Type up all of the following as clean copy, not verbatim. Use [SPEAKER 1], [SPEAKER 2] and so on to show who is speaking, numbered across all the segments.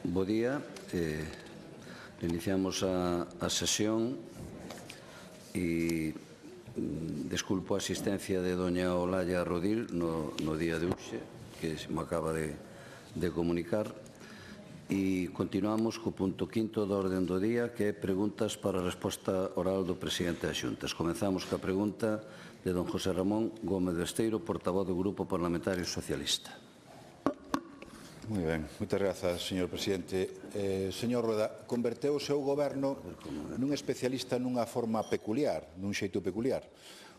[SPEAKER 1] Bo día. Iniciamos a sesión e desculpo a asistencia de doña Olalla Rodil no día de hoxe, que se me acaba de comunicar. E continuamos co punto 5 da orden do día, que é preguntas para a resposta oral do presidente das Xuntas. Comezamos ca pregunta de don José Ramón Gómez Besteiro, portavoz do Grupo Parlamentario Socialista.
[SPEAKER 2] Moi ben, moitas grazas, señor presidente. Señor Rueda, converteu o seu goberno nun especialista nunha forma peculiar, nun xeito peculiar.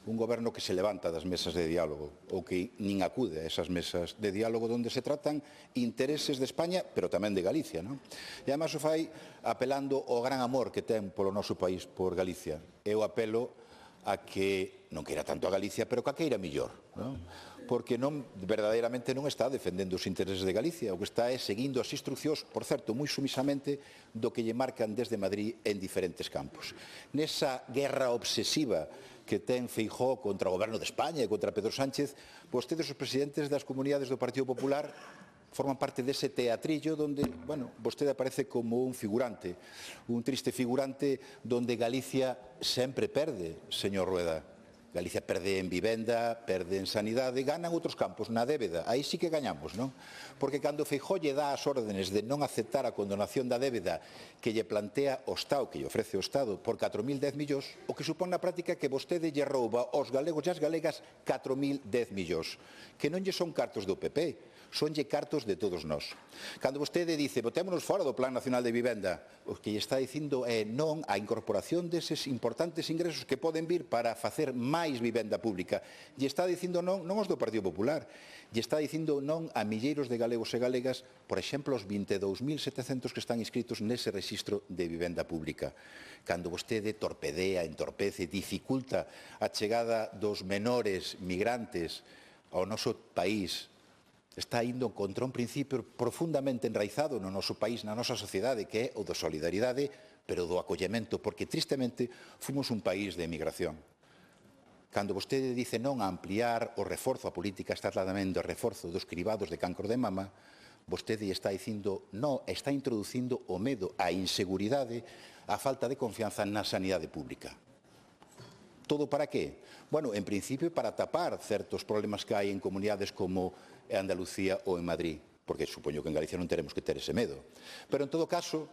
[SPEAKER 2] Un goberno que se levanta das mesas de diálogo ou que nin acude a esas mesas de diálogo onde se tratan intereses de España, pero tamén de Galicia, non? E además o fai apelando ao gran amor que ten polo noso país por Galicia. Eu apelo a que non queira tanto a Galicia, pero que a queira millor, non? Porque verdadeiramente non está defendendo os intereses de Galicia, o que está é seguindo as instruccións, por certo, moi sumisamente, do que lle marcan desde Madrid en diferentes campos. Nesa guerra obsesiva que ten Feijóo contra o goberno de España e contra Pedro Sánchez, vostedes, os presidentes das comunidades do Partido Popular, forman parte dese teatrillo onde, bueno, vostede aparece como un figurante, un triste figurante onde Galicia sempre perde, señor Rueda. Galicia perde en vivenda, perde en sanidade, ganan outros campos, na débeda. Aí sí que gañamos, non? Porque cando Feijóo lle dá as órdenes de non aceptar a condonación da débeda que lle plantea o Estado, que lle ofrece o Estado, por 4.010 millóns, o que supón na práctica que vostede lle rouba aos galegos e as galegas 4.010 millóns, que non lle son cartos do PP, sonlle cartos de todos nós. Cando vostede dice, botémonos fora do Plan Nacional de Vivenda, o que lle está dicindo é non á incorporación deses importantes ingresos que poden vir para facer máis vivenda pública. Lle está dicindo non aos do Partido Popular, lle está dicindo non a milleiros de galegos e galegas, por exemplo, os 22.700 que están inscritos nese rexistro de vivenda pública. Cando vostede torpedea, entorpece, dificulta a chegada dos menores migrantes ao noso país, está indo contra un principio profundamente enraizado no noso país, na nosa sociedade, que é o da solidaridade, pero do acollemento, porque tristemente fomos un país de emigración. Cando vostede dice non a ampliar o reforzo, a política está tratando o reforzo dos cribados de cancro de mama, vostede está dicindo non, está introducindo o medo, a inseguridade, a falta de confianza na sanidade pública. Todo para qué? Bueno, en principio para tapar certos problemas que hai en comunidades como en Andalucía ou en Madrid, porque supoño que en Galicia non teremos que ter ese medo. Pero en todo caso,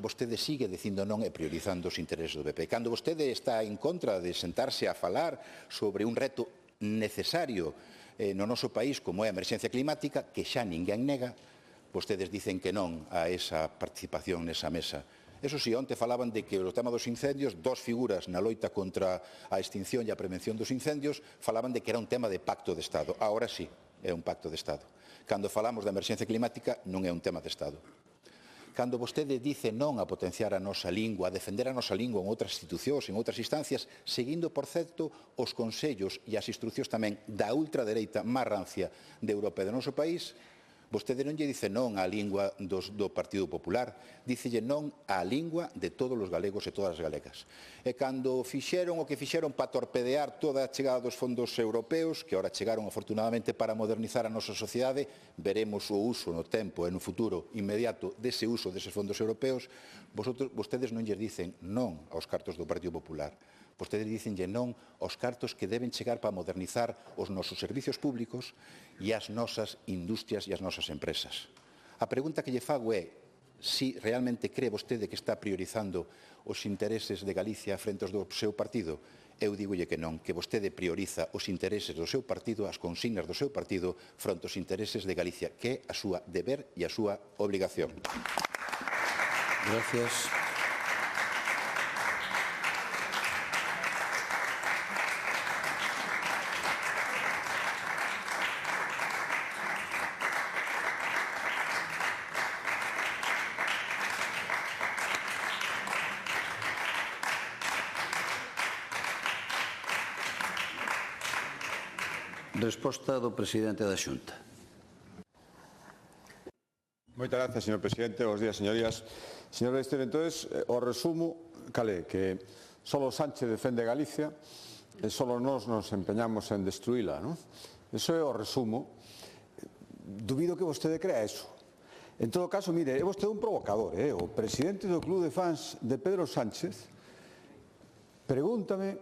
[SPEAKER 2] vostede sigue dicindo non e priorizando os intereses do PP. Cando vostede está en contra de sentarse a falar sobre un reto necesario no noso país, como é a emerxencia climática, que xa ninguén nega, vostedes dicen que non a esa participación nesa mesa. Eso sí, onte falaban de que o tema dos incendios, dos figuras na loita contra a extinción e a prevención dos incendios, falaban de que era un tema de pacto de Estado. Ahora sí, é un pacto de Estado. Cando falamos da emerxencia climática, non é un tema de Estado. Cando vostede dice non a potenciar a nosa lingua, a defender a nosa lingua en outras institucións, en outras instancias, seguindo, por certo, os consellos e as instruccións tamén da ultradereita máis rancia de Europa e do noso país, vostede non lle dice non á lingua do Partido Popular, dicelle non á lingua de todos os galegos e todas as galegas. E cando fixeron o que fixeron para torpedear toda a chegada dos fondos europeos, que ahora chegaron afortunadamente para modernizar a nosa sociedade, veremos o uso no tempo e no futuro inmediato dese uso deses fondos europeos, vostedes non lle dicen non aos cartos do Partido Popular. Vostedes dicenlle non aos cartos que deben chegar para modernizar os nosos servicios públicos e as nosas industrias e as nosas empresas. A pregunta que lle fago é se realmente cree vostede que está priorizando os intereses de Galicia frente aos do seu partido. Eu digolle que non, que vostede prioriza os intereses do seu partido, as consignas do seu partido, fronte aos intereses de Galicia, que é a súa deber e a súa obrigación.
[SPEAKER 1] Gracias. Resposta do presidente da Xunta.
[SPEAKER 3] Moitas gracias, señor presidente. Bos días, señorías. Señor Besteiro, entonces, o resumo, cale, que solo Sánchez defende Galicia e solo nós nos empeñamos en destruíla, non? Eso é o resumo. Dubido que vostede crea eso. En todo caso, mire, é vostede un provocador, o presidente do Club de Fans de Pedro Sánchez pregúntame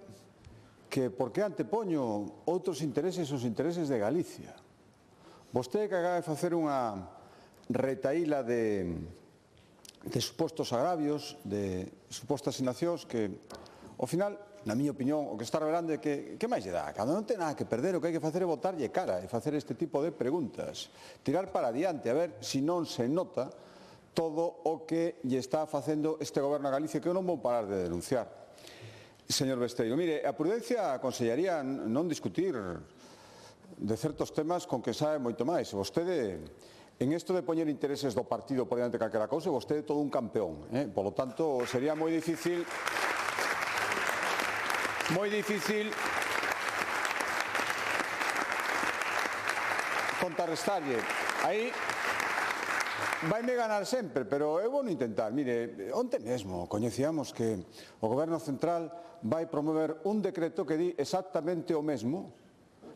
[SPEAKER 3] que por que antepoño outros intereses os intereses de Galicia. Vostede que acaba de facer unha retaíla de supostos agravios, de supostas inaccións que, ao final, na miña opinión, o que está revelando é que máis lle dá? Cando non ten nada que perder, o que hai que facer é botarlle cara e facer este tipo de preguntas. Tirar para adiante, a ver se non se nota todo o que lle está facendo este goberno a Galicia, que eu non vou parar de denunciar. Señor Besteiro, mire, a prudencia aconsellaría non discutir de certos temas con que sabe moito máis. Vostede, en isto de poñer intereses do partido por diante de calquera cousa, vostede é todo un campeón. Por lo tanto, sería moi difícil contrarrestarlle. Aí vaime ganar sempre, pero eu vou intentar. Mire, onte mesmo coñecíamos que o Goberno Central vai promover un decreto que di exactamente o mesmo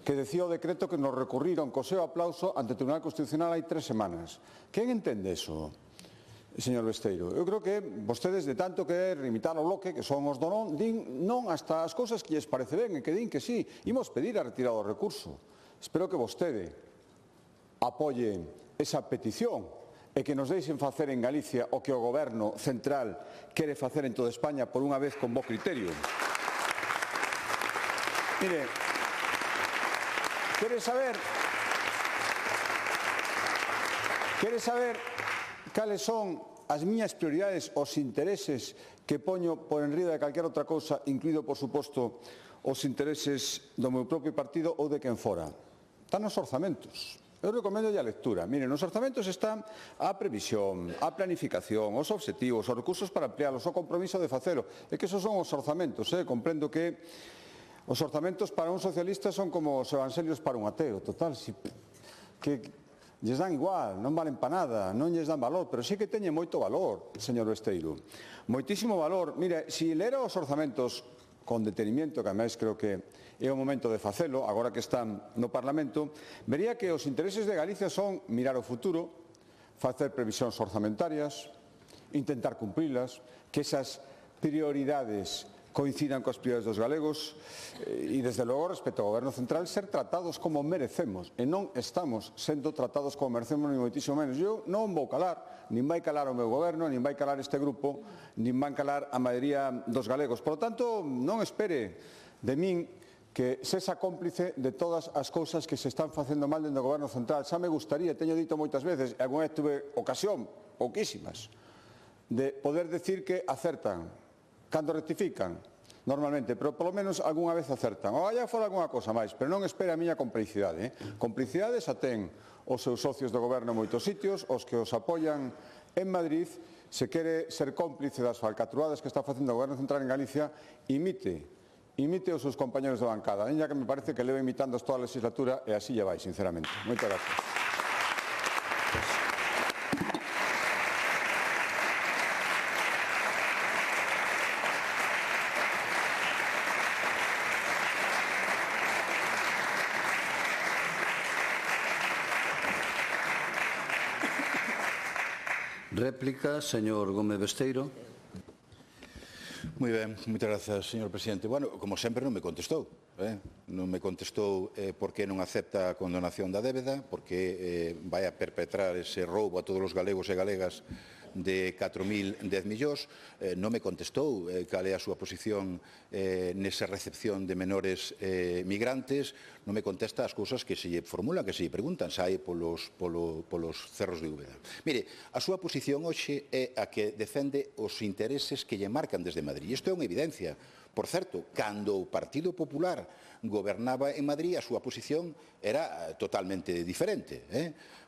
[SPEAKER 3] que decía o decreto que nos recurriron co seu aplauso ante o Tribunal Constitucional hai 3 semanas. Quen entende iso? Señor Besteiro, eu creo que vostedes de tanto querer imitar o bloque, que son os do non, din non hasta as cousas que lles parece ben e que din que sí, imos pedir a retirada do recurso. Espero que vostede apoie esa petición e que nos deixen facer en Galicia o que o Goberno Central quere facer en toda España por unha vez con bo criterio. Mire, quere saber cales son as miñas prioridades, os intereses que poño por enriba de calquera outra cousa, incluído, por suposto, os intereses do meu propio partido ou de quen fora. Están nos orzamentos. Eu recomendo a lectura. Mire, nos orzamentos están a previsión, a planificación, os obxectivos, os recursos para amplialos, o compromiso de facelo. É que esos son os orzamentos. Comprendo que os orzamentos para un socialista son como os evangelios para un ateo. Total, que lles dan igual, non valen para nada, non lles dan valor, pero sí que teñen moito valor, señor Besteiro. Moitísimo valor. Mire, se lera os orzamentos con detenimiento, que ademais creo que é o momento de facelo, agora que están no Parlamento, vería que os intereses de Galicia son mirar o futuro, facer previsións orzamentarias, intentar cumprilas, que esas prioridades coincidan coas prioridades dos galegos e, desde logo, respecto ao Goberno Central, ser tratados como merecemos. E non estamos sendo tratados como merecemos, ni moitísimo menos. Eu non vou calar, nin vai calar o meu goberno, nin vai calar este grupo, nin vai calar a maioría dos galegos. Por lo tanto, non espere de min que sexa cómplice de todas as cousas que se están facendo mal dentro do Goberno Central. Xa me gustaría, teño dito moitas veces, e algunha vez tuve ocasión, pouquísimas, de poder decir que acertan cando rectifican, normalmente, pero polo menos algunha vez acertan. Ou allá fora algunha cosa máis, pero non espera a miña complicidade. Complicidade xa ten os seus socios do goberno en moitos sitios, os que os apoian en Madrid. Se quere ser cómplice das falcatruadas que está facendo o Goberno Central en Galicia, imite os seus compañeros de bancada. Ya que me parece que leva imitando toda a legislatura e así lle vai, sinceramente. Moitas gracias.
[SPEAKER 1] Réplica, señor Gómez Besteiro.
[SPEAKER 2] Moi ben, moitas grazas, señor presidente. Bueno, como sempre non me contestou. Non me contestou por que non acepta a condonación da débeda, porque vai a perpetrar ese roubo a todos os galegos e galegas de 4.010 millóns. Non me contestou cal é a súa posición nesa recepción de menores migrantes. Non me contesta as cousas que se lle formulan, que se lle preguntan, sai polos cerros de Úbeda. Mire, a súa posición hoxe é a que defende os intereses que lle marcan desde Madrid. Isto é unha evidencia. Por certo, cando o Partido Popular gobernaba en Madrid, a súa posición era totalmente diferente.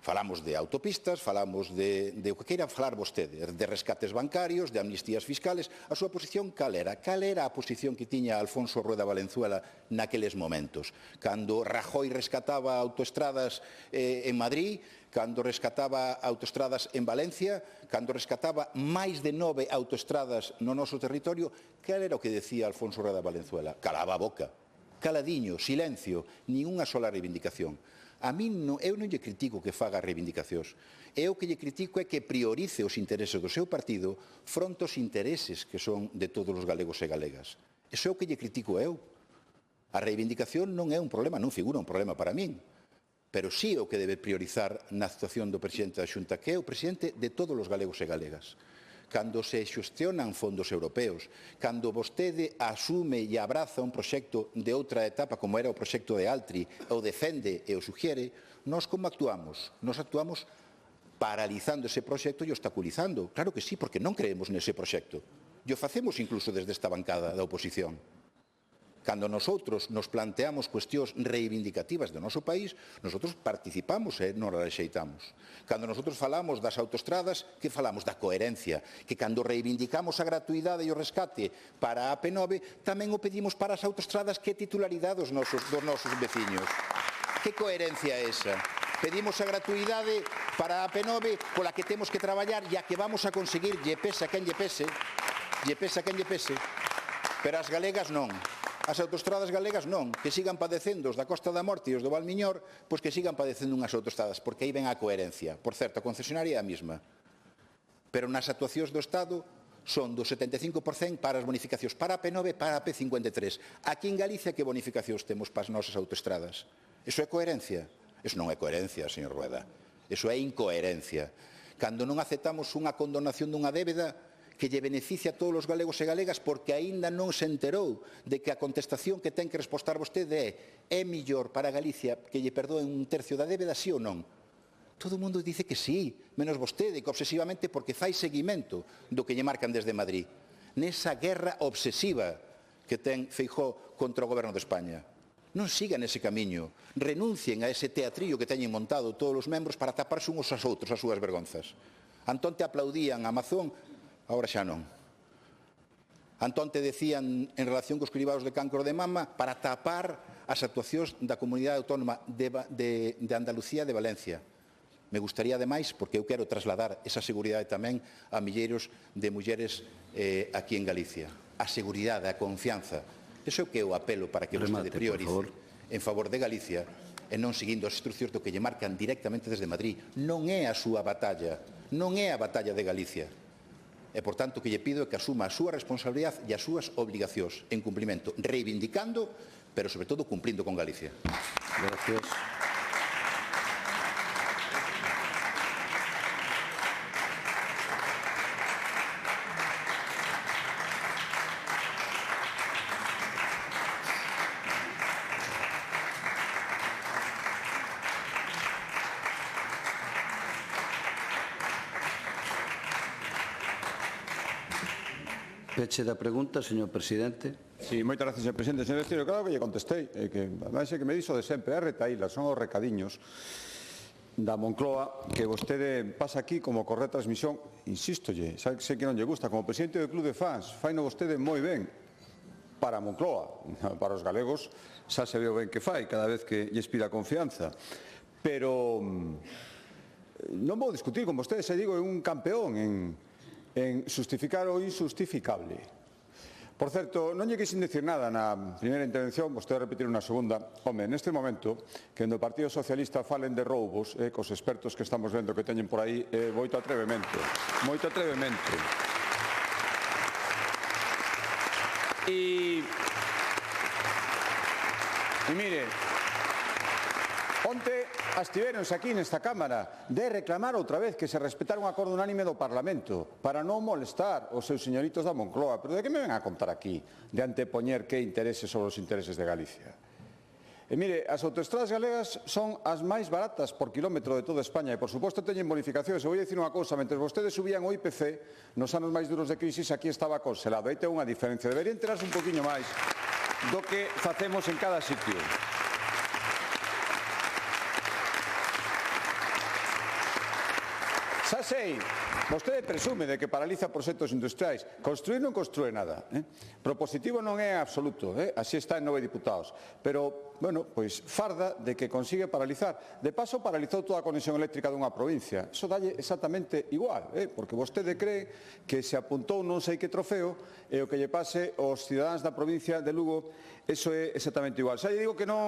[SPEAKER 2] Falamos de autopistas, falamos de o que queira falar vostede, de rescates bancarios, de amnistías fiscales. A súa posición cal era? Cal era a posición que tiña Alfonso Rueda Valenzuela naqueles momentos? Cando Rajoy rescataba autoestradas en Madrid, cando rescataba autoestradas en Valencia, cando rescataba máis de 9 autoestradas no noso territorio, cal era o que decía Alfonso Rueda Valenzuela? Calaba a boca, caladiño, silencio, nin unha sola reivindicación. A mí eu non lle critico que faga reivindicacións. Eu que lle critico é que priorice os intereses do seu partido fronte aos intereses que son de todos os galegos e galegas. Iso é o que lle critico eu. A reivindicación non é un problema, non figura un problema para min, pero sí o que debe priorizar na actuación do presidente da Xunta, que é o presidente de todos os galegos e galegas. Cando se xestionan fondos europeos, cando vostede asume e abraza un proxecto de outra etapa, como era o proxecto de Altri, o defende e o sugiere, nós como actuamos? Nós actuamos paralizando ese proxecto e obstaculizando. Claro que sí, porque non creemos nese proxecto. E o facemos incluso desde esta bancada da oposición. Cando nosotros nos planteamos cuestións reivindicativas do noso país, nosotros participamos e non rexeitamos. Cando nosotros falamos das autoestradas, que falamos da coherencia, que cando reivindicamos a gratuidade e o rescate para a AP9, tamén o pedimos para as autoestradas que é titularidade dos nosos veciños. Que coherencia é esa? Pedimos a gratuidade para a AP9 pola que temos que traballar e a que vamos a conseguir, lle pese a quen lle pese, pero as galegas non. As autoestradas galegas non, que sigan padecendo os da Costa da Morte e os do Valmiñor, pois que sigan padecendo unhas autoestradas, porque aí ven a coherencia. Por certo, a concesionaria é a mesma. Pero nas actuacións do Estado son do 75% para as bonificacións para a P9 e para a P53. Aquí en Galicia, que bonificacións temos para as nosas autoestradas? Iso é coherencia? Iso non é coherencia, señor Rueda. Iso é incoherencia. Cando non aceptamos unha condonación dunha débeda que lle beneficia a todos os galegos e galegas porque aínda non se enterou de que a contestación que ten que respostar vostede é mellor para Galicia que lle perdoen un tercio da débeda, sí ou non? Todo o mundo dice que sí, menos vostede, que obsesivamente porque fai seguimento do que lle marcan desde Madrid. Nesa guerra obsesiva que ten Feijóo contra o Goberno de España. Non sigan ese camiño, renuncien a ese teatrillo que teñen montado todos os membros para taparse uns aos outros as súas vergonzas. Antón te aplaudían a Amazon, agora xa non. Antón te decían en relación cos cribados de cancro de mama para tapar as actuacións da Comunidade Autónoma de Andalucía e de Valencia. Me gustaría, ademais, porque eu quero trasladar esa seguridade tamén a milleiros de mulleres aquí en Galicia. A seguridade, a confianza. Iso é o que eu apelo para que vostede priorice en favor de Galicia e non seguindo as instruccións do que lle marcan directamente desde Madrid. Non é a súa batalla, non é a batalla de Galicia. E, por tanto, o que lle pido é que asuma a súa responsabilidade e as súas obligacións en cumprimento, reivindicando, pero, sobre todo, cumplindo con Galicia.
[SPEAKER 1] Gracias. Peche da pregunta, señor presidente.
[SPEAKER 3] Sí, moitas gracias, señor presidente. Señor Vecino, claro que lle contestei, que ademais é que me dixo de sempre, é retaíla, son os recadiños da Moncloa que vostede pasa aquí como corre transmisión, insístolle, sei que non lle gusta, como presidente do Club de Fans, faino vostede moi ben para a Moncloa, para os galegos, xa se veo ben que fai cada vez que lle expira confianza, pero non vou discutir con vostede, se digo, é un campeón en justificar o injustificable. Por certo, non lle quixen dicir nada na primeira intervención, vostede repetir unha segunda. Home, neste momento, que no Partido Socialista falen de roubos, cos expertos que estamos vendo que teñen por aí, moito atrevemento. Moito atrevemento. E mire, onte estiveronse aquí nesta Cámara de reclamar outra vez que se respetara un acordo unánime do Parlamento para non molestar os seus señoritos da Moncloa. Pero de que me ven a contar aquí de antepoñer que intereses sobre os intereses de Galicia? E mire, as autoestradas galegas son as máis baratas por kilómetro de toda España e, por suposto, teñen bonificacións. E vou dicir unha cousa, mentre vostedes subían o IPC, nos anos máis duros de crisis, aquí estaba congelado. Aí ten unha diferencia. Debería enterarse un poquinho máis do que facemos en cada sitio. Xa sei, vostede presume de que paraliza proxectos industriais. Construir non construe nada. Propositivo non é absoluto, así está en 9 diputados. Pero, bueno, pois farda de que consigue paralizar. De paso, paralizou toda a conexión eléctrica dunha provincia. Iso dalle exactamente igual, porque vostede cree que se apuntou non sei que trofeo e o que lle pase aos cidadáns da provincia de Lugo, iso é exactamente igual. Xa lle digo que non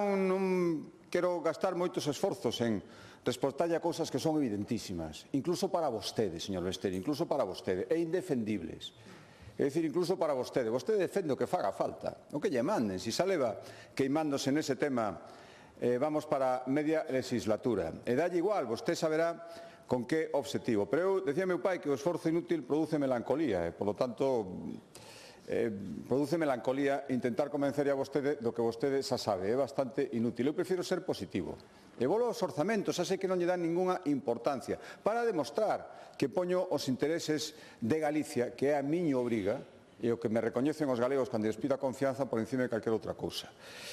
[SPEAKER 3] quero gastar moitos esforzos en responderlle a cousas que son evidentísimas, incluso para vostede, señor Besteiro, incluso para vostede, e indefendibles. É dicir, incluso para vostede. Vostede defende o que faga falta, o que lle manden. Se xa leva queimándose nese tema, vamos para media legislatura. E dalle igual, vostede saberá con que obxectivo. Pero eu, decía meu pai, que o esforzo inútil produce melancolía, e, polo tanto, produce melancolía intentar convencer a vostede do que vostede xa sabe. É bastante inútil. Eu prefiro ser positivo. E volo aos orzamentos, xa sei que non lle dan ningunha importancia, para demostrar que poño os intereses de Galicia, que é a miña obriga, e o que me recoñecen os galegos cando lles pido a confianza por encima de calquera outra cousa.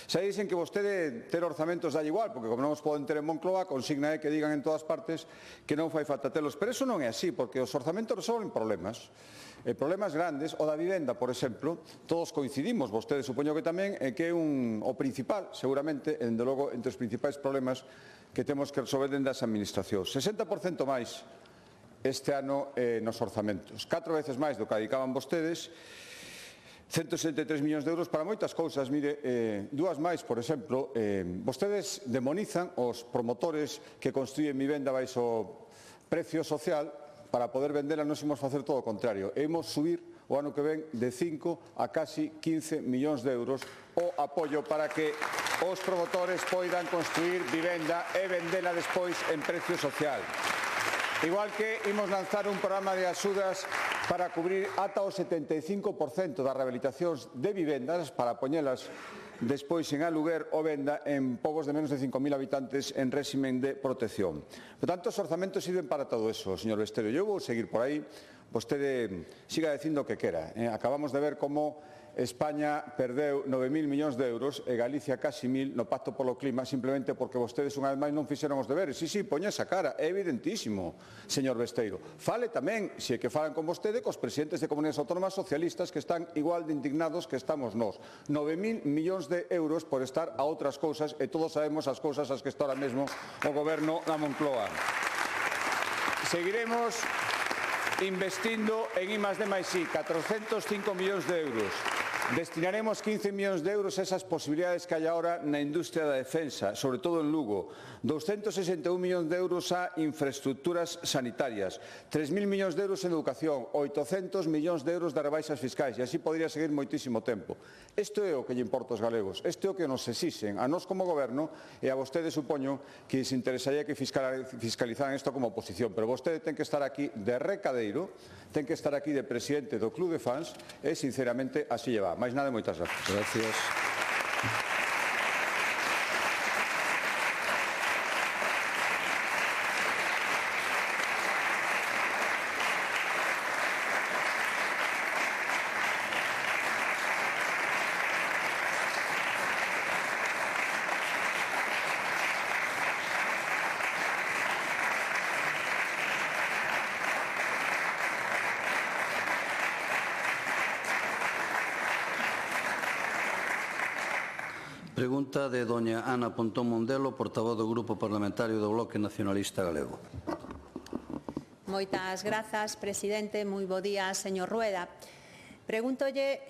[SPEAKER 3] Xa dicen que vostede ter orzamentos dá igual, porque como non os poden ter en Moncloa, a consigna é que digan en todas partes que non fai falta telos. Pero iso non é así, porque os orzamentos resolven problemas. Problemas grandes, o da vivenda, por exemplo, todos coincidimos, vostede supoño que tamén, que é o principal, seguramente, de logo, entre os principais problemas que temos que resolver dentro das administracións. 60% máis este ano nos orzamentos, 4 veces máis do que dedicaban vostedes, 163 millóns de euros para moitas cousas. Mire, dúas máis, por exemplo, vostedes demonizan os promotores que construyen vivenda baixo precio social para poder vendela. Nos imos facer todo o contrario. Imos subir o ano que ven de 5 a casi 15 millóns de euros o apoio para que os promotores poidan construir vivenda e vendela despois en precio social. Igual que imos lanzar un programa de axudas para cubrir ata o 75% das rehabilitacións de vivendas para poñelas despois en aluguer ou venda en povos de menos de 5.000 habitantes en réximen de protección. Por tanto, os orzamentos sirven para todo eso, señor Besteiro. Eu vou seguir por aí, vostede siga dicindo o que quera. Acabamos de ver como España perdeu 9.000 millóns de euros e Galicia casi 1.000 no Pacto polo Clima, simplemente porque vostedes unha vez máis non fixeron os deberes. Sí, poña esa cara, é evidentísimo, señor Besteiro. Fale tamén, se é que falan con vostede, cos presidentes de comunidades autónomas socialistas que están igual de indignados que estamos nós. 9.000 millóns de euros por estar a outras cousas, e todos sabemos as cousas as que está ahora mesmo o goberno da Moncloa. Seguiremos investindo en I+D+I, 405 millóns de euros. Destinaremos 15 millóns de euros a esas posibilidades que hai agora na industria da defensa, sobre todo en Lugo. 261 millóns de euros a infraestructuras sanitarias, 3.000 millóns de euros en educación, 800 millóns de euros de rebaixas fiscais, e así podría seguir moitísimo tempo. Isto é o que lle importa aos galegos, isto é o que nos exixen a nós como goberno, e a vostede supoño que se interesaría que fiscalizaran isto como oposición, pero vostede ten que estar aquí de recadeiro, ten que estar aquí de presidente do Club de Fans, e sinceramente así lle va. Máis nada, moitas gracias.
[SPEAKER 1] Gracias. Pregunta de doña Ana Pontón Mondelo, portavoz do Grupo Parlamentario do Bloque Nacionalista Galego.
[SPEAKER 4] Moitas grazas, presidente. Moi bo día, señor Rueda. Pregúntolle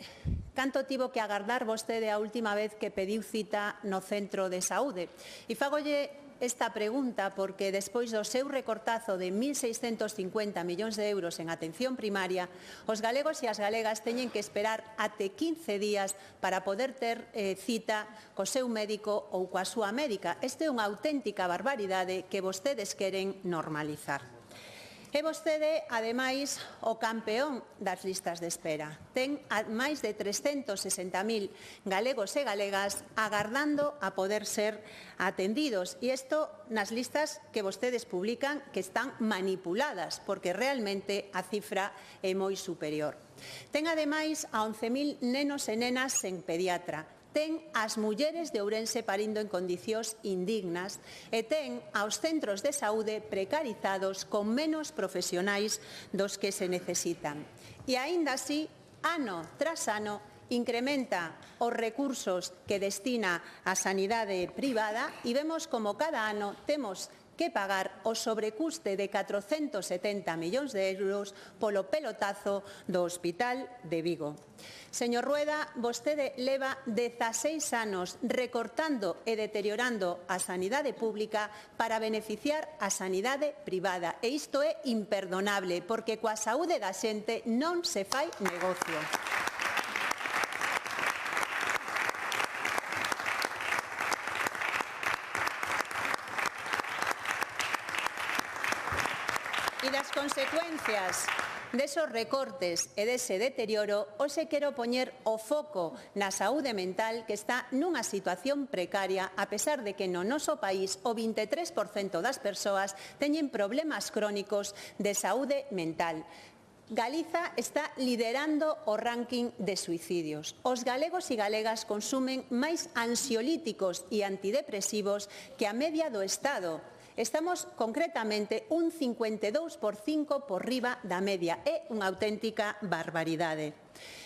[SPEAKER 4] canto tivo que agardar vostede a última vez que pediu cita no centro de saúde. E fágolle esta pregunta porque despois do seu recortazo de 1.650 millóns de euros en atención primaria, os galegos e as galegas teñen que esperar até 15 días para poder ter cita co seu médico ou coa súa médica. Esta é unha auténtica barbaridade que vostedes queren normalizar. É vostede, ademais, o campeón das listas de espera. Ten máis de 360.000 galegos e galegas agardando a poder ser atendidos. E isto nas listas que vostedes publican que están manipuladas, porque realmente a cifra é moi superior. Ten, ademais, a 11.000 nenos e nenas sen pediatra. ten as mulleres de Ourense parindo en condicións indignas e ten aos centros de saúde precarizados con menos profesionais dos que se necesitan. E aínda así, ano tras ano, incrementa os recursos que destina á sanidade privada e vemos como cada ano temos que pagar o sobrecuste de 470 millóns de euros polo pelotazo do Hospital de Vigo. Señor Rueda, vostede leva 16 anos recortando e deteriorando a sanidade pública para beneficiar a sanidade privada. E isto é imperdonable, porque coa saúde da xente non se fai negocio. E das consecuencias desos recortes e dese deterioro, hoxe quero poñer o foco na saúde mental, que está nunha situación precaria, a pesar de que no noso país o 23% das persoas teñen problemas crónicos de saúde mental. Galiza está liderando o ranking de suicidios. Os galegos e galegas consumen máis ansiolíticos e antidepresivos que a media do Estado. Estamos concretamente un 52,5 por riba da media. É unha auténtica barbaridade.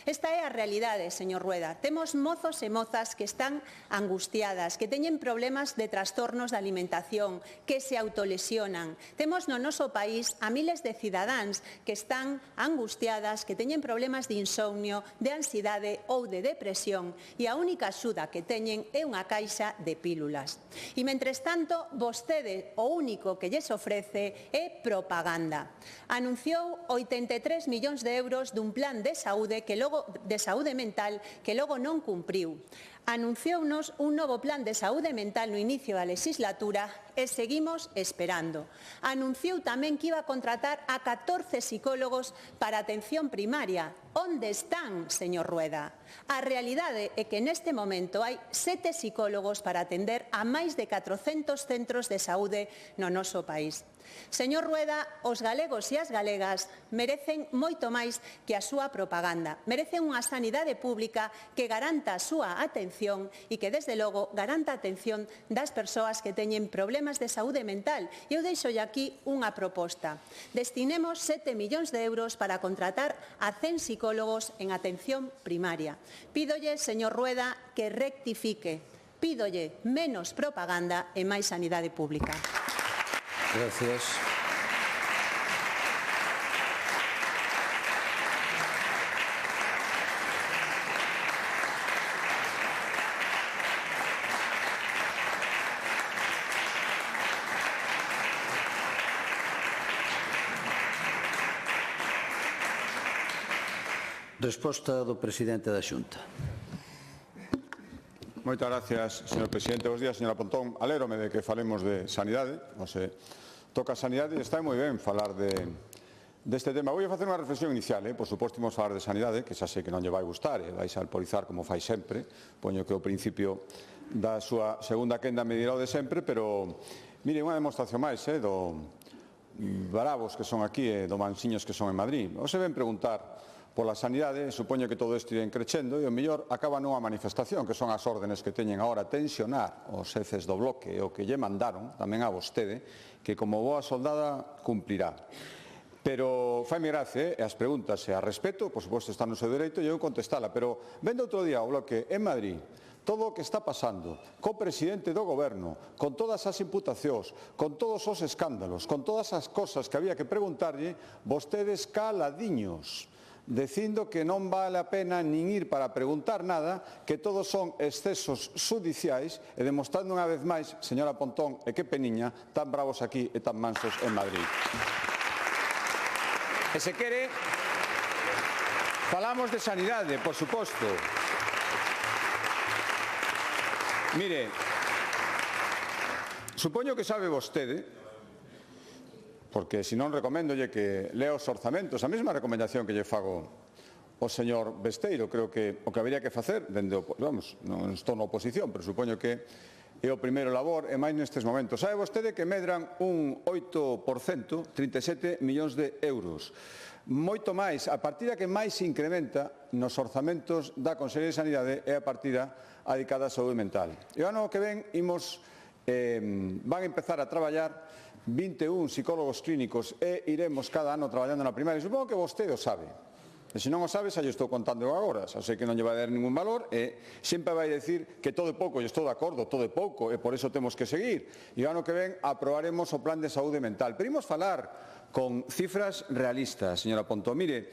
[SPEAKER 4] Esta é a realidade, señor Rueda. Temos mozos e mozas que están angustiadas, que teñen problemas de trastornos de alimentación, que se autolesionan. Temos no noso país a miles de cidadáns que están angustiadas, que teñen problemas de insomnio, de ansiedade ou de depresión, e a única axuda que teñen é unha caixa de pílulas. E, mentres tanto, vostede o único que lles ofrece é propaganda. Anunciou 83 millóns de euros dun plan de saúde mental que logo non cumpriu. Anunciounos un novo plan de saúde mental no inicio da legislatura e seguimos esperando. Anunciou tamén que iba a contratar a 14 psicólogos para atención primaria. Onde están, señor Rueda? A realidade é que neste momento hai 7 psicólogos para atender a máis de 400 centros de saúde no noso país. Señor Rueda, os galegos e as galegas merecen moito máis que a súa propaganda. Merecen unha sanidade pública que garanta a súa atención e que, desde logo, garanta a atención das persoas que teñen problemas de saúde mental. E eu deixolle aquí unha proposta. Destinemos 7 millóns de euros para contratar a 100 psicólogos en atención primaria. Pídolle, señor Rueda, que rectifique. Pídolle menos propaganda e máis sanidade pública.
[SPEAKER 1] Gracias. Resposta do presidente da Xunta.
[SPEAKER 3] Moitas gracias, señor presidente. Bos días, señora Pontón. Alérome de que falemos de sanidade. Toca sanidade e está moi ben falar deste tema. Vou a facer unha reflexión inicial. Por suposto, imos falar de sanidade, que xa sei que non lle vai gustar, e vais a alporizar como fai sempre. Poño que o principio da súa segunda quenda me dirá o de sempre, pero, mire, unha demostración máis do bravos que son aquí e do mansiños que son en Madrid. O se ven preguntar pola sanidade, supoño que todo isto irá crecendo e o mellor acaba nunha manifestación, que son as órdenes que teñen agora tensionar os xefes do bloque e o que lle mandaron, tamén a vostede, que como boa soldada cumplirá. Pero faime gracia, e as preguntas e a respeto, por suposto está no seu dereito, e eu contestala, pero vendo outro día o bloque en Madrid, todo o que está pasando co presidente do goberno, con todas as imputacións, con todos os escándalos, con todas as cosas que había que preguntarlle, vostedes caladiños, dicindo que non vale a pena nin ir para preguntar nada, que todos son excesos xudiciais e demostrando unha vez máis, señora Pontón, e que peniña, tan bravos aquí e tan mansos en Madrid. E se quere, falamos de sanidade, por suposto. Mire, supoño que sabe vostede, porque se non recoméndolle que lea os orzamentos, a mesma recomendación que lle fago o señor Besteiro, creo que o que habería que facer, non estou na oposición, pero supoño que é o primeiro labor, e máis nestes momentos. Sabe vostede que medran un 8%, 37 millóns de euros. Moito máis, a partida que máis se incrementa nos orzamentos da Consellería de Sanidade é a partida dedicada á saúde mental. E o ano que ven van a empezar a traballar 21 psicólogos clínicos e iremos cada ano traballando na primaria. Supongo que vostede o sabe. E se non o sabe, xa lle estou contando agora. Xa sei que non lle vai dar ningún valor e sempre vai decir que todo é pouco. E estou de acordo, todo é pouco e por iso temos que seguir. E o ano que ven aprobaremos o plan de saúde mental. Pero imos falar con cifras realistas, señora Pontón. Mire,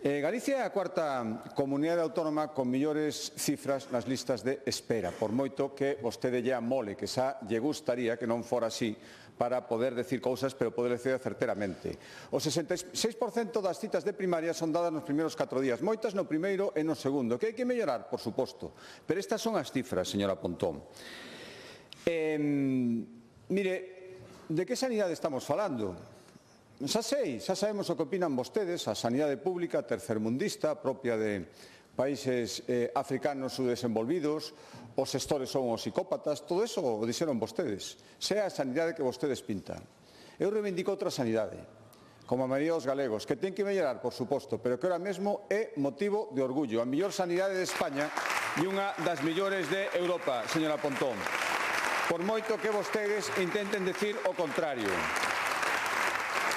[SPEAKER 3] Galicia é a cuarta comunidade autónoma con millores cifras nas listas de espera, por moito que vostede lle amole, que xa lle gustaría que non fora así, para poder decir cousas, pero poder decir certeramente. O 66% das citas de primaria son dadas nos primeiros 4 días, moitas no primeiro e no segundo, que hai que mellorar, por suposto. Pero estas son as cifras, señora Pontón. Mire, de que sanidade estamos falando? Xa sabemos o que opinan vostedes, a sanidade pública tercermundista, propia de países africanos subdesenvolvidos, os xestores son os psicópatas, todo eso o dixeron vostedes. Sea a sanidade que vostedes pintan. Eu reivindico outra sanidade, como a maioría dos galegos, que ten que mellorar, por suposto, pero que ahora mesmo é motivo de orgullo. A mellor sanidade de España e unha das mellores de Europa, señora Pontón. Por moito que vostedes intenten decir o contrario.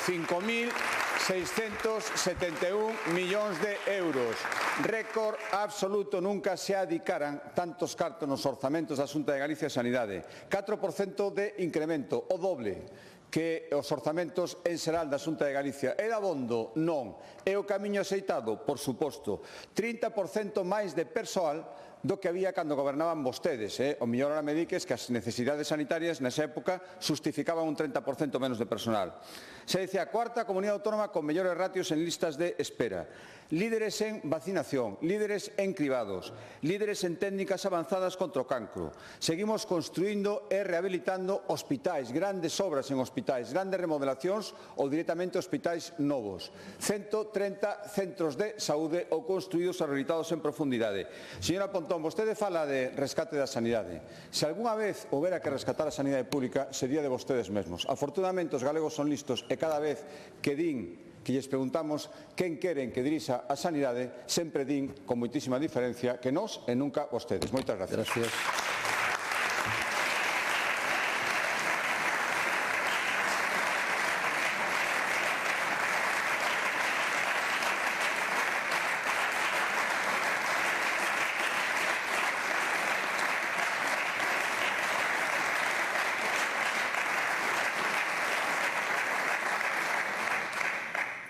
[SPEAKER 3] 5.671 millóns de euros. Récord absoluto, nunca se adicaran tantos cartos nos orzamentos da Xunta de Galicia e Sanidade. 4% de incremento, o doble que os orzamentos en xeral da Xunta de Galicia. É dabondo? Non. É o camiño aceitado? Por suposto. 30% máis de persoal do que había cando gobernaban vostedes. O mellor ahora me diques que as necesidades sanitarias nesa época justificaban un 30% menos de personal. Se dicía a cuarta comunidade autónoma con mellores ratios en listas de espera. Líderes en vacinación, líderes en cribados, líderes en técnicas avanzadas contra o cancro. Seguimos construindo e rehabilitando hospitais, grandes obras en hospitais, grandes remodelacións ou directamente hospitais novos. 130 centros de saúde ou construídos ou rehabilitados en profundidade. Señora Pontón, vostede fala de rescate da sanidade. Se algunha vez houbera que rescatar a sanidade pública, sería de vostedes mesmos. Afortunadamente, os galegos son listos e cada vez que din que lles preguntamos quen queren que dirixa a sanidade, sempre din con moitísima diferencia que nós e nunca vostedes. Moitas gracias.
[SPEAKER 1] Gracias.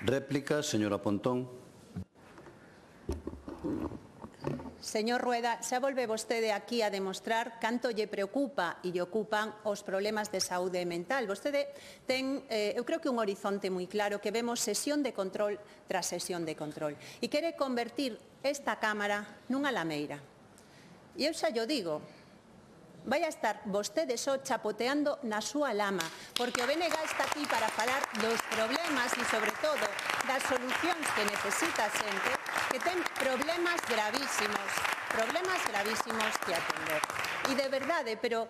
[SPEAKER 1] Réplica, señora Pontón.
[SPEAKER 4] Señor Rueda, xa volve vostede aquí a demostrar canto lle preocupa e lle ocupan os problemas de saúde mental. Vostede ten, eu creo que un horizonte moi claro, que vemos sesión de control tras sesión de control. E quere convertir esta Cámara nunha lameira. E eu xa llo digo, vai a estar vostede só chapoteando na súa lama, porque o BNG está aquí para falar dos problemas e, sobre todo, das solucións que necesita a xente que ten problemas gravísimos que atender. E de verdade, pero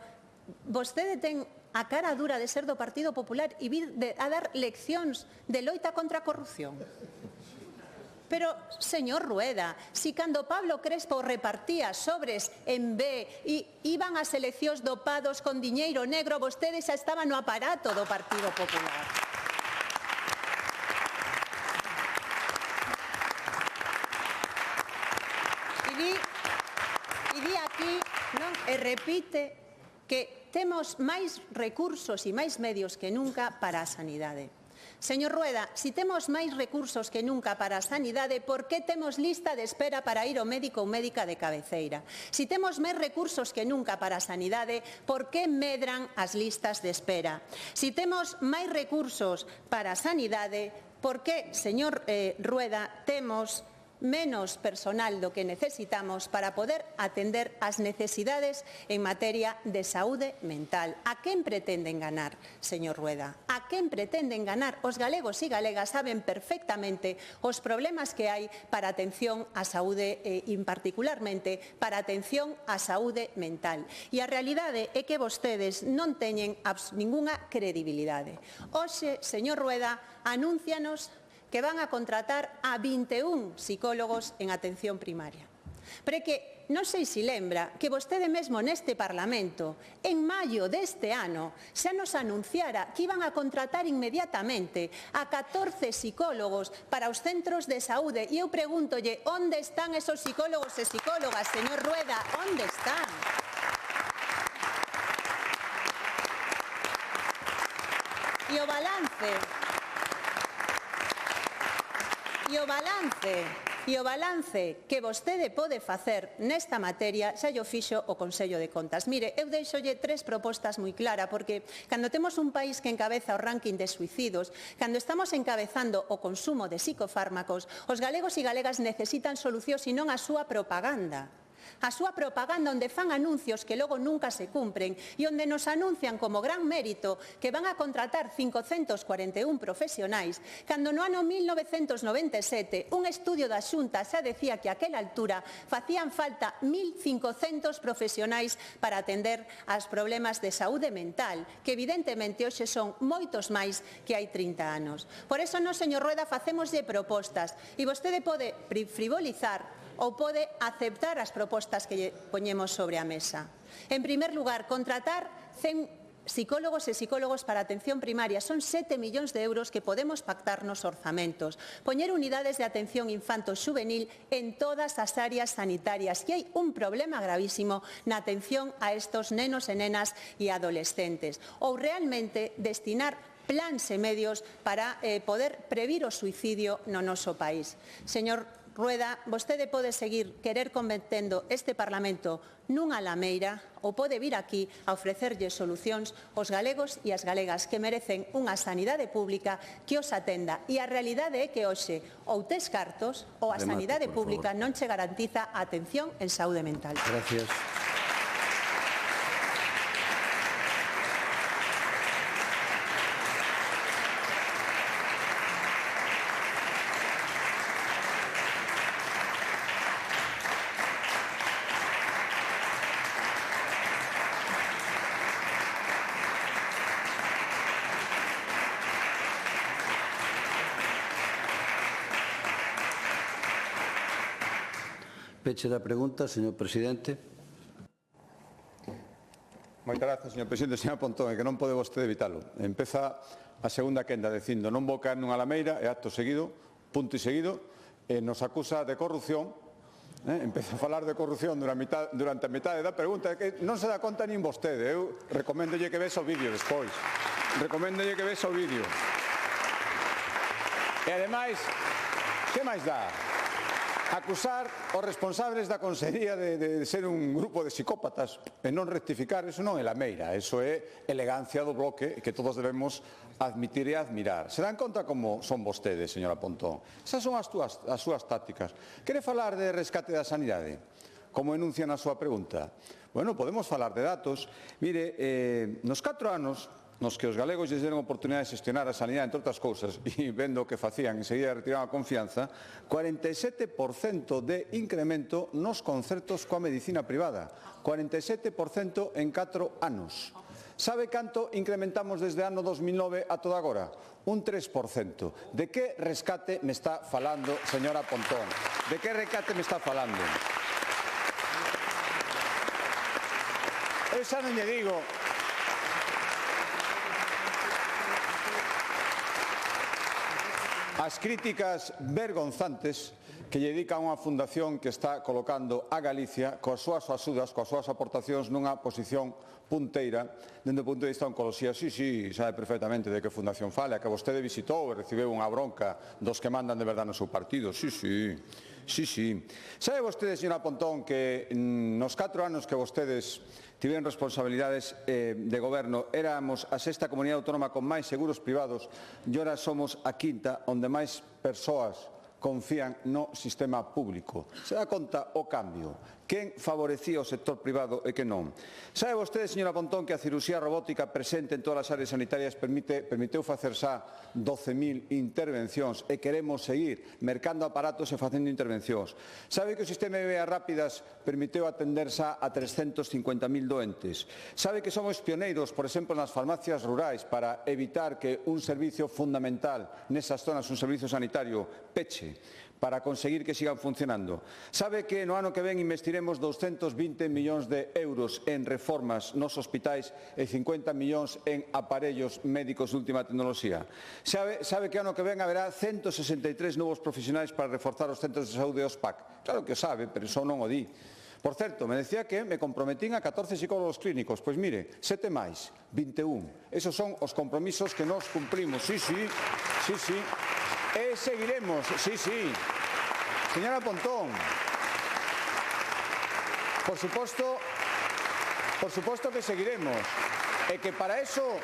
[SPEAKER 4] vostede ten a cara dura de ser do Partido Popular e vir a dar leccións de loita contra a corrupción. Pero, señor Rueda, si cando Pablo Crespo repartía sobres en B e iban as eleccións dopados con diñeiro negro, vostedes xa estaban no aparato do Partido Popular. E di aquí, non? E repite que temos máis recursos e máis medios que nunca para a sanidade. Señor Rueda, si temos máis recursos que nunca para a sanidade, por que temos lista de espera para ir ao médico ou médica de cabeceira? Si temos máis recursos que nunca para a sanidade, por que medran as listas de espera? Si temos máis recursos para a sanidade, por que, señor Rueda, temos menos personal do que necesitamos para poder atender as necesidades en materia de saúde mental. A quen pretenden ganar, señor Rueda? A quen pretenden ganar? Os galegos e galegas saben perfectamente os problemas que hai para a atención á saúde e particularmente para a atención á saúde mental. E a realidade é que vostedes non teñen ningunha credibilidade. Hoxe, señor Rueda, anúncianos que van a contratar a 21 psicólogos en atención primaria. Pero é que non sei se lembra que vostede mesmo neste Parlamento, en maio deste ano, xa nos anunciara que iban a contratar inmediatamente a 14 psicólogos para os centros de saúde. E eu pregúntolle, onde están esos psicólogos e psicólogas, señor Rueda? Onde están? E o balance que vostede pode facer nesta materia xa llo fixo o Consello de Contas. Mire, eu deixolle 3 propostas moi claras, porque cando temos un país que encabeza o ranking de suicidios, cando estamos encabezando o consumo de psicofármacos, os galegos e galegas necesitan solucións e non a súa propaganda. A súa propaganda onde fan anuncios que logo nunca se cumpren e onde nos anuncian como gran mérito que van a contratar 541 profesionais, cando no ano 1997 un estudio da Xunta xa decía que a aquela altura facían falta 1.500 profesionais para atender aos problemas de saúde mental, que evidentemente hoxe son moitos máis que hai 30 anos. Por eso, no, señor Rueda, facémoslle propostas e vostede pode frivolizar ou pode aceptar as propostas que lle poñemos sobre a mesa. En primer lugar, contratar 100 psicólogos e psicólogos para a atención primaria. Son 7 millóns de euros que podemos pactar nos orzamentos. Poñer unidades de atención infanto-xuvenil en todas as áreas sanitarias. E hai un problema gravísimo na atención a estos nenos e nenas e adolescentes. Ou realmente destinar plans e medios para poder previr o suicidio no noso país. Señor Rueda, vostede pode seguir querer convertendo este Parlamento nunha lameira ou pode vir aquí a ofrecerlle solucións aos galegos e as galegas que merecen unha sanidade pública que os atenda. E a realidade é que hoxe ou tes cartos ou a sanidade pública non che garantiza a atención en saúde mental.
[SPEAKER 1] Gracias. Peche da pregunta, señor presidente.
[SPEAKER 3] Moitas grazas, señor presidente. Señor Pontón, é que non pode vostede evitalo. Empeza a segunda quenda dicindo non vou caer nunha lameira e acto seguido, punto e seguido, nos acusa de corrupción. Empeza a falar de corrupción durante a metade da pregunta, que non se dá conta nin vostede. Eu recoméndolle que vexa o vídeo despois. Recoméndolle que vexa o vídeo. E ademais, que máis dá? Acusar os responsables da Consellería de ser un grupo de psicópatas e non rectificar, eso non é lameira, eso é elegancia do bloque que todos debemos admitir e admirar. Se dan conta como son vostedes, señora Pontón. Esas son as súas tácticas. Quere falar de rescate da sanidade? Como enuncia na súa pregunta? Bueno, podemos falar de datos. Mire, nos 4 anos nos que os galegos lles deron oportunidade de xestionar a sanidade, entre outras cousas, e vendo o que facían, enseguida retiraban a confianza, 47% de incremento nos concertos coa medicina privada. 47% en 4 anos. Sabe canto incrementamos desde ano 2009 a toda agora? Un 3%. De que rescate me está falando, señora Pontón? De que rescate me está falando? Eu xa non lle digo... As críticas vergonzantes que lle dedican unha fundación que está colocando a Galicia coas súas axudas, coas súas aportacións nunha posición punteira dende o punto de vista da oncoloxía. Sí, sabe perfectamente de que fundación fala, que vostede visitou e recibeu unha bronca dos que mandan de verdade no seu partido. Sí. Sabe vostede, señora Pontón, que nos 4 anos que vostedes tiveron responsabilidades de goberno, éramos a 6ª comunidade autónoma con máis seguros privados e ora somos a 5ª onde máis persoas confían no sistema público. Se dá conta o cambio. Quen favorecía o sector privado e que non? Sabe vostede, señora Pontón, que a cirurxía robótica presente en todas as áreas sanitarias permitiu facer xa 12.000 intervencións e queremos seguir mercando aparatos e facendo intervencións. Sabe que o sistema de vías rápidas permitiu atender xa a 350.000 doentes. Sabe que somos pioneiros, por exemplo, nas farmacias rurais para evitar que un servicio fundamental nesas zonas, un servicio sanitario, peche, para conseguir que sigan funcionando. Sabe que no ano que ven investiremos 220 millóns de euros en reformas nos hospitais e 50 millóns en aparellos médicos de última tecnoloxía. Sabe que ano que ven haberá 163 novos profesionais para reforzar os centros de saúde e os PAC. Claro que o sabe, pero iso non o di. Por certo, me decía que me comprometín a 14 psicólogos clínicos. Pois mire, 7 máis, 21. Esos son os compromisos que nos cumprimos. Sí. E seguiremos, sí. Señora Pontón, por suposto que seguiremos. E que para eso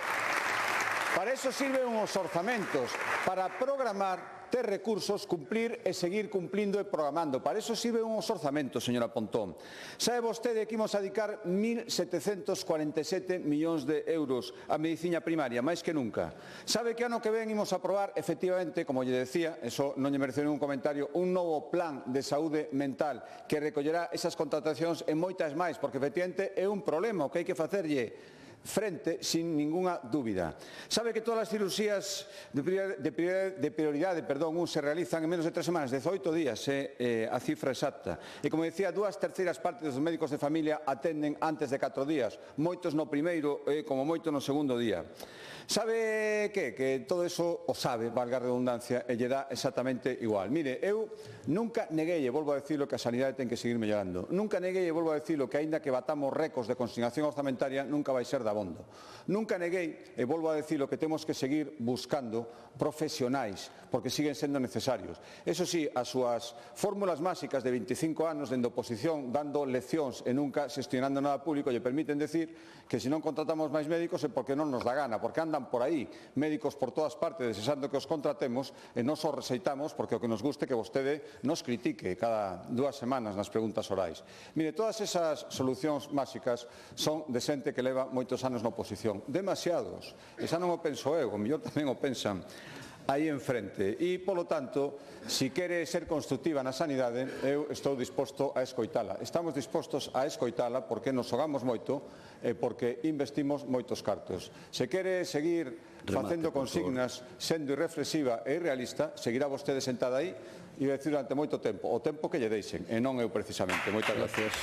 [SPEAKER 3] sirven os orzamentos, para programar, ter recursos, cumplir e seguir cumplindo e programando. Para eso sirven os orzamentos, señora Pontón. Sabe vostede que imos a dedicar 1.747 millóns de euros á medicina primaria, máis que nunca. Sabe que ano que ven imos a aprobar, efectivamente, como lle decía, eso non lle merece ningún comentario, un novo plan de saúde mental que recollerá esas contratacións e moitas máis, porque efectivamente é un problema o que hai que facerlle frente, sin ninguna dúbida. Sabe que todas as cirurxías de prioridade se realizan en menos de 3 semanas, 18 días é a cifra exacta. E como decía, 2/3 partes dos médicos de familia atenden antes de 4 días, moitos no primeiro e como moito no segundo día. Sabe que todo eso o sabe, valga a redundancia, e lle dá exactamente igual. Mire, eu nunca neguei, e volvo a decirlo, que a sanidade ten que seguir mellorando. Nunca neguei, e volvo a decirlo, que aínda que batamos récords de consignación orzamentaria, nunca vai ser dabondo. Nunca neguei, e volvo a decirlo, que temos que seguir buscando profesionais, porque siguen sendo necesarios. Eso sí, as súas fórmulas máxicas de 25 anos dende oposición, dando leccións e nunca xestionando nada público, lle permiten decir que se non contratamos máis médicos é porque non nos dá gana, porque andan por aí médicos por todas partes desexando que os contratemos e non os rexeitamos porque o que nos guste que vostede nos critique cada 2 semanas nas preguntas orais. Mire, todas esas solucións máxicas son de xente que leva moitos anos na oposición. Demasiados. E xa non o penso eu, o mellor tamén o pensan aí enfrente. E, polo tanto, se quere ser constructiva na sanidade, eu estou disposto a escoitala. Estamos dispostos a escoitala porque nos xogamos moito e porque investimos moitos cartos. Se quere seguir facendo consignas, sendo irreflexiva e irrealista, seguirá vostede sentada aí e vai decir durante moito tempo, o tempo que lle deixen, e non eu precisamente. Moitas gracias.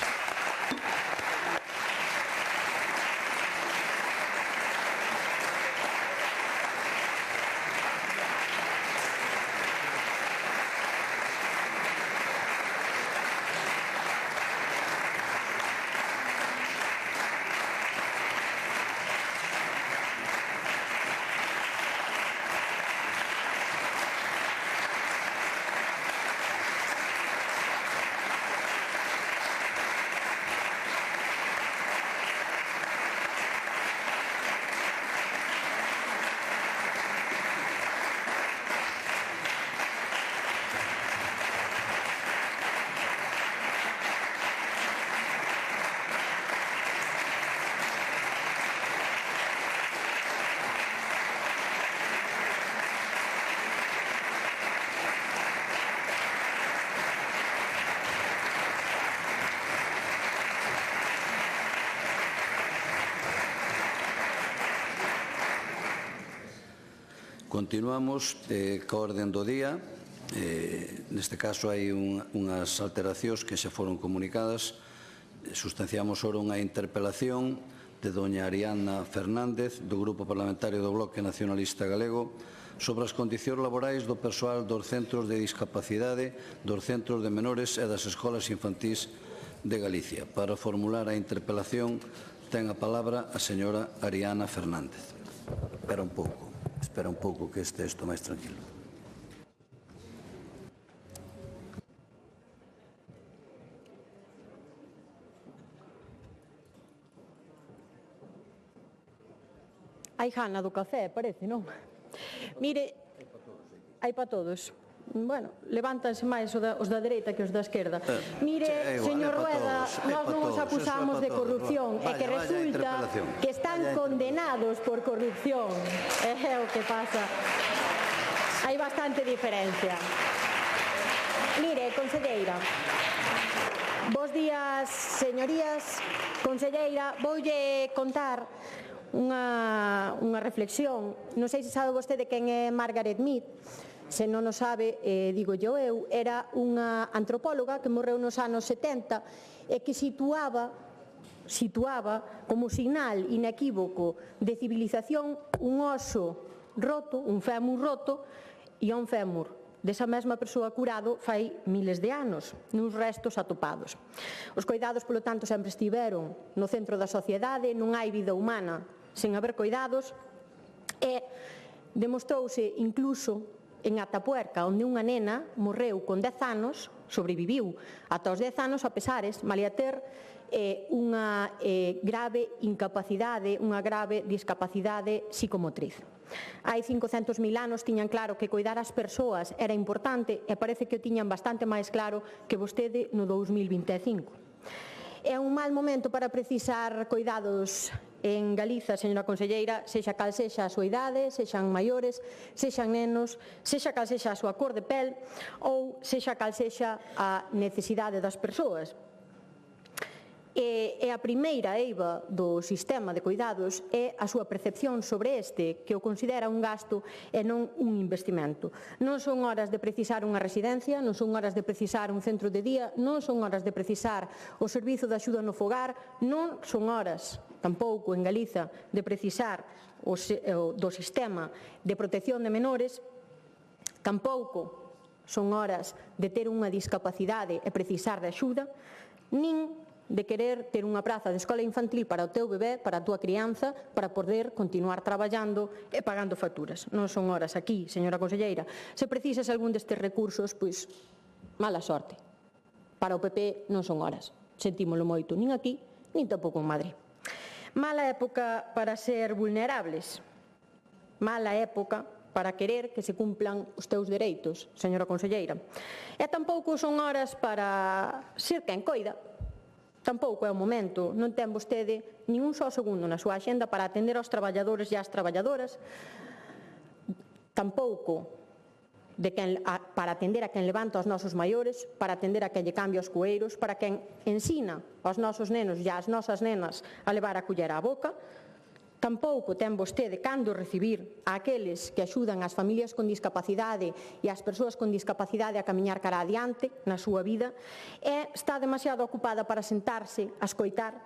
[SPEAKER 1] Continuamos coa orden do día. Neste caso hai unhas alteracións que xa foron comunicadas. Sustanciamos ora unha interpelación de doña Ariana Fernández, do Grupo Parlamentario do Bloque Nacionalista Galego, sobre as condicións laborais do persoal dos centros de discapacidade, dos centros de menores e das escolas infantís de Galicia. Para formular a interpelación ten a palabra a señora Ariana Fernández. Espera un pouco que este isto máis tranquilo.
[SPEAKER 5] Hai gana do café, parece, non? Mire, hai para todos. bueno, levántanse máis os da dereita que os da esquerda. Mire, señor Rueda, nós non os acusamos de corrupción, é que resulta que están condenados por corrupción. É o que pasa. Hai bastante diferencia. Mire, conselleira, bos días, señorías. Conselleira, voulle contar unha reflexión. Non sei se sabe vostede quen é Margaret Mead. Se non o sabe, digo eu, era unha antropóloga que morreu nos anos 70 e que situaba como sinal inequívoco de civilización un oso roto, un fémur roto e un fémur desa mesma persoa curado fai miles de anos, nuns restos atopados. Os coidados, polo tanto, sempre estiveron no centro da sociedade, non hai vida humana sen haber coidados, e demostrouse incluso en Atapuerca, onde unha nena morreu con 10 anos, sobreviviu ata os 10 anos a pesares, malia ter unha grave incapacidade, unha grave discapacidade psicomotriz. Hai 500.000 anos tiñan claro que coidar as persoas era importante e parece que o tiñan bastante máis claro que vostede no 2025. É un mal momento para precisar coidados en Galiza, señora conselleira, sexa cal sexa a súa idade, sexan maiores, sexan nenos, sexa cal sexa a súa cor de pel ou sexa cal sexa a necesidade das persoas. E a primeira eiva do sistema de coidados é a súa percepción sobre este, que o considera un gasto e non un investimento. Non son horas de precisar unha residencia, non son horas de precisar un centro de día, non son horas de precisar o servizo de axuda no fogar, non son horas, tampouco en Galiza, de precisar do sistema de protección de menores, tampouco son horas de ter unha discapacidade e precisar de axuda, nin de querer ter unha praza de escola infantil para o teu bebé, para a túa crianza, para poder continuar traballando e pagando facturas. Non son horas aquí, señora conselleira. Se precisas algún destes recursos, pois, mala sorte. Para o PP non son horas. Sentímolo moito, nin aquí, nin tampouco en Madrid. Mala época para ser vulnerables. Mala época para querer que se cumplan os teus dereitos, señora conselleira. E tampouco son horas para ser quen coida. Tampouco é o momento, non ten vostede nin un só segundo na súa axenda para atender aos traballadores e ás traballadoras, tampouco para atender a quen levanta os nosos maiores, para atender a quen lle cambia os cueiros, para quen ensina aos nosos nenos e ás nosas nenas a levar a cullera á boca. Tampouco ten vostede cando recibir a aqueles que axudan as familias con discapacidade e as persoas con discapacidade a camiñar cara adiante na súa vida, e está demasiado ocupada para sentarse a escoitar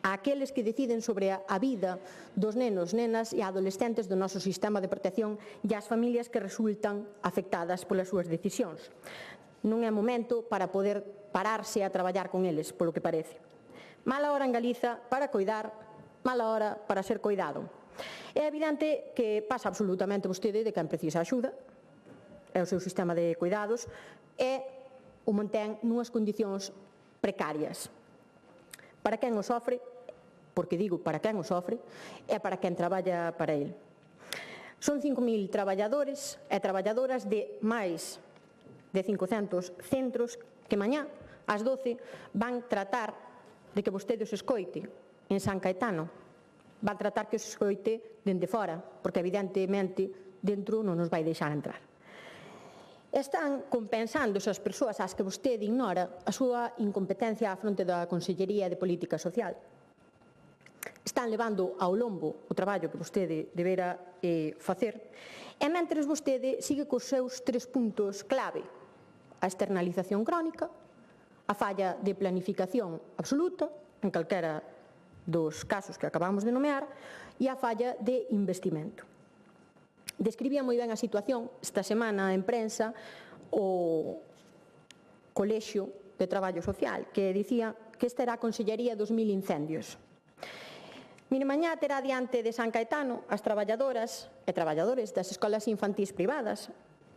[SPEAKER 5] a aqueles que deciden sobre a vida dos nenos, nenas e adolescentes do noso sistema de protección e as familias que resultan afectadas polas súas decisións. Non é momento para poder pararse a traballar con eles, polo que parece. Mala hora en Galiza para coidar, mala hora para ser coidado. É evidente que pasa absolutamente vostede de quen precisa axuda, é o seu sistema de cuidados, e o mantén nunhas condicións precarias. Para quen o sofre, porque digo para quen o sofre, é para quen traballa para el. Son 5.000 traballadores e traballadoras de máis de 500 centros que mañá, ás 12, van tratar de que vostede os escoite en San Caetano. Van tratar que os escoite dende fora, porque evidentemente dentro non nos vai deixar entrar. Están compensando esas persoas ás que vostede ignora a súa incompetencia á fronte da Consellería de Política Social. Están levando ao lombo o traballo que vostede debera facer, e mentres vostede sigue cos seus 3 puntos clave: a externalización crónica, a falla de planificación absoluta, en calquera dos casos que acabamos de nomear, e a falla de investimento. Describía moi ben a situación esta semana en prensa o Colexio de Traballo Social, que dicía que esta era a Consellería dos 1000 incendios. Mire, mañá terá diante de San Caetano as traballadoras e traballadores das escolas infantís privadas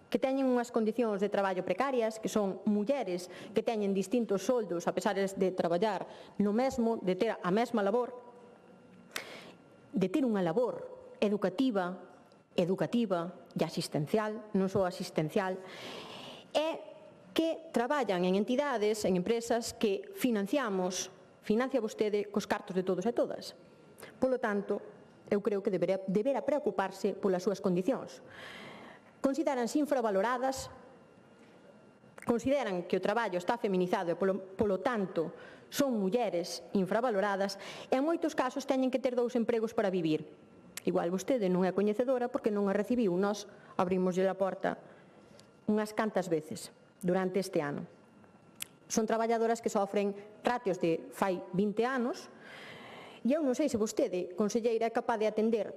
[SPEAKER 5] que teñen unhas condicións de traballo precarias, que son mulleres que teñen distintos soldos a pesar de traballar no mesmo, de ter a mesma labor, de ter unha labor educativa educativa e asistencial, non só asistencial, é que traballan en entidades, en empresas que financia vostede cos cartos de todos e todas. Polo tanto, eu creo que deberá preocuparse polas súas condicións. Consideranse infravaloradas, consideran que o traballo está feminizado e, polo tanto, son mulleres infravaloradas e, en moitos casos, teñen que ter 2 empregos para vivir. Igual vostede non é coñecedora porque non a recibiu. Nós abrimoslle a porta unhas cantas veces durante este ano. Son traballadoras que sofren ratios de fai 20 anos e eu non sei se vostede, conselleira, é capaz de atender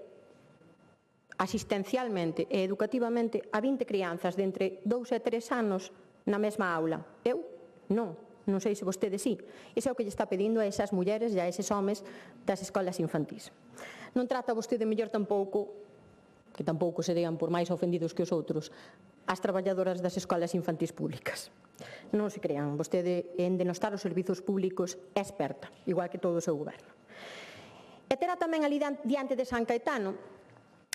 [SPEAKER 5] asistencialmente e educativamente a 20 crianzas de entre 2 e 3 anos na mesma aula. Eu non sei se vostede sí. Iso é o que lle está pedindo a esas mulleres e a eses homes das escolas infantís. Non trata vostede mellor tampouco, que tampouco serían por máis ofendidos que os outros, as traballadoras das escolas infantís públicas. Non se crean, vostede en denostar os servizos públicos é experta, igual que todo o seu goberno. E terá tamén ali diante de San Caetano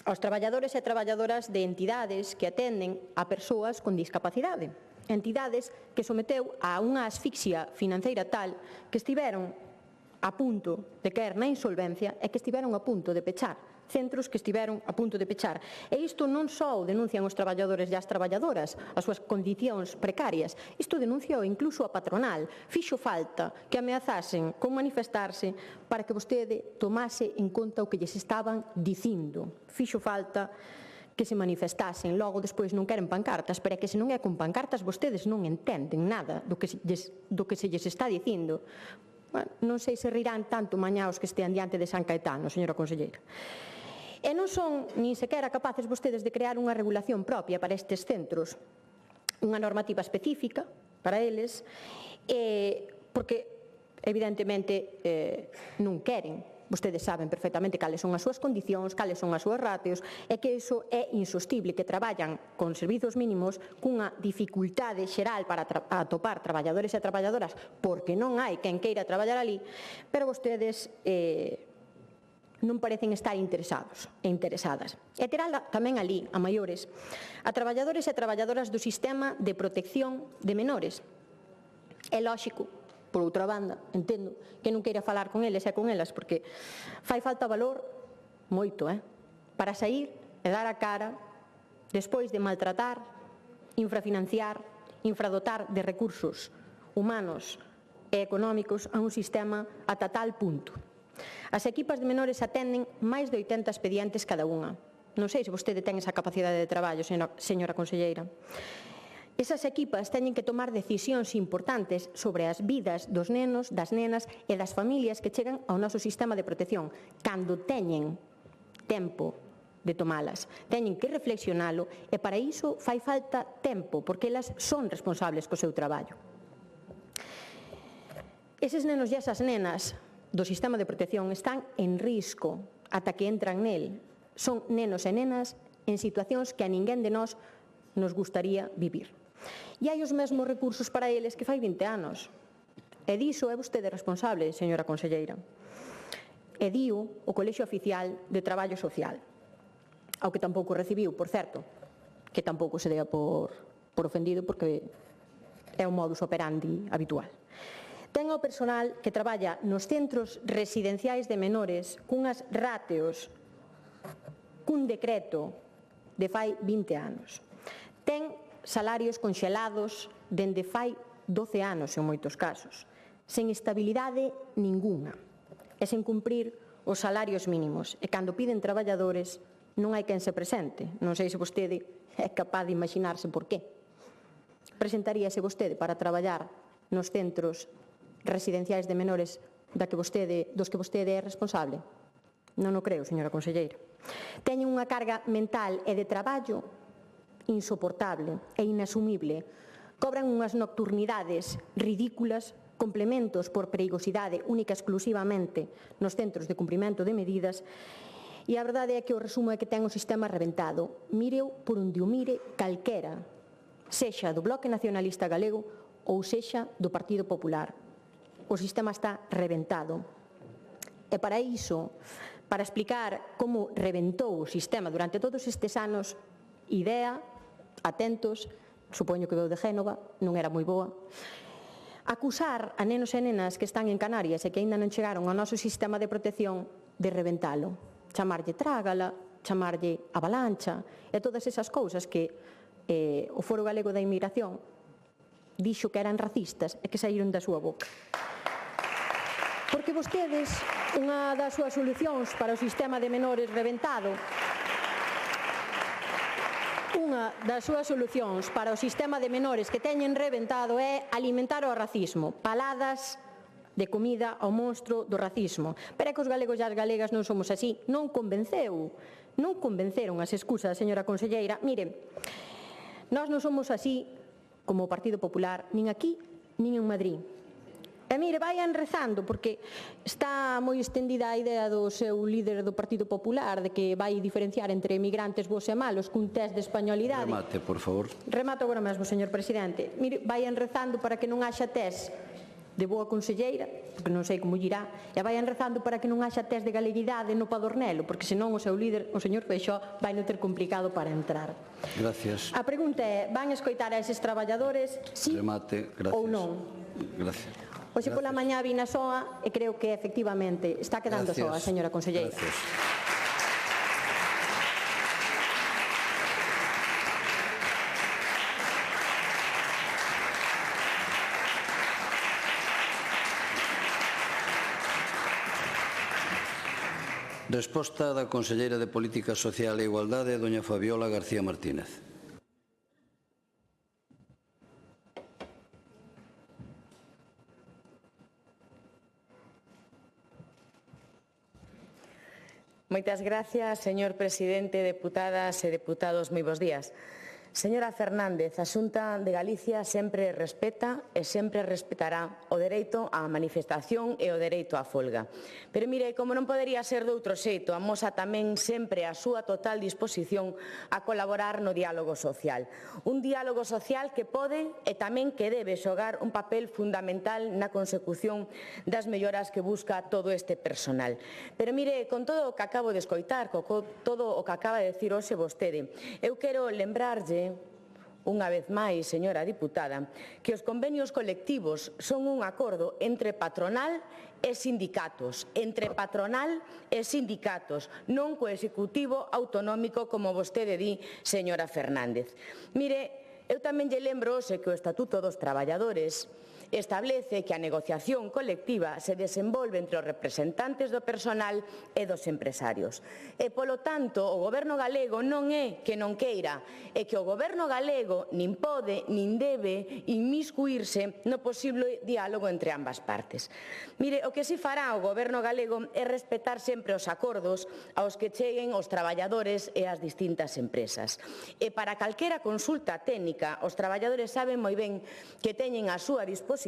[SPEAKER 5] aos traballadores e traballadoras de entidades que atenden a persoas con discapacidade. Entidades que someteu a unha asfixia financeira tal que estiveron a punto de caer na insolvencia e que estiveron a punto de pechar. Centros que estiveron a punto de pechar. E isto non só o denuncian os traballadores e as traballadoras, as súas condicións precarias, isto denunciou incluso a patronal. Fixo falta que ameazasen con manifestarse para que vostede tomase en conta o que lles estaban dicindo. Fixo falta que se manifestasen. Logo, despois, non queren pancartas, pero é que se non é con pancartas, vostedes non entenden nada do que se lles está dicindo. Bueno, non sei se rirán tanto mañá os que estean diante de San Caetano, señora conselleira. E non son nin sequera capaces vostedes de crear unha regulación propia para estes centros, unha normativa específica para eles, porque, evidentemente, non queren. Vostedes saben perfectamente cales son as súas condicións, cales son as súas ratios, e que iso é insostible, que traballan con servizos mínimos cunha dificultade xeral para atopar traballadores e traballadoras porque non hai quen queira traballar ali, pero vostedes non parecen estar interesados e interesadas. E terá tamén ali, a maiores, a traballadores e traballadoras do sistema de protección de menores. É lóxico, por outra banda, entendo, que non queira falar con eles e con elas, porque fai falta valor, moito, para sair e dar a cara, despois de maltratar, infrafinanciar, infradotar de recursos humanos e económicos a un sistema ata tal punto. As equipas de menores atenden máis de 80 expedientes cada unha. Non sei se vostede ten esa capacidade de traballo, señora conselleira. Esas equipas teñen que tomar decisións importantes sobre as vidas dos nenos, das nenas e das familias que chegan ao noso sistema de protección, cando teñen tempo de tomalas. Teñen que reflexionalo e para iso fai falta tempo, porque elas son responsables co seu traballo. Eses nenos e esas nenas do sistema de protección están en risco ata que entran nel. Son nenos e nenas en situacións que a ninguén de nós nos gustaría vivir. E hai os mesmos recursos para eles que fai 20 anos. E diso é vostede responsable, señora conselleira. E dio o Colexio Oficial de Traballo Social, ao que tampouco recibiu, por certo, que tampouco se dea por ofendido porque é o modus operandi habitual. Ten o personal que traballa nos centros residenciais de menores cunhas ratios, cun decreto de fai 20 anos. Ten salarios conxelados dende fai 12 anos en moitos casos, sen estabilidade ningunha e sen cumprir os salarios mínimos. E cando piden traballadores non hai quen se presente. Non sei se vostede é capaz de imaginarse por qué. Presentaríase vostede para traballar nos centros residenciais de menores dos que vostede é responsable? Non o creo, señora conselleira. Teñen unha carga mental e de traballo insoportable e inasumible. Cobran unhas nocturnidades ridículas, complementos por perigosidade única exclusivamente nos centros de cumprimento de medidas, e a verdade é que o resumo é que ten o sistema reventado. Míreo por onde o mire calquera, sexa do Bloque Nacionalista Galego ou sexa do Partido Popular. O sistema está reventado. E para iso para explicar como reventou o sistema durante todos estes anos, idea, atentos, supoño que veu de Génova, non era moi boa, acusar a nenos e nenas que están en Canarias e que aínda non chegaron ao noso sistema de protección de reventalo, chamarlle trágala, chamarlle avalancha e todas esas cousas que o Foro Galego da Inmigración dixo que eran racistas e que saíron da súa boca. Porque vostedes, unha das súas solucións para o sistema de menores reventado, unha das súas solucións para o sistema de menores que teñen reventado é alimentar o racismo, paladas de comida ao monstro do racismo. Pero é que os galegos e as galegas non somos así. Non convenceron as excusas, señora conselleira. Mire, nós non somos así como o Partido Popular, nin aquí, nin en Madrid. E mire, vayan rezando, porque está moi extendida a idea do seu líder do Partido Popular de que vai diferenciar entre emigrantes bos e malos cun test de españolidade.
[SPEAKER 1] Remate, por favor.
[SPEAKER 5] Remato agora mesmo, señor presidente. Mire, vayan rezando para que non haxa test de boa conselleira, porque non sei como irá, e vayan rezando para que non haxa test de galeguidade no Padornelo, porque senón o seu líder, o señor Feixóo, vai non ter complicado para entrar.
[SPEAKER 1] Gracias.
[SPEAKER 5] A pregunta é, van escoitar a eses traballadores, sí
[SPEAKER 1] Remate, gracias.
[SPEAKER 5] ou non?
[SPEAKER 1] Gracias.
[SPEAKER 5] Hoxe pola mañá vin a SOA e creo que efectivamente está quedando soa, señora conselleira.
[SPEAKER 1] Gracias. Resposta da conselleira de Política Social e Igualdade, doña Fabiola García Martínez.
[SPEAKER 6] Moitas gracias, señor presidente, deputadas e deputados, moi bos días. Señora Fernández, a Xunta de Galicia sempre respeta e sempre respetará o dereito á manifestación e o dereito á folga. Pero mire, como non podería ser de outro xeito, amosa tamén sempre a súa total disposición a colaborar no diálogo social. Un diálogo social que pode e tamén que debe xogar un papel fundamental na consecución das melloras que busca todo este personal. Pero mire, con todo o que acabo de escoitar, con todo o que acaba de decir hoxe vostede, eu quero lembrarlle unha vez máis, señora diputada, que os convenios colectivos son un acordo entre patronal e sindicatos, non co Executivo autonómico como vostede di, señora Fernández. Mire, eu tamén lle lembro hoxe que o Estatuto dos Traballadores establece que a negociación colectiva se desenvolve entre os representantes do personal e dos empresarios. E, polo tanto, o Goberno galego non é que non queira, é que o Goberno galego nin pode, nin debe inmiscuirse no posible diálogo entre ambas partes. Mire, o que si fará o Goberno galego é respetar sempre os acordos aos que cheguen os traballadores e as distintas empresas. E para calquera consulta técnica, os traballadores saben moi ben que teñen a súa disposición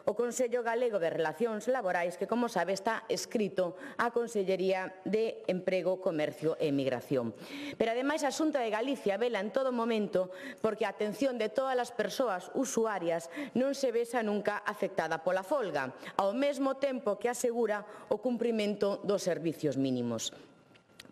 [SPEAKER 6] o Consello Galego de Relacións Laborais, que, como sabe, está escrito á Consellería de Emprego, Comercio e Emigración. Pero, ademais, a Xunta de Galicia vela en todo momento porque a atención de todas as persoas usuarias non se vexa nunca afectada pola folga, ao mesmo tempo que asegura o cumprimento dos servicios mínimos.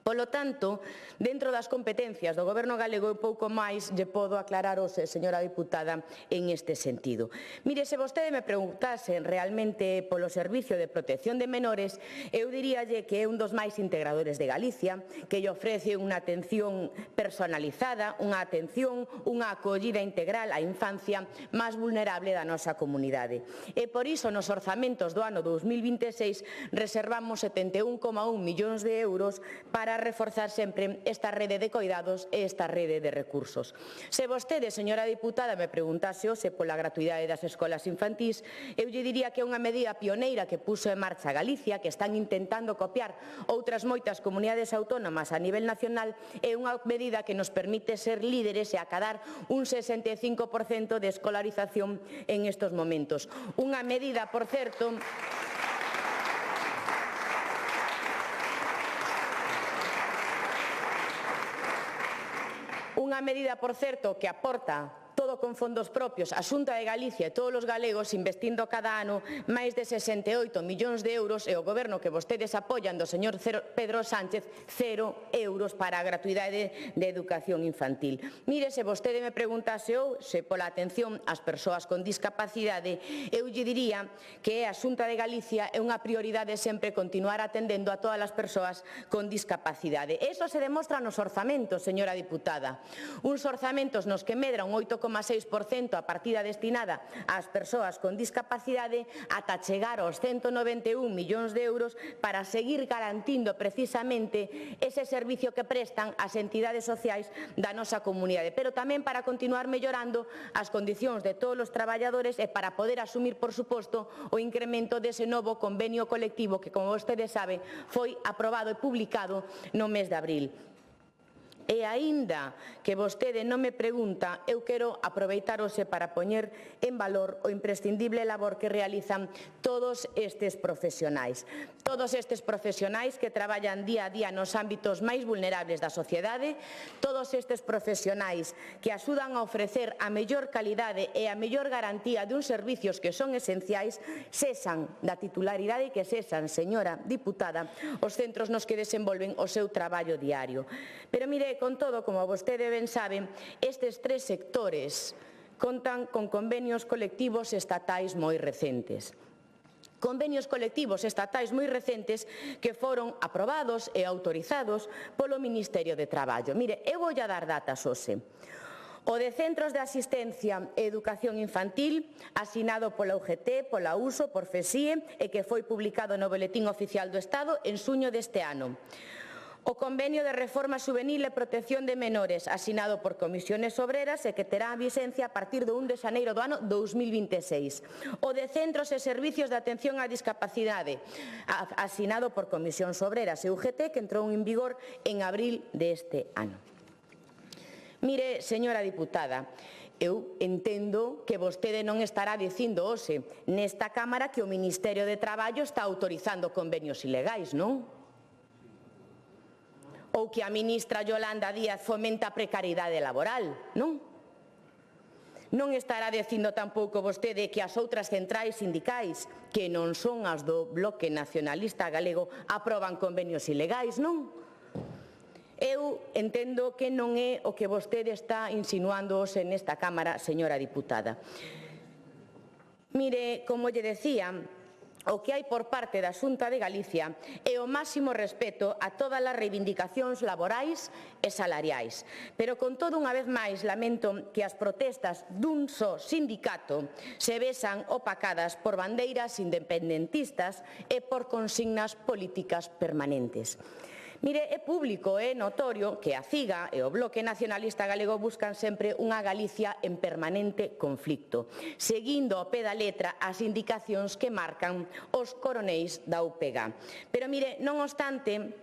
[SPEAKER 6] Polo tanto, dentro das competencias do Goberno galego eu pouco máis lle podo aclarar hoxe, señora diputada, en este sentido. Mire, se vostede me preguntase realmente polo Servicio de Protección de Menores, eu diríalle que é un dos máis integradores de Galicia, que lle ofrece unha atención personalizada, unha atención, unha acollida integral á infancia máis vulnerable da nosa comunidade. E por iso, nos orzamentos do ano 2026 reservamos 71,1 millóns de euros para reforzar sempre esta rede de coidados e esta rede de recursos. Se vostede, señora diputada, me preguntase hoxe pola gratuidade das escolas infantís, eu lle diría que é unha medida pioneira que puso en marcha Galicia, que están intentando copiar outras moitas comunidades autónomas a nivel nacional, é unha medida que nos permite ser líderes e acadar un 65% de escolarización en estos momentos. Unha medida, por certo, que aporta todo todo con fondos propios, a Xunta de Galicia e todos os galegos investindo cada ano máis de 68 millóns de euros e o goberno que vostedes apoian do señor Pedro Sánchez 0 euros para a gratuidade de educación infantil. Mire, se vostede me preguntase hoxe pola atención ás persoas con discapacidade, eu lle diría que a Xunta de Galicia é unha prioridade sempre continuar atendendo a todas as persoas con discapacidade. Eso se demostra nos orzamentos, señora diputada. Uns orzamentos nos que medra un 8,6% a partida destinada ás persoas con discapacidade ata chegar aos 191 millóns de euros para seguir garantindo precisamente ese servicio que prestan as entidades sociais da nosa comunidade, pero tamén para continuar mellorando as condicións de todos os traballadores e para poder asumir, por suposto, o incremento dese novo convenio colectivo que, como vostede sabe, foi aprobado e publicado no mes de abril. E aínda que vostede non me pregunta, eu quero aproveitar hoxe para poñer en valor o imprescindible labor que realizan todos estes profesionais. Todos estes profesionais que traballan día a día nos ámbitos máis vulnerables da sociedade, todos estes profesionais que axudan a ofrecer a mellor calidade e a mellor garantía de uns servicios que son esenciais, sexan da titularidade que sexan, señora diputada, os centros nos que desenvolven o seu traballo diario. Pero mire, con todo, como vostede ben sabe, estes tres sectores contan con convenios colectivos estatais moi recentes. Convenios colectivos estatais moi recentes que foron aprobados e autorizados polo Ministerio de Traballo. Mire, eu vou a dar datas hoxe. O de Centros de Asistencia e Educación Infantil, asinado pola UGT, pola USO, por FESIE, e que foi publicado no Boletín Oficial do Estado en xuño deste ano. O Convenio de Reforma Xuvenil e Protección de Menores, asinado por Comisiones Obreras e que terá vigencia a partir do 1 de xaneiro do ano 2026. O de Centros e Servicios de Atención á Discapacidade, asinado por Comisións Obreras e UGT, que entrou en vigor en abril deste ano. Mire, señora diputada, eu entendo que vostede non estará dicindo hoxe nesta Cámara que o Ministerio de Traballo está autorizando convenios ilegais, non? Ou que a ministra Yolanda Díaz fomenta a precariedade laboral, non? Non estará dicindo tampouco vostede que as outras centrais sindicais, que non son as do Bloque Nacionalista Galego, aproban convenios ilegais, non? Eu entendo que non é o que vostede está insinuando hoxe nesta Cámara, señora diputada. Mire, como lle decía, o que hai por parte da Xunta de Galicia é o máximo respeto a todas as reivindicacións laborais e salariais. Pero, con todo, unha vez máis, lamento que as protestas dun só sindicato se vexan opacadas por bandeiras independentistas e por consignas políticas permanentes. Mire, é público, é notorio que a CIGA e o Bloque Nacionalista Galego buscan sempre unha Galicia en permanente conflicto, seguindo ao pé da letra as indicacións que marcan os coronéis da UPG. Pero mire, non obstante,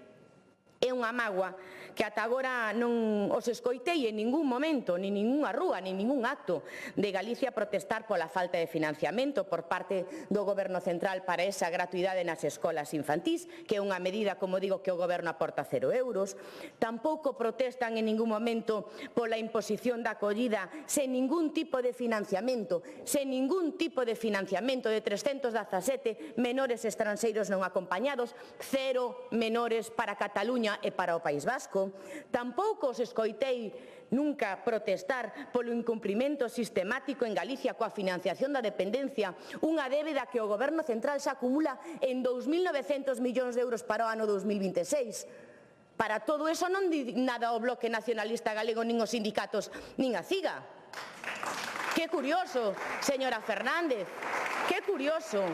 [SPEAKER 6] é unha mágoa que ata agora non os escoitei en ningún momento, nin ningunha rúa, nin ningún acto de Galicia protestar pola falta de financiamento por parte do Goberno Central para esa gratuidade nas escolas infantís, que é unha medida, como digo, que o Goberno aporta 0 euros. Tampouco protestan en ningún momento pola imposición da acollida sen ningún tipo de financiamento, de 317 menores estranxeiros non acompañados, 0 menores para Cataluña e para o País Vasco. Tampouco os escoitei nunca protestar polo incumprimento sistemático en Galicia coa financiación da dependencia, unha débeda que o Goberno Central se acumula en 2.900 millóns de euros para o ano 2026. Para todo eso non di nada o Bloque Nacionalista Galego, nin os sindicatos, nin a CIGA. Que curioso, señora Fernández, que curioso.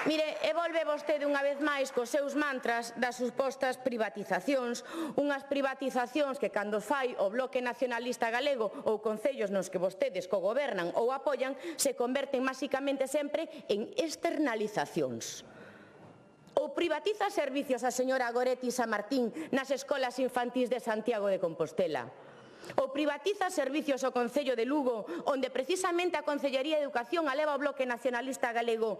[SPEAKER 6] Mire, e volve vostede unha vez máis cos seus mantras das supostas privatizacións, unhas privatizacións que cando fai o Bloque Nacionalista Galego ou concellos nos que vostedes cogobernan ou apoian se converten basicamente sempre en externalizacións. Ou privatiza servicios a señora Goretti Samartín nas escolas infantís de Santiago de Compostela. Ou privatiza servicios ao Concello de Lugo, onde precisamente a Concellería de Educación aleva o Bloque Nacionalista Galego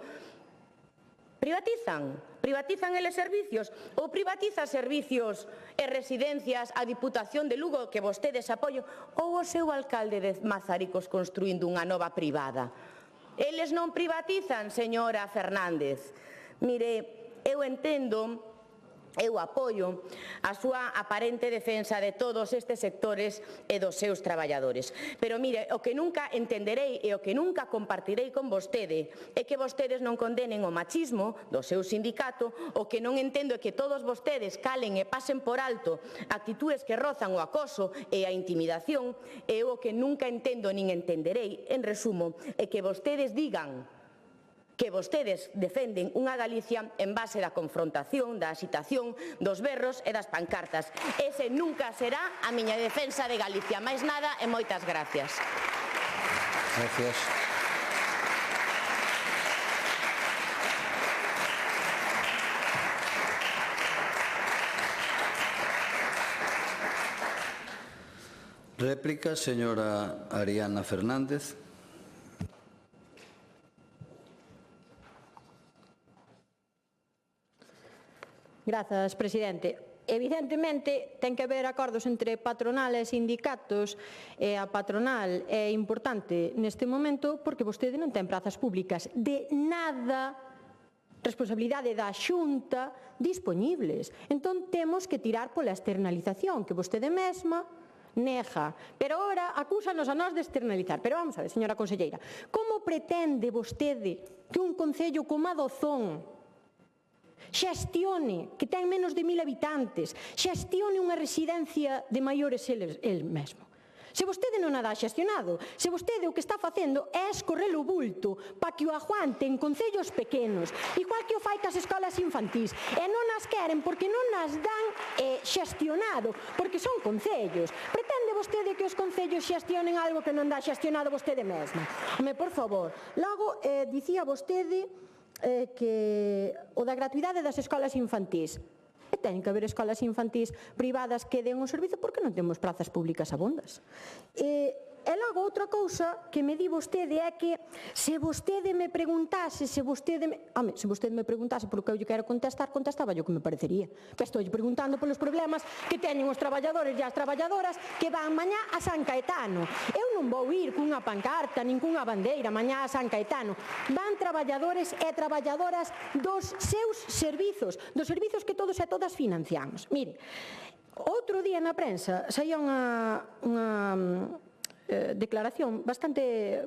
[SPEAKER 6] Privatizan eles servicios ou privatiza servicios e residencias a Diputación de Lugo que vostedes apoian ou o seu alcalde de Mazaricos construindo unha nova privada? Eles non privatizan, señora Fernández. Mire, eu entendo, eu apoio a súa aparente defensa de todos estes sectores e dos seus traballadores. Pero mire, o que nunca entenderei e o que nunca compartirei con vostede é que vostedes non condenen o machismo do seu sindicato, o que non entendo é que todos vostedes calen e pasen por alto actitudes que rozan o acoso e a intimidación, e o que nunca entendo nin entenderei, en resumo, é que vostedes digan que vostedes defenden unha Galicia en base da confrontación, da agitación, dos berros e das pancartas. Ese nunca será a miña defensa de Galicia. Máis nada e moitas gracias.
[SPEAKER 1] Gracias. Réplica, señora Ariana Fernández.
[SPEAKER 5] Grazas, presidente. Evidentemente, ten que haber acordos entre patronal e sindicatos, e a patronal é importante neste momento porque vostede non ten prazas públicas de nada, responsabilidade da Xunta, dispoñibles. Entón, temos que tirar pola externalización, que vostede mesma nega. Pero ora acúsanos a nós de externalizar. Pero vamos a ver, señora conselleira, como pretende vostede que un concello como a Dozón xestione, que ten menos de 1000 habitantes, xestione unha residencia de maiores el mesmo? Se vostede non a dá xestionado, se vostede o que está facendo é escorrer o bulto para que o aguanten concellos pequenos, igual que o fai cas escolas infantís, e non as queren porque non as dan xestionado, porque son concellos. Pretende vostede que os concellos xestionen algo que non dá xestionado vostede mesma? Home, por favor. Logo, dicía vostede que o da gratuidade das escolas infantís. E teñen que haber escolas infantís privadas que den un servizo porque non temos prazas públicas abondas. E logo outra cousa que me di vostede é que se vostede me preguntase, se vostede me preguntase polo que eu lle quero contestar, contestaba yo que me parecería. Pero estou preguntando polos problemas que teñen os traballadores e as traballadoras que van mañá a San Caetano. Eu non vou ir cunha pancarta nin cunha bandeira mañá a San Caetano. Van traballadores e traballadoras dos seus servizos, dos servizos que todos e todas financiamos. Mire, outro día na prensa saía unha declaración bastante,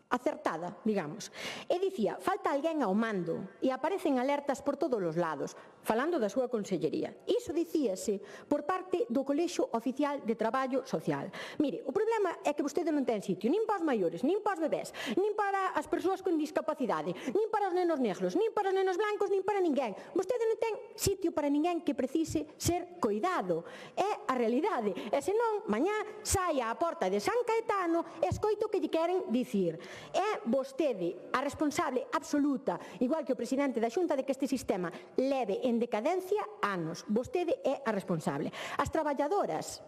[SPEAKER 5] acertada, digamos. E dicía, falta alguén ao mando e aparecen alertas por todos os lados, falando da súa consellería. Iso dicíase por parte do Colexio Oficial de Traballo Social. Mire, o problema é que vostede non ten sitio nin para os maiores, nin para os bebés, nin para as persoas con discapacidade, nin para os nenos negros, nin para os nenos blancos, nin para ninguén. Vostede non ten sitio para ninguén que precise ser coidado. É a realidade. E senón, mañá saia á porta de San Caetano e escoito que lle queren dicir. É vostede a responsable absoluta, igual que o presidente da Xunta, de que este sistema leve en decadencia anos. Vostede é a responsable. As traballadoras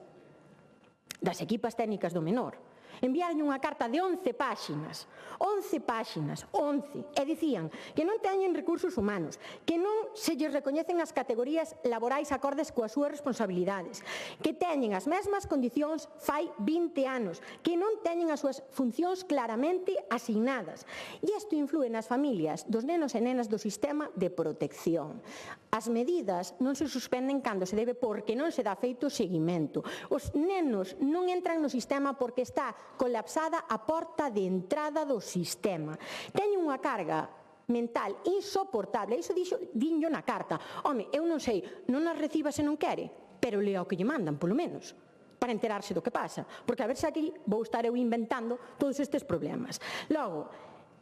[SPEAKER 5] das equipas técnicas do menor enviaron unha carta de 11 páxinas, 11 páxinas, 11, e dicían que non teñen recursos humanos, que non se lles recoñecen as categorías laborais acordes coas súas responsabilidades, que teñen as mesmas condicións fai 20 anos, que non teñen as súas funcións claramente asignadas. E isto influe nas familias dos nenos e nenas do sistema de protección. As medidas non se suspenden cando se debe porque non se dá feito seguimento. Os nenos non entran no sistema porque está colapsada a porta de entrada do sistema. Teñen unha carga mental insoportable. Iso dinllo na carta. Home, eu non sei, non as reciba se non quere, pero lea o que lle mandan, polo menos, para enterarse do que pasa. Porque a ver se aquí vou estar eu inventando todos estes problemas. Logo,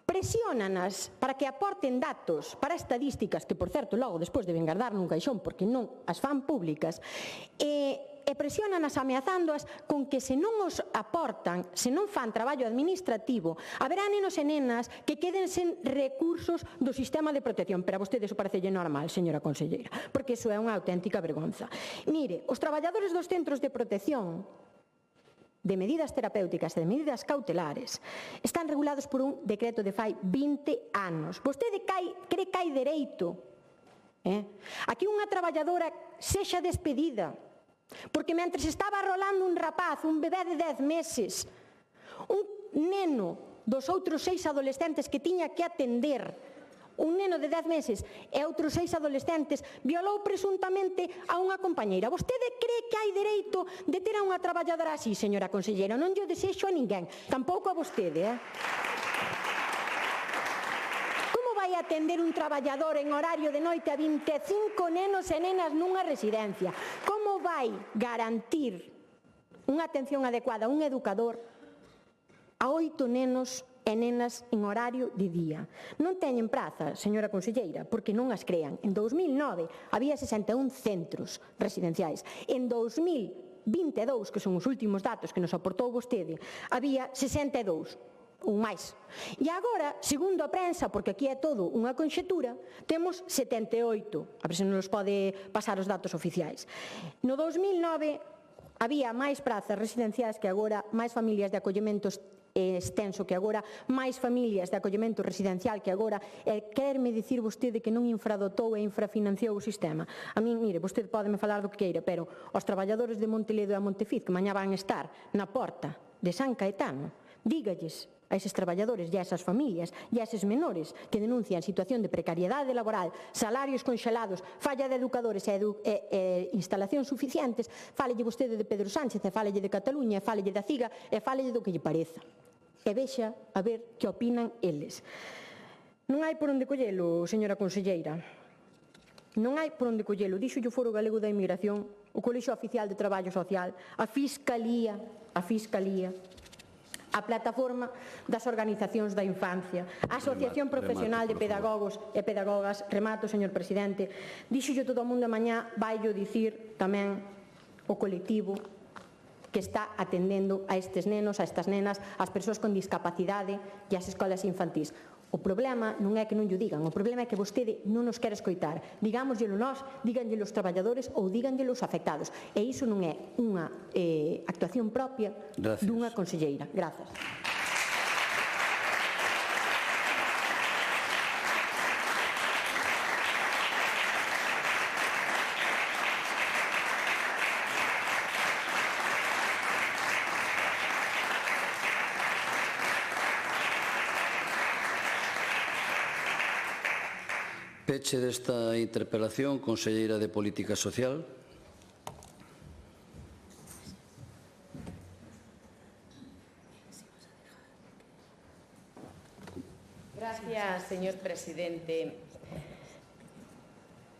[SPEAKER 5] presiónanas para que aporten datos para estadísticas que, por certo, logo despois deben guardar nun caixón porque non as fan públicas, e presionanas ameazándoas con que se non os aportan, se non fan traballo administrativo, haberá nenos e nenas que queden sen recursos do sistema de protección. Pero a vostede iso parecelle normal, señora conselleira, porque iso é unha auténtica vergonza. Mire, os traballadores dos centros de protección de medidas terapéuticas e de medidas cautelares están regulados por un decreto de fai 20 anos. Vostede cree que hai dereito a que unha traballadora sexa despedida porque mentres estaba rolando un rapaz, un bebé de 10 meses, un neno dos outros 6 adolescentes que tiña que atender, un neno de 10 meses e outros 6 adolescentes, violou presuntamente a unha compañeira. Vostede cree que hai dereito de ter a unha traballadora así, señora conselleira? Non lle desexo a ninguén, tampouco a vostede, Como vai atender un traballador en horario de noite a 25 nenos e nenas nunha residencia? Como vai garantir unha atención adecuada a un educador a 8 nenos e nenas en horario de día? Non teñen praza, señora conselleira, porque non as crean. En 2009 había 61 centros residenciais. En 2022, que son os últimos datos que nos aportou vostede, había 62. Un máis. E agora, segundo a prensa, porque aquí é todo unha conxetura, temos 78. A ver se nos pode pasar os datos oficiais. No 2009 había máis prazas residenciais que agora, máis familias de acollementos extenso que agora, máis familias de acollemento residencial que agora, querme dicir vostede que non infradotou e infrafinanciou o sistema. A mí, mire, vostede pódeme falar do que queira, pero os traballadores de Monteledo e a Montefiz que mañá van estar na porta de San Caetano, dígalles a eses traballadores e a esas familias e a eses menores que denuncian situación de precariedade laboral, salarios conxelados, falla de educadores e instalacións suficientes, fálelle vostede de Pedro Sánchez, e fálelle de Cataluña, e fálelle da CIGA, e fálelle do que lle pareza. E vexa a ver que opinan eles. Non hai por onde collelo, señora conselleira. Non hai por onde collelo. Dixo o Foro Galego da Inmigración, o Colexio Oficial de Traballo Social, a Fiscalía, a Plataforma das Organizacións da Infancia, a Asociación Profesional de Pedagogos e Pedagogas, remato, señor presidente, dixo todo o mundo a mañá, vaillo dicir tamén o colectivo que está atendendo a estes nenos, a estas nenas, as persoas con discapacidade e as escolas infantís. O problema non é que non llo digan, o problema é que vostede non nos quere escoitar. Digámosllelo nós, díganllelo os traballadores ou díganllelo os afectados. E iso non é unha actuación propia dunha conselleira. Grazas.
[SPEAKER 1] Peche desta interpelación, conselleira de Política Social.
[SPEAKER 6] Gracias, señor presidente.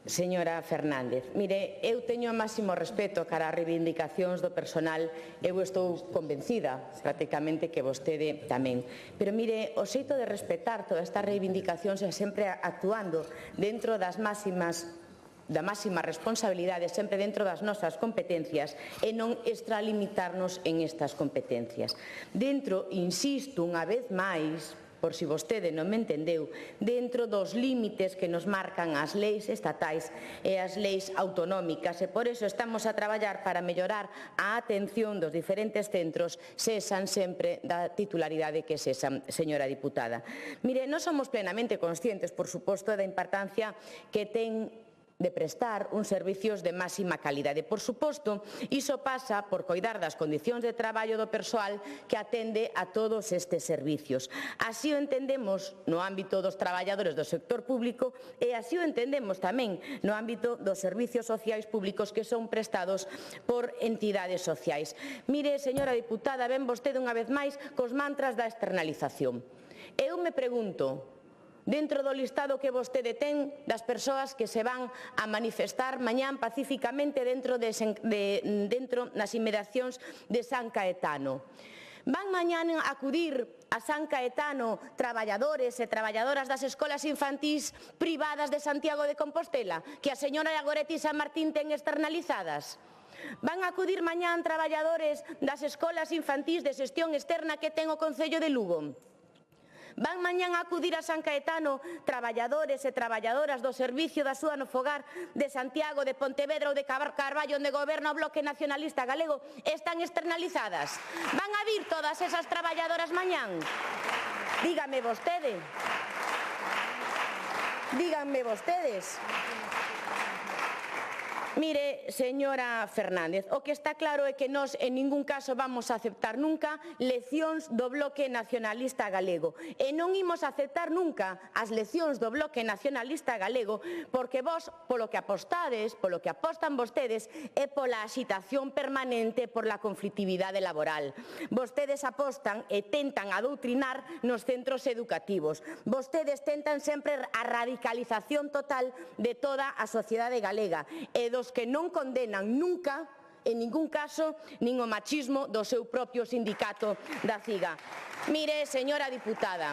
[SPEAKER 6] Señora Fernández, mire, eu teño o máximo respeto cara ás reivindicacións do personal, eu estou convencida prácticamente que vostede tamén. Pero mire, o xeito de respetar todas estas reivindicacións é sempre actuando dentro da máxima responsabilidade, sempre dentro das nosas competencias e non extralimitarnos en estas competencias. Dentro, insisto unha vez máis, por si vostede non me entendeu, dentro dos límites que nos marcan as leis estatais e as leis autonómicas, e por iso estamos a traballar para mellorar a atención dos diferentes centros, sexan sempre da titularidade que sexan, señora diputada. Mire, nós somos plenamente conscientes, por suposto, da importancia que ten de prestar uns servicios de máxima calidade. Por suposto, iso pasa por coidar das condicións de traballo do persoal que atende a todos estes servicios. Así o entendemos no ámbito dos traballadores do sector público e así o entendemos tamén no ámbito dos servicios sociais públicos que son prestados por entidades sociais. Mire, señora diputada, ven vostede unha vez máis cos mantras da externalización. Eu me pregunto, dentro do listado que vostede ten das persoas que se van a manifestar mañán pacíficamente dentro nas inmediacións de San Caetano. Van mañán a acudir a San Caetano traballadores e traballadoras das escolas infantís privadas de Santiago de Compostela, que a señora Goretti e San Martín ten externalizadas? Van a acudir mañán traballadores das escolas infantís de xestión externa que ten o Concello de Lugo? Van mañán a acudir a San Caetano traballadores e traballadoras do servicio da súa no fogar de Santiago, de Pontevedra ou de Carballo, onde goberna o Bloque Nacionalista Galego, están externalizadas? Van a vir todas esas traballadoras mañán? Díganme vostede. Díganme vostedes. Mire, señora Fernández, o que está claro é que nós en ningún caso vamos a aceptar nunca leccións do Bloque Nacionalista Galego. E non imos aceptar nunca as leccións do Bloque Nacionalista Galego porque vos, polo que apostades, polo que apostan vostedes, é pola axitación permanente por la conflitividade laboral. Vostedes apostan e tentan adoutrinar nos centros educativos. Vostedes tentan sempre a radicalización total de toda a sociedade galega e dos que non condenan nunca, en ningún caso, nin o machismo do seu propio sindicato da CIGA. Mire, señora diputada,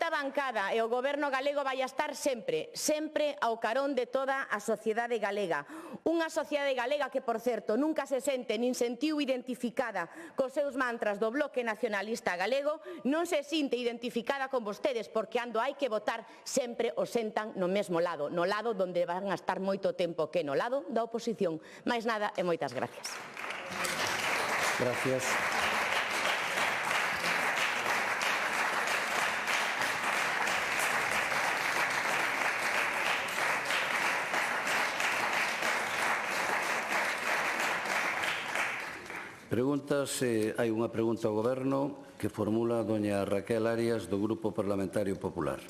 [SPEAKER 6] esta bancada e o Goberno galego vai a estar sempre, sempre ao carón de toda a sociedade galega. Unha sociedade galega que, por certo, nunca se sente nin sentiu identificada cos seus mantras do Bloque Nacionalista Galego, non se sinte identificada con vostedes porque ando hai que votar sempre o sentan no mesmo lado, no lado donde van a estar moito tempo, que no lado da oposición. Máis nada e moitas gracias.
[SPEAKER 1] Gracias. Preguntas, hai unha pregunta ao Goberno que formula doña Raquel Arias do Grupo Parlamentario Popular.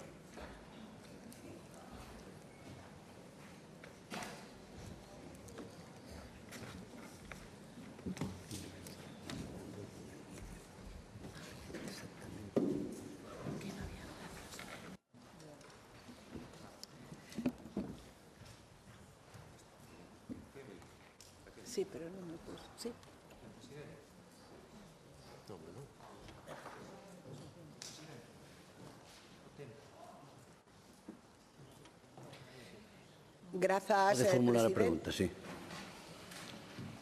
[SPEAKER 7] Sí, pero non me puso. Sí. Grazas,
[SPEAKER 1] Pode formular a
[SPEAKER 7] presidente.
[SPEAKER 1] pregunta, sí.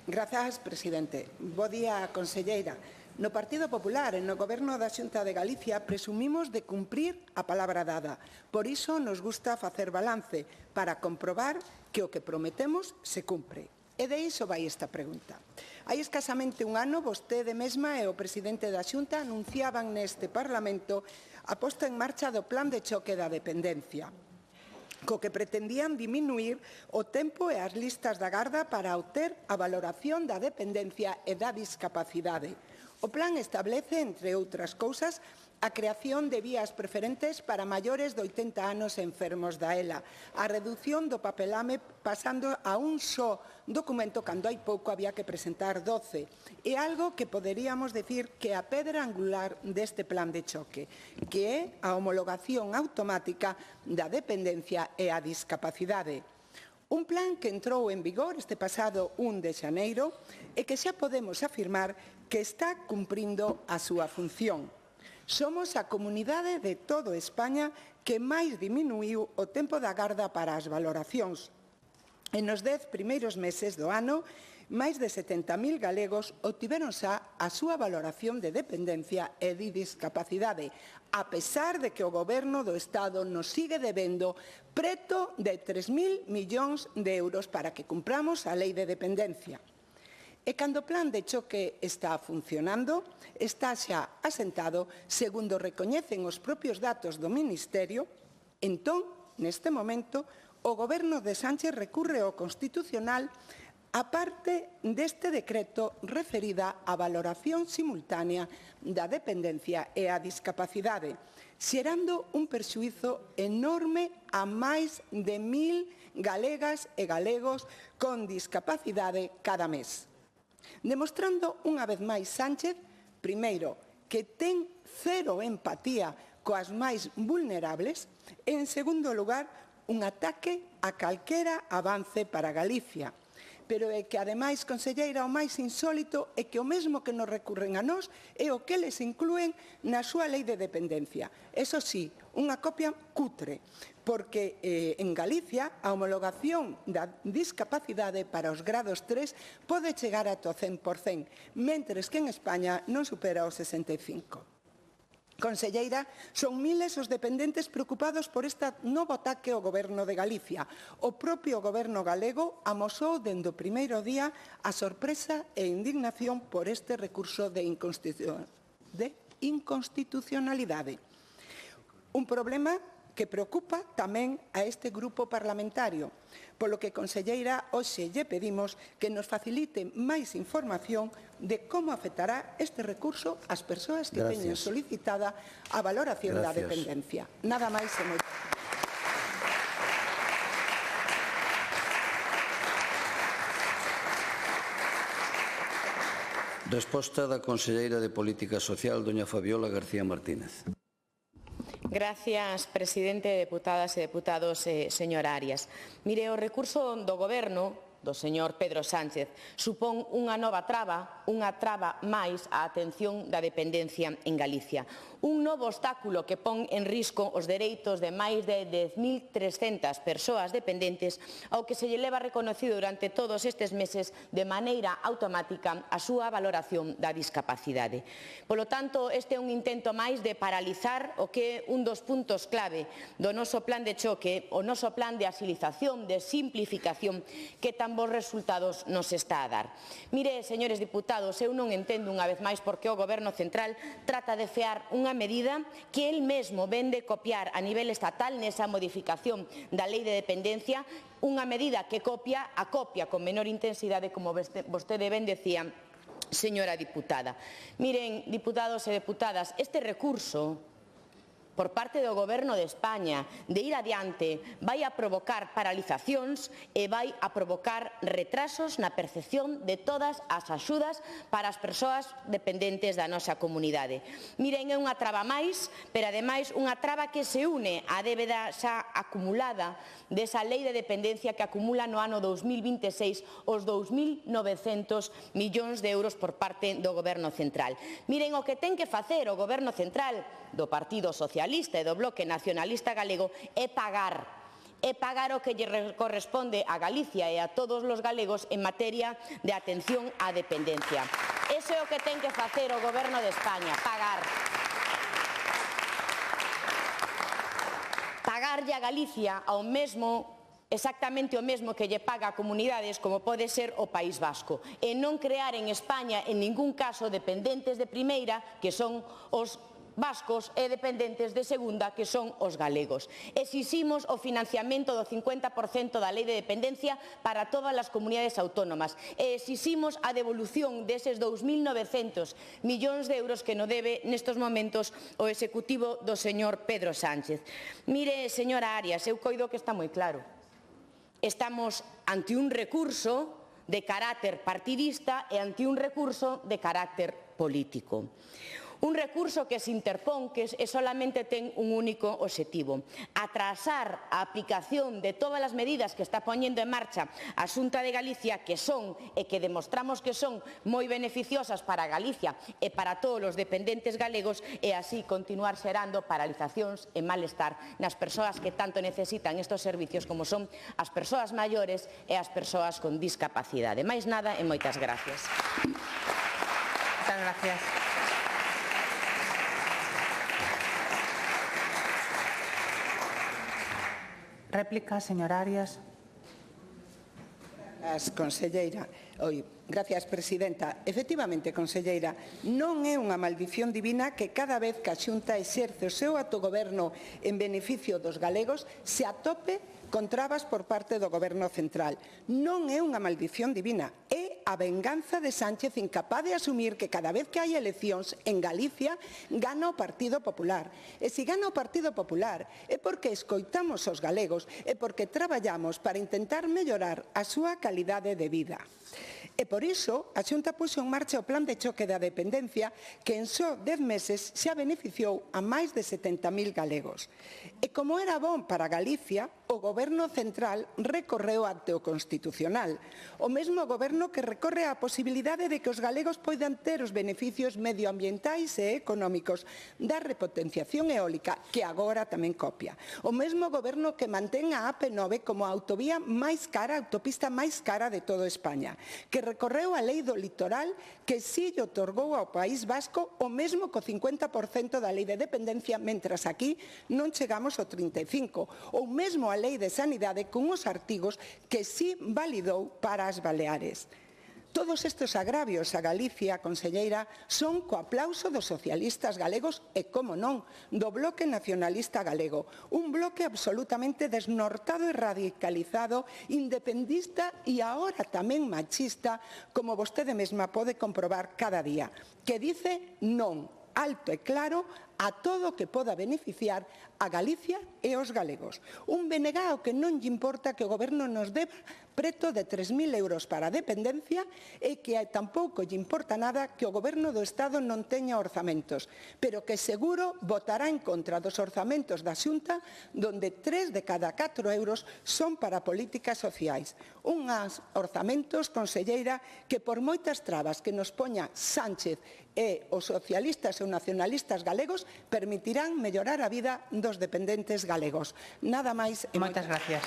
[SPEAKER 7] Grazas, presidente. Bo día, conselleira. No Partido Popular e no Goberno da Xunta de Galicia presumimos de cumprir a palabra dada. Por iso nos gusta facer balance para comprobar que o que prometemos se cumpre. E de iso vai esta pregunta. Hai escasamente un ano, vostede mesma e o presidente da Xunta anunciaban neste Parlamento a posta en marcha do Plan de Choque da Dependencia, co que pretendían diminuir o tempo e as listas da garda para obter a valoración da dependencia e da discapacidade. O plan establece, entre outras cousas, a creación de vías preferentes para maiores de 80 anos enfermos da ELA, a redución do papelame pasando a un só documento cando hai pouco había que presentar 12, e algo que poderíamos decir que é a pedra angular deste plan de choque, que é a homologación automática da dependencia e a discapacidade. Un plan que entrou en vigor este pasado 1 de xaneiro e que xa podemos afirmar que está cumprindo a súa función. Somos a comunidade de todo España que máis diminuiu o tempo da garda para as valoracións. En os 10 primeiros meses do ano, máis de 70.000 galegos obtiveron xa a súa valoración de dependencia e de discapacidade, a pesar de que o Goberno do Estado nos sigue debendo preto de 3.000 millóns de euros para que cumpramos a Lei de Dependencia. E cando o plan de choque está funcionando, está xa asentado, segundo recoñecen os propios datos do Ministerio, entón, neste momento, o Goberno de Sánchez recurre ao Constitucional a parte deste decreto referida á valoración simultánea da dependencia e a discapacidade, xerando un perxuízo enorme a máis de 1.000 galegas e galegos con discapacidade cada mes. Demostrando unha vez máis Sánchez, primeiro, que ten cero empatía coas máis vulnerables e, en segundo lugar, un ataque a calquera avance para Galicia. Pero é que, ademais, conselleira, o máis insólito é que o mesmo que nos recurren a nós é o que les inclúen na súa lei de dependencia. Eso sí, unha copia cutre, porque en Galicia a homologación da discapacidade para os grados 3 pode chegar ata o 100%, mentres que en España non supera o 65%. Conselleira, son miles os dependentes preocupados por este novo ataque ao Goberno de Galicia. O propio Goberno galego amosou dende o primeiro día a sorpresa e indignación por este recurso de inconstitucionalidade. Un problema que preocupa tamén a este grupo parlamentario, polo que, conselleira, hoxe lle pedimos que nos facilite máis información de como afectará este recurso ás persoas que teñen solicitada a valoración da dependencia. Nada máis e moito.
[SPEAKER 1] Resposta da conselleira de Política Social, doña Fabiola García Martínez.
[SPEAKER 6] Gracias, presidente, deputadas e deputados, señora Arias. Mire, o recurso do Goberno do señor Pedro Sánchez supón unha nova traba, unha traba máis á atención da dependencia en Galicia. Un novo obstáculo que pon en risco os dereitos de máis de 10.300 persoas dependentes ao que se lle leva reconocido durante todos estes meses de maneira automática a súa valoración da discapacidade. Polo tanto, este é un intento máis de paralizar o que é un dos puntos clave do noso plan de choque, o noso plan de agilización, de simplificación que tan bons resultados nos está a dar. Mire, señores diputados, eu non entendo unha vez máis por que o Goberno central trata de fear unha medida que el mesmo vende copiar a nivel estatal nesa modificación da Lei de Dependencia, unha medida que copia con menor intensidade, como vostede ben decía, señora diputada. Miren, diputados e deputadas, este recurso por parte do Goberno de España de ir adiante vai a provocar paralizacións e vai a provocar retrasos na percepción de todas as axudas para as persoas dependentes da nosa comunidade. Miren, é unha traba máis, pero ademais unha traba que se une á débeda xa acumulada desa lei de dependencia que acumula no ano 2026 os 2.900 millóns de euros por parte do Goberno central. Miren, o que ten que facer o Goberno central do Partido Socialista e do Bloque Nacionalista Galego é pagar o que lle corresponde a Galicia e a todos os galegos en materia de atención á dependencia. Ese é o que ten que facer o Goberno de España, pagar. Pagarlle a Galicia ao mesmo, exactamente o mesmo que lle paga a comunidades como pode ser o País Vasco, e non crear en España en ningún caso dependentes de primeira, que son os vascos, e dependentes de segunda, que son os galegos. Exiximos o financiamento do 50% da Lei de Dependencia para todas as comunidades autónomas e exiximos a devolución deses 2.900 millóns de euros que non debe nestes momentos o Executivo do señor Pedro Sánchez. Mire, señora Arias, eu coido que está moi claro. Estamos ante un recurso de carácter partidista e ante un recurso de carácter político. Un recurso que se interpón que solamente ten un único obxectivo: atrasar a aplicación de todas as medidas que está poñendo en marcha a Xunta de Galicia, que son e que demostramos que son moi beneficiosas para Galicia e para todos os dependentes galegos, e así continuar xerando paralizacións e malestar nas persoas que tanto necesitan estes servicios, como son as persoas maiores e as persoas con discapacidade. Máis nada e moitas gracias.
[SPEAKER 8] Moitas gracias. Réplica, señora Arias.
[SPEAKER 7] Conselleira. Gracias, presidenta. Efectivamente, conselleira, non é unha maldición divina que cada vez que a Xunta exerce o seu autogoberno en beneficio dos galegos se atope con trabas por parte do Goberno central. Non é unha maldición divina, é a venganza de Sánchez incapaz de asumir que cada vez que hai eleccións en Galicia gana o Partido Popular. E se gana o Partido Popular é porque escoitamos os galegos e porque traballamos para intentar mellorar a súa calidade de vida. E por iso a Xunta puxo en marcha o plan de choque da dependencia que en só 10 meses xa beneficiou a máis de 70.000 galegos. E como era bon para Galicia, o Goberno central recorreu ante o Constitucional. O mesmo Goberno que recorre á posibilidade de que os galegos poidan ter os beneficios medioambientais e económicos da repotenciación eólica, que agora tamén copia. O mesmo Goberno que mantén a AP9 como a autovía máis cara, a autopista máis cara de toda España, que recorreu a lei do litoral que si lle otorgou ao País Vasco o mesmo co 50% da lei de dependencia, mentras aquí non chegamos ao 35%, ou mesmo a lei de sanidade con os artigos que si validou para as Baleares. Todos estes agravios a Galicia, conselleira, son co aplauso dos socialistas galegos e, como non, do Bloque Nacionalista Galego. Un bloque absolutamente desnortado e radicalizado, independista e agora tamén machista, como vostede mesma pode comprobar cada día, que dice non, alto e claro, a todo o que poda beneficiar a Galicia e os galegos. Un BNG ao que non lle importa que o Goberno nos deba preto de 3.000 euros para a dependencia e que tampouco lle importa nada que o Goberno do Estado non teña orzamentos, pero que seguro votará en contra dos orzamentos da Xunta, donde 3 de cada 4 euros son para políticas sociais. Unhas orzamentos, conselleira, que por moitas trabas que nos poña Sánchez e os socialistas e os nacionalistas galegos permitirán mellorar a vida dos dependentes galegos. Nada máis e
[SPEAKER 8] moitas gracias.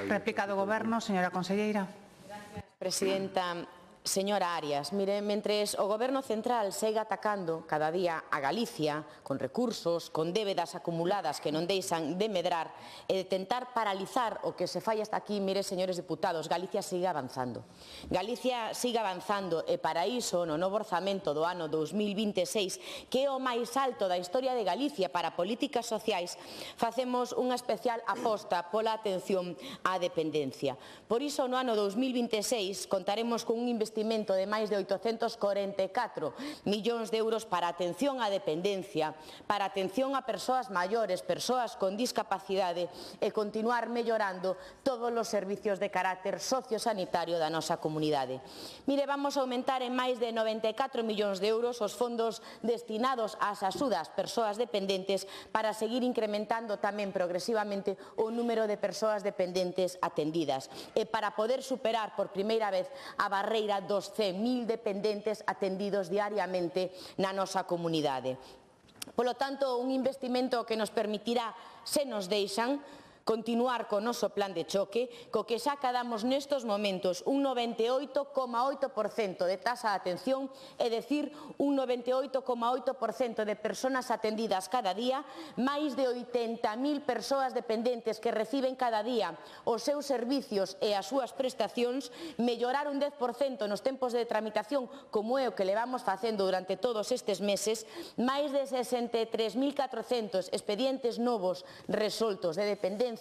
[SPEAKER 8] Réplica do Goberno, señora conselleira.
[SPEAKER 6] Gracias, presidenta. Señora Arias, mire, mentres o Goberno central segue atacando cada día a Galicia con recursos, con débedas acumuladas que non deixan de medrar e de tentar paralizar o que se fai hasta aquí, mire, señores deputados, Galicia sigue avanzando. Galicia sigue avanzando e para iso, no novo orzamento do ano 2026, que é o máis alto da historia de Galicia para políticas sociais, facemos unha especial aposta pola atención á dependencia. Por iso, no ano 2026, contaremos con un investimento de máis de 844 millóns de euros para atención á dependencia, para atención a persoas maiores, persoas con discapacidade e continuar mellorando todos os servicios de carácter sociosanitario da nosa comunidade. Mire, vamos a aumentar en máis de 94 millóns de euros os fondos destinados ás axudas persoas dependentes para seguir incrementando tamén progresivamente o número de persoas dependentes atendidas e para poder superar por primeira vez a barreira dos 100.000 dependentes atendidos diariamente na nosa comunidade. Polo tanto, un investimento que nos permitirá, se nos deixan, continuar co noso plan de choque, co que xa acadamos nestos momentos un 98,8% de taxa de atención, é dicir, un 98,8% de persoas atendidas cada día, máis de 80.000 persoas dependentes que reciben cada día os seus servicios e as súas prestacións, mellorar un 10% nos tempos de tramitación, como é o que levamos facendo durante todos estes meses, máis de 63.400 expedientes novos resoltos de dependencia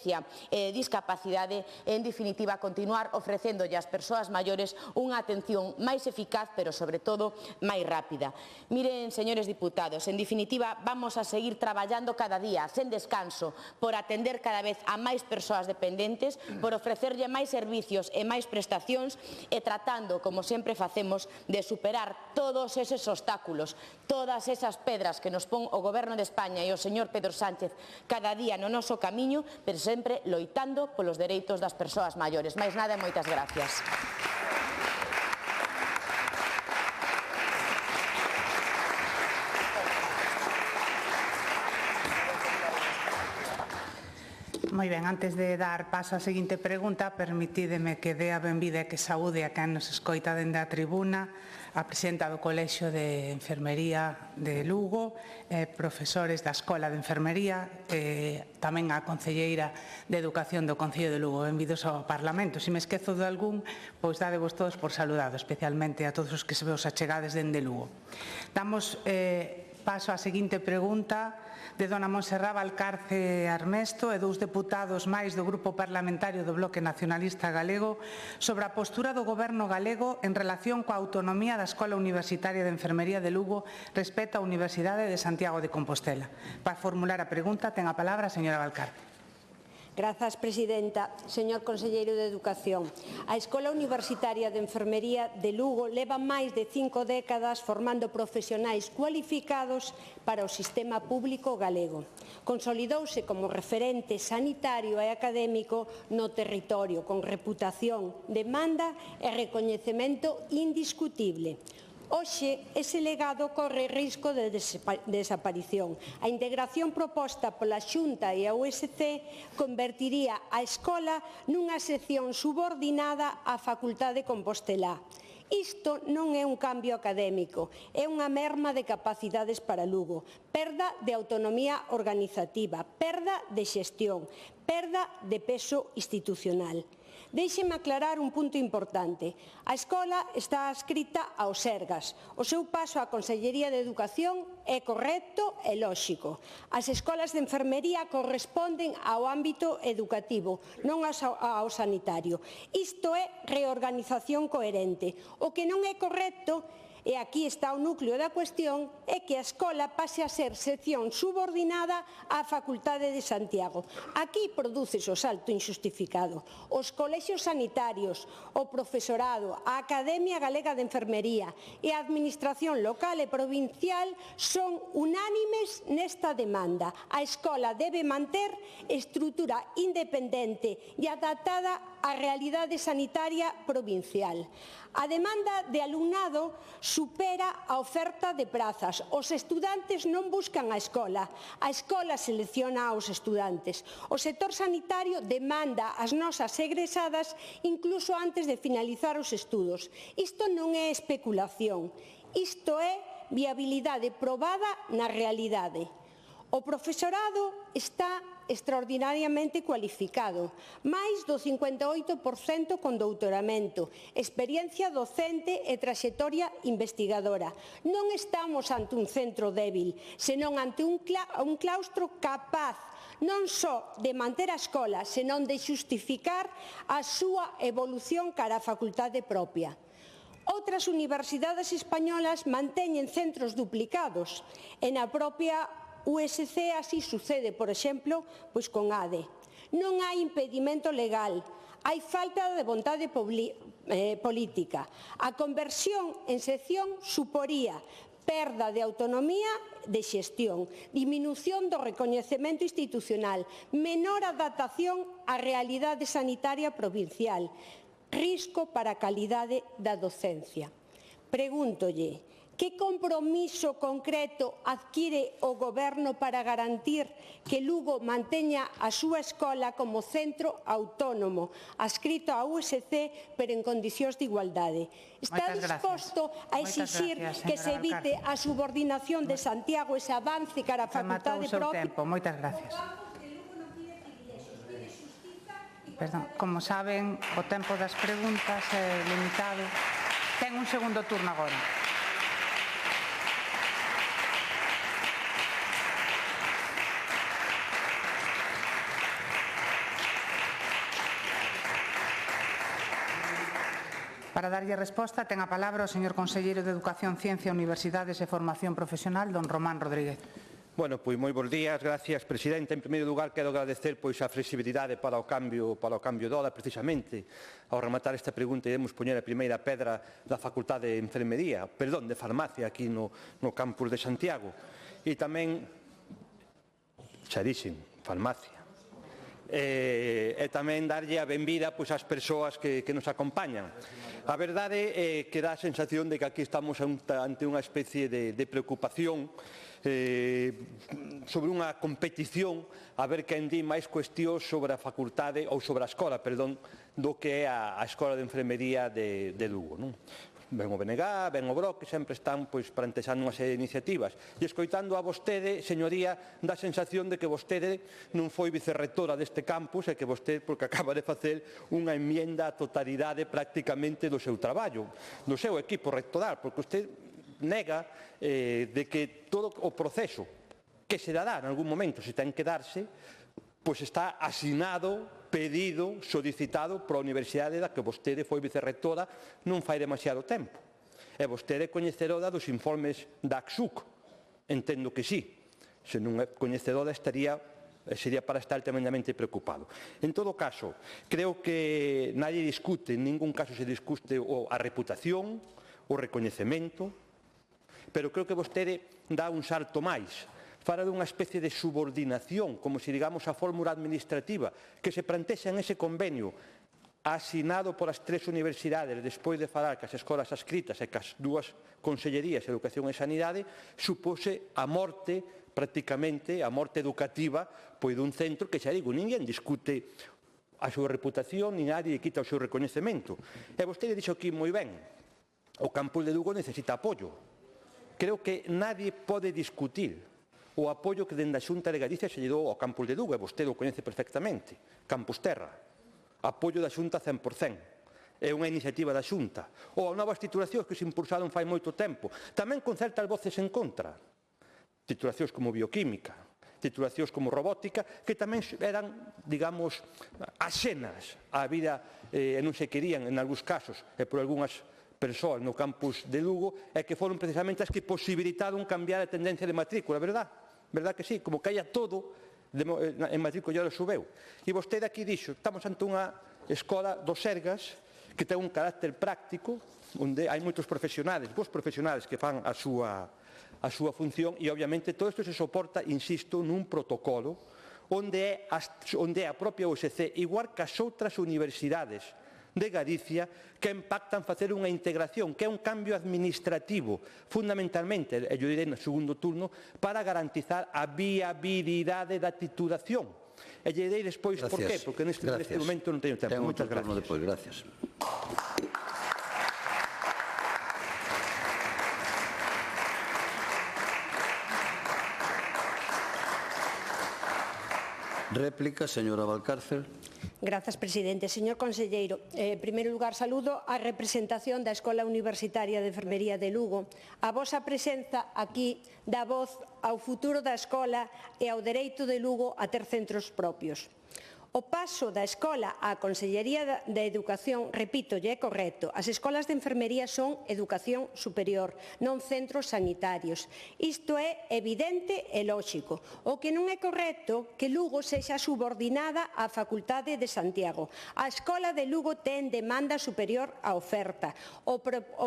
[SPEAKER 6] e discapacidade e, en definitiva, continuar ofrecéndolle ás persoas maiores unha atención máis eficaz, pero, sobre todo, máis rápida. Miren, señores diputados, en definitiva, vamos a seguir traballando cada día, sen descanso, por atender cada vez a máis persoas dependentes, por ofrecerlle máis servicios e máis prestacións e tratando, como sempre facemos, de superar todos eses obstáculos, todas esas pedras que nos pon o Goberno de España e o señor Pedro Sánchez cada día no noso camiño, pero sempre loitando polos dereitos das persoas maiores. Máis nada e moitas gracias.
[SPEAKER 8] Moi ben, antes de dar paso á seguinte pregunta, permitídeme que dé a benvida e que saúde a quen nos escoita dende a tribuna, a presidenta do Colexio de Enfermería de Lugo, profesores da Escola de Enfermería, tamén a concelleira de Educación do Concello de Lugo. Benvidos ao Parlamento. Se me esquezo de algún, pois dadevos todos por saludado, especialmente a todos os que se vos achegades dende Lugo. Damos paso á seguinte pregunta de dona Montserrat Valcarce Armesto e dous deputados máis do Grupo Parlamentario do Bloque Nacionalista Galego sobre a postura do Goberno galego en relación coa autonomía da Escola Universitaria de Enfermería de Lugo respecto á Universidade de Santiago de Compostela. Para formular a pregunta ten a palabra a señora Valcarce.
[SPEAKER 9] Grazas, presidenta. Señor conselleiro de Educación, a Escola Universitaria de Enfermería de Lugo leva máis de 5 décadas formando profesionais cualificados para o sistema público galego. Consolidouse como referente sanitario e académico no territorio, con reputación, demanda e recoñecemento indiscutible. Hoxe, ese legado corre risco de desaparición. A integración proposta pola Xunta e a USC convertiría a escola nunha sección subordinada á Facultade de Compostelá. Isto non é un cambio académico, é unha merma de capacidades para Lugo, perda de autonomía organizativa, perda de xestión, perda de peso institucional. Deixeme aclarar un punto importante. A escola está adscrita ao Sergas. O seu paso á Consellería de Educación é correcto e lóxico. As escolas de enfermería corresponden ao ámbito educativo, non ao sanitario. Isto é reorganización coherente. O que non é correcto, e aquí está o núcleo da cuestión, é que a escola pase a ser sección subordinada á Facultade de Santiago. Aquí prodúcese o salto injustificado. Os colexios sanitarios, o profesorado, a Academia Galega de Enfermería e a Administración local e provincial son unánimes nesta demanda. A escola debe manter estrutura independente e adaptada á realidade sanitaria provincial. A demanda de alumnado supera a oferta de prazas. Os estudantes non buscan a escola selecciona aos estudantes. O sector sanitario demanda as nosas egresadas incluso antes de finalizar os estudos. Isto non é especulación, isto é viabilidade probada na realidade. O profesorado está extraordinariamente cualificado, máis do 58% con doutoramento, experiencia docente e traxectoria investigadora. Non estamos ante un centro débil, senón ante un claustro capaz non só de manter a escola, senón de xustificar a súa evolución cara á facultade propia. Outras universidades españolas manteñen centros duplicados e na propia USC así sucede, por exemplo, pois con ADE. Non hai impedimento legal, hai falta de vontade política. A conversión en sección suporía perda de autonomía de xestión, diminución do recoñecemento institucional, menor adaptación á realidade sanitaria provincial, risco para a calidade da docencia. Pregúntolle, que compromiso concreto adquire o Goberno para garantir que Lugo manteña a súa escola como centro autónomo, adscrito á USC, pero en condicións de igualdade? Está disposto a exixir que se evite a subordinación de Santiago, ese avance cara á facultade propia?
[SPEAKER 8] Moitas gracias. Perdón, como saben, o tempo das preguntas é limitado. Ten un segundo turno agora. Para darlle resposta, ten a palabra o señor conselleiro de Educación, Ciencia, Universidades e Formación Profesional, don Román Rodríguez.
[SPEAKER 10] Bueno, pois moi bons días, gracias, presidente. En primeiro lugar, quero agradecer a flexibilidade para o cambio de hora, precisamente. Ao rematar esta pregunta, iremos poñer a primeira pedra da Facultade de de Farmacia, aquí no campus de Santiago. E tamén, xarísimo, farmacia. E tamén darlle a benvida ás persoas que nos acompañan. A verdade é que dá a sensación de que aquí estamos ante unha especie de preocupación sobre unha competición a ver quen di máis cuestións sobre a facultade ou sobre a escola, perdón, do que é a Escola de Enfermería de Lugo, non? Ben o BNG, ben o BROC, que sempre están plantexando unha serie de iniciativas. E escoitando a vostede, señoría, dá a sensación de que vostede non foi vicerrectora deste campus e que vostede, porque acaba de facer unha enmienda á totalidade prácticamente do seu traballo, do seu equipo rectoral, porque vostede nega de que todo o proceso que se dará en algún momento, se ten que darse, pois está asinado, pedido, solicitado pola Universidade da que vostede foi vicerrectora non fai demasiado tempo. E vostede é coñecedora dos informes da ACSUC. Entendo que sí. Se non é coñecedora estaría sería para estar tremendamente preocupado. En todo caso, creo que nadie discute, en ningún caso se discute a reputación, o recoñecemento, pero creo que vostede dá un salto máis. Fala dunha especie de subordinación, como se digamos a fórmula administrativa, que se plantexa en ese convenio asinado por as 3 universidades despois de falar que as escolas adscritas e que as 2 consellerías, Educación e Sanidade, supose a morte, prácticamente, a morte educativa dun centro que, xa digo, ninguén discute a súa reputación, ni nadie quita o seu recoñecemento. E vostede dixo aquí moi ben, o campus de Lugo necesita apoio. Creo que nadie pode discutir o apoio que dende a Xunta de Galicia se lle dou ao campus de Lugo, e vostede o coñece perfectamente, Campus Terra. Apoio da Xunta 100%. É unha iniciativa da Xunta. Ou as novas titulacións que se impulsaron fai moito tempo, tamén con certas voces en contra. Titulacións como bioquímica, titulacións como robótica, que tamén eran, digamos, axenas á vida e non se querían, en algúns casos, e por algunhas persoas no campus de Lugo, e que foron precisamente as que posibilitaron cambiar a tendencia de matrícula, verdad? Verdad que sí? Como que haya todo en matrícula ya subeu. E vostede aquí dixo, estamos ante unha escola dos Sergas que ten un carácter práctico, onde hai moitos profesionales, vos profesionales que fan a súa función, e obviamente todo isto se soporta, insisto, nun protocolo onde é a propia USC, igual que as outras universidades de Galicia, que impactan facer unha integración, que é un cambio administrativo, fundamentalmente, e eu direi no segundo turno, para garantizar a viabilidade da titulación. E lle direi despois por qué, porque neste momento non teño tempo. Moitas gracias.
[SPEAKER 1] Gracias. Réplica, señora Valcárcel.
[SPEAKER 9] Grazas, presidente. Señor conselleiro, en primeiro lugar saludo a representación da Escola Universitaria de Enfermería de Lugo. A vosa presenza aquí dá voz ao futuro da escola e ao dereito de Lugo a ter centros propios. O paso da escola á Consellería de Educación, repítolle, é correcto. As escolas de enfermería son educación superior, non centros sanitarios. Isto é evidente e lóxico. O que non é correcto que Lugo sexa subordinada á Facultade de Santiago. A escola de Lugo ten demanda superior á oferta. O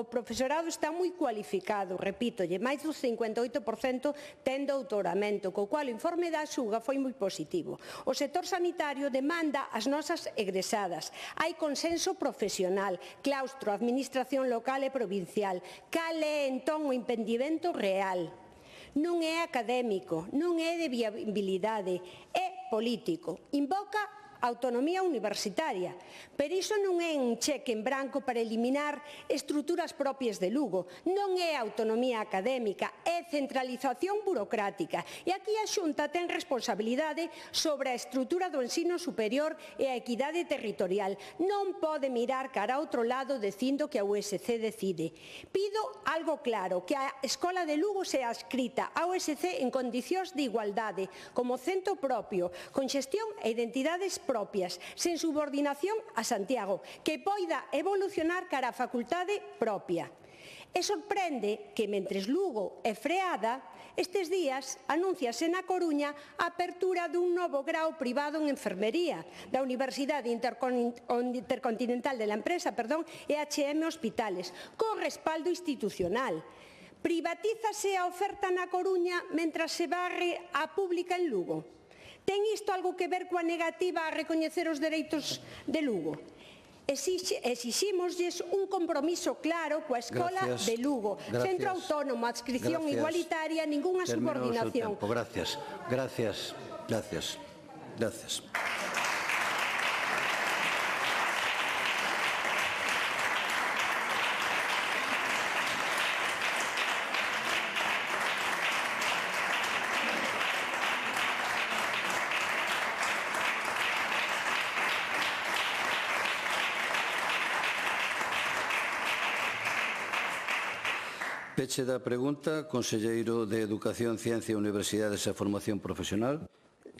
[SPEAKER 9] profesorado está moi cualificado, repítolle, máis do 58% ten doutoramento, co cual o informe da Xuga foi moi positivo. O sector sanitario demanda as nosas egresadas. Hai consenso profesional, claustro, administración local e provincial. Cal é, entón, o impedimento real? Non é académico, non é de viabilidade, é político. Invoca autonomía universitaria, pero iso non é un cheque en branco para eliminar estruturas propias de Lugo, non é autonomía académica, é centralización burocrática. E aquí a Xunta ten responsabilidade sobre a estrutura do ensino superior e a equidade territorial. Non pode mirar cara a outro lado dicindo que a USC decide. Pido algo claro, que a Escola de Lugo sea adscrita a USC en condicións de igualdade, como centro propio, con xestión e identidades propias, sen subordinación a Santiago, que poida evolucionar cara a facultade propia. E sorprende que, mentres Lugo é freada, estes días anúnciase na Coruña a apertura dun novo grao privado en enfermería da Universidade Intercontinental de la Empresa, EHM Hospitales, con respaldo institucional. Privatízase a oferta na Coruña mentras se barre a pública en Lugo. Ten isto algo que ver coa negativa a recoñecer os dereitos de Lugo? Exixímosles un compromiso claro coa Escola de Lugo. Centro autónomo, adscripción igualitaria, ningunha subordinación.
[SPEAKER 1] Gracias. Peche da pregunta, conselleiro de Educación, Ciencia, Universidades e Formación Profesional.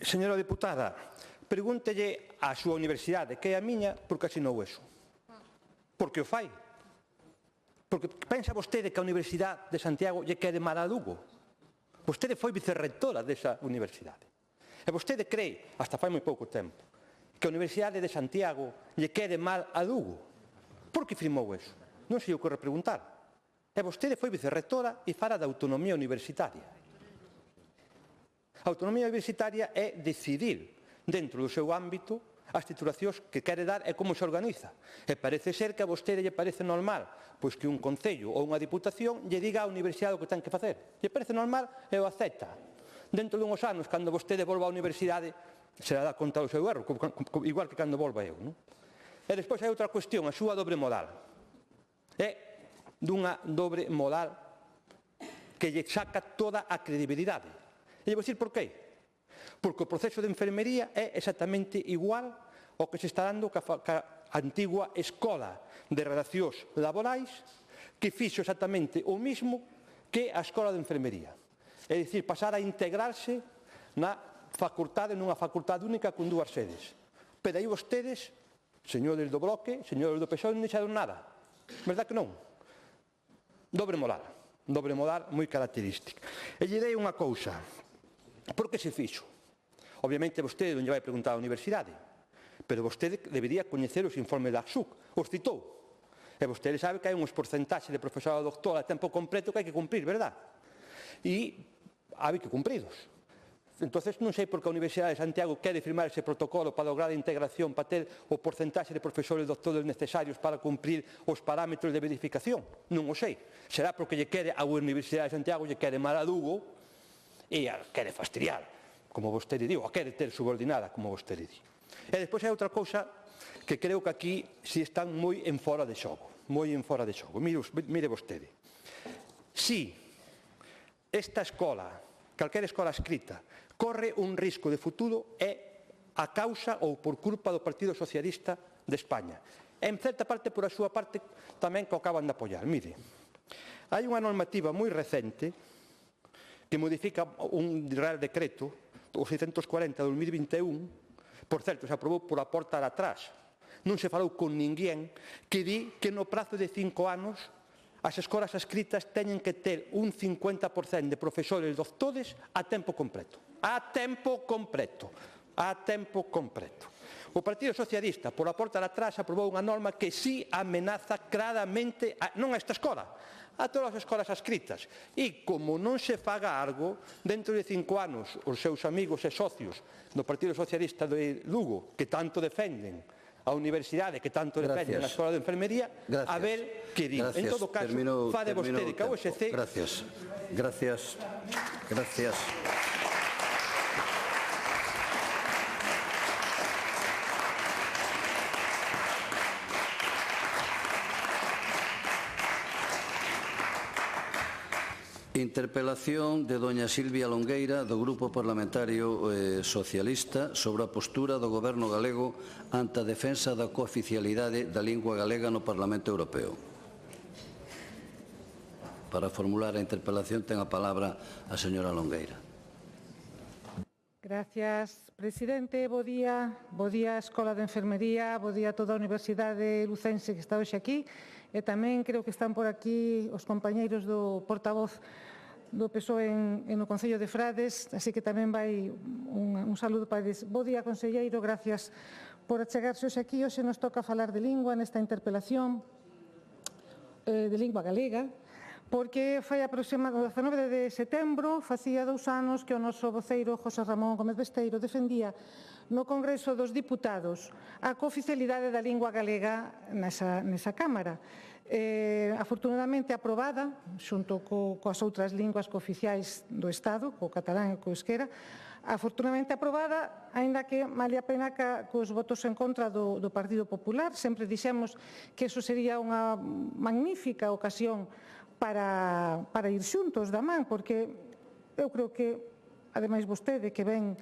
[SPEAKER 10] Señora deputada, pregúntelle á súa universidade, que é a miña, porque asinou eso. Porque o fai. Porque pensa vostede que a Universidade de Santiago lle quere mal a Lugo. Vostede foi vicerrectora desa universidade. E vostede cree, hasta fai moi pouco tempo, que a Universidade de Santiago lle quere mal a Lugo. Por que firmou eso? Non sei o que repreguntar. E vostede foi vicerrectora e fala da autonomía universitaria. A autonomía universitaria é decidir dentro do seu ámbito as titulacións que quere dar e como se organiza. E parece ser que a vostede lle parece normal pois que un concello ou unha diputación lle diga á universidade o que ten que facer. Lle parece normal e o acepta. Dentro de unhos anos, cando vostede volva á universidade, se dá conta do seu erro, igual que cando volva eu. Non? E despois hai outra cuestión, a súa dobre moral. É dunha dobre moral que lle saca toda a credibilidade. E vou dicir por qué. Porque o proceso de enfermería é exactamente igual ao que se está dando ca antigua escola de relacións laborais que fixo exactamente o mismo que a escola de enfermería. É dicir, pasar a integrarse na facultade, nunha facultade única con dúas sedes. Pero aí vostedes, señores do Bloque, señores do PSOE, non deixaron nada. Verdad que non? Dobre moral moi característica. E lle dei unha cousa. Por que se fixo? Obviamente vostede non lle vai preguntar á universidade, pero vostede debería coñecer os informes da ACSUC, os citou. E vostede sabe que hai uns porcentaxes de profesorado doctor a tempo completo que hai que cumprir, verdad? E hai que cumpridos. Entonces non sei por que a Universidade de Santiago quere firmar ese protocolo para lograr a integración, para ter o porcentaxe de profesores doctores necesarios para cumprir os parámetros de verificación. Non o sei. Será porque lle quere a Universidade de Santiago, lle quere mal a Lugo e a quere fastidiar, como vostede di, ou a quere ter subordinada, como vostede di. E despois hai outra cousa que creo que aquí si están moi en fora de xogo, moi en fora de xogo. Mire vostede. Si esta escola, calquera escola escrita, corre un risco de futuro é a causa ou por culpa do Partido Socialista de España. En certa parte, por a súa parte, tamén que o acaban de apoiar. Mire, hai unha normativa moi recente que modifica un Real Decreto, o 640 de 2021, por certo, se aprobou por a porta de atrás. Non se falou con ninguén que di que no prazo de 5 anos as escolas escritas teñen que ter un 50% de profesores doctores a tempo completo. A tempo completo. A tempo completo. O Partido Socialista, por a porta de atrás, aprobou unha norma que sí amenaza claramente, non a esta escola, a todas as escolas escritas. E como non se faga algo, dentro de 5 anos, os seus amigos e socios do Partido Socialista de Lugo, que tanto defenden a universidade, que tanto defenden a escola de enfermería, a ver que di. En todo caso, fade vostede que a USC...
[SPEAKER 1] Gracias. Interpelación de doña Silvia Longueira do Grupo Parlamentario Socialista sobre a postura do Goberno galego ante a defensa da cooficialidade da lingua galega no Parlamento Europeo. Para formular a interpelación ten a palabra a señora Longueira.
[SPEAKER 8] Gracias, presidente. Bo día a Escola de Enfermería, bo día a toda a Universidade Lucense que está hoxe aquí e tamén creo que están por aquí os compañeiros do portavoz do PSOE no Concello de Frades, así que tamén vai un saludo para eles. Bo día, conselleiro, gracias por achegarse hoxe aquí. Hoxe nos toca falar de lingua nesta interpelación de lingua galega, porque foi aproximadamente o 19 de setembro, facía 2 anos que o noso voceiro José Ramón Gómez Besteiro defendía no Congreso dos Diputados a cooficialidade da lingua galega nesa Cámara. Afortunadamente aprobada, xunto coas outras linguas cooficiais do Estado, co catalán e co euskera, afortunadamente aprobada, aínda que vale a pena cos votos en contra do Partido Popular. Sempre dixemos que eso sería unha magnífica ocasión para ir xuntos da man, porque eu creo que, ademais vostede, que ven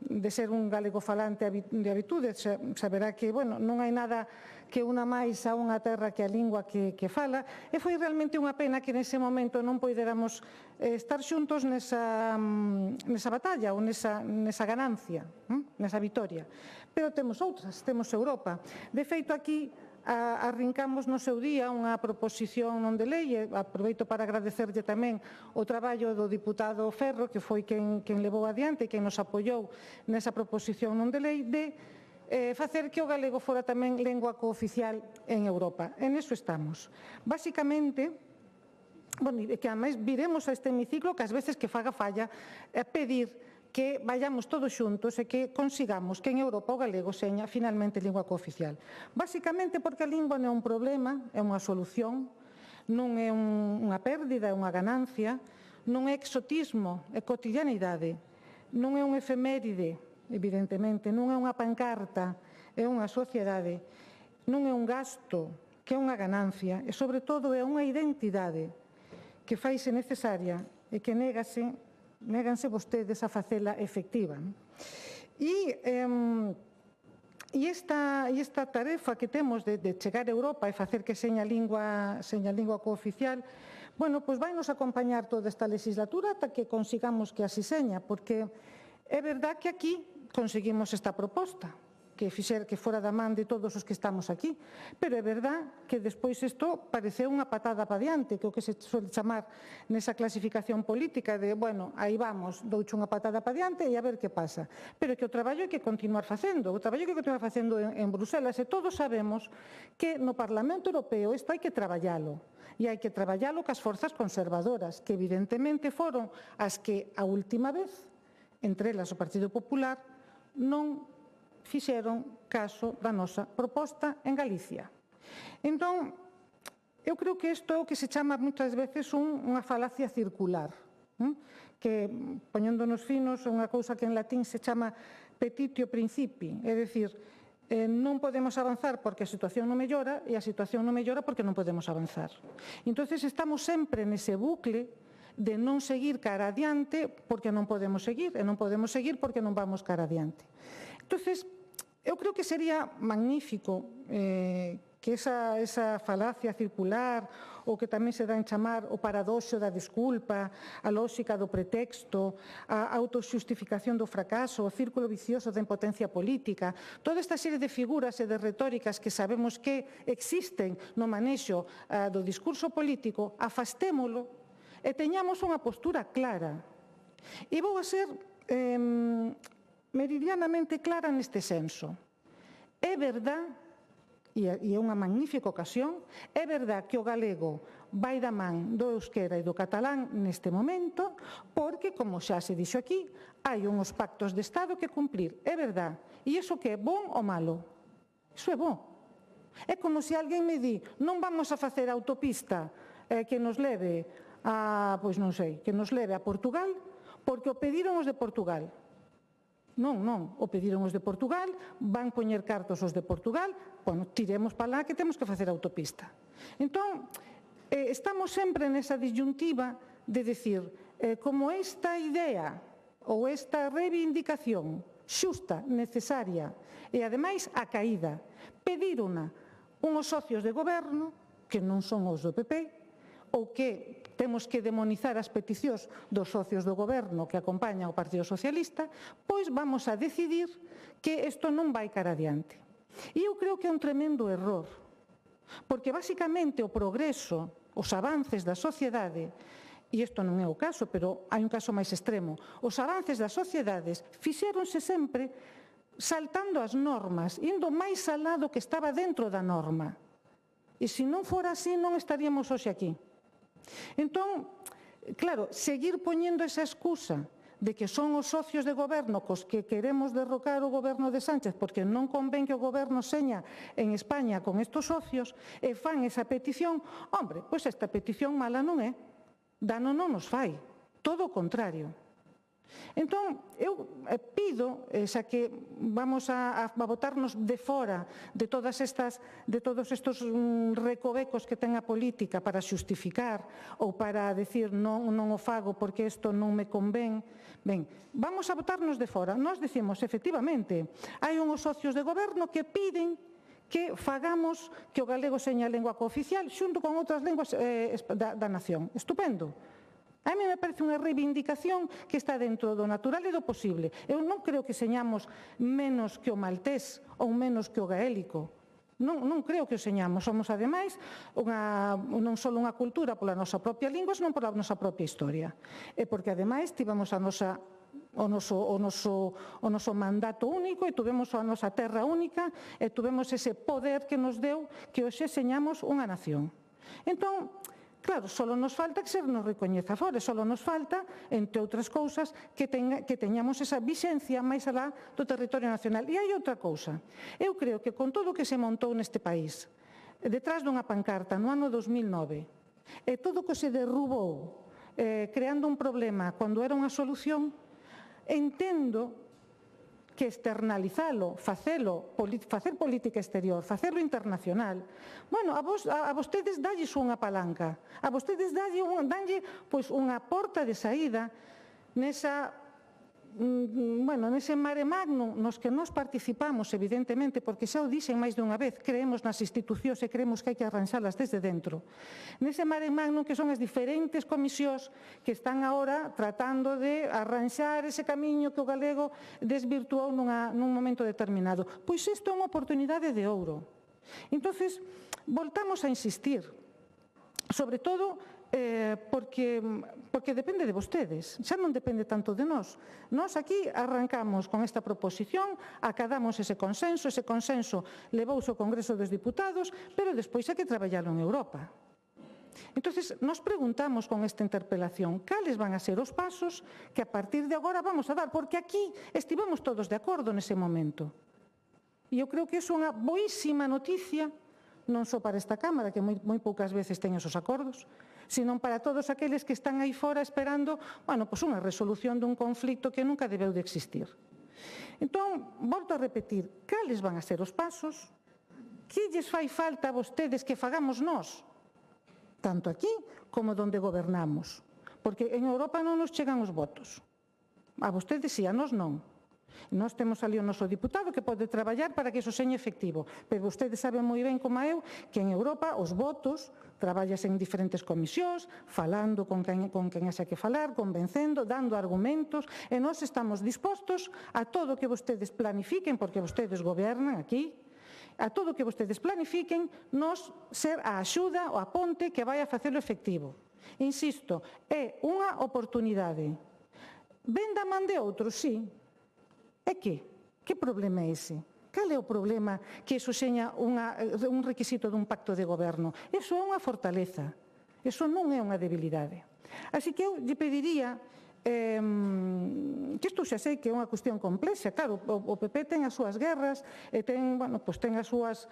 [SPEAKER 8] de ser un galego falante de habitude, saberá que non hai nada que una máis a unha terra que a lingua que fala, e foi realmente unha pena que nese momento non poderamos estar xuntos nesa batalla ou nesa ganancia, nesa vitoria. Pero temos outras, temos Europa. De feito, aquí
[SPEAKER 11] arrincamos no seu día unha proposición non de lei, e aproveito para agradecerlle tamén o traballo do diputado Ferro, que foi quen levou adiante e quen nos apoiou nesa proposición non de lei, de facer que o galego fora tamén lengua cooficial en Europa. En eso estamos. Básicamente, que ademais viremos a este hemiciclo que ás veces que faga falla pedir que vayamos todos xuntos e que consigamos que en Europa o galego seña finalmente lingua cooficial. Básicamente porque a lingua non é un problema, é unha solución, non é unha pérdida, é unha ganancia, non é exotismo, é cotidianidade, non é un efeméride, evidentemente, non é unha pancarta, é unha sociedade, non é un gasto, que é unha ganancia, e sobre todo é unha identidade que faise necesaria e que néganse vostedes a facela efectiva. E esta tarefa que temos de chegar a Europa e facer que seña lingua cooficial, pois vai nos acompañar toda esta legislatura ata que consigamos que así seña, porque é verdad que aquí conseguimos esta proposta, que fora da man de todos os que estamos aquí. Pero é verdad que despois isto pareceu unha patada para diante, que é o que se suele chamar nesa clasificación política de, bueno, aí vamos, douche unha patada para diante e a ver que pasa. Pero que o traballo hai que continuar facendo, o traballo hai que continuar facendo en Bruselas, e todos sabemos que no Parlamento Europeo isto hai que traballalo. E hai que traballalo cas forzas conservadoras, que evidentemente foron as que a última vez, entre elas o Partido Popular, non fixeron caso da nosa proposta en Galicia. Entón, eu creo que isto é o que se chama moitas veces unha falacia circular, que, poñéndonos finos, é unha cousa que en latín se chama petitio principi, é dicir, non podemos avanzar porque a situación non mellora e a situación non mellora porque non podemos avanzar. Entón, estamos sempre nese bucle de non seguir cara adiante porque non podemos seguir, e non podemos seguir porque non vamos cara adiante. Entón, eu creo que sería magnífico que esa falacia circular, o que tamén se dá en chamar o paradoxo da desculpa, a lóxica do pretexto, a autoxustificación do fracaso, o círculo vicioso da impotencia política, toda esta serie de figuras e de retóricas que sabemos que existen no manexo do discurso político, afastémolo e teñamos unha postura clara. E vou a ser meridianamente clara neste senso. É verdad, e é unha magnífica ocasión, é verdad que o galego vai da man do euskera e do catalán neste momento, porque, como xa se dixo aquí, hai uns pactos de Estado que cumprir. É verdad. E iso que é bon ou malo? Iso é bon. É como se alguén me di, non vamos a facer autopista que nos leve a, pois non sei, que nos leve a Portugal, porque o pediron os de Portugal. Non, o pediron os de Portugal, van poñer cartos os de Portugal, bueno, tiremos para lá que temos que facer autopista. Entón, estamos sempre nesa disyuntiva de decir, como esta idea ou esta reivindicación xusta, necesaria e, ademais, acaída, pedírona unhos socios de goberno, que non son os do PP, ou que temos que demonizar as peticións dos socios do goberno que acompañan o Partido Socialista, pois vamos a decidir que isto non vai cara adiante. E eu creo que é un tremendo error, porque basicamente o progreso, os avances da sociedade, e isto non é o caso, pero hai un caso máis extremo, os avances das sociedades fixéronse sempre saltando as normas, indo máis alá do que estaba dentro da norma. E se non fora así, non estaríamos hoxe aquí. Entón, claro, seguir poñendo esa excusa de que son os socios de goberno cos que queremos derrocar o goberno de Sánchez porque non convén que o goberno seña en España con estos socios e fan esa petición, hombre, pois esta petición mala non é, dano non nos fai, todo o contrario. Entón, eu pido, xa que vamos a botarnos de fora de todos estes recovecos que ten a política para xustificar ou para decir non o fago porque isto non me convén, ben, vamos a botarnos de fora. Nós decimos, efectivamente, hai unhos socios de goberno que piden que fagamos que o galego seña a lengua cooficial xunto con outras linguas da nación. Estupendo. A mí me parece unha reivindicación que está dentro do natural e do posible. Eu non creo que señamos menos que o maltés ou menos que o gaélico. Non creo que o señamos. Somos, ademais, non só unha cultura pola nosa propia lingua, senón pola nosa propia historia. E porque, ademais, tivemos o noso mandato único e tuvemos a nosa terra única e tuvemos ese poder que nos deu que hoxe señamos unha nación. Entón, claro, só nos falta que se nos recoñeza fora, só nos falta, entre outras cousas, que teñamos esa vixencia máis alá do territorio nacional. E hai outra cousa. Eu creo que con todo o que se montou neste país, detrás dunha pancarta no ano 2009, e todo o que se derrubou creando un problema cando era unha solución, entendo que externalizalo, facer política exterior, facelo internacional, bueno, a vostedes dalles unha palanca, a vostedes danlle unha porta de saída nese mare magnum nos que nós participamos, evidentemente, porque xa o dixen máis dunha vez, creemos nas institucións e creemos que hai que arranxalas desde dentro. Nese mare magnum que son as diferentes comisións que están agora tratando de arranxar ese camiño que o galego desvirtuou nun momento determinado. Pois isto é unha oportunidade de ouro. Entonces, voltamos a insistir, sobre todo porque depende de vostedes, xa non depende tanto de nós. Nós aquí arrancamos con esta proposición, acadamos ese consenso levouse ao Congreso dos Diputados, pero despois hai que traballalo en Europa. Entonces, nos preguntamos con esta interpelación cales van a ser os pasos que a partir de agora vamos a dar, porque aquí estivemos todos de acordo nese momento. E eu creo que é unha boísima noticia, non só para esta Cámara, que moi poucas veces ten esos acordos, senón para todos aqueles que están aí fora esperando unha resolución dun conflito que nunca debeu de existir. Entón, volto a repetir, cales van a ser os pasos? Que lles fai falta a vostedes que fagamos nós? Tanto aquí como donde gobernamos. Porque en Europa non nos chegan os votos. A vostedes si, a nós non. Nós temos ali o noso diputado que pode traballar para que iso seña efectivo, pero vostedes saben moi ben como eu que en Europa os votos traballas en diferentes comisións, falando con quen haxa que falar, convencendo, dando argumentos, e nós estamos dispostos a todo o que vostedes planifiquen, porque vostedes gobernan aquí, a todo o que vostedes planifiquen, nós ser a axuda ou a ponte que vai a facelo efectivo. Insisto, é unha oportunidade. Ven da man de outros, sí. E que problema é ese? Cal é o problema que iso seña un requisito dun pacto de goberno? Iso é unha fortaleza, iso non é unha debilidade. Así que eu lle pediría que isto xa sei que é unha cuestión complexa. Claro, o PP ten as súas guerras e ten as súas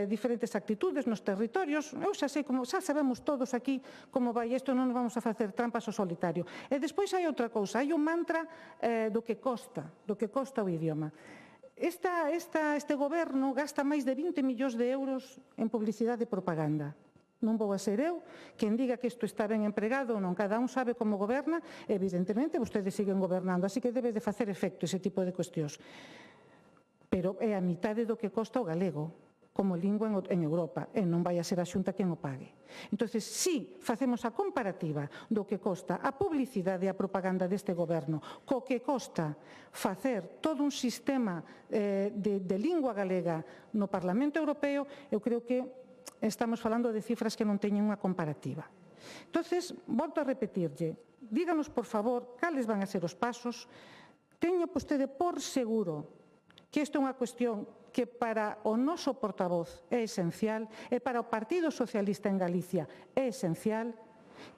[SPEAKER 11] diferentes actitudes nos territorios. Eu xa sei, xa sabemos todos aquí como vai isto, non nos vamos a facer trampas ao solitario. E despois hai outra cousa, hai un mantra do que costa o idioma. Este goberno gasta máis de 20 millóns de euros en publicidade e propaganda. Non vou a ser eu quen diga que isto está ben empregado ou non. Cada un sabe como goberna, evidentemente vostedes siguen gobernando, así que debe de facer efecto ese tipo de cuestións. Pero é a mitade do que costa o galego como lingua en Europa, e non vai a ser a Xunta quen o pague. Entón, si facemos a comparativa do que costa a publicidade e a propaganda deste goberno co que costa facer todo un sistema de lingua galega no Parlamento Europeo, eu creo que estamos falando de cifras que non teñen unha comparativa. Entonces, volto a repetirlle, díganos, por favor, cales van a ser os pasos. Teña vostede por seguro que isto é unha cuestión que para o noso portavoz é esencial e para o Partido Socialista en Galicia é esencial,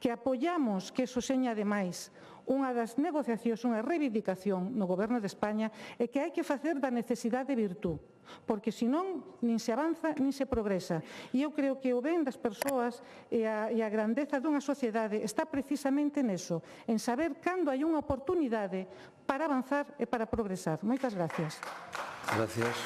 [SPEAKER 11] que apoiamos que iso seña ademais unha das negociacións, unha reivindicación no Goberno de España, e que hai que facer da necesidade virtud, porque senón nin se avanza nin se progresa. E eu creo que o ben das persoas e a grandeza dunha sociedade está precisamente neso, en saber cando hai unha oportunidade para avanzar e para progresar. Moitas gracias.
[SPEAKER 1] Gracias.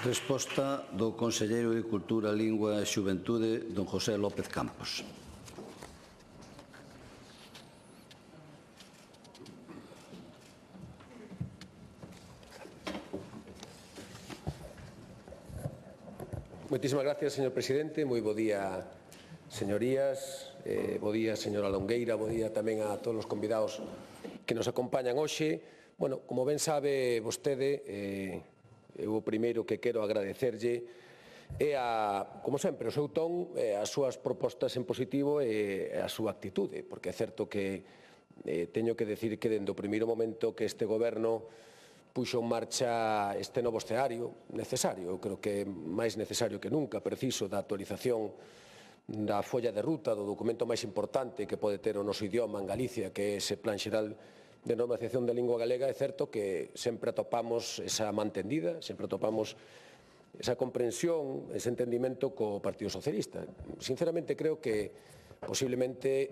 [SPEAKER 1] Resposta do conselleiro de Cultura, Lingua e Xuventude, don José López Campos.
[SPEAKER 12] Moitísimas gracias, señor presidente. Moi bo día, señorías. Bo día, señora Longueira. Bo día tamén a todos os convidados que nos acompañan hoxe. Bueno, como ben sabe vostede, eu o primeiro que quero agradecerlle é, como sempre, o seu ton, as súas propostas en positivo e a súa actitude, porque é certo que teño que decir que dende o primeiro momento que este goberno puxo en marcha este novo escenario necesario, eu creo que é máis necesario que nunca, preciso da actualización da folla de ruta, do documento máis importante que pode ter o noso idioma en Galicia, que é ese Plan Xeral de Normalización da Lingua Galega. É certo que sempre atopamos esa mantendida, sempre atopamos esa comprensión, ese entendimento co Partido Socialista. Sinceramente creo que posiblemente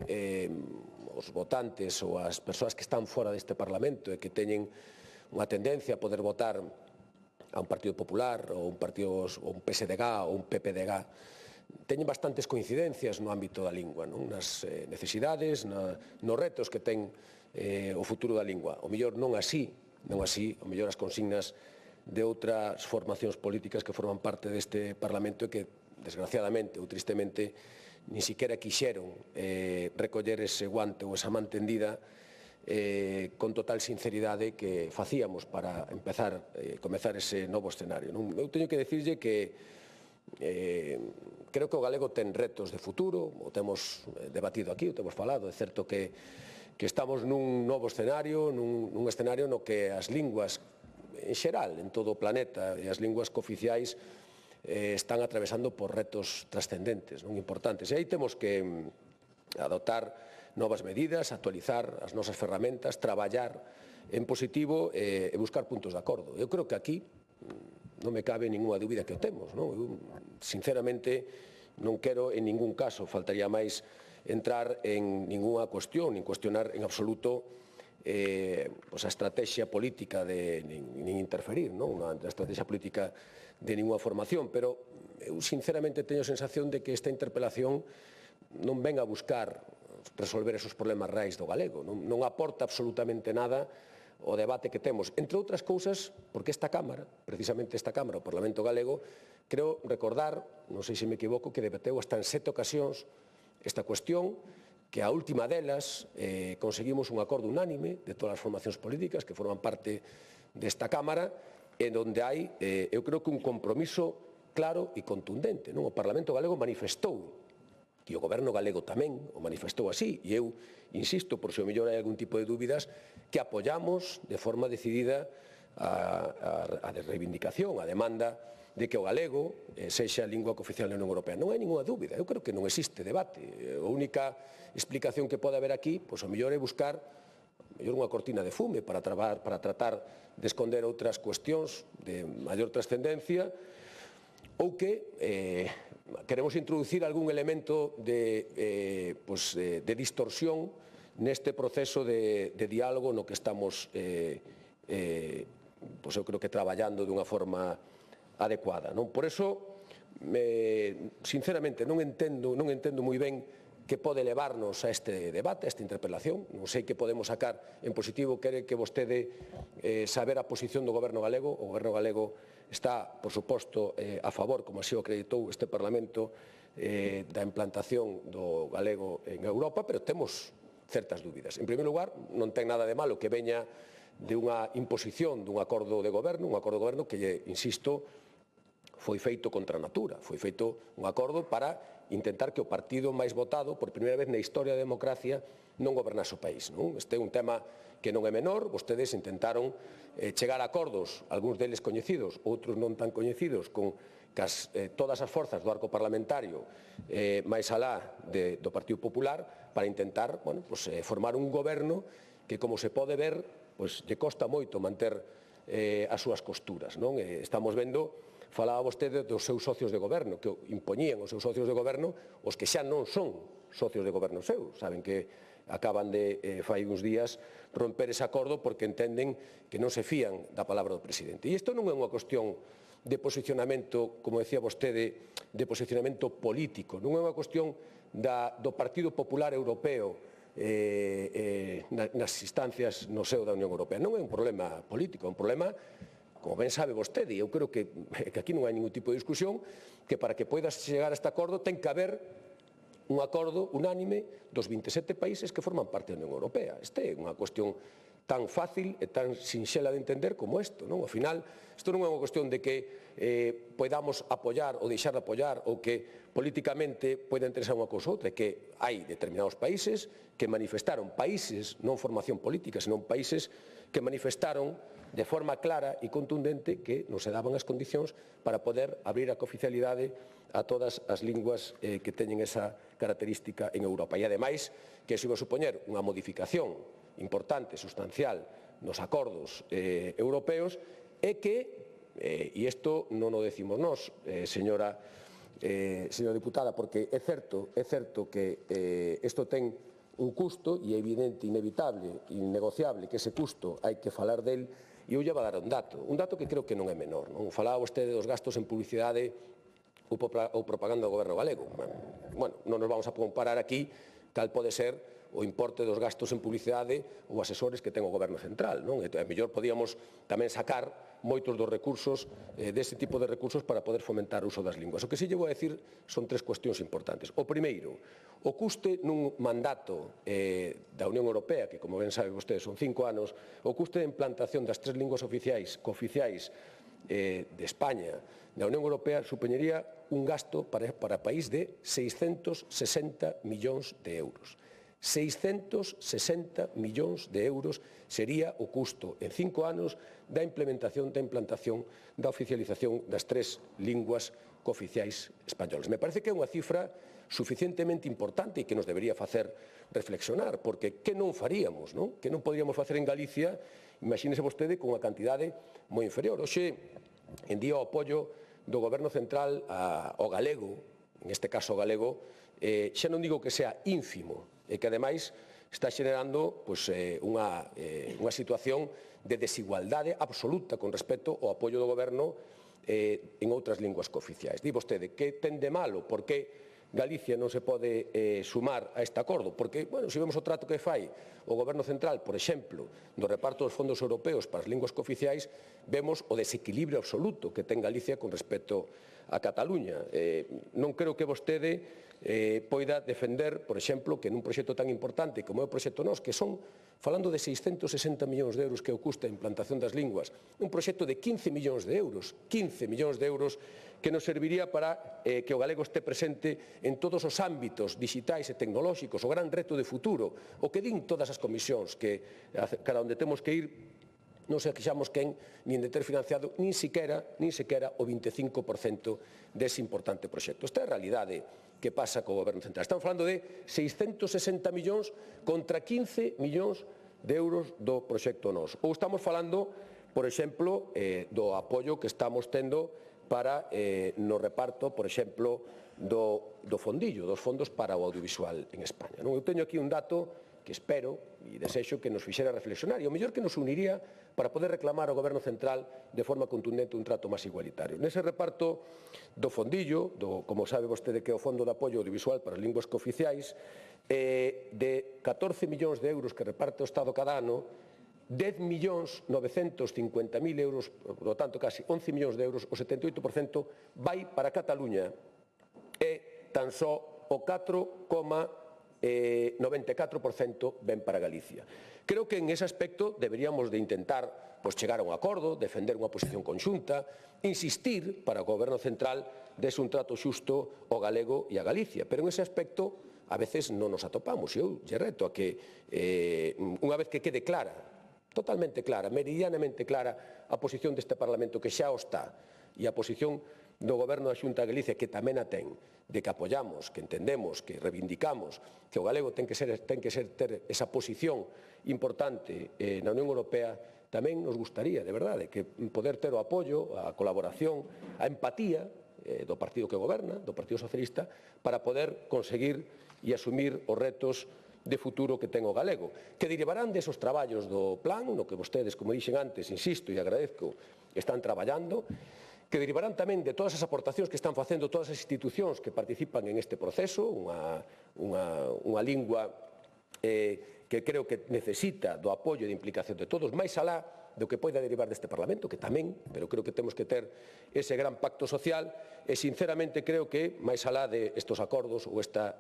[SPEAKER 12] os votantes ou as persoas que están fora deste Parlamento e que teñen unha tendencia a poder votar a un Partido Popular ou un PSDG ou un PPDG, teñen bastantes coincidencias no ámbito da lingua, nas necesidades, nos retos que ten o futuro da lingua. O mellor non así, o mellor as consignas de outras formacións políticas que forman parte deste Parlamento e que, desgraciadamente ou tristemente, ni siquiera quixeron recoller ese guante ou esa mantendida con total sinceridade que facíamos para comezar ese novo escenario. Eu teño que dicirlle que creo que o galego ten retos de futuro, o temos debatido aquí, o temos falado. É certo que estamos nun novo escenario, nun escenario no que as linguas en xeral, en todo o planeta, e as linguas cooficiais están atravesando por retos trascendentes, importantes. E aí temos que adoptar novas medidas, actualizar as nosas ferramentas, traballar en positivo e buscar puntos de acordo. Eu creo que aquí non me cabe ninguna dúbida que o temos. Eu, sinceramente, non quero en ningún caso, faltaría máis, entrar en ninguna cuestión, nin cuestionar en absoluto a estrategia política nin interferir na estrategia política de ninguna formación, pero eu sinceramente teño a sensación de que esta interpelación non ven a buscar resolver esos problemas reais do galego, non aporta absolutamente nada ao debate que temos, entre outras cousas, porque esta Cámara, precisamente esta Cámara, o Parlamento Galego, creo recordar, non sei se me equivoco, que debateu hasta en 7 ocasións esta cuestión, que a última delas conseguimos un acordo unánime de todas as formacións políticas que forman parte desta Cámara, en onde hai, eu creo que un compromiso claro e contundente. O Parlamento Galego manifestou, e o Goberno galego tamén o manifestou así, e eu insisto, por se o mellor hai algún tipo de dúbidas, que apoiamos de forma decidida a reivindicación, a demanda de que o galego sexa a lingua cooficial na Unión Europea. Non hai ninguna dúbida, eu creo que non existe debate. A única explicación que pode haber aquí, pois o mellor é buscar unha cortina de fume para tratar de esconder outras cuestións de maior trascendencia, ou que queremos introducir algún elemento de distorsión neste proceso de diálogo no que estamos, eu creo que traballando dunha forma adecuada. Por eso, sinceramente, non entendo moi ben que pode levarnos a este debate, a esta interpelación. Non sei que podemos sacar en positivo. Quere que vostede saber a posición do Goberno galego. O Goberno galego está, por suposto, a favor, como así o acreditou este Parlamento, da implantación do galego en Europa, pero temos certas dúbidas. En primeiro lugar, non ten nada de malo que veña de unha imposición dun acordo de goberno, que, insisto, foi feito contra a natura, foi feito un acordo para intentar que o partido máis votado, por primeira vez na historia da democracia, non gobernase o país. Este é un tema que non é menor. Vostedes intentaron chegar a acordos, algúns deles coñecidos, outros non tan coñecidos, con todas as forzas do arco parlamentario máis alá do Partido Popular, para intentar formar un goberno que, como se pode ver, lle costa moito manter as súas costuras. Estamos vendo, falaba vostede dos seus socios de goberno, que impoñían os seus socios de goberno, os que xa non son socios de goberno seus. Saben que acaban de, fai uns días, romper ese acordo porque entenden que non se fían da palabra do presidente. E isto non é unha cuestión de posicionamento, como decía vostede, de posicionamento político, non é unha cuestión do Partido Popular Europeo nas instancias no seo da Unión Europea. Non é un problema político, é un problema como ben sabe vostede, e eu creo que aquí non hai ningún tipo de discusión, que para que poida chegar a este acordo ten que haber un acordo unánime dos 27 países que forman parte da Unión Europea. Esta é unha cuestión tan fácil e tan sinxela de entender como isto, non? Ao final, isto non é unha cuestión de que podamos apoiar ou deixar de apoiar ou que políticamente poida interesar unha cousa ou outra, que hai determinados países que manifestaron, países, non formación política, senón países que manifestaron de forma clara e contundente que non se daban as condicións para poder abrir a cooficialidade a todas as linguas que teñen esa característica en Europa. E, ademais, que iso iba a supoñer unha modificación importante, sustancial, nos acordos europeos, e que, e isto non o decimos nós, señora diputada, porque é certo que isto ten un custo e é evidente, inevitable, innegociable que ese custo hai que falar del, e eu lle vou dar un dato que creo que non é menor. Non falaba vostede dos gastos en publicidade ou propaganda do goberno galego. Bueno, non nos vamos a comparar aquí cal pode ser o importe dos gastos en publicidade ou asesores que ten o goberno central, non? E a mellor podíamos tamén sacar moitos dos recursos deste tipo de recursos para poder fomentar o uso das linguas. O que si lle vou a decir son tres cuestións importantes. O primeiro, o custe nun mandato da Unión Europea, que como ben sabe vostede son 5 anos, o custe de implantación das 3 linguas cooficiais de España, da Unión Europea, supoñería un gasto para o país de 660 millóns de euros. 660 millóns de euros sería o custo en 5 anos da implantación da oficialización das 3 linguas cooficiais españolas. Me parece que é unha cifra suficientemente importante e que nos debería facer reflexionar, porque que non faríamos, non? Que non poderíamos facer en Galicia, imagínese vostede, con unha cantidade moi inferior. Hoxe, en día o apoio do Goberno Central ao galego, en este caso ao galego, xa non digo que sea ínfimo, e que, ademais, está xerando unha situación de desigualdade absoluta con respecto ao apoio do Goberno en outras linguas cooficiais. Di vostede, que ten de malo? Por que Galicia non se pode sumar a este acordo? Porque, bueno, se vemos o trato que fai o Goberno Central, por exemplo, do reparto dos fondos europeos para as linguas cooficiais, vemos o desequilibrio absoluto que ten Galicia con respecto a Cataluña. Non creo que vostede poida defender, por exemplo, que nun proxecto tan importante como é o proxecto NOS, que son, falando de 660 millóns de euros que o custa a implantación das linguas, un proxecto de 15 millóns de euros que nos serviría para que o galego este presente en todos os ámbitos digitais e tecnolóxicos, o gran reto de futuro, o que din todas as comisións, que cara onde temos que ir non se quixamos quen nin de ter financiado nin sequera o 25% dese importante proxecto. Esta é a realidade que pasa co Goberno Central. Estamos falando de 660 millóns contra 15 millóns de euros do proxecto NOS. Ou estamos falando, por exemplo, do apoio que estamos tendo para no reparto, por exemplo, do fondillo, dos fondos para o audiovisual en España. Eu teño aquí un dato que espero e desexo que nos fixera reflexionar e o mellor que nos uniría para poder reclamar ao Goberno Central de forma contundente un trato máis igualitario. Nese reparto do fondillo, como sabe vostede que é o Fondo de Apoio Audiovisual para as Linguas Cooficiais, de 14 millóns de euros que reparte o Estado cada ano, 10.950.000 euros, por lo tanto, casi 11 millóns de euros, o 78% vai para Cataluña e tan só o 4,94% ven para Galicia. Creo que en ese aspecto deberíamos de intentar chegar a un acordo, defender unha posición conxunta, insistir para o Goberno Central dese un trato xusto ao galego e a Galicia. Pero en ese aspecto a veces non nos atopamos. Eu lle reto a que, unha vez que quede clara, totalmente clara, meridianamente clara, a posición deste Parlamento, que xa o está, e a posición do Goberno da Xunta de Galicia, que tamén a ten, de que apoiamos, que entendemos, que reivindicamos, que o galego ten que ter esa posición importante na Unión Europea, tamén nos gustaría, de verdade, que poder ter o apoio, a colaboración, a empatía do partido que goberna, do Partido Socialista, para poder conseguir e asumir os retos de futuro que ten o galego, que derivarán desos traballos do plan, no que vostedes, como dixen antes, insisto e agradezco, están traballando, que derivarán tamén de todas as aportacións que están facendo todas as institucións que participan en este proceso, unha lingua que creo que necesita do apoio e de implicación de todos, máis alá do que poida derivar deste Parlamento, que tamén, pero creo que temos que ter ese gran pacto social e, sinceramente, creo que, máis alá de estes acordos ou esta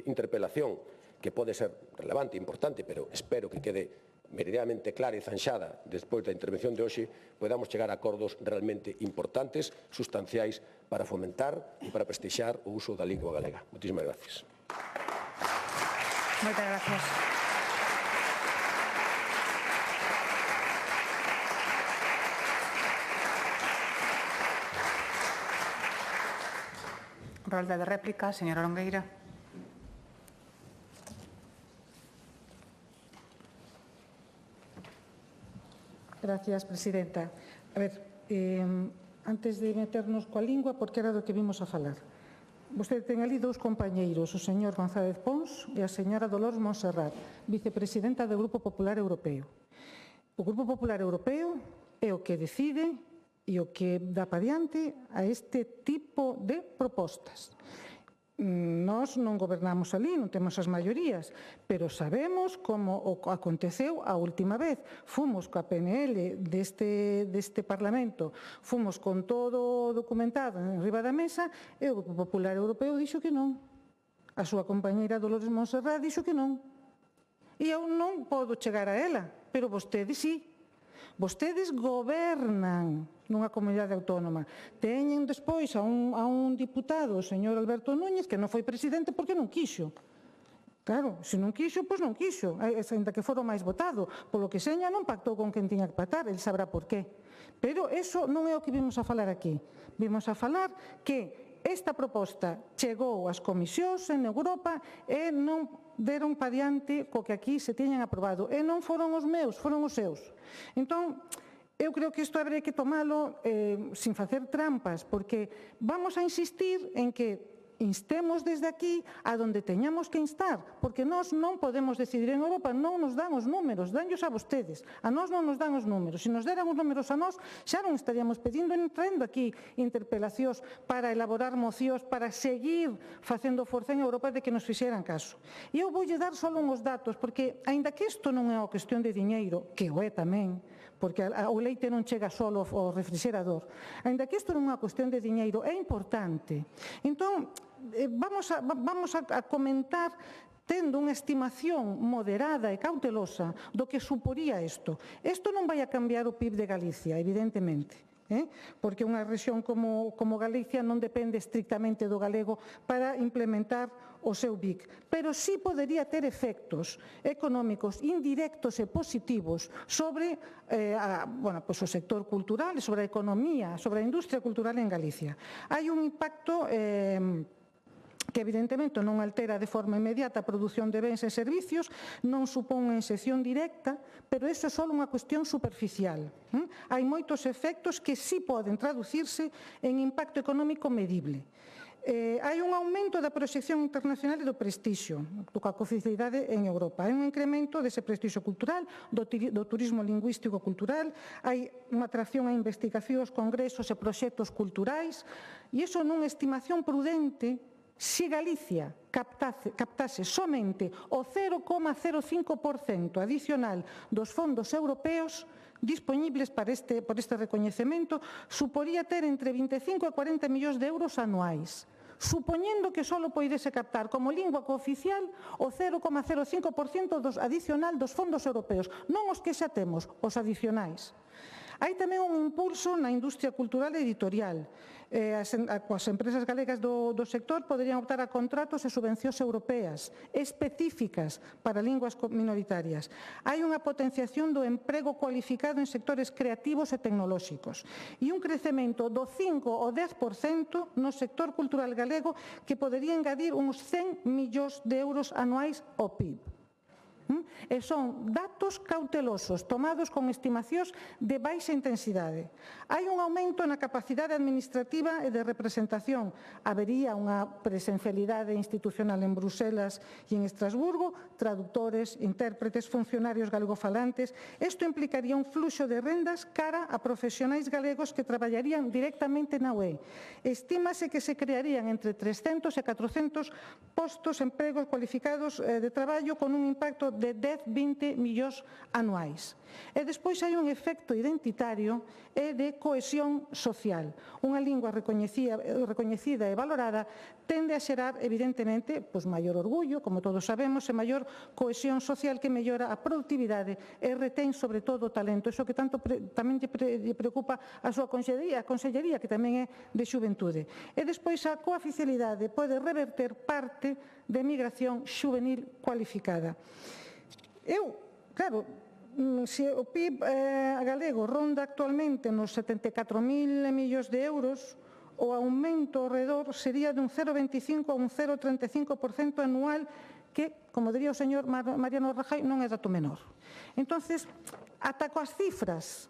[SPEAKER 12] interpelación, que pode ser relevante e importante, pero espero que quede meridianamente clara e zanxada despois da intervención de hoxe, podamos chegar a acordos realmente importantes, sustanciais, para fomentar e para prestixar o uso da lingua galega. Moitísimas gracias.
[SPEAKER 8] Moitas gracias. Rolda de réplica, señora Longueira.
[SPEAKER 11] Gracias, presidenta. A ver, antes de meternos coa lingua, porque era do que vimos a falar. Vostede ten ali dous compañeiros, o señor González Pons e a señora Dolores Montserrat, vicepresidenta do Grupo Popular Europeo. O Grupo Popular Europeo é o que decide e o que dá para diante a este tipo de propostas. Nós non gobernamos ali, non temos as maiorías, pero sabemos como aconteceu a última vez. Fomos coa PNL deste Parlamento, fomos con todo documentado en riba da mesa e o Grupo Popular Europeo dixo que non. A súa compañeira Dolores Montserrat dixo que non. E eu non podo chegar a ela, pero vostedes sí. Vostedes gobernan nunha comunidade autónoma. Teñen despois a un diputado, o señor Alberto Núñez, que non foi presidente porque non quixo. Claro, se non quixo, pois non quixo, ainda que fora o máis votado. Polo que seña non pactou con quen tiña que pactar, el sabrá por qué. Pero eso non é o que vimos a falar aquí. Vimos a falar que esta proposta chegou ás comisións en Europa e non deron pa diante co que aquí se tiñan aprobado. E non foron os meus, foron os seus. Entón, eu creo que isto habería que tomalo sin facer trampas, porque vamos a insistir en que instemos desde aquí a donde teñamos que instar, porque nós non podemos decidir en Europa, non nos dan os números, danllos a vostedes, a nós non nos dan os números. Se nos deran os números a nós, xa non estaríamos pedindo entrando aquí interpelacións para elaborar mocións, para seguir facendo forza en Europa de que nos fixeran caso. E eu voulle dar só uns datos, porque, aínda que isto non é unha cuestión de diñeiro, que o é tamén, porque o leite non chega solo ao refrigerador, aínda que isto non é unha cuestión de diñeiro, é importante. Entón, vamos a comentar tendo unha estimación moderada e cautelosa do que suporía isto. Isto non vai a cambiar o PIB de Galicia, evidentemente, porque unha rexión como Galicia non depende estrictamente do galego para implementar o seu BIC, pero sí podería ter efectos económicos indirectos e positivos sobre o sector cultural e sobre a economía, sobre a industria cultural en Galicia. Hai un impacto que evidentemente non altera de forma inmediata a produción de bens e servicios, non supón unha inserción directa, pero iso é só unha cuestión superficial. Hai moitos efectos que sí poden traducirse en impacto económico medible. Hai un aumento da proxección internacional e do prestixio, coa cooficialidade en Europa. Hai un incremento dese prestixio cultural, do turismo lingüístico cultural, hai unha atracción a investigacións, congresos e proxectos culturais, e iso nunha estimación prudente. Se Galicia captase somente o 0,05% adicional dos fondos europeos dispoñibles por este recoñecemento, suporía ter entre 25 e 40 millóns de euros anuais, supoñendo que só poidese captar como lingua cooficial o 0,05% adicional dos fondos europeos, non os que xa temos, os adicionais. Hai tamén un impulso na industria cultural e editorial. As empresas galegas do sector poderían optar a contratos e subvencións europeas específicas para linguas minoritarias. Hai unha potenciación do emprego cualificado en sectores creativos e tecnolóxicos e un crecemento do 5 ao 10% no sector cultural galego que podería engadir uns 100 millóns de euros anuais ao PIB. E son datos cautelosos, tomados con estimacións de baixa intensidade. Hai un aumento na capacidade administrativa e de representación. Habería unha presencialidade institucional en Bruselas e en Estrasburgo, traductores, intérpretes, funcionarios galegofalantes. Isto implicaría un fluxo de rendas cara a profesionais galegos que traballarían directamente na UE. Estímase que se crearían entre 300 e 400 postos, empregos cualificados de traballo con un impacto de 10-20 millóns anuais. E despois hai un efecto identitario e de cohesión social. Unha lingua recoñecida e valorada tende a xerar, evidentemente, maior orgullo, como todos sabemos, e maior cohesión social que mellora a productividade e retén, sobre todo, o talento. Iso que tanto tamén lle preocupa a súa consellería, que tamén é de xuventude. E despois a coaficialidade pode reverter parte de migración xuvenil cualificada. Claro, se o PIB galego ronda actualmente nos 74.000 millóns de euros, o aumento ao redor sería de un 0,25 a un 0,35% anual, que, como diría o señor Mariano Rajoy, non é dato menor. Entonces, ata coas cifras,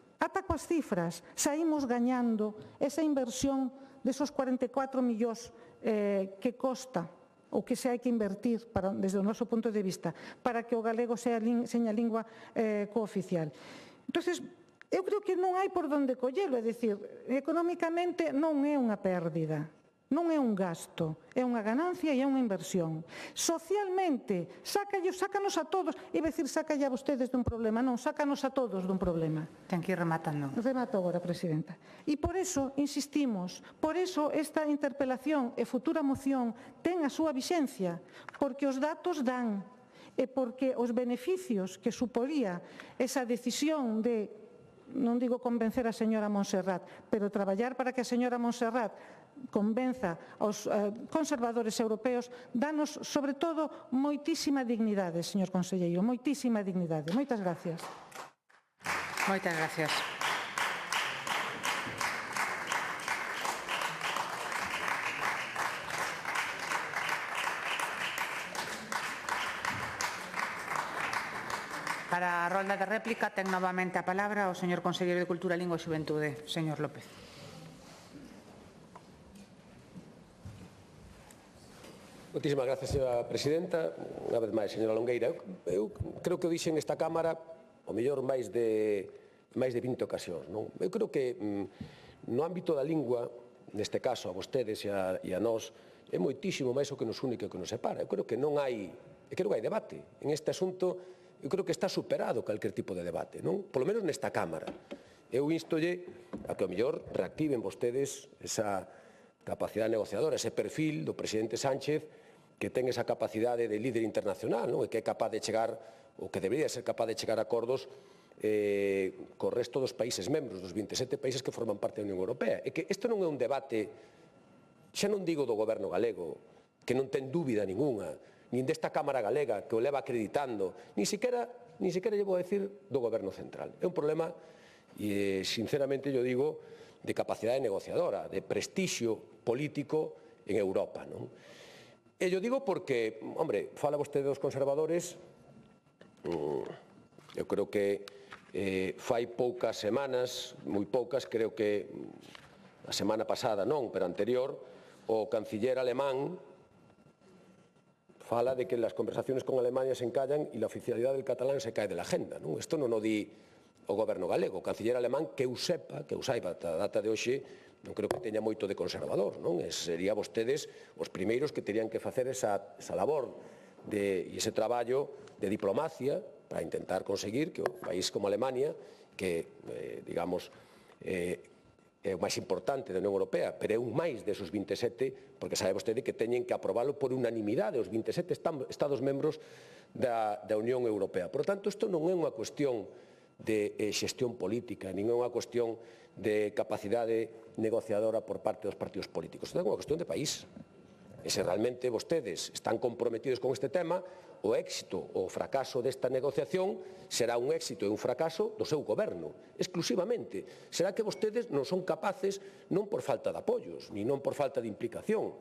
[SPEAKER 11] saímos gañando esa inversión desos 44 millóns que costa ou que se hai que invertir desde o noso punto de vista para que o galego seña lingua cooficial. Entonces, eu creo que non hai por onde collelo, é dicir, económicamente non é unha pérdida, non é un gasto, é unha ganancia e é unha inversión. Socialmente, sácanos a todos, iba a dicir sácalle a vostedes dun problema, non, sácanos a todos dun problema.
[SPEAKER 8] Ten que ir rematando.
[SPEAKER 11] Remato agora, Presidenta. E por eso insistimos, por eso esta interpelación e futura moción ten a súa vixencia, porque os datos dan e porque os beneficios que suporía esa decisión de, non digo convencer a señora Montserrat, pero traballar para que a señora Montserrat convenza aos conservadores europeos, danos, sobre todo, moitísima dignidade, señor conselleiro, moitísima dignidade. Moitas gracias.
[SPEAKER 8] Moitas gracias. Para a rolda de réplica ten novamente a palabra o señor conselleiro de Cultura, Lingua e Xuventude, señor López.
[SPEAKER 12] Moitísimas gracias, señora presidenta. Unha vez máis, señora Longueira, eu creo que o dixen nesta Cámara o mellor máis de 20 ocasións. Eu creo que no ámbito da lingua, neste caso a vostedes e a nós, é moitísimo máis o que nos une que o que nos separa. Eu creo que non hai debate. En este asunto, eu creo que está superado calquer tipo de debate, non? Polo menos nesta Cámara. Eu instolle a que o mellor reactiven vostedes esa capacidade negociadora, ese perfil do presidente Sánchez que ten esa capacidade de líder internacional, non? E que é capaz de chegar, ou que debería ser capaz de chegar a acordos co resto dos países membros, dos 27 países que forman parte da Unión Europea. E que isto non é un debate, xa non digo do goberno galego, que non ten dúbida ninguna, nin desta Cámara galega que o leva acreditando, nin siquiera lle vou a decir do goberno central. É un problema, e sinceramente yo digo, de capacidade negociadora, de prestixio político en Europa, non? E yo digo porque, hombre, fala vostede dos conservadores, eu creo que fai poucas semanas, moi poucas, creo que a semana pasada non, pero anterior, o canciller alemán fala de que las conversaciones con Alemania se encallan e la oficialidade del catalán se cae de la agenda, non? Isto non o di o goberno galego, o canciller alemán, que eu saiba, a data de hoxe, non creo que teña moito de conservador, non? Sería vostedes os primeiros que terían que facer esa labor e ese traballo de diplomacia para intentar conseguir que o país como Alemania, que, digamos, é o máis importante da Unión Europea, pero é un máis desos 27, porque sabe vostede que teñen que aprobalo por unanimidade os 27 Estados membros da Unión Europea. Por tanto, isto non é unha cuestión de xestión política, nin é unha cuestión de capacidade negociadora por parte dos partidos políticos. Isto é unha cuestión de país. E se realmente vostedes están comprometidos con este tema, o éxito ou o fracaso desta negociación será un éxito e un fracaso do seu goberno, exclusivamente. Será que vostedes non son capaces, non por falta de apoios, nin non por falta de implicación,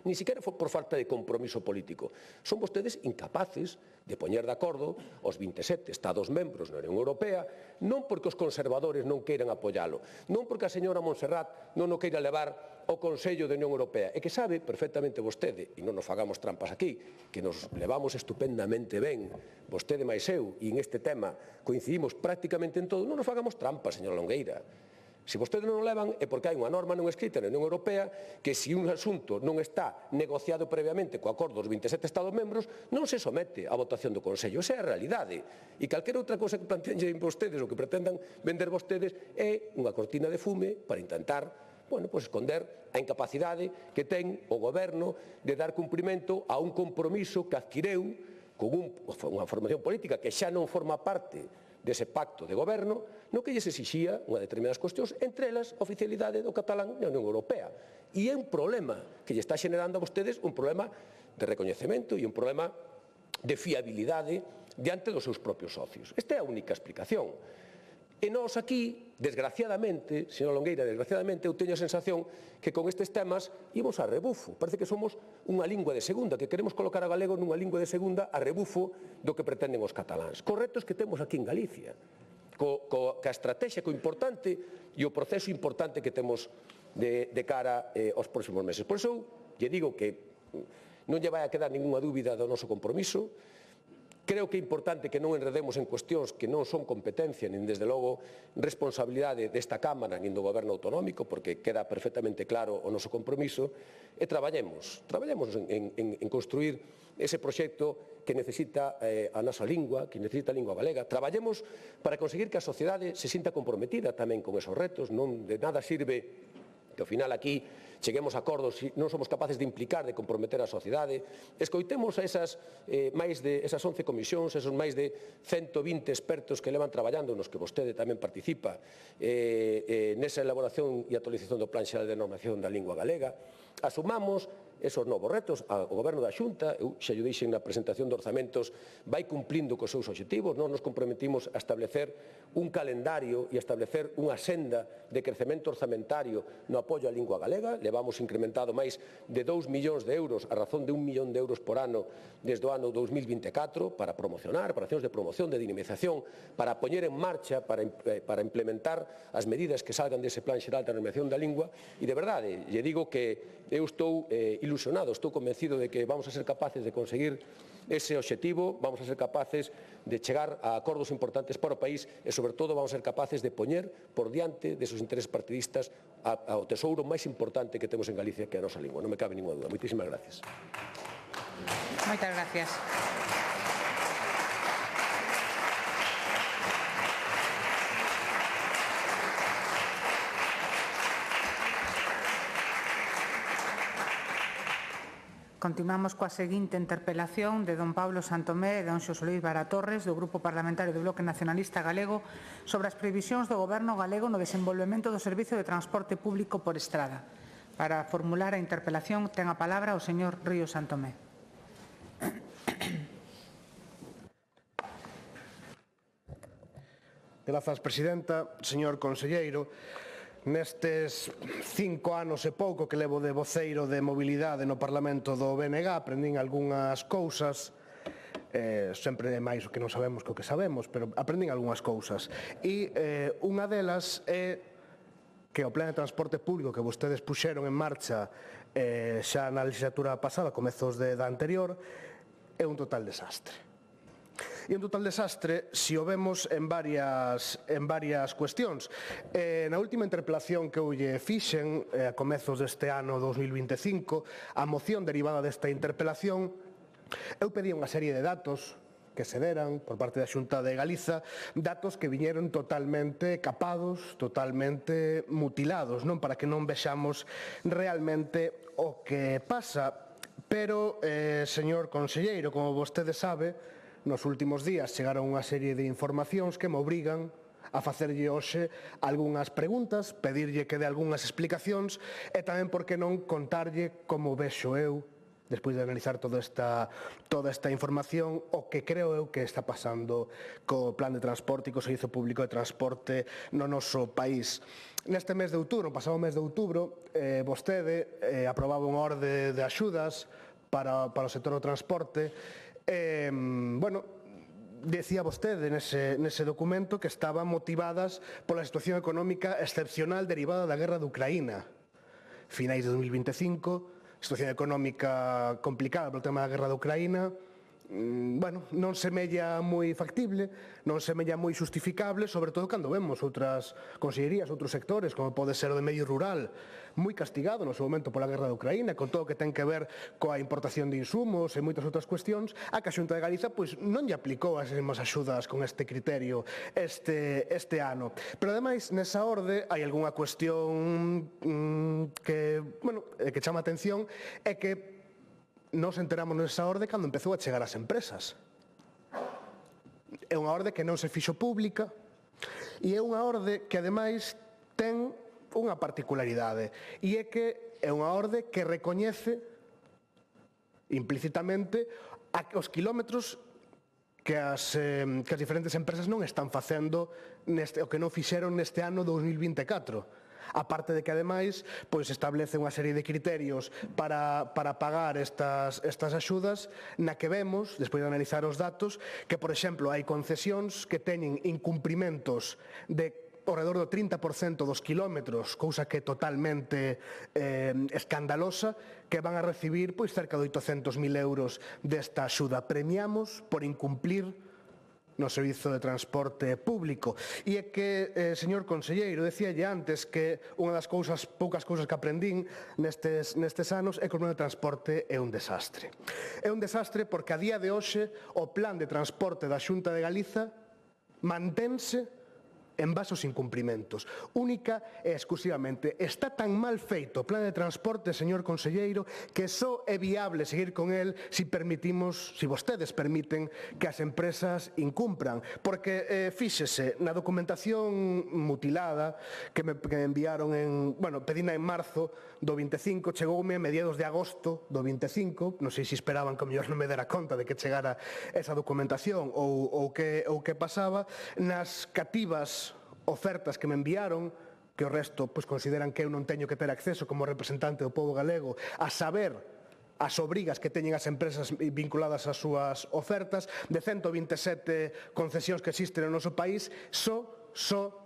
[SPEAKER 12] nin siquiera por falta de compromiso político. Son vostedes incapaces de poñer de acordo os 27 Estados membros na Unión Europea, non porque os conservadores non queiran apoialo, non porque a señora Montserrat non o queira levar ao Consello da Unión Europea, e que sabe perfectamente vostede, e non nos fagamos trampas aquí, que nos levamos estupendamente ben, vostede máis eu, e en este tema coincidimos prácticamente en todo, non nos fagamos trampas, señora Longueira. Se vostedes non o levan é porque hai unha norma non escrita na Unión Europea que se un asunto non está negociado previamente co acordo dos 27 Estados membros non se somete á votación do Consello. Esa é a realidade. E calquera outra cousa que planteen vostedes ou que pretendan vender vostedes é unha cortina de fume para intentar esconder a incapacidade que ten o Goberno de dar cumprimento a un compromiso que adquireu con unha formación política que xa non forma parte dese pacto de goberno no que lles exixía unha determinadas cuestións, entre elas a oficialidade do catalán na Unión Europea. E é un problema que lle está xenerando a vostedes un problema de recoñecemento e un problema de fiabilidade diante dos seus propios socios. Esta é a única explicación. E nós aquí, desgraciadamente, señora Longueira, desgraciadamente, eu teño a sensación que con estes temas ímos a rebufo. Parece que somos unha lingua de segunda, que queremos colocar a galego nunha lingua de segunda a rebufo do que pretenden os cataláns. Cos retos que temos aquí en Galicia, ca estrategia, co importante e o proceso importante que temos de cara aos próximos meses. Por iso, lle digo que non lle vai a quedar ninguna dúbida do noso compromiso. Creo que é importante que non enredemos en cuestións que non son competencia, nin desde logo responsabilidade desta Cámara, nin do Goberno autonómico, porque queda perfectamente claro o noso compromiso, e traballemos en construir ese proxecto que necesita a nosa lingua, que necesita a lingua galega. Traballemos para conseguir que a sociedade se sinta comprometida tamén con esos retos. Non de nada sirve que ao final aquí cheguemos a acordos se non somos capaces de implicar, de comprometer a sociedade. Escoitemos a esas 11 comisións, esos máis de 120 expertos que levan traballando, nos que vostede tamén participa, nesa elaboración e actualización do Plan Xeral de Normación da Lingua Galega. Asumamos esos novos retos. O Goberno da Xunta, eu xa lle dixen na presentación de orzamentos, vai cumplindo cos seus obxectivos. Nós nos comprometimos a establecer un calendario e a establecer unha senda de crecemento orzamentario no apoio á lingua galega. Levamos incrementado máis de 2 millóns de euros, a razón de 1 millón de euros por ano desde o ano 2024 para promocionar, para accións de promoción, de dinamización, para poñer en marcha, para implementar as medidas que salgan dese Plan Xeral de Normación da Lingua. E de verdade, lle digo que eu estou ilusionado, estou convencido de que vamos a ser capaces de conseguir ese obxectivo, vamos a ser capaces de chegar a acordos importantes para o país e, sobre todo, vamos a ser capaces de poñer por diante desos intereses partidistas ao tesouro máis importante que temos en Galicia, que é a nosa lingua. Non me cabe ninguna dúda. Moitísimas gracias.
[SPEAKER 8] Moitas gracias. Continuamos coa seguinte interpelación de don Pablo Santomé e don Xosé Luís Vara Torres do Grupo Parlamentario do Bloque Nacionalista Galego sobre as previsións do Goberno galego no desenvolvemento do servizo de transporte público por estrada. Para formular a interpelación ten a palabra o señor Ríos Santomé.
[SPEAKER 13] Grazas, presidenta. Señor conselleiro, nestes 5 anos e pouco que levo de voceiro de mobilidade no Parlamento do BNG aprendín algunhas cousas, sempre é máis o que non sabemos que o que sabemos, pero aprendín algunhas cousas. E unha delas é que o Plan de Transporte Público que vostedes puxeron en marcha xa na legislatura pasada, comezos da anterior, é un total desastre. E un total desastre se o vemos en varias cuestións. Na última interpelación que eu lle fixen, a comezos deste ano 2025, a moción derivada desta interpelación, eu pedí unha serie de datos que se deran por parte da Xunta de Galiza, datos que viñeron totalmente capados, totalmente mutilados, non, para que non vexamos realmente o que pasa. Pero, señor conselleiro, como vostede sabe, nos últimos días chegaron unha serie de informacións que me obrigan a facerlle hoxe algunhas preguntas, pedirlle que dé algunhas explicacións e tamén, por que non, contarlle como vexo eu, despois de analizar toda esta información, o que creo eu que está pasando co Plan de Transporte e co Servizo Público de Transporte no noso país. Neste mes de outubro, no pasado mes de outubro, vostede aprobaba unha orde de axudas para o sector do transporte. Decía vostede nese documento que estaban motivadas pola situación económica excepcional derivada da guerra de Ucraína. Finais de 2025, situación económica complicada polo tema da guerra de Ucraína, bueno, non semella moi factible, non semella moi justificable, sobre todo cando vemos outras consellerías, outros sectores, como pode ser o de medio rural, moi castigado no seu momento pola guerra de Ucraína, con todo o que ten que ver coa importación de insumos e moitas outras cuestións, a que a Xunta de Galiza pois, non lle aplicou as mesmas axudas con este criterio este ano. Pero ademais, nesa orde, hai algunha cuestión que chama a atención, é que nos enteramos nesa orde cando empezou a chegar ás empresas. É unha orde que non se fixo pública e é unha orde que ademais ten unha particularidade e é que é unha orde que recoñece implícitamente os quilómetros que as diferentes empresas non están facendo o que non fixeron neste ano 2024. Aparte de que, ademais, establece unha serie de criterios para pagar estas axudas, na que vemos, despois de analizar os datos, que, por exemplo, hai concesións que teñen incumprimentos de ao redor do 30% dos quilómetros, cousa que é totalmente escandalosa, que van a recibir cerca de 800.000 euros desta axuda. Premiamos por incumplir no servizo de transporte público. E é que, señor conselleiro, decíalle antes que unha das poucas cousas que aprendín nestes anos é que o plano de transporte é un desastre. É un desastre porque a día de hoxe o plan de transporte da Xunta de Galiza mantense en base aos incumprimentos. Única e exclusivamente. Está tan mal feito o plan de transporte, señor conselleiro, que só é viable seguir con el se vostedes permiten que as empresas incumpran. Porque, fíxese, na documentación mutilada que me enviaron pedina en marzo do 25, chegoume a mediados de agosto do 25, non sei se esperaban que o mellor non me dera conta de que chegara esa documentación ou que pasaba, nas cativas ofertas que me enviaron, que o resto consideran que eu non teño que ter acceso como representante do pobo galego a saber as obrigas que teñen as empresas vinculadas ás súas ofertas, de 127 concesións que existen no noso país, só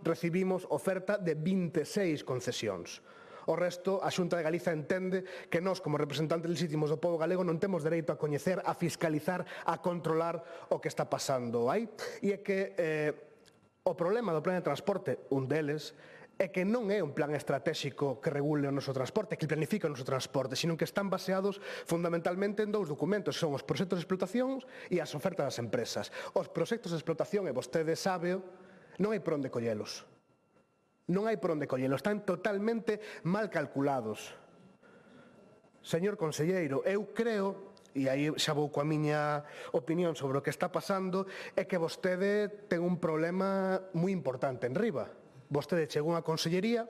[SPEAKER 13] recibimos oferta de 26 concesións. O resto, a Xunta de Galiza entende que nós, como representantes legítimos do pobo galego, non temos dereito a coñecer, a fiscalizar, a controlar o que está pasando aí. E é que o problema do plan de transporte, un deles, é que non é un plan estratégico que regule o noso transporte, que planifique o noso transporte, sino que están baseados fundamentalmente en dous documentos, que son os proxectos de explotación e as ofertas das empresas. Os proxectos de explotación, e vostede sábeo, non hai por onde collelos. Non hai por onde collelos, están totalmente mal calculados. Señor conselleiro, eu creo, e aí xa vou coa miña opinión sobre o que está pasando, é que vostede ten un problema moi importante en riba. Vostede chegou a consellería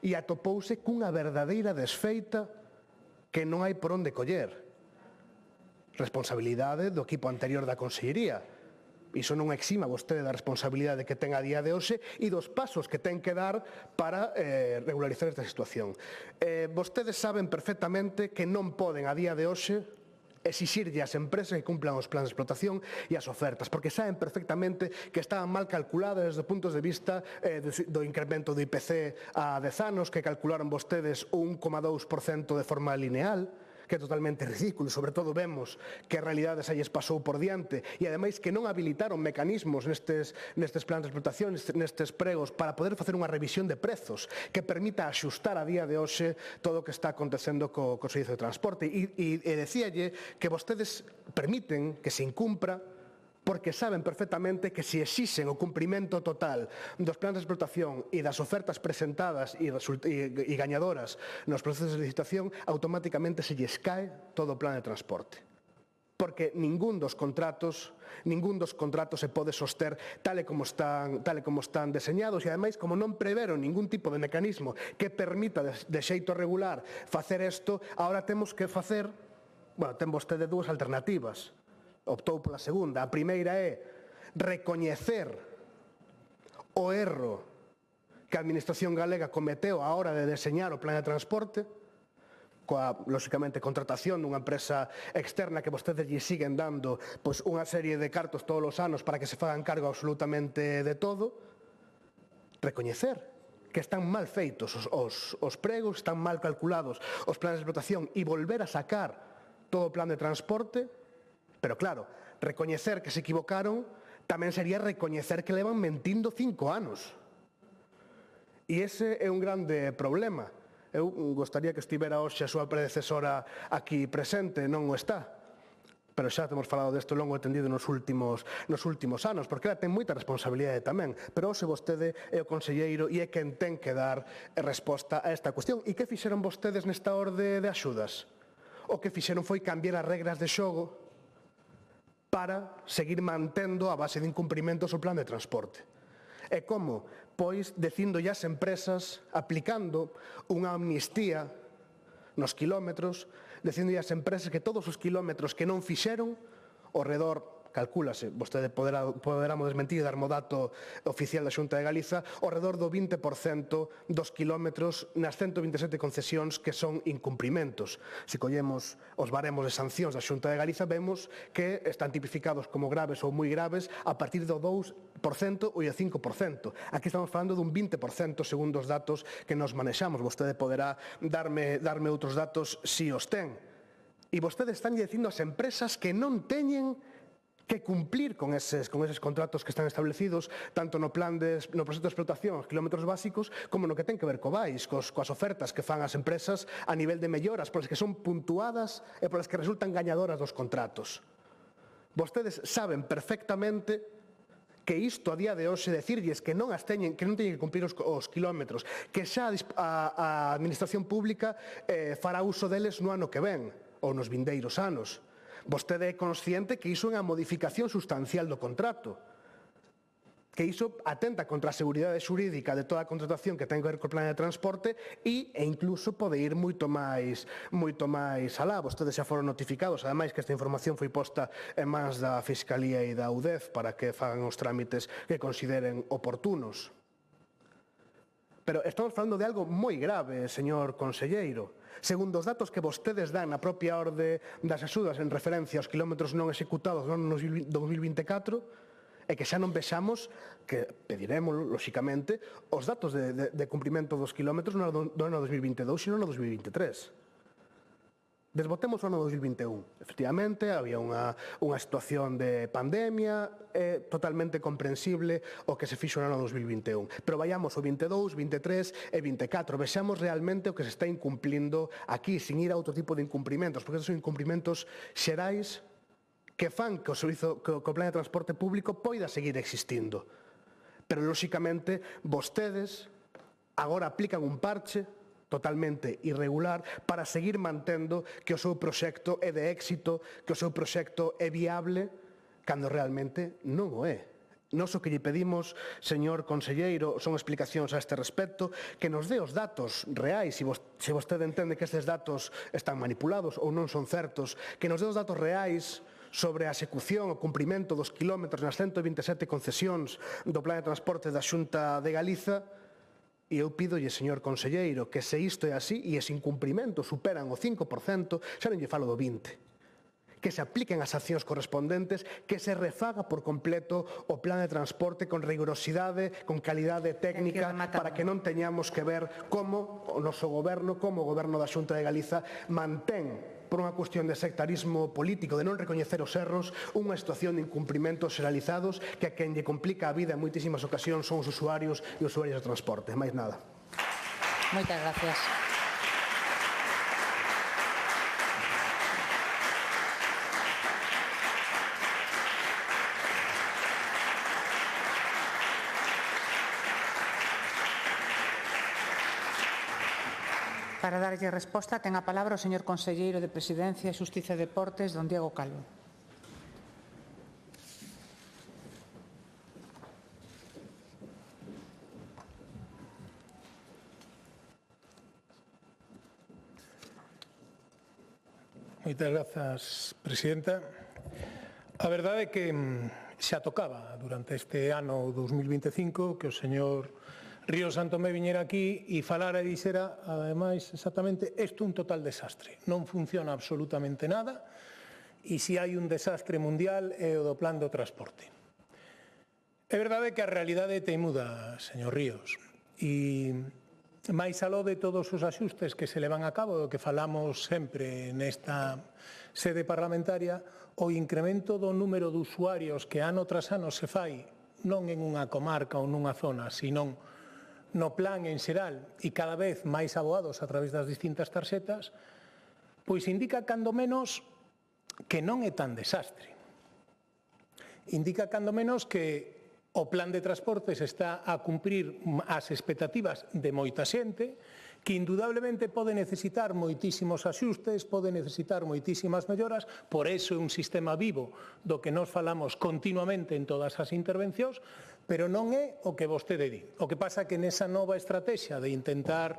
[SPEAKER 13] e atopouse cunha verdadeira desfeita que non hai por onde coller. Responsabilidade do equipo anterior da consellería. Iso non exima vostede da responsabilidade que ten a día de hoxe e dos pasos que ten que dar para regularizar esta situación. Vostedes saben perfectamente que non poden a día de hoxe exixirlle ás empresas que cumplan os plans de explotación e as ofertas, porque saben perfectamente que estaban mal calculadas desde os puntos de vista do incremento do IPC a 10 anos, que calcularon vostedes o 1,2% de forma lineal, que é totalmente ridículo, sobre todo vemos que a realidade xa lles pasou por diante e ademais que non habilitaron mecanismos nestes plans de explotación, nestes pregos, para poder facer unha revisión de prezos que permita axustar a día de hoxe todo o que está acontecendo co servizo de transporte. E decíalle que vostedes permiten que se incumpra porque saben perfectamente que se exixen o cumprimento total dos plans de explotación e das ofertas presentadas e gañadoras nos procesos de licitación, automáticamente se lles cae todo o plan de transporte. Porque ningún dos contratos se pode soster tal e como están deseñados e, ademais, como non preveron ningún tipo de mecanismo que permita de xeito regular facer isto, agora temos que facer, ten vostede dúas alternativas. Optou pola segunda. A primeira é recoñecer o erro que a Administración galega cometeu á hora de deseñar o plan de transporte, coa, lóxicamente, contratación dunha empresa externa que vostedes lle siguen dando unha serie de cartos todos os anos para que se fagan cargo absolutamente de todo. Recoñecer que están mal feitos os pregos, están mal calculados os planes de explotación e volver a sacar todo o plan de transporte Pero claro, recoñecer que se equivocaron tamén sería recoñecer que levan mentindo 5 anos. E ese é un grande problema. Eu gostaría que estivera hoxe a súa predecesora aquí presente, non o está. Pero xa temos falado desto longo e tendido nos últimos anos, porque ela ten moita responsabilidade tamén. Pero hoxe vostede é o conselleiro e é quen ten que dar resposta a esta cuestión. E que fixeron vostedes nesta orde de axudas? O que fixeron foi cambiar as regras de xogo para seguir mantendo a base de incumprimentos o plan de transporte. E como? Pois dicindo as empresas, aplicando unha amnistía nos quilómetros, dicindo as empresas que todos os quilómetros que non fixeron, ao redor, calcúlase, vostede poderá desmentir e darmo dato oficial da Xunta de Galiza, ao redor do 20% dos quilómetros nas 127 concesións que son incumprimentos. Se collemos os baremos de sancións da Xunta de Galiza, vemos que están tipificados como graves ou moi graves a partir do 2% ou do 5%. Aquí estamos falando dun 20% segundo os datos que nos manexamos. Vostede poderá darme outros datos se os ten. E vostedes están dicindo ás empresas que non teñen que cumplir con eses contratos que están establecidos tanto no proxecto de explotación, os quilómetros básicos, como no que ten que ver co BAIS, coas ofertas que fan as empresas a nivel de melloras, polas que son puntuadas e polas que resultan gañadoras dos contratos. Vostedes saben perfectamente que isto a día de hoxe decirlles que non teñen que cumplir os quilómetros, que xa a Administración Pública fará uso deles no ano que ven ou nos vindeiros anos. Vostede é consciente que iso é unha modificación sustancial do contrato, que iso atenta contra a seguridade xurídica de toda a contratación que ten que ver co plan de transporte e incluso pode ir moito máis alá. Vostedes xa foron notificados, ademais que esta información foi posta en mans da Fiscalía e da UDEF para que fagan os trámites que consideren oportunos. Pero estamos falando de algo moi grave, señor conselleiro. Segundo os datos que vostedes dan na propia orde das axudas en referencia aos quilómetros non executados no ano 2024, e que xa non vexamos, que pediremos, lóxicamente, os datos de cumprimento dos quilómetros no ano 2022 e no ano 2023. Desbotemos o ano 2021. Efectivamente, había unha situación de pandemia, é totalmente comprensible o que se fixo no ano 2021. Pero vayamos o 22, 23 e 24. Vexamos realmente o que se está incumplindo aquí, sin ir a outro tipo de incumprimentos, porque estes son incumprimentos xerais que fan que o plan de transporte público poida seguir existindo. Pero, lóxicamente, vostedes agora aplican un parche totalmente irregular para seguir mantendo que o seu proxecto é de éxito, que o seu proxecto é viable, cando realmente non o é. Nós o que lle pedimos, señor conselleiro, son explicacións a este respecto, que nos dé os datos reais, se vostede entende que estes datos están manipulados ou non son certos, que nos dé os datos reais sobre a execución o cumprimento dos quilómetros nas 127 concesións do plan de transporte da Xunta de Galiza. E eu pídolle, señor conselleiro, que se isto é así e ese incumprimento superan o 5%, xa non lle falo do 20%. Que se apliquen as accións correspondentes, que se refaga por completo o plan de transporte con rigurosidade, con calidade técnica, para que non teñamos que ver como o noso goberno, como o goberno da Xunta de Galiza, mantén por unha cuestión de sectarismo político, de non recoñecer os erros, unha situación de incumprimentos xeralizados que a quen lle complica a vida en moitísimas ocasións son os usuarios e usuarias de transporte. Máis nada.
[SPEAKER 14] Moitas gracias. Para darlle resposta, ten a palabra o señor conselleiro de Presidencia, Xustiza e Deportes, don Diego Calvo.
[SPEAKER 15] Moitas grazas, presidenta. A verdade é que xa tocaba durante este ano 2025 que o señor Ríos Santomé viñera aquí e falara e dixera, ademais, exactamente, isto é un total desastre. Non funciona absolutamente nada e se hai un desastre mundial é o do plan do transporte. É verdade que a realidade é teimuda, señor Ríos, e máis aló de todos os axustes que se levan a cabo, do que falamos sempre nesta sede parlamentaria, o incremento do número de usuarios que ano tras ano se fai non en unha comarca ou nunha zona, sino no plan en xeral e cada vez máis aboados a través das distintas tarxetas, pois indica cando menos que non é tan desastre. Indica cando menos que o plan de transportes está a cumprir as expectativas de moita xente, que indudablemente pode necesitar moitísimos axustes, pode necesitar moitísimas melloras, por eso é un sistema vivo do que nos falamos continuamente en todas as intervencións, pero non é o que vostede di. O que pasa é que nesa nova estrategia de intentar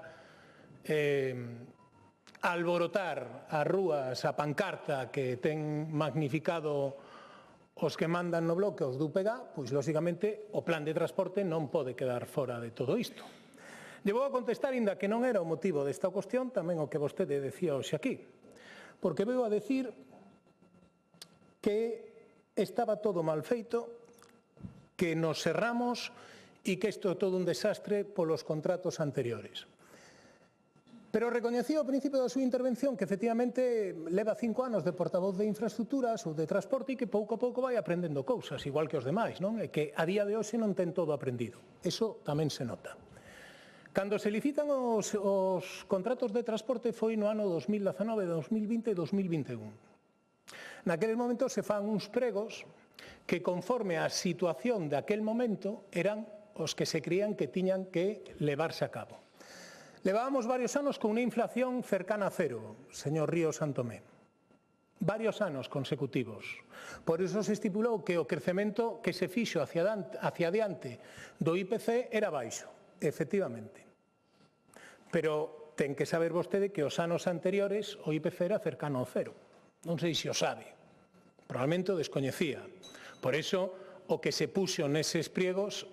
[SPEAKER 15] alborotar as rúas a pancarta que ten magnificado os que mandan no bloque os do UPG, pois, lóxicamente, o plan de transporte non pode quedar fora de todo isto. Lle vou a contestar, inda que non era o motivo desta cuestión, tamén o que vostede decía hoxe aquí, porque veu a decir que estaba todo mal feito, que nos cerramos e que isto é todo un desastre polos contratos anteriores. Pero recoñecía ao principio da súa intervención que efectivamente leva 5 anos de portavoz de infraestructuras ou de transporte e que pouco a pouco vai aprendendo cousas, igual que os demais, non? E que a día de hoxe non ten todo aprendido. Eso tamén se nota. Cando se licitan os contratos de transporte foi no ano 2019, 2020 e 2021. Naqueles momentos se fan uns pregos que conforme á situación daquel momento eran os que se creían que tiñan que levarse a cabo. Levábamos varios anos con unha inflación cercana a cero, señor Ríos Santomé. Varios anos consecutivos. Por iso se estipulou que o crecemento que se fixo hacia adiante do IPC era baixo, efectivamente. Pero ten que saber vostede que os anos anteriores o IPC era cercano ao cero. Non sei se o sabe. Probablemente o descoñecía. Por iso, o que se puxo neses pliegos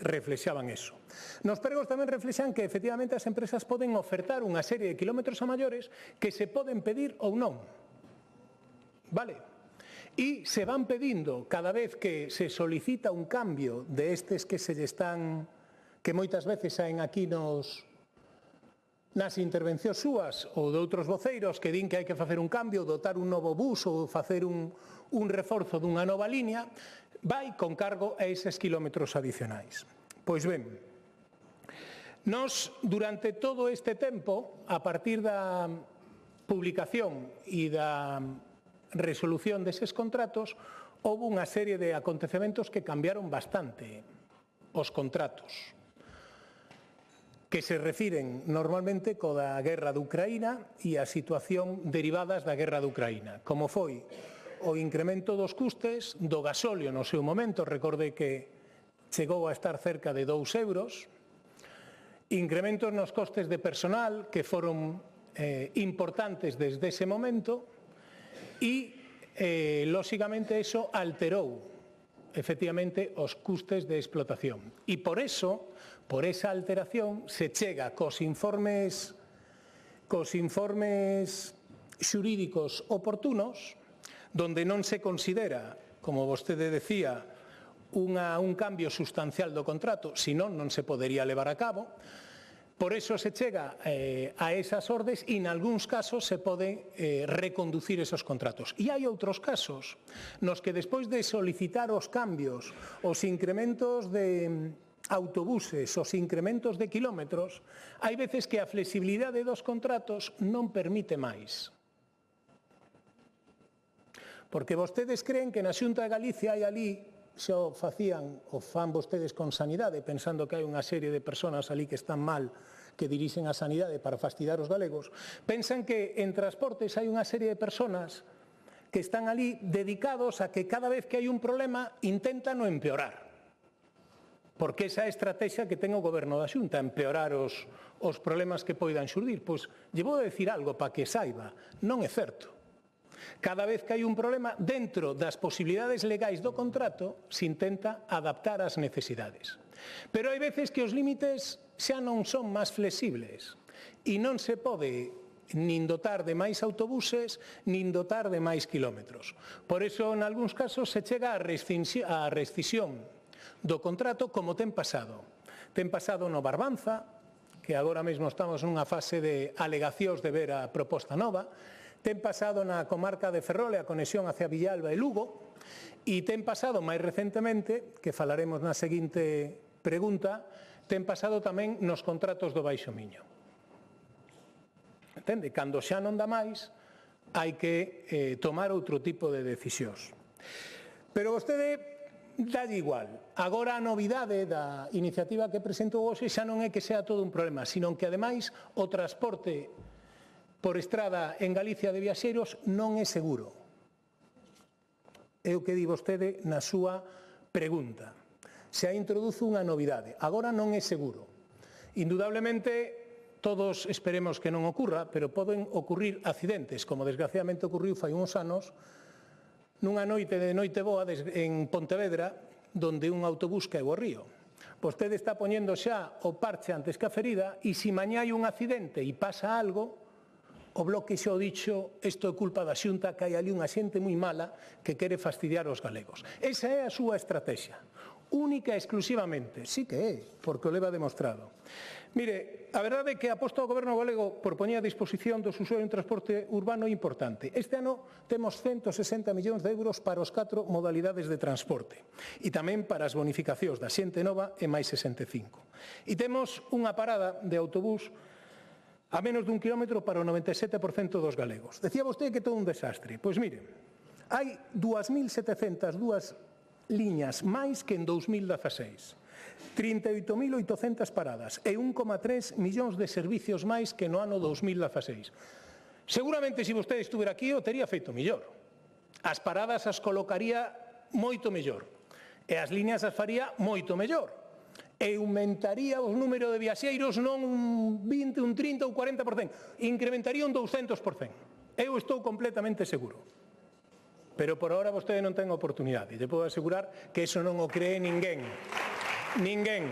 [SPEAKER 15] reflexaban eso. Nos pregos tamén reflexan que efectivamente as empresas poden ofertar unha serie de kilómetros a maiores que se poden pedir ou non. Vale? E se van pedindo cada vez que se solicita un cambio de estes que se lle están, que moitas veces saen aquí nas intervencións súas ou de outros voceiros que din que hai que facer un cambio, dotar un novo bus ou facer un reforzo dunha nova línea, vai con cargo a eses kilómetros adicionais. Pois ben, nós, durante todo este tempo, a partir da publicación e da resolución deses contratos, houve unha serie de acontecementos que cambiaron bastante os contratos, que se refiren normalmente coa guerra de Ucraína e a situación derivadas da guerra de Ucraína, como foi o incremento dos custes do gasóleo no seu momento, recorde que chegou a estar cerca de 2 euros, incrementos nos costes de personal que foron importantes desde ese momento e, lóxicamente, eso alterou efectivamente os custes de explotación. E por eso, por esa alteración, se chega cos informes xurídicos oportunos, donde non se considera, como vostede decía, un cambio sustancial do contrato, senón non se podería levar a cabo. Por eso se chega a esas ordes e, en algúns casos, se pode reconducir esos contratos. E hai outros casos nos que, despois de solicitar os cambios, os incrementos de autobuses, os incrementos de kilómetros, hai veces que a flexibilidade dos contratos non permite máis. Porque vostedes creen que na Xunta de Galicia hai ali, xa o facían, o fan vostedes con sanidade, pensando que hai unha serie de persoas ali que están mal, que dirixen a sanidade para fastidiar os galegos, pensan que en transportes hai unha serie de persoas que están ali dedicados a que cada vez que hai un problema intentan o empeorar. Porque esa é a estrategia que ten o Goberno da Xunta, empeorar os problemas que poidan xurdir. Pois, lle vou dicir algo para que saiba, non é certo. Cada vez que hai un problema, dentro das posibilidades legais do contrato, se intenta adaptar ás necesidades. Pero hai veces que os límites xa non son máis flexibles e non se pode nin dotar de máis autobuses, nin dotar de máis kilómetros. Por iso, en algúns casos, se chega á rescisión do contrato como ten pasado. Ten pasado no Barbanza, que agora mesmo estamos nunha fase de alegacións de ver a proposta nova. ten pasado na comarca de Ferrol a conexión hacia Villalba e Lugo, e ten pasado máis recentemente, que falaremos na seguinte pregunta, ten pasado tamén nos contratos do Baixo Miño. Entende? Cando xa non dá máis, hai que tomar outro tipo de decisións. Pero vostede dalle igual. Agora a novidade da iniciativa que presentou hoxe xa non é que sea todo un problema, sino que ademais o transporte por estrada en Galicia de viaxeiros non é seguro. É o que di vostede na súa pregunta. Se introduce unha novidade. Agora non é seguro. Indudablemente, todos esperemos que non ocurra, pero poden ocurrir accidentes, como desgraciadamente ocurriu fai uns anos, nunha noite de noite boa en Pontevedra, donde un autobús caeu ao río. Vostede está poñendo xa o parche antes que a ferida, e se mañá hai un accidente e pasa algo, o Bloque xa o dixo, isto é culpa da Xunta, que hai ali unha xente moi mala que quere fastidiar os galegos. Esa é a súa estrategia, única e exclusivamente. Sí que é, porque o leva demostrado. Mire, a verdade é que a aposta do Goberno galego por poñer a disposición dos usuarios en transporte urbano é importante. Este ano temos 160 millóns de euros para os 4 modalidades de transporte e tamén para as bonificacións da xente nova e máis 65. E temos unha parada de autobús a menos dun kilómetro para o 97% dos galegos. Decía vostede que todo un desastre. Pois mire, hai 2.702 liñas máis que en 2016. 38.800 paradas e 1,3 millóns de servicios máis que no ano 2016. Seguramente, se vostede estuvera aquí, o tería feito mellor. As paradas as colocaría moito mellor. E as liñas as faría moito mellor. E aumentaría o número de viaxeiros non un 20, un 30 ou 40%. Incrementaría un 200%. Eu estou completamente seguro. Pero por ahora vostede non ten oportunidade. Lle podo asegurar que iso non o cree ninguén. Ninguén.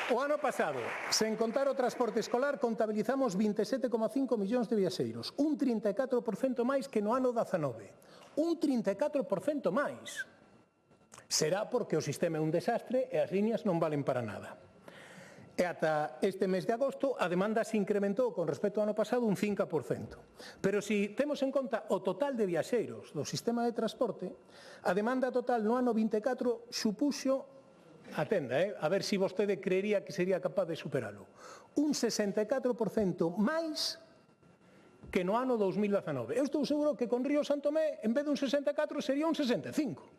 [SPEAKER 15] O ano pasado, sen contar o transporte escolar, contabilizamos 27,5 millóns de viaxeiros, un 34% máis que no ano 19. Un 34% máis. Será porque o sistema é un desastre e as liñas non valen para nada. E ata este mes de agosto a demanda se incrementou con respecto ao ano pasado un 5%. Pero se temos en conta o total de viaxeiros do sistema de transporte, a demanda total no ano 24 supuxo, atenda, a ver se vostede creería que sería capaz de superalo, un 64% máis que no ano 2019. Eu estou seguro que con Río Santomé, en vez de un 64, sería un 65.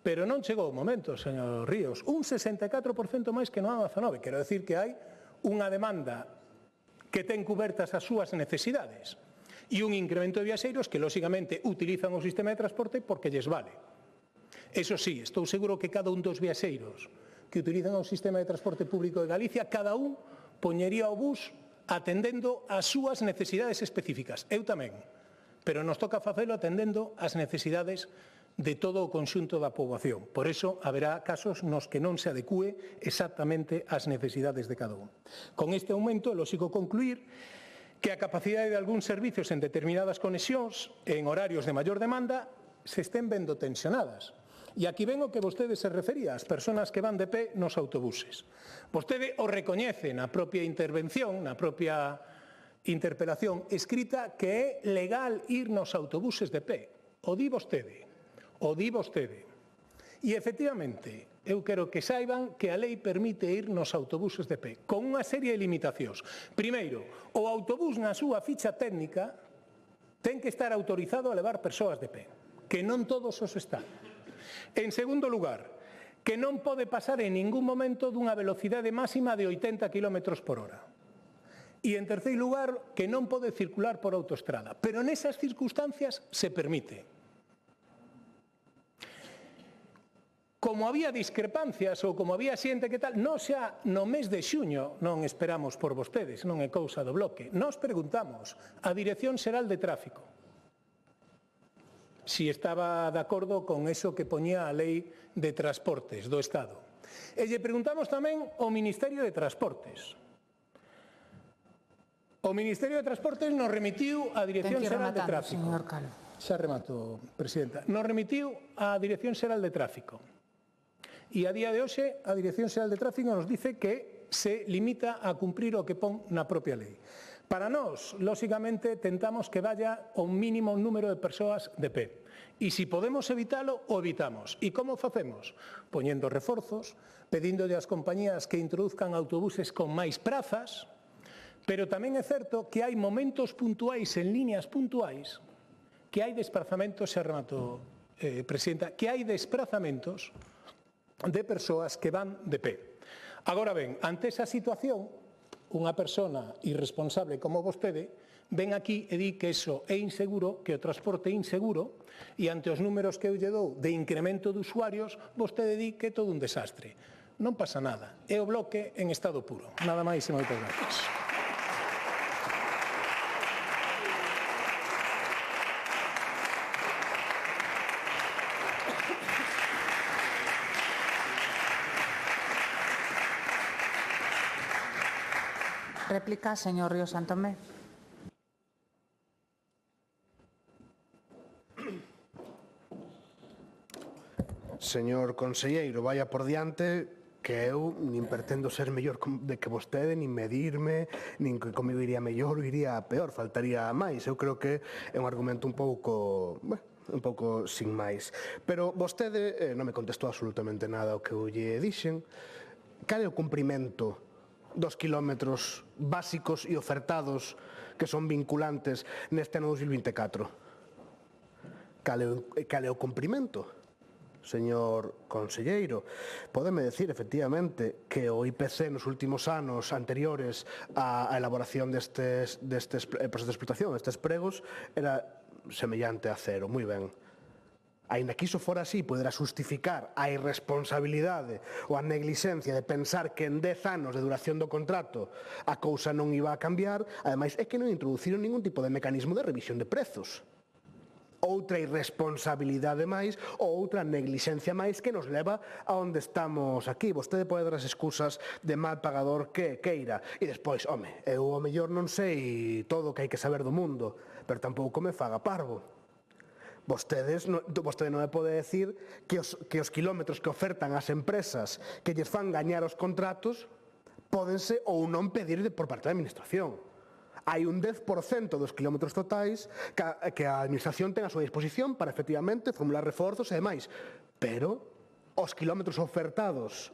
[SPEAKER 15] Pero non chegou o momento, señor Ríos. Un 64% máis que no ano 19. Quero decir que hai unha demanda que ten cubertas as súas necesidades e un incremento de viaxeiros que, lóxicamente, utilizan o sistema de transporte porque lles vale. Eso sí, estou seguro que cada un dos viaxeiros que utilizan o sistema de transporte público de Galicia, cada un poñería o bus atendendo as súas necesidades específicas. Eu tamén. Pero nos toca facelo atendendo as necesidades de todo o conxunto da poboación. Por iso, haberá casos nos que non se adecúe exactamente ás necesidades de cada un. Con este aumento, é lóxico concluir que a capacidade de algúns servicios en determinadas conexións en horarios de maior demanda se estén vendo tensionadas. E aquí ven o que vostede se refería, as persoas que van de pé nos autobuses. Vostede o recoñece na propia intervención, na propia interpelación escrita, que é legal ir nos autobuses de pé. O di vostede. E, efectivamente, eu quero que saiban que a lei permite ir nos autobuses de pé, con unha serie de limitacións. Primeiro, o autobús na súa ficha técnica ten que estar autorizado a levar persoas de pé, que non todos os están. En segundo lugar, que non pode pasar en ningún momento dunha velocidade máxima de 80 km por hora. E, en terceiro lugar, que non pode circular por autoestrada. Pero nesas circunstancias se permite. Como había discrepancias ou como había xente que tal, non xa no mes de xuño non esperamos por vostedes, non é cousa do Bloque. Nos preguntamos á Dirección Xeral de Tráfico si estaba de acordo con eso que poñía a Lei de Transportes do Estado. E lle preguntamos tamén ao Ministerio de Transportes. O Ministerio de Transportes nos remitiu á Dirección Xeral de Tráfico. Xa remato, Presidenta. Nos remitiu á Dirección Xeral de Tráfico. E a día de hoxe a Dirección Xeral de Tráfico nos dice que se limita a cumprir o que pon na propia lei. Para nós, lóxicamente, tentamos que vaya o mínimo número de persoas de pé. E se podemos evitalo, o evitamos. E como facemos? Poñendo reforzos, pedíndolle ás compañías que introduzcan autobuses con máis prazas, pero tamén é certo que hai momentos puntuais en líneas puntuais que hai desplazamentos, xa remato, Presidenta, que hai desplazamentos de persoas que van de pé. Agora ben, ante esa situación, unha persona irresponsable como vostede ven aquí e di que iso é inseguro, que o transporte é inseguro, e ante os números que eu lle dou de incremento de usuarios, vostede di que é todo un desastre. Non pasa nada, é o Bloque en estado puro. Nada máis e moitas gracias.
[SPEAKER 14] Réplica, señor Ríos Santomé.
[SPEAKER 13] Señor conselleiro, vaya por diante que eu nin pretendo ser mellor de que vostede, nin medirme, nin que comigo iría mellor ou iría peor, faltaría máis. Eu creo que é un argumento un pouco sin máis. Pero vostede non me contestou absolutamente nada ao que eu lle dixen. Cal é o cumprimento dos quilómetros básicos e ofertados que son vinculantes neste ano 2024? Cal é o cumprimento? Señor conselleiro, pódeme decir efectivamente que o IPC nos últimos anos anteriores á elaboración destes procesos de explotación, destes pregos, era semellante a cero, moi ben. Aínda que iso fora así, poderá justificar a irresponsabilidade ou a neglixencia de pensar que en 10 anos de duración do contrato a cousa non iba a cambiar, ademais é que non introduciron ningún tipo de mecanismo de revisión de prezos. Outra irresponsabilidade máis ou outra neglixencia máis que nos leva a onde estamos aquí. Vostede pode dar as excusas de mal pagador que queira. E despois, home, eu ao mellor non sei todo o que hai que saber do mundo, pero tampouco me faga parvo. Vostede non me pode decir que os kilómetros que ofertan as empresas que lles fan gañar os contratos pódense ou non pedir por parte da Administración. Hai un 10% dos kilómetros totais que a Administración ten a súa disposición para efectivamente formular reforzos e demais. Pero os kilómetros ofertados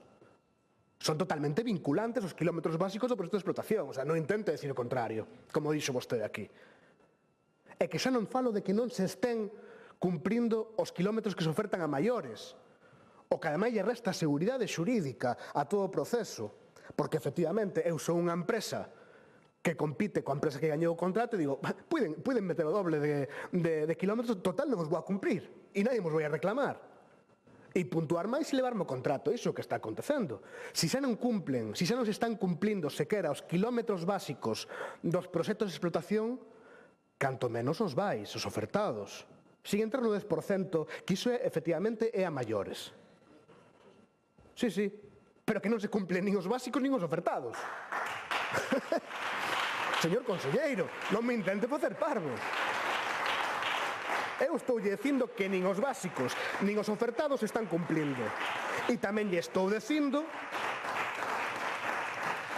[SPEAKER 13] son totalmente vinculantes aos kilómetros básicos do proxecto de explotación. O sea, non intente decir o contrario, como dixo vostede aquí. É que xa non falo de que non se estén cumprindo os kilómetros que se ofertan a maiores, o que ademais lle resta seguridade xurídica a todo o proceso, porque efectivamente eu sou unha empresa que compite coa empresa que gañou o contrato e digo, puiden meter o doble de kilómetros, total non os vou a cumprir e nadie os vai a reclamar. E puntuar máis e levarme o contrato, iso que está acontecendo. Se xa non cumplen, se xa non se están cumplindo sequera os kilómetros básicos dos proxectos de explotación, canto menos os vais, os ofertados. Sin entrar no 10%, que iso efectivamente é a maiores. Sí, pero que non se cumplen nin os básicos nin os ofertados. Señor conselleiro, non me intente facer parvo. Eu estou dicindo que nin os básicos nin os ofertados están cumplindo. E tamén lle estou dicindo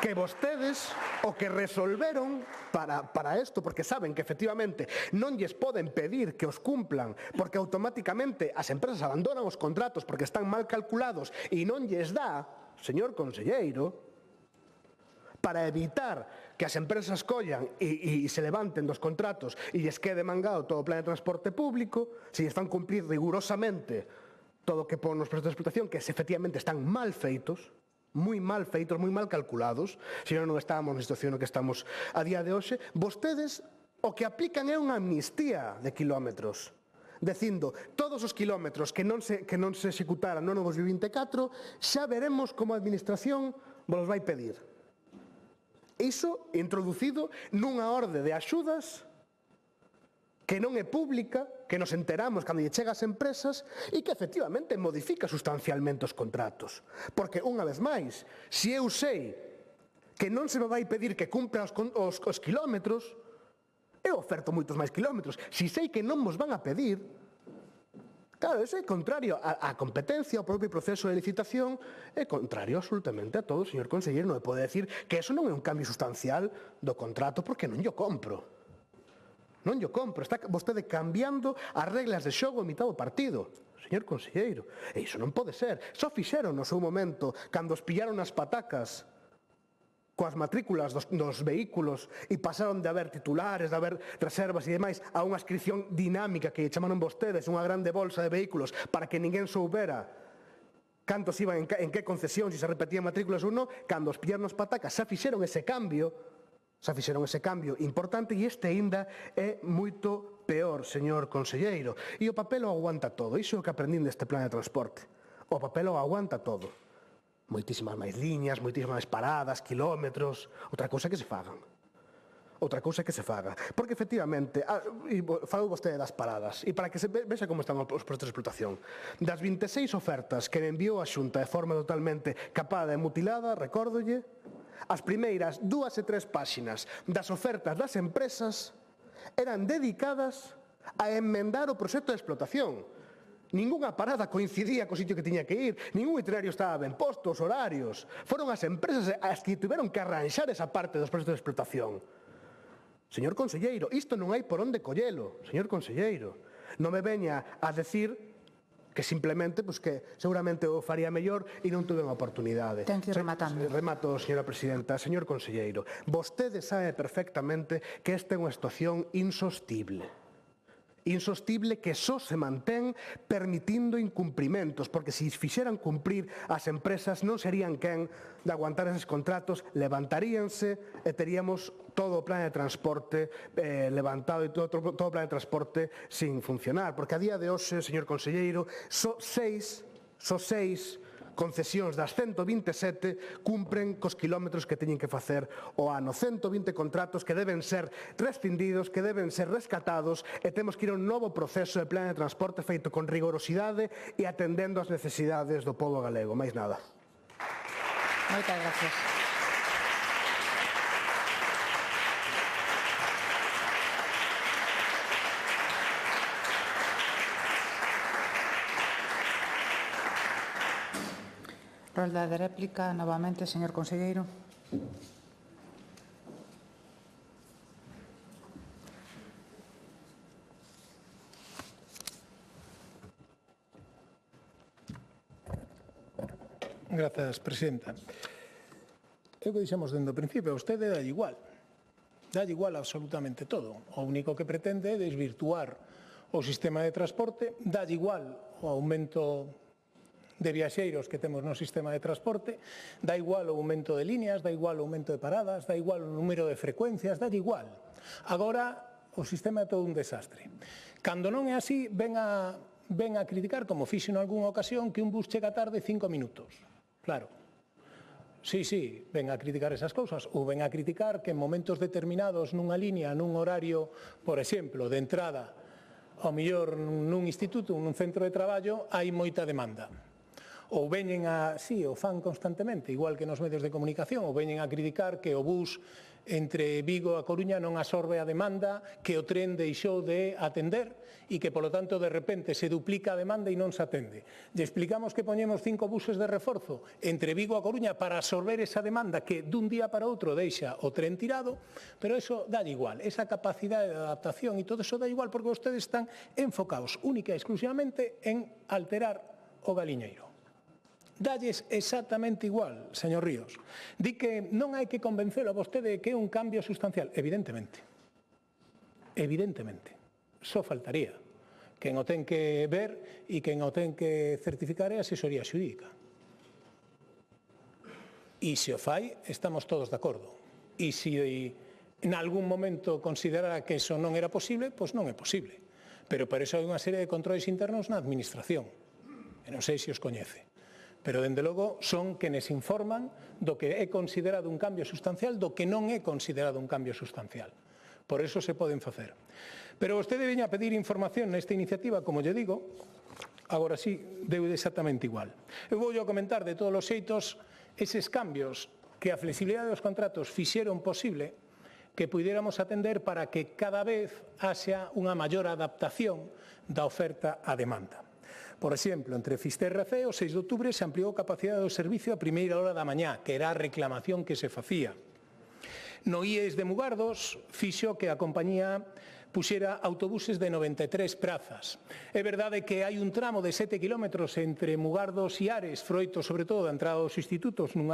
[SPEAKER 13] que vostedes o que resolveron para isto, porque saben que efectivamente non lles poden pedir que os cumplan, porque automáticamente as empresas abandonan os contratos porque están mal calculados e non lles dá, señor conselleiro, para evitar que as empresas collan e se levanten dos contratos e lles quede mangado todo o plan de transporte público, se lles fan cumplir rigurosamente todo o que pon nos proxectos de explotación, que efectivamente están mal feitos, moi mal calculados, senón non estábamos na situación no que estamos a día de hoxe, vostedes o que aplican é unha amnistía de kilómetros, dicindo, todos os kilómetros que non se executaran no ano 2024, xa veremos como a Administración vos vai pedir. Iso introducido nunha orde de axudas que non é pública, que nos enteramos cando lle chega ás empresas e que efectivamente modifica sustancialmente os contratos. Porque, unha vez máis, se eu sei que non se me vai pedir que cumpra os kilómetros, eu oferto moitos máis kilómetros. Se sei que non vos van a pedir, Claro, eso é contrario á competencia, ao propio proceso de licitación, é contrario absolutamente a todo, señor conselleiro. Non me pode decir que eso non é un cambio sustancial do contrato porque non yo compro. Non yo compro. Está vostede cambiando as reglas de xogo en mitad do partido, señor conselleiro. E iso non pode ser. Só fixeron no seu momento, cando os pillaron as patacas coas matrículas dos vehículos e pasaron de haber titulares, de haber reservas e demais a unha inscripción dinámica que chamaron vostedes unha grande bolsa de vehículos para que ninguén soubera cantos iban en que concesión, se repetían matrículas ou non. Cando os pillaron as patacas xa fixeron ese cambio importante, e este ainda é moito peor, señor conselleiro. E o papel o aguanta todo. Iso é o que aprendín deste plan de transporte. O papel o aguanta todo. Moitísimas máis liñas, moitísimas máis paradas, kilómetros. Outra cousa que se fagan. Porque, efectivamente, falou vostede das paradas, e para que se vexa como están os procesos de explotación. Das 26 ofertas que me enviou a Xunta de forma totalmente capada e mutilada, recórdolle, as primeiras 2 e 3 páxinas das ofertas das empresas eran dedicadas a enmendar o proxecto de explotación. Ningunha parada coincidía co sitio que tiña que ir, ningún itinerario estaba ben posto, os horarios. Foron as empresas as que tiveron que arranxar esa parte dos proxectos de explotación. Señor conselleiro, isto non hai por onde collelo, señor conselleiro. Non me veña a decir que simplemente, que seguramente o faría mellor e non tuve unha oportunidade.
[SPEAKER 14] Ten que ir rematando.
[SPEAKER 13] Remato, señora presidenta. Señor conselleiro, vostede sabe perfectamente que esta é unha situación insostible que só se mantén permitindo incumprimentos, porque se fixeran cumprir as empresas non serían quen de aguantar eses contratos, levantaríanse e teríamos todo o plan de transporte levantado e todo o plan de transporte sin funcionar, porque a día de hoxe, señor conselleiro, só seis concesións das 127 cumpren cos kilómetros que teñen que facer o ano. 120 contratos que deben ser rescindidos, que deben ser rescatados, e temos que ir a un novo proceso de plan de transporte feito con rigorosidade e atendendo as necesidades do pobo galego. Máis nada.
[SPEAKER 14] Moitas gracias. Rolda de réplica, novamente, señor conselleiro.
[SPEAKER 15] Grazas, presidenta. É o que dixemos dende o principio, a vostede dá igual absolutamente todo. O único que pretende é desvirtuar o sistema de transporte, dá igual o aumento de viaxeiros que temos no sistema de transporte, dá igual o aumento de líneas, dá igual o aumento de paradas, dá igual o número de frecuencias, dá igual. Agora, o sistema é todo un desastre. Cando non é así, ven a criticar, como fixo en algunha ocasión, que un bus chega tarde 5 minutos. Claro. Sí, ven a criticar esas cousas, ou ven a criticar que en momentos determinados nunha línea, nun horario, por exemplo, de entrada, ao mellor nun instituto, nun centro de traballo, hai moita demanda. Ou veñen o fan constantemente, igual que nos medios de comunicación, ou veñen a criticar que o bus entre Vigo e a Coruña non absorbe a demanda que o tren deixou de atender e que, polo tanto, de repente se duplica a demanda e non se atende. Lle explicamos que poñemos 5 buses de reforzo entre Vigo e a Coruña para absorber esa demanda que dun día para outro deixa o tren tirado, pero eso dá igual, esa capacidade de adaptación e todo eso dá igual porque vostedes están enfocados única e exclusivamente en alterar o galiñeiro. Dalles exactamente igual, señor Ríos. Di que non hai que convencelo a vostede de que é un cambio sustancial. Evidentemente. Só faltaría. Quen o ten que ver e quen o ten que certificar é a asesoría xurídica. E se o fai, estamos todos de acordo. E se en algún momento considerara que eso non era posible, pois non é posible. Pero para iso hai unha serie de controles internos na administración. E non sei se os coñece. Pero, dende logo, son quenes informan do que é considerado un cambio sustancial, do que non é considerado un cambio sustancial. Por eso se poden facer. Pero vostede veña a pedir información nesta iniciativa, como lle digo, agora sí, deu exactamente igual. Eu vou a comentar de todos os xeitos eses cambios que a flexibilidade dos contratos fixeron posible que puidéramos atender para que cada vez haxa unha maior adaptación da oferta á demanda. Por exemplo, entre Fisterra e Cee, o 6 de outubro, se ampliou a capacidade do servicio a primeira hora da mañá, que era a reclamación que se facía. No IES de Mugardos, fixo que a compañía puxera autobuses de 93 prazas. É verdade que hai un tramo de 7 kilómetros entre Mugardos e Ares, froito sobre todo da entrada dos institutos nun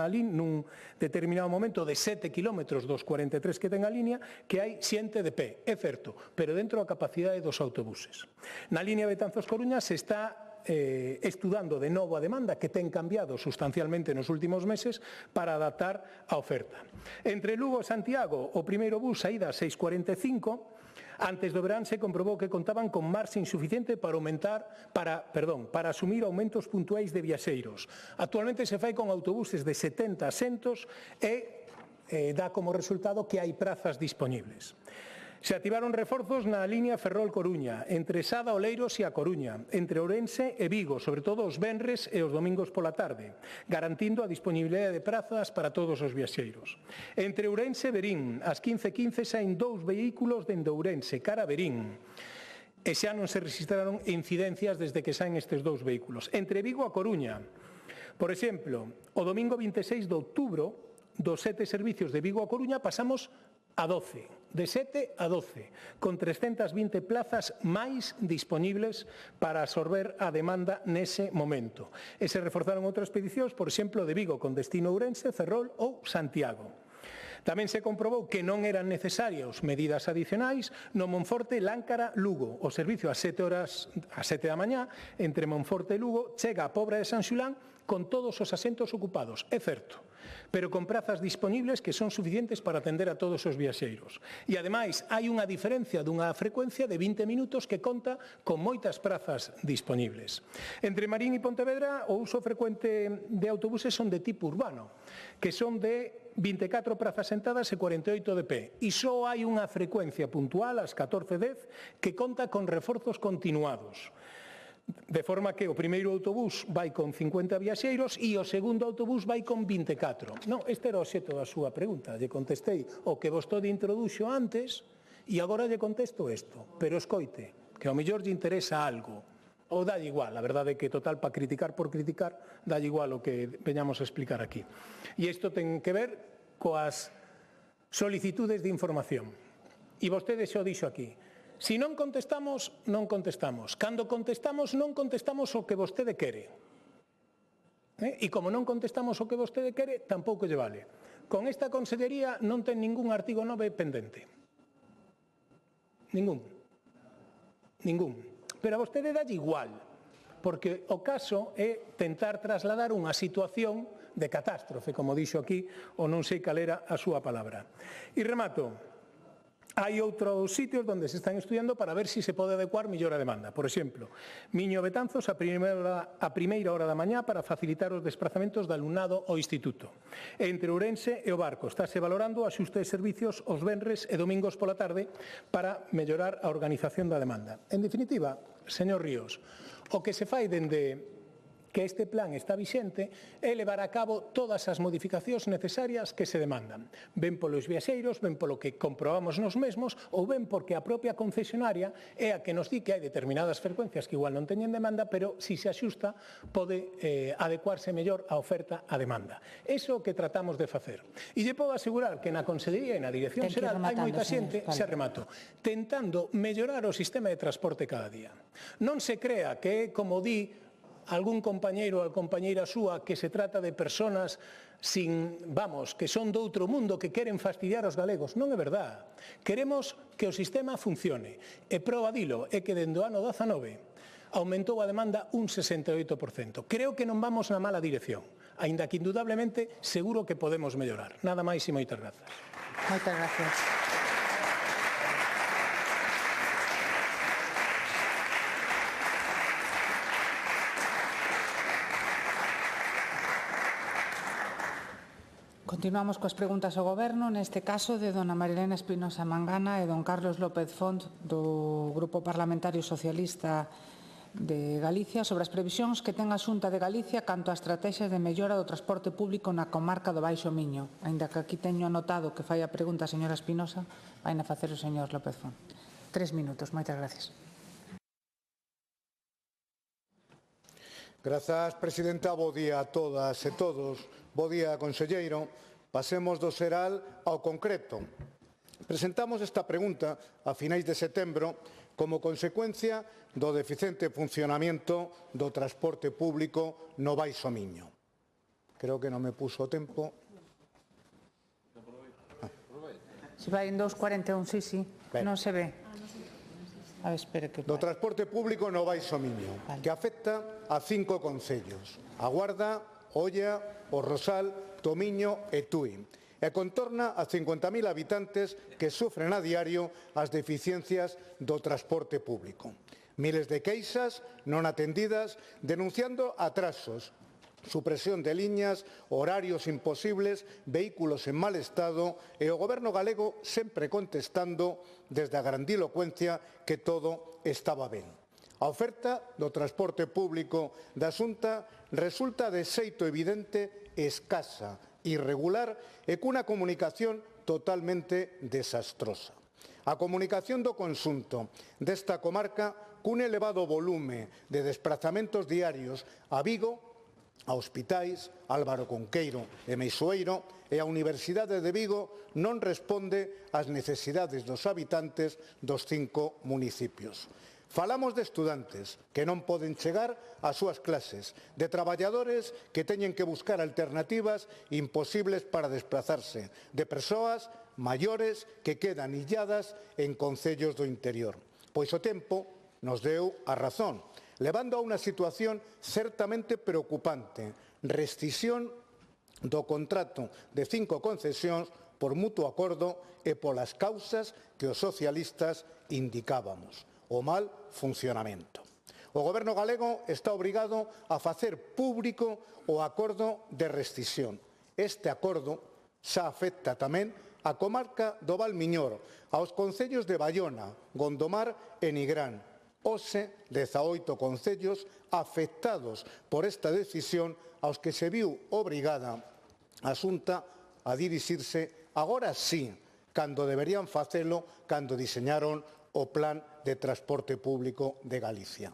[SPEAKER 15] determinado momento de 7 kilómetros dos 43 que ten a línea, que hai xente de pé, é certo, pero dentro da capacidade dos autobuses. Na línea Betanzos-Coruña se está estudando de novo a demanda que ten cambiado sustancialmente nos últimos meses para adaptar a oferta. Entre Lugo e Santiago, o primeiro bus saída a 6:45, antes do verán se comprobou que contaban con marxe insuficiente para asumir aumentos puntuais de viaxeiros. Actualmente se fai con autobuses de 70 asentos e dá como resultado que hai prazas dispoñibles. Se activaron reforzos na línea Ferrol-Coruña, entre Sada, Oleiros e A Coruña, entre Ourense e Vigo, sobre todo os venres e os domingos pola tarde, garantindo a disponibilidade de prazas para todos os viaxeiros. Entre Ourense e Verín, ás 15:15 saen 2 vehículos dende Ourense, cara a Verín, e xa non se registraron incidencias desde que saen estes 2 vehículos. Entre Vigo a Coruña, por exemplo, o domingo 26 de outubro, dos 7 servicios de Vigo a Coruña pasamos a 12, de 7 a 12, con 320 plazas máis dispoñibles para absorber a demanda nese momento. E se reforzaron outras expedicións, por exemplo, de Vigo con destino Ourense, Ferrol ou Santiago. Tamén se comprobou que non eran necesarias medidas adicionais no Monforte, Láncara, Lugo. O servicio a 7 da mañá entre Monforte e Lugo chega á Pobra de San Xulán con todos os asentos ocupados, é certo, pero con prazas dispoñibles que son suficientes para atender a todos os viaxeiros. E, ademais, hai unha diferencia dunha frecuencia de 20 minutos que conta con moitas prazas dispoñibles. Entre Marín e Pontevedra, o uso frecuente de autobuses son de tipo urbano, que son de 24 prazas sentadas e 48 de pé. E só hai unha frecuencia puntual, ás 14:10, que conta con reforzos continuados. De forma que o primeiro autobús vai con 50 viaxeiros e o segundo autobús vai con 24. Non, este era o xeto da súa pregunta. Lle contestei o que vostede introduxo antes e agora lle contesto isto. Pero escoite, que ao mellor lle interesa algo. Ou dalle igual, a verdade é que total para criticar por criticar, dalle igual o que veñamos a explicar aquí. E isto ten que ver coas solicitudes de información. E vostede xo dixo aquí. Si non contestamos, non contestamos. Cando contestamos, non contestamos o que vostede quere. E como non contestamos o que vostede quere, tampouco lle vale. Con esta consellería non ten ningún artigo 9 pendente. Ningún. Pero a vostede dalle igual, porque o caso é tentar trasladar unha situación de catástrofe, como dixo aquí, ou non sei cal era a súa palabra. E remato. Hai outros sitios onde se están estudiando para ver se se pode adecuar mellor a demanda. Por exemplo, Miño Betanzos a primeira hora da mañá para facilitar os desplazamentos do alumnado ao instituto. Entre Ourense e o Barco estáse valorando o axuste de servicios os venres e domingos pola tarde para mellorar a organización da demanda. En definitiva, señor Ríos, o que se fai dende que este plan está vixente é levar a cabo todas as modificacións necesarias que se demandan. Ben polos viaxeiros, ben polo que comprobamos nos mesmos, ou ben porque a propia concesionaria é a que nos di que hai determinadas frecuencias que igual non teñen demanda, pero si se axusta pode adecuarse mellor a oferta á demanda. Iso é o que tratamos de facer. E lle podo asegurar que na Consellería e na Dirección Xeral hai moita xente, xa remato, tentando mellorar o sistema de transporte cada día. Non se crea que é como di algún compañeiro ou compañeira súa que se trata de personas que son de outro mundo, que queren fastidiar os galegos. Non é verdad. Queremos que o sistema funcione. E proba dilo é que dende o ano 19 aumentou a demanda un 68%. Creo que non vamos na mala dirección, aínda que indudablemente seguro que podemos mellorar. Nada máis e moitas grazas.
[SPEAKER 14] Moitas gracias. Continuamos coas preguntas ao Goberno, neste caso de dona Marilena Espinosa Mangana e don Carlos López Font do Grupo Parlamentario Socialista de Galicia sobre as previsións que ten a Xunta de Galicia canto a estrategias de mellora do transporte público na comarca do Baixo Miño. Aínda que aquí teño anotado que fai a pregunta a señora Espinosa, vai na facer o señor López Font. 3 minutos, moitas gracias.
[SPEAKER 16] Grazas, Presidenta. Bo día a todas e todos. Bo día, conselleiro. Pasemos do xeral ao concreto. Presentamos esta pregunta a finais de setembro como consecuencia do deficiente funcionamento do transporte público no Baixo Miño. Creo que non me puso o tempo.
[SPEAKER 8] Se vai en 2.41, sí. Non se ve. A ver, espere que
[SPEAKER 16] do transporte público no Baixo Miño, que afecta a 5 concellos: A Guarda, Oia, O Rosal, Tomiño e Tui, e contorna a 50.000 habitantes que sufren a diario as deficiencias do transporte público. Miles de queixas non atendidas denunciando atrasos, supresión de liñas, horarios imposibles, vehículos en mal estado e o Goberno galego sempre contestando desde a grandilocuencia que todo estaba ben. A oferta do transporte público da Xunta resulta de xeito evidente escasa, irregular e cunha comunicación totalmente desastrosa. A comunicación do conxunto desta comarca cun elevado volume de desplazamentos diarios a Vigo, a hospitais, Álvaro Conqueiro e Meixoeiro e a Universidade de Vigo non responde ás necesidades dos habitantes dos 5 municipios. Falamos de estudantes que non poden chegar ás súas clases, de traballadores que teñen que buscar alternativas imposibles para desplazarse, de persoas maiores que quedan illadas en concellos do interior. Pois o tempo nos deu a razón, levando a unha situación certamente preocupante, rescisión do contrato de 5 concesións por mutuo acordo e polas causas que os socialistas indicábamos, o mal funcionamento. O Goberno galego está obrigado a facer público o acordo de rescisión. Este acordo xa afecta tamén a comarca do Valmiñor, aos concellos de Baiona, Gondomar e Nigrán. Hoxe, 18 concellos afectados por esta decisión aos que se viu obrigada a Xunta a dirixirse agora sí, cando deberían facelo cando diseñaron o Plan de Transporte Público de Galicia.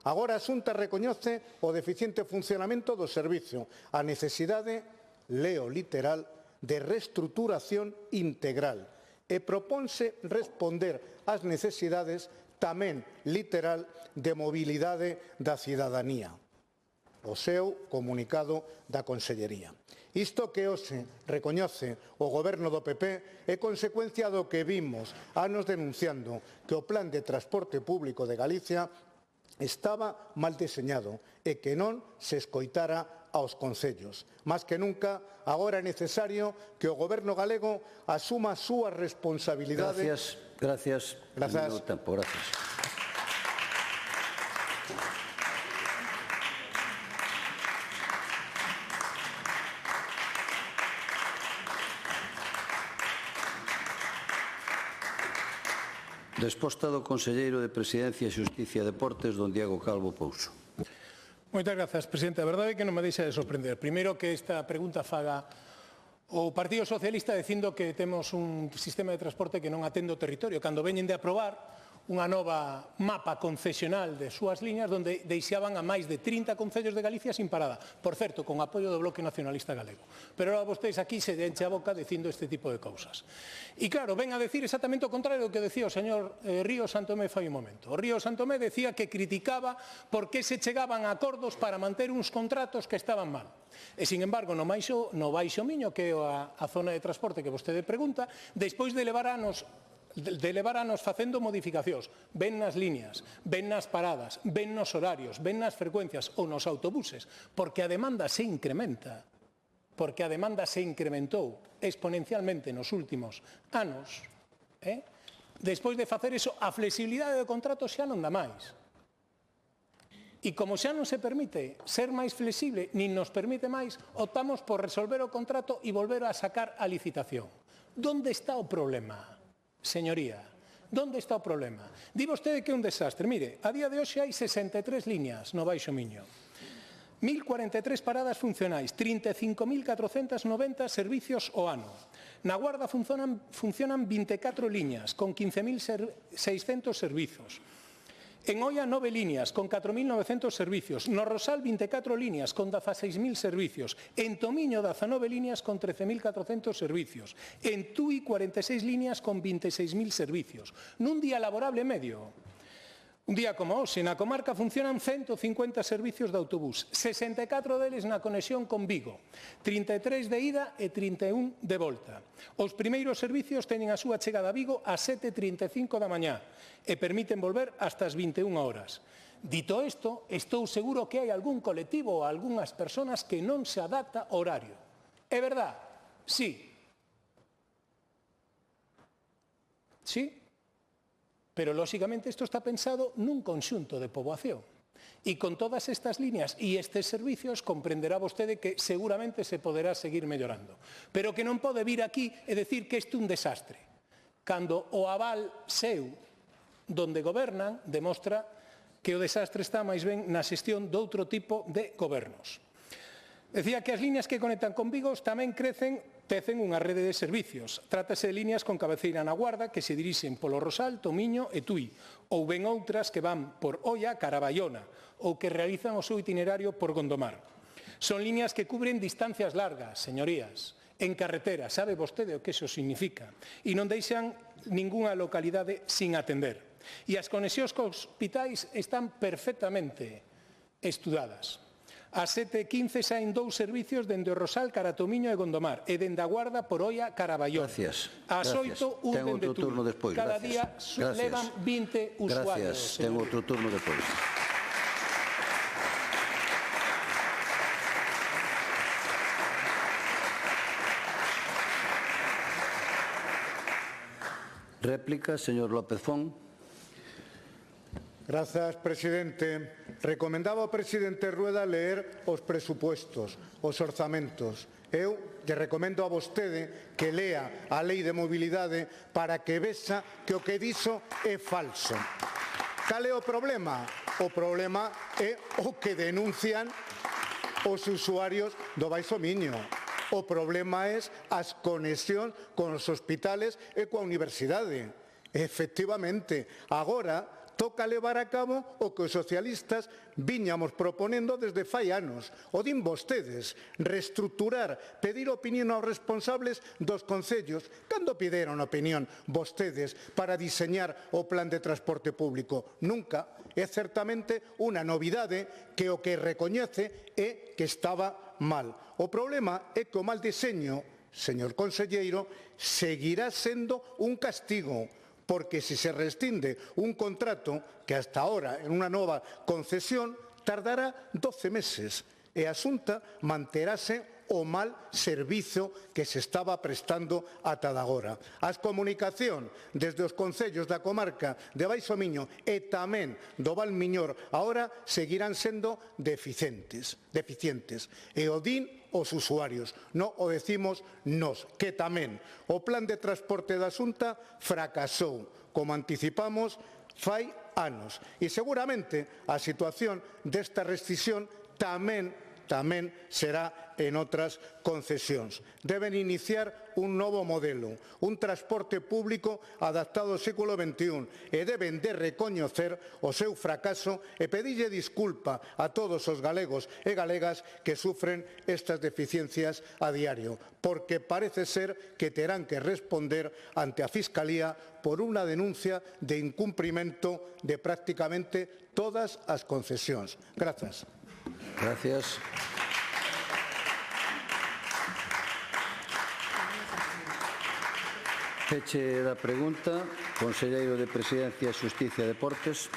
[SPEAKER 16] Agora a Xunta recoñece o deficiente funcionamento do servizo, a necesidade, leo literal, de reestruturación integral e proponse responder ás necesidades tamén literal de mobilidade da cidadanía. O seu comunicado da Consellería. Isto que hoxe recoñece o Goberno do PP é consecuencia do que vimos anos denunciando que o Plan de Transporte Público de Galicia estaba mal deseñado e que non se escoitara aos concellos. Más que nunca, agora é necesario que o Goberno galego asuma a súa responsabilidade.
[SPEAKER 1] Gracias. Tempo, gracias. Resposta do conselleiro de Presidencia, Xusticia e Deportes, don Diego Calvo Pouso.
[SPEAKER 15] Moitas grazas, Presidente. A verdade é que non me deixa de sorprender. Primeiro que esta pregunta faga o Partido Socialista dicindo que temos un sistema de transporte que non atende o territorio, cando veñen de aprobar unha nova mapa concesional de súas liñas onde deixaban a máis de 30 concellos de Galicia sin parada. Por certo, con apoio do Bloque Nacionalista Galego. Pero ahora vostedes aquí se enche a boca dicindo este tipo de cousas. E claro, ven a decir exactamente o contrario do que decía o señor Río Santomé fai un momento. O Río Santomé decía que criticaba por que se chegaban a acordos para manter uns contratos que estaban mal. E, sin embargo, no Baixo Miño, que é a zona de transporte que vostede pregunta, despois de levar anos facendo modificacións, ven nas líneas, ven nas paradas, ven nos horarios, ven nas frecuencias ou nos autobuses, porque a demanda se incrementa, porque a demanda se incrementou exponencialmente nos últimos anos, despois de facer iso, a flexibilidade do contrato xa non dá máis. E como xa non se permite ser máis flexible, nin nos permite máis, optamos por resolver o contrato e volver a sacar a licitación. Donde está o problema, señoría? Donde está o problema? Di vostede que é un desastre. Mire, a día de hoxe hai 63 líneas no Baixo Miño, 1043 paradas funcionais, 35.490 servicios ao ano. Na Guarda funcionan 24 liñas, con 15.600 servizos. En Oia 9 líneas con 4.900 servicios, no Rosal 24 líneas con 16.000 servicios, en Tomiño 19 líneas con 13.400 servicios, en Tui 46 líneas con 26.000 servicios. Nun día laborable medio, un día como hoxe, na comarca funcionan 150 servicios de autobús, 64 deles na conexión con Vigo, 33 de ida e 31 de volta. Os primeiros servicios teñen a súa chegada a Vigo ás 7:35 da mañá e permiten volver hasta as 21 horas. Dito isto, estou seguro que hai algún colectivo ou algunhas persoas que non se adapta ao horario. É verdad? Sí. Sí. Pero, lóxicamente, isto está pensado nun conxunto de poboación. E con todas estas líneas e estes servicios comprenderá vostede que seguramente se poderá seguir mellorando. Pero que non pode vir aquí e decir que isto é un desastre. Cando o aval seu, donde gobernan, demostra que o desastre está máis ben na xestión doutro tipo de gobernos. Decía que as líneas que conectan con Vigo tamén tecen unha rede de servicios. Trátase de líneas con cabeceira na Guarda que se dirixen polo Rosal, Tomiño e Tui, ou ben outras que van por Oia, cara a Baiona, ou que realizan o seu itinerario por Gondomar. Son líneas que cubren distancias largas, señorías, en carretera, sabe vostede o que iso significa, e non deixan ningunha localidade sin atender. E as conexións cos hospitais están perfectamente estudadas. Ás 7:15 saen 2 servicios dende o Rosal cara a Tomiño e Gondomar e dende a Guarda por Oia cara a Baiona.
[SPEAKER 1] Gracias.
[SPEAKER 15] Ás 8 un
[SPEAKER 1] Ten
[SPEAKER 15] dende
[SPEAKER 1] outro turno
[SPEAKER 15] Tui.
[SPEAKER 1] despois.
[SPEAKER 15] Cada
[SPEAKER 1] Gracias.
[SPEAKER 15] día levan 20 usuarios.
[SPEAKER 1] Gracias. Ten outro turno despois. Réplica, señor López Font.
[SPEAKER 16] Grazas, presidente. Recomendaba ao presidente Rueda ler os presupuestos, os orzamentos. Eu lle recomendo a vostede que lea a Lei de Mobilidade para que vexa que o que dixo é falso. Cal é o problema? O problema é o que denuncian os usuarios do Baixo Miño. O problema é as conexións con os hospitales e coa universidade. Efectivamente, agora toca levar a cabo o que os socialistas viñamos proponendo desde fai anos. O din vostedes, reestruturar, pedir opinión aos responsables dos concellos. Cando pideron opinión vostedes para diseñar o plan de transporte público? Nunca. É certamente unha novidade que o que recoñece é que estaba mal. O problema é que o mal diseño, señor conselleiro, seguirá sendo un castigo. Porque si se rescinde un contrato que hasta ahora en unha nova concesión tardará 12 meses e a Xunta manterase o mal servizo que se estaba prestando ata agora. As comunicacións desde os concellos da comarca de Baixo Miño e tamén do Val Miñor agora seguirán sendo deficientes. E o din os usuarios, non o decimos nós, que tamén o plan de transporte da Xunta fracasou, como anticipamos fai anos. E seguramente a situación desta rescisión tamén será en outras concesións. Deben iniciar un novo modelo, un transporte público adaptado ao século XXI e deben de recoñecer o seu fracaso e pedirlle disculpa a todos os galegos e galegas que sufren estas deficiencias a diario, porque parece ser que terán que responder ante a Fiscalía por unha denuncia de incumprimento de prácticamente todas as concesións. Grazas.
[SPEAKER 1] Gracias. Peche da pregunta, conselleiro de Presidencia, Xusticia e Deportes.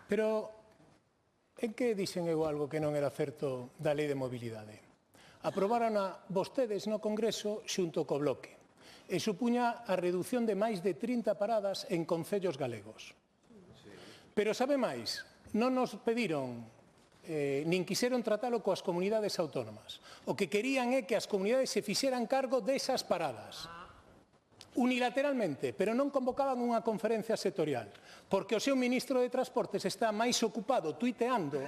[SPEAKER 15] Pero en que dixen eu algo que non era certo da Lei de Mobilidade? Aprobaron vostedes no Congreso xunto co Bloque e supuña a reducción de máis de 30 paradas en concellos galegos. Pero sabe máis, non nos pediron nin quixeron tratalo coas comunidades autónomas. O que querían é que as comunidades se fixeran cargo desas paradas. Unilateralmente, pero non convocaban unha conferencia sectorial, porque o seu ministro de Transportes está máis ocupado tuiteando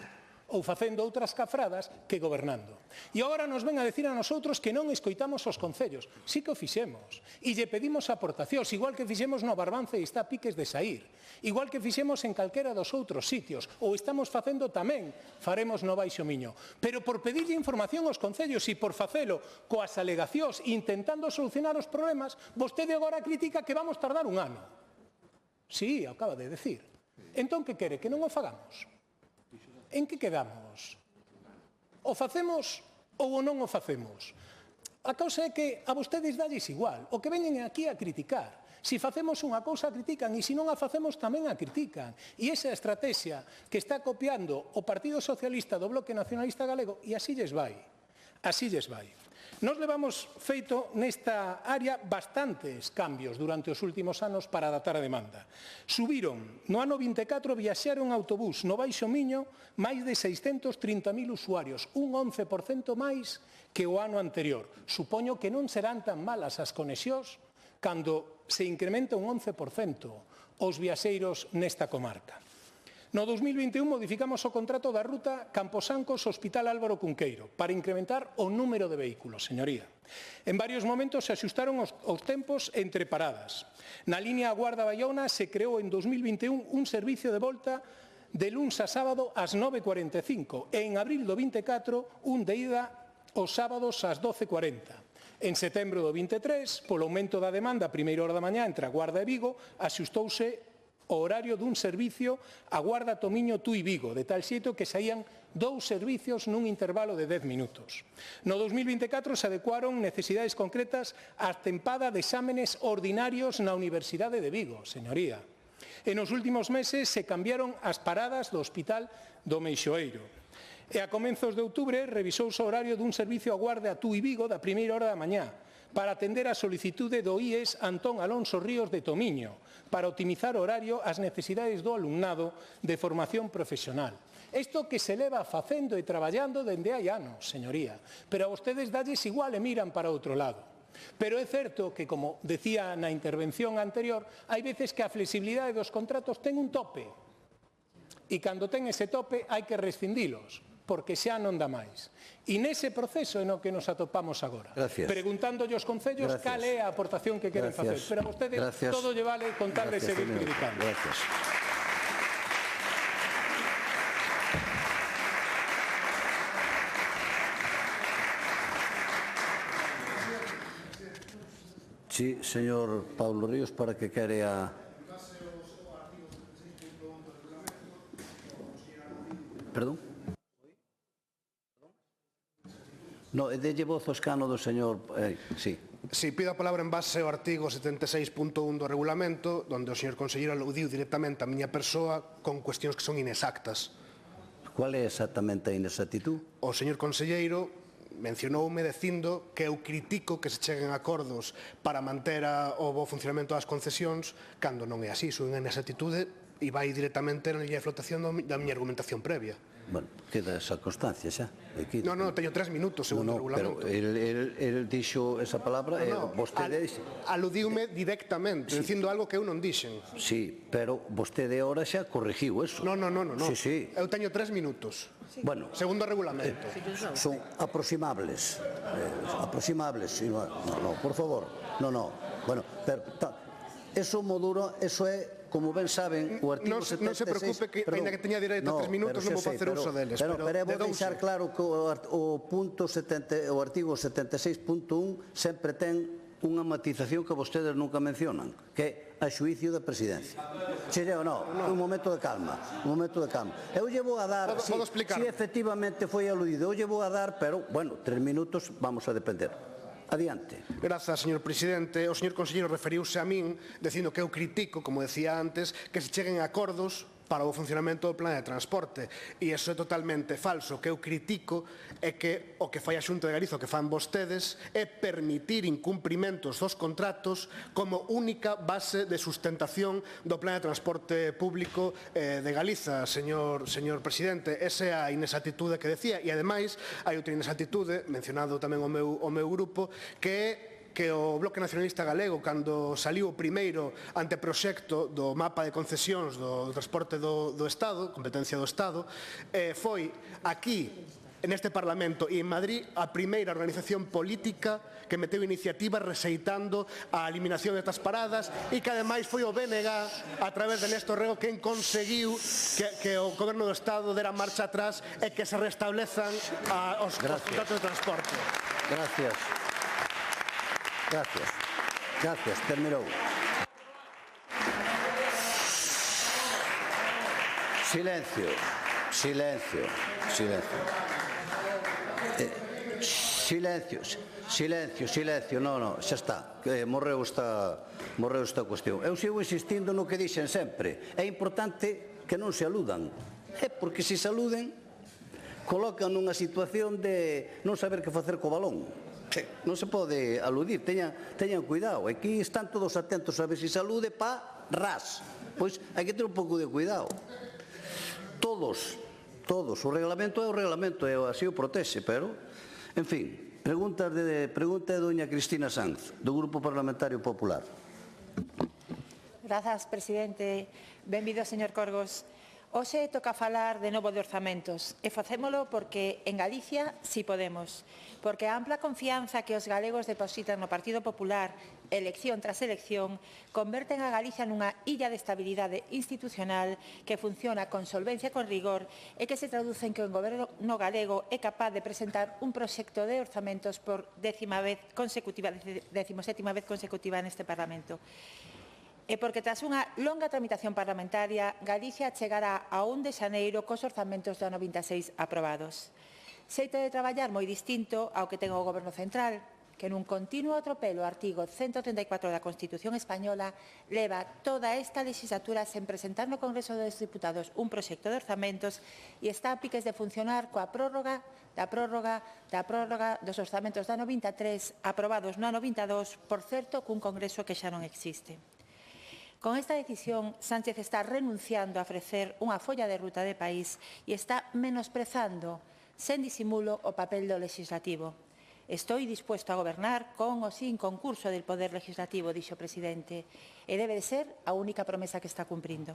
[SPEAKER 15] ou facendo outras cafradas que gobernando. E agora nos ven a decir a nosotros que non escoitamos os concellos. Sí que o fixemos. E lle pedimos aportacións, igual que fixemos no Barbance e está a piques de saír. Igual que fixemos en calquera dos outros sitios. Ou estamos facendo tamén, faremos no Baixo Miño. Pero por pedirlle información aos concellos e por facelo coas alegacións intentando solucionar os problemas, vostede agora critica que vamos tardar un ano. Sí, acaba de decir. Entón, que quere? Que non o fagamos? En que quedamos? O facemos ou non o facemos? A causa é que a vostedes dalles igual. O que veñen aquí a criticar. Se facemos unha cousa, critican, e se non a facemos, tamén a critican. E esa estrategia que está copiando o Partido Socialista do Bloque Nacionalista Galego, e así lles vai. Así lles vai. Nos levamos feito nesta área bastantes cambios durante os últimos anos para adaptar a demanda. Subiron, no ano 24 viaxaron autobús no Baixo Miño máis de 630.000 usuarios, un 11% máis que o ano anterior. Supoño que non serán tan malas as conexións cando se incrementa un 11% os viaxeiros nesta comarca. No 2021 modificamos o contrato da ruta Camposancos-Hospital Álvaro Cunqueiro para incrementar o número de vehículos, señoría. En varios momentos se axustaron os tempos entre paradas. Na línea Guarda-Baiona se creou en 2021 un servicio de volta de luns a sábado ás 9:45 e en abril do 24 un de ida os sábados ás 12:40. En setembro do 23, polo aumento da demanda a primeira hora da mañá entre a Guarda e Vigo, axustouse o horario dun servicio a Guarda Tomiño, Tui Vigo, de tal xeito que saían 2 servicios nun intervalo de 10 minutos. No 2024 se adecuaron necesidades concretas á tempada de exámenes ordinarios na Universidade de Vigo, señoría. E nos últimos meses se cambiaron as paradas do Hospital do Meixoeiro. E a comenzos de outubro revisouse o horario dun servicio a Guarda a Tui Vigo da primeira hora da mañá para atender a solicitude do IES Antón Alonso Ríos de Tomiño, para optimizar o horario ás necesidades do alumnado de formación profesional. Isto que se leva facendo e traballando dende hai anos, señoría, pero a vostedes dalles igual e miran para outro lado. Pero é certo que, como decía na intervención anterior, hai veces que a flexibilidade dos contratos ten un tope, e cando ten ese tope hai que rescindilos, porque xa non dá máis. E nese proceso é no que nos atopamos agora. Preguntándolle aos concellos cal é a aportación que queren facer. Pero a vostedes todo lle vale con tal de seguir criticando.
[SPEAKER 1] Gracias. Sí, señor Paulo Ríos, para que quere a... Perdón? No, delle voz ao escano do señor... sí.
[SPEAKER 13] Si, pido a palabra en base ao artigo 76.1 do regulamento, onde o señor conselleiro aludiu directamente a miña persoa con cuestións que son inexactas.
[SPEAKER 1] Qual é exactamente a inexactitud?
[SPEAKER 13] O señor conselleiro mencionoume dicindo que eu critico que se cheguen a acordos para manter o bo funcionamento das concesións, cando non é así, son unha inexactitude e vai directamente na liña de flotación da miña argumentación previa.
[SPEAKER 1] Bueno, queda esa constancia xa.
[SPEAKER 13] Non, teño 3 minutos segundo o regulamento.
[SPEAKER 1] Pero el dixo esa palabra e vostede...
[SPEAKER 13] Aludiume directamente, dicindo algo que eu non dixen.
[SPEAKER 1] Sí, pero vostede ahora xa corrigiu eso.
[SPEAKER 13] Non.
[SPEAKER 1] Sí.
[SPEAKER 13] Eu teño 3 minutos.
[SPEAKER 1] Bueno,
[SPEAKER 13] segundo o regulamento.
[SPEAKER 1] Son aproximables. No, por favor. No. Bueno, pero eso modura, eso é... Como ben saben, o artigo 76...
[SPEAKER 13] Non se preocupe que, ainda que teña direito a 3 minutos, non vou facer uso deles.
[SPEAKER 1] Pero vou deixar claro que o artigo 76.1 sempre ten unha matización que vostedes nunca mencionan, que é a xuicio da presidencia. Chelle ou non? Un momento de calma. Eu lle vou a dar, si efectivamente foi aludido, eu lle vou a dar, pero, bueno, 3 minutos vamos a depender. Adiante.
[SPEAKER 13] Grazas, señor presidente. O señor conselleiro referiuse a min dicindo que eu critico, como decía antes, que se cheguen a acordos para o funcionamento do plan de transporte. E iso é totalmente falso. O que eu critico é que o que fai a Xunta de Galicia, o que fan vostedes, é permitir incumprimentos dos contratos como única base de sustentación do plan de transporte público de Galiza, señor presidente. Esa é a inexactitude que decía. E, ademais, hai outra inexactitude, mencionado tamén o meu grupo, que é que o Bloque Nacionalista Galego, cando saliu o primeiro anteproxecto do mapa de concesións do transporte do Estado, competencia do Estado, foi aquí, neste Parlamento e en Madrid, a primeira organización política que meteu iniciativas rexeitando a eliminación destas paradas e que ademais foi o BNG a través de Néstor Rego quen conseguiu que o Goberno do Estado dera marcha atrás e que se restablezan os contratos de transporte.
[SPEAKER 1] Gracias. Gracias. Gracias. Terminou. Silencio. Silencio. Silencio. Silencio. Silencio, silencio. Non, xa está. Morreu esta cuestión. Eu sigo insistindo no que dixen sempre. É importante que non se aludan. Porque se se aluden, colocan nunha situación de non saber que facer co balón. Non se pode aludir. Teñan cuidado. Aquí están todos atentos a ver se se alude ras. Pois hai que ter un pouco de cuidado. Todos. O reglamento é o reglamento, e así o protexe, pero, en fin, pregunta de doña Cristina Sanz, do Grupo Parlamentario Popular.
[SPEAKER 17] Grazas, presidente. Benvido, señor Corgos. Hoxe toca falar de novo de orzamentos e facémolo porque en Galicia si podemos, porque a ampla confianza que os galegos depositan no Partido Popular elección tras elección converten a Galicia nunha illa de estabilidade institucional que funciona con solvencia e con rigor e que se traduce en que o goberno galego é capaz de presentar un proxecto de orzamentos por 17ª vez consecutiva neste Parlamento. E porque tras unha longa tramitación parlamentaria, Galicia chegará a 1 de xaneiro cos orzamentos do ano 26 aprobados. Xeito de traballar moi distinto ao que ten o Goberno Central, que nun continuo atropelo ao artigo 134 da Constitución Española leva toda esta legislatura sen presentar no Congreso dos Diputados un proxecto de orzamentos e está a piques de funcionar coa prórroga dos orzamentos do ano 23 aprobados no ano 22, por certo, cun Congreso que xa non existe. Con esta decisión, Sánchez está renunciando a ofrecer unha folla de ruta de país e está menosprezando, sen disimulo, o papel do legislativo. Estoy dispuesto a gobernar con ou sin concurso del Poder Legislativo, dixo o presidente, e debe de ser a única promesa que está cumprindo.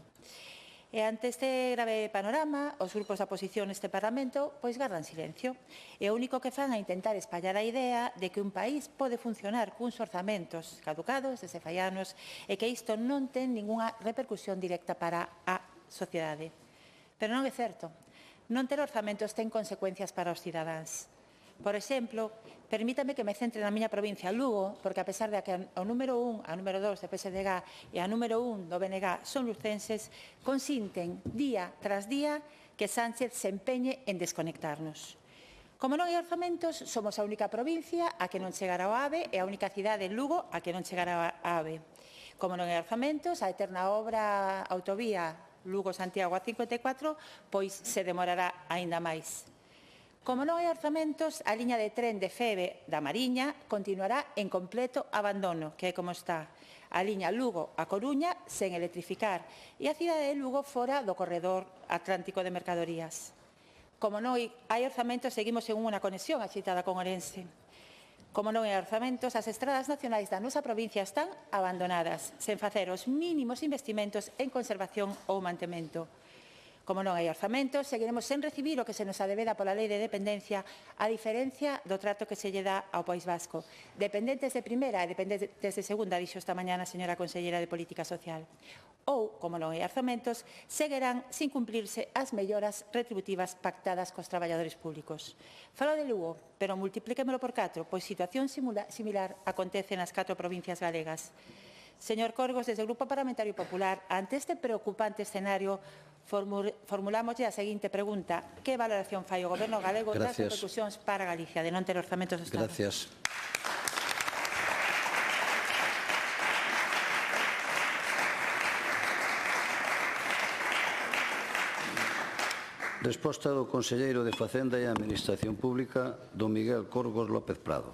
[SPEAKER 17] E ante este grave panorama, os grupos da oposición neste Parlamento pois gardan silencio. E o único que fan é intentar espallar a idea de que un país pode funcionar cuns orzamentos caducados desde fai anos e que isto non ten ningunha repercusión directa para a sociedade. Pero non é certo. Non ter orzamentos ten consecuencias para os cidadáns. Por exemplo, permítame que me centre na miña provincia, Lugo, porque a pesar de que o número 1, a número 2 de PSDG e a número 1 do BNG son lucenses, consinten día tras día que Sánchez se empeñe en desconectarnos. Como non hai orzamentos, somos a única provincia a que non chegará o AVE e a única cidade, Lugo, a que non chegará a AVE. Como non hai orzamentos, a eterna obra autovía Lugo-Santiago a 54, pois se demorará aínda máis. Como non hai orzamentos, a liña de tren de Feve da Mariña continuará en completo abandono, que é como está. A liña Lugo a Coruña sen electrificar e a cidade de Lugo fora do corredor atlántico de mercadorías. Como non hai orzamentos, seguimos en unha conexión axitada con Ourense. Como non hai orzamentos, as estradas nacionais da nosa provincia están abandonadas, sen facer os mínimos investimentos en conservación ou mantemento. Como non hai orzamentos, seguiremos sen recibir o que se nos adebeda pola Lei de Dependencia, a diferencia do trato que se lle dá ao País Vasco. Dependentes de primeira e dependentes de segunda, dixo esta mañá a señora conselleira de Política Social. Ou, como non hai orzamentos, seguirán sin cumplirse as melloras retributivas pactadas cos traballadores públicos. Falo de Lugo, pero multiplíquemelo por 4, pois situación similar acontece nas 4 provincias galegas. Señor Corgos, desde o Grupo Parlamentario Popular, ante este preocupante escenario, formulámoslle a seguinte pregunta: que valoración fai o Goberno galego das repercusións para Galicia de non ter orzamentos do Estado?
[SPEAKER 1] Gracias. Resposta do conselleiro de Facenda e Administración Pública, don Miguel Corgos López Prado.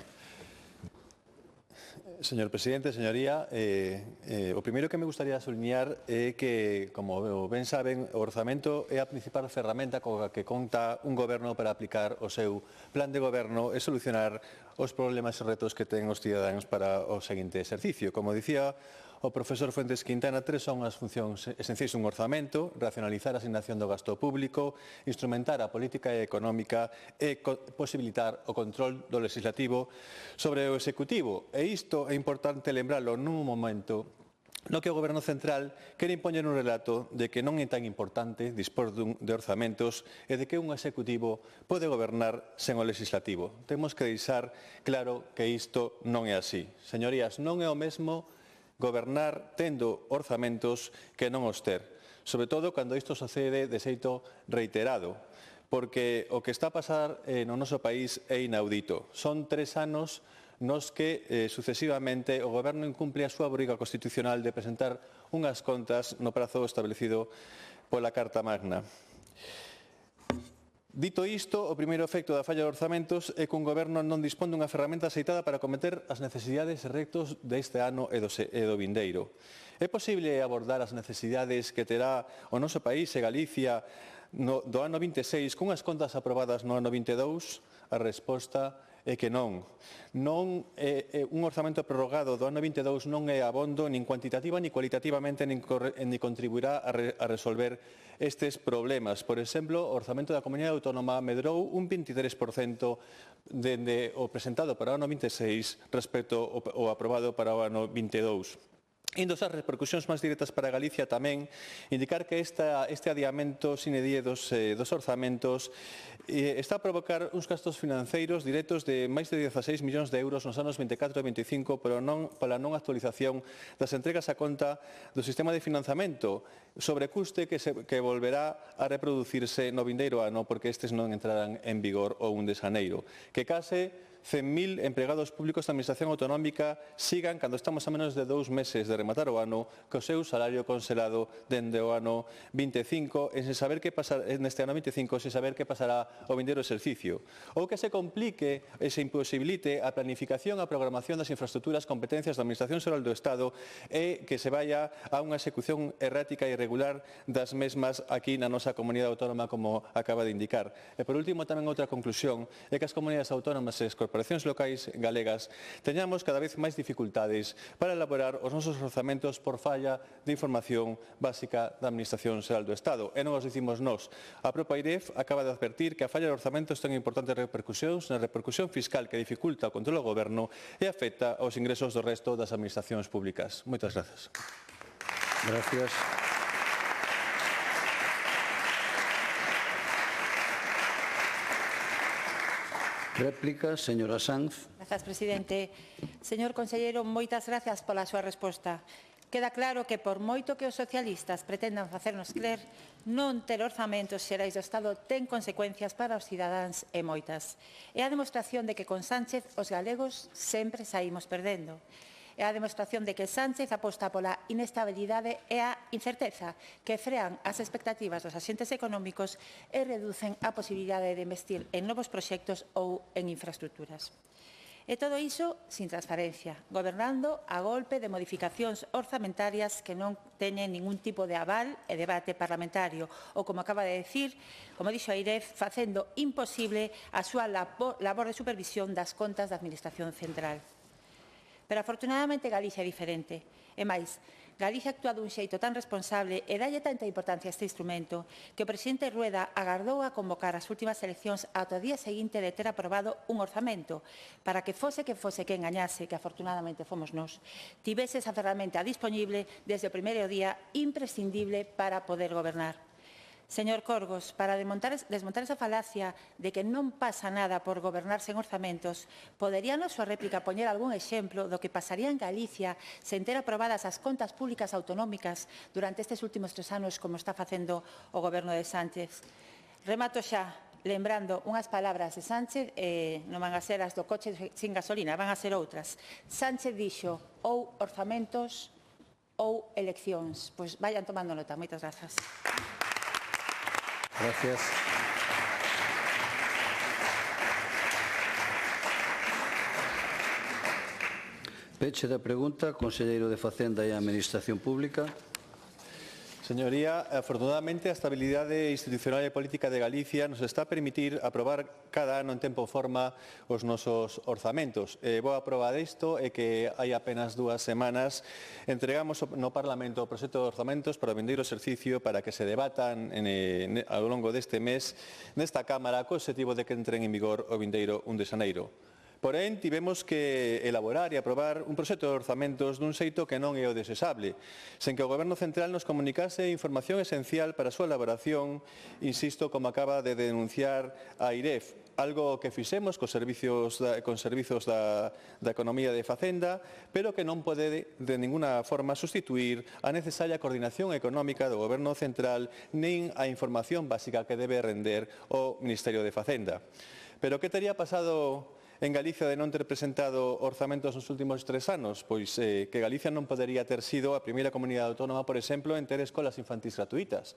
[SPEAKER 18] Señor presidente, señoría, o primeiro que me gustaría sublinhar é que, como ben saben, o orzamento é a principal ferramenta coa que conta un goberno para aplicar o seu plan de goberno e solucionar os problemas e retos que ten os cidadáns para o seguinte exercicio. Como dicía o profesor Fuentes Quintana, tres son as funcións esenciais dun orzamento: racionalizar a asignación do gasto público, instrumentar a política económica e posibilitar o control do legislativo sobre o executivo. E isto é importante lembralo nun momento no que o Goberno Central quere impoñer un relato de que non é tan importante dispor de orzamentos e de que un executivo pode gobernar sen o legislativo. Temos que deixar claro que isto non é así. Señorías, non é o mesmo gobernar tendo orzamentos que non os ter, sobre todo cando isto sucede de xeito reiterado, porque o que está a pasar no noso país é inaudito. Son 3 anos nos que sucesivamente o goberno incumple a súa obriga constitucional de presentar unhas contas no prazo establecido pola Carta Magna. Dito isto, o primeiro efecto da falla de orzamentos é que un goberno non dispón dunha ferramenta aceitada para acometer as necesidades e retos deste ano e do vindeiro. É posible abordar as necesidades que terá o noso país e Galicia do ano 26 cunhas contas aprobadas no ano 22? A resposta é que non. Un orzamento prorrogado do ano 22 non é abondo nin cuantitativa ni cualitativamente nin contribuirá a resolver estes problemas. Por exemplo, o orzamento da Comunidade Autónoma medrou un 23% dende o presentado para o ano 26 respecto ao aprobado para o ano 22. Indo ás repercusións máis directas para Galicia tamén, indicar que este adiamento sine die dos orzamentos está a provocar uns gastos financeiros directos de máis de 16 millóns de euros nos anos 24 e 25 pola non actualización das entregas a conta do sistema de financiamento, sobrecuste que volverá a reproducirse no vindeiro ano porque estes non entrarán en vigor o 1 de xaneiro. Que case 100.000 empregados públicos da Administración Autonómica sigan, cando estamos a menos de 2 meses de rematar o ano, co seu salario congelado dende o ano 25, neste ano 25, sen saber que pasará o vindeiro exercicio. Ou que se complique e se imposibilite a planificación, a programación das infraestructuras, competencias da Administración Xeral do Estado e que se vaya a unha execución errática e irregular das mesmas aquí na nosa comunidade autónoma, como acaba de indicar. E por último, tamén outra conclusión é que as comunidades autónomas e as corporacións locais galegas teñamos cada vez máis dificultades para elaborar os nosos orzamentos por falla de información básica da Administración Xeral do Estado. E non os dicimos nós. A propia AIREF acaba de advertir que a falla de orzamentos ten importantes repercusións na repercusión fiscal que dificulta o control do goberno e afecta aos ingresos do resto das administracións públicas. Moitas grazas.
[SPEAKER 1] Gracias. Réplica, señora Sanz.
[SPEAKER 17] Grazas, presidente. Señor conselleiro, moitas grazas pola súa resposta. Queda claro que, por moito que os socialistas pretendan facernos crer, non ter orzamentos xerais do Estado ten consecuencias para os cidadáns e moitas. É a demostración de que con Sánchez os galegos sempre saímos perdendo. É a demostración de que Sánchez aposta pola inestabilidade e a incerteza que frean as expectativas dos axentes económicos e reducen a posibilidade de investir en novos proxectos ou en infraestructuras. E todo iso sin transparencia, gobernando a golpe de modificacións orzamentarias que non teñen ningún tipo de aval e debate parlamentario, ou, como acaba de decir, como dixo a AIREF, facendo imposible a súa labor de supervisión das contas da Administración Central. Pero, afortunadamente, Galicia é diferente. E máis, Galicia actúa dun xeito tan responsable e dalle tanta importancia a este instrumento que o presidente Rueda agardou a convocar as últimas eleccións ata o día seguinte de ter aprobado un orzamento para que fose quen gañase, que afortunadamente fomos nós, tivese esa ferramenta disponible desde o primeiro día imprescindible para poder gobernar. Señor Corgos, para desmontar esa falacia de que non pasa nada por gobernar sen orzamentos, podería na súa réplica poñer algún exemplo do que pasaría en Galicia sen ter aprobadas as contas públicas autonómicas durante estes últimos 3 anos, como está facendo o goberno de Sánchez? Remato xa, lembrando unhas palabras de Sánchez, non van a ser as do coche sin gasolina, van a ser outras. Sánchez dixo ou orzamentos ou eleccións. Pois vayan tomando nota. Moitas grazas.
[SPEAKER 1] Gracias. Peche da pregunta, conselleiro de Facenda e Administración Pública.
[SPEAKER 18] Señoría, afortunadamente a estabilidade institucional e política de Galicia nos está a permitir aprobar cada ano en tempo e forma os nosos orzamentos. Boa prova disto é que hai apenas 2 semanas entregamos no Parlamento o proxecto de orzamentos para o vindeiro exercicio para que se debatan ao longo deste mes nesta Cámara co obxectivo de que entren en vigor o vindeiro 1 de xaneiro. Porén, tivemos que elaborar e aprobar un proxecto de orzamentos dun xeito que non é o desexable, sen que o Goberno Central nos comunicase información esencial para a súa elaboración, insisto, como acaba de denunciar a IREF, algo que fixemos con servizos da Economía de Facenda, pero que non pode de ninguna forma sustituir a necesaria coordinación económica do Goberno Central nin a información básica que debe render o Ministerio de Facenda. Pero que tería pasado en Galicia de non ter presentado orzamentos nos últimos 3 anos? Pois que Galicia non podería ter sido a primeira comunidade autónoma, por exemplo, en ter escolas infantís gratuitas.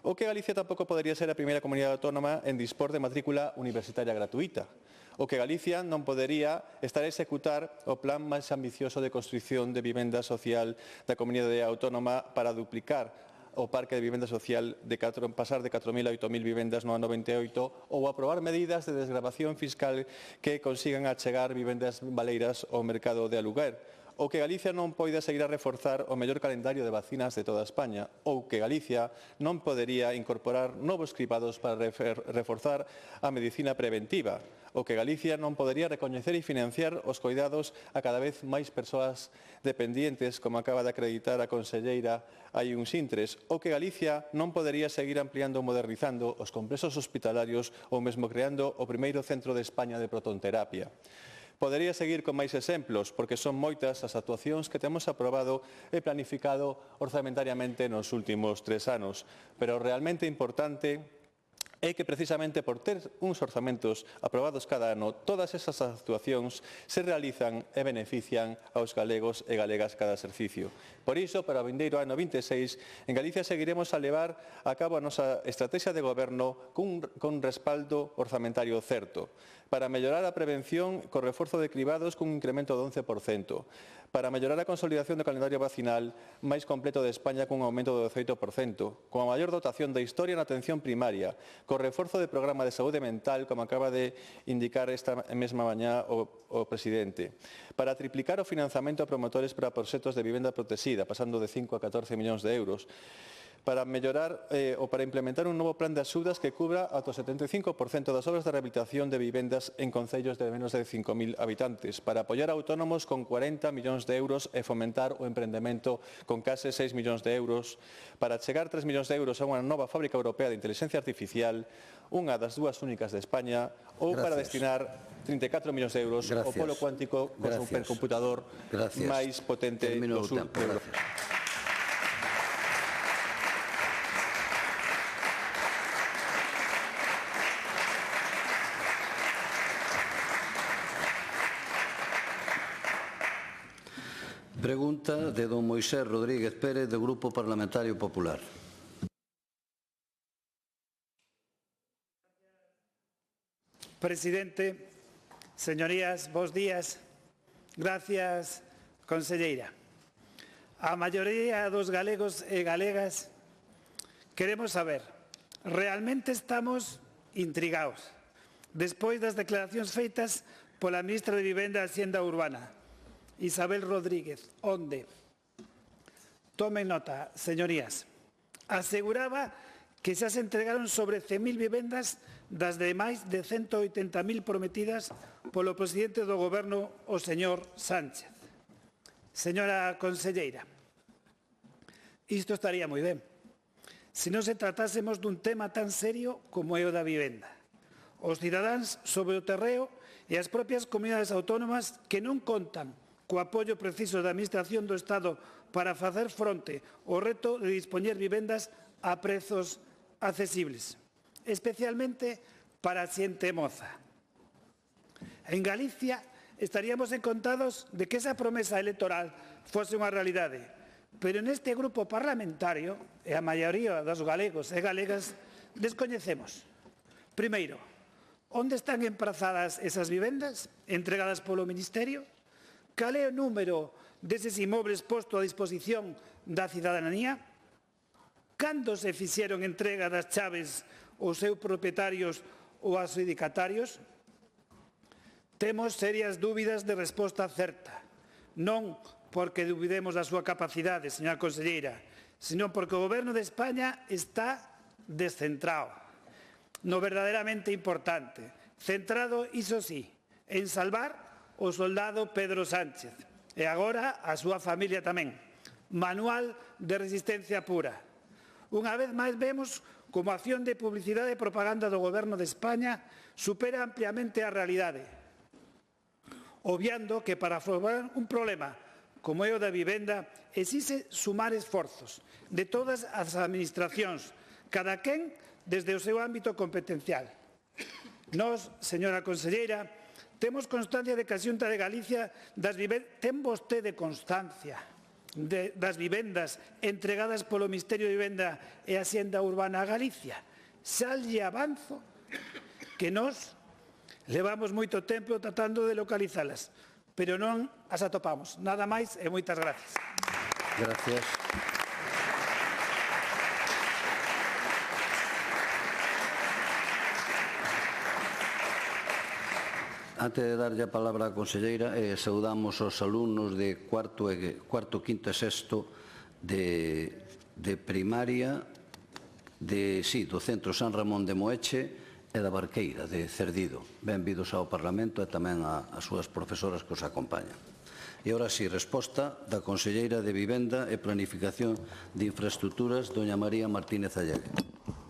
[SPEAKER 18] Ou que Galicia tampouco podería ser a primeira comunidade autónoma en dispor de matrícula universitaria gratuita. Ou que Galicia non podería estar a executar o plan máis ambicioso de construción de vivenda social da comunidade autónoma para duplicar o parque de vivenda social de pasar de 4.000 a 8.000 vivendas no ano 98 ou aprobar medidas de desgravación fiscal que consigan achegar vivendas baleiras ao mercado de aluguer, ou que Galicia non poida seguir a reforzar o mellor calendario de vacinas de toda España, ou que Galicia non podería incorporar novos cribados para reforzar a medicina preventiva, ou que Galicia non podería recoñecer e financiar os coidados a cada vez máis persoas dependientes, como acaba de acreditar a conselleira hai uns intres, ou que Galicia non podería seguir ampliando ou modernizando os complexos hospitalarios ou mesmo creando o primeiro centro de España de protonterapia. Podería seguir con máis exemplos, porque son moitas as actuacións que temos aprobado e planificado orzamentariamente nos últimos 3 anos, pero realmente importante é que precisamente por ter uns orzamentos aprobados cada ano, todas esas actuacións se realizan e benefician aos galegos e galegas cada exercicio. Por iso, para o vindeiro ano 26, en Galicia seguiremos a levar a cabo a nosa estrategia de goberno con respaldo orzamentario certo, para mellorar a prevención co reforzo de cribados cun incremento do 11%, para mellorar a consolidación do calendario vacinal máis completo de España cun aumento do 18%, con a maior dotación de historia na atención primaria, co reforzo do programa de saúde mental, como acaba de indicar esta mesma mañá o presidente, para triplicar o financiamento a promotores para proxectos de vivenda protexida, pasando de 5 a 14 millóns de euros, para mellorar ou para implementar un novo plan de axudas que cubra ata o 75% das obras de rehabilitación de vivendas en concellos de menos de 5.000 habitantes, para apoiar a autónomos con 40 millóns de euros e fomentar o emprendemento con case 6 millóns de euros, para chegar 3 millóns de euros a unha nova fábrica europea de inteligencia artificial, unha das 2 únicas de España, ou para destinar 34 millóns de euros ao polo cuántico co supercomputador máis potente do sur de Europa.
[SPEAKER 1] Pregunta de don Moisés Rodríguez Pérez, do Grupo Parlamentario Popular.
[SPEAKER 19] Presidente, señorías, bos días. Gracias, conselleira. A maioría dos galegos e galegas queremos saber, realmente estamos intrigados despois das declaracións feitas pola ministra de Vivenda e Hacienda Urbana, Isabel Rodríguez, onde, tomen nota, señorías, aseguraba que xa se entregaron sobre 100.000 vivendas das de máis de 180.000 prometidas polo presidente do Goberno, o señor Sánchez. Señora conselleira, isto estaría moi ben, se non se tratásemos dun tema tan serio como é o da vivenda. Os cidadáns sobre o terreo e as propias comunidades autónomas que non contan co apoio preciso da Administración do Estado para facer fronte ao reto de dispoñer vivendas a prezos accesibles, especialmente para a xente moza. En Galicia estaríamos encantados de que esa promesa electoral fose unha realidade, pero neste grupo parlamentario e a maioría dos galegos e galegas descoñecemos. Primeiro, onde están emprazadas esas vivendas entregadas polo Ministerio? cal é o número deses inmobles posto a disposición da cidadanía? Cando se fixeron entrega das chaves aos seus propietarios ou aos adjudicatarios? Temos serias dúbidas de resposta certa, non porque dubidemos da súa capacidade, señora conselleira, sino porque o Goberno de España está descentrado no verdadeiramente importante, centrado, iso sí, en salvar o soldado Pedro Sánchez e agora a súa familia tamén. Manual de resistencia pura. Unha vez máis vemos como a acción de publicidade e propaganda do Goberno de España supera ampliamente a realidade, obviando que para afrontar un problema como é o da vivenda exige sumar esforzos de todas as administracións, cada quen desde o seu ámbito competencial. Nós, señora conselleira, temos constancia de que a Xunta de Galicia ten vostede constancia das vivendas entregadas polo Ministerio de Vivenda e Hacienda Urbana a Galicia. Xa lle avanzo que nós levamos moito tempo tratando de localizalas, pero non as atopamos. Nada máis e moitas gracias.
[SPEAKER 1] Gracias. Antes de darlle a palabra á conselleira, saudamos aos alumnos de cuarto, quinto e sexto de primaria do Centro San Ramón de Moeche e da Barqueira, de Cerdido. Benvidos ao Parlamento e tamén ás súas profesoras que os acompañan. E agora sí, resposta da conselleira de Vivenda e Planificación de Infraestructuras, doña María Martínez Allegue.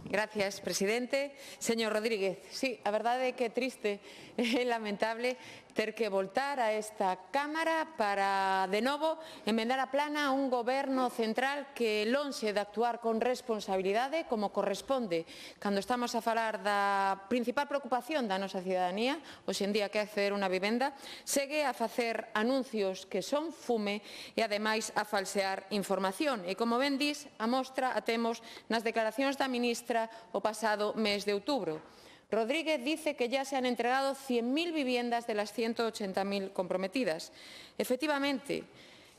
[SPEAKER 20] Gracias, presidente. Señor Rodríguez, sí, a verdade é que é triste e lamentable ter que voltar a esta Cámara para, de novo, emendar a plana a un goberno central que, lonxe de actuar con responsabilidade, como corresponde, cando estamos a falar da principal preocupación da nosa cidadanía, hoxe en día que é acceder a unha vivenda, segue a facer anuncios que son fume e, ademais, a falsear información. E, como ben dis, a mostra a temos nas declaracións da ministra o pasado mes de outubro. Rodríguez dice que ya se han entregado 100.000 viviendas de las 180.000 comprometidas. Efectivamente,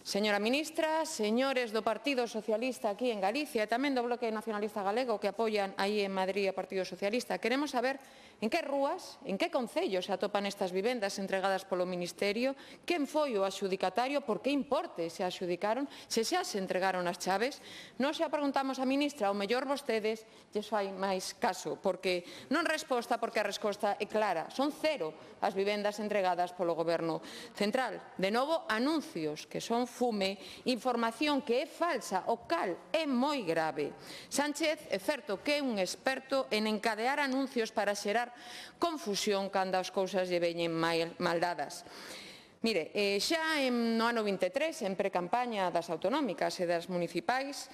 [SPEAKER 20] señora ministra, señores do Partido Socialista aquí en Galicia e tamén do Bloque Nacionalista Galego que apoian aí en Madrid o Partido Socialista, queremos saber en que rúas, en que concellos se atopan estas vivendas entregadas polo Ministerio, quen foi o adxudicatario, por que importe se adxudicaron, se xa se entregaron as chaves. Nós xa preguntamos á ministra, ao mellor vostedes lles fai máis caso, porque non resposta, porque a resposta é clara, son cero as vivendas entregadas polo Goberno Central. De novo, anuncios que son fume, información que é falsa, o cal é moi grave. Sánchez é certo que é un experto en encadear anuncios para xerar confusión cando as cousas lle veñen mal dadas. Mire, xa no ano 23, en precampaña das autonómicas e das municipais,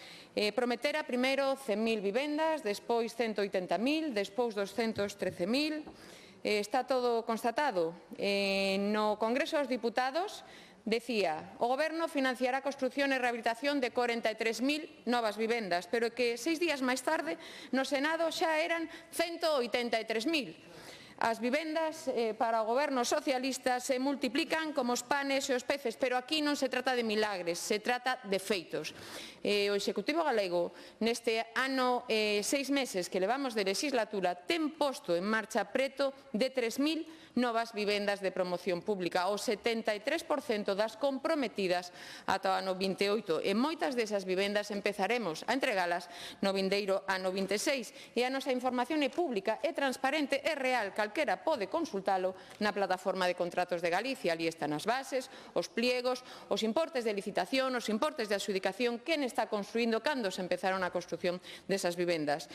[SPEAKER 20] prometera primeiro 100.000 vivendas, despois 180.000, despois 213.000. Está todo constatado. No Congreso dos Diputados decía, o Goberno financiará a construción e rehabilitación de 43.000 novas vivendas, pero que 6 días máis tarde no Senado xa eran 183.000. As vivendas para o Goberno socialista se multiplican como os panes e os peces, pero aquí non se trata de milagres, se trata de feitos. O Executivo galego, neste ano 6 meses que levamos de legislatura, ten posto en marcha preto de 3.000 novas vivendas de promoción pública, o 73% das comprometidas ata o ano 28. E moitas desas vivendas empezaremos a entregalas no vindeiro ano 26. E a nosa información é pública, é transparente, é real, calquera pode consultalo na plataforma de contratos de Galicia. Ali están as bases, os pliegos, os importes de licitación, os importes de adxudicación, quen está construindo, cando se empezaron a construción desas vivendas.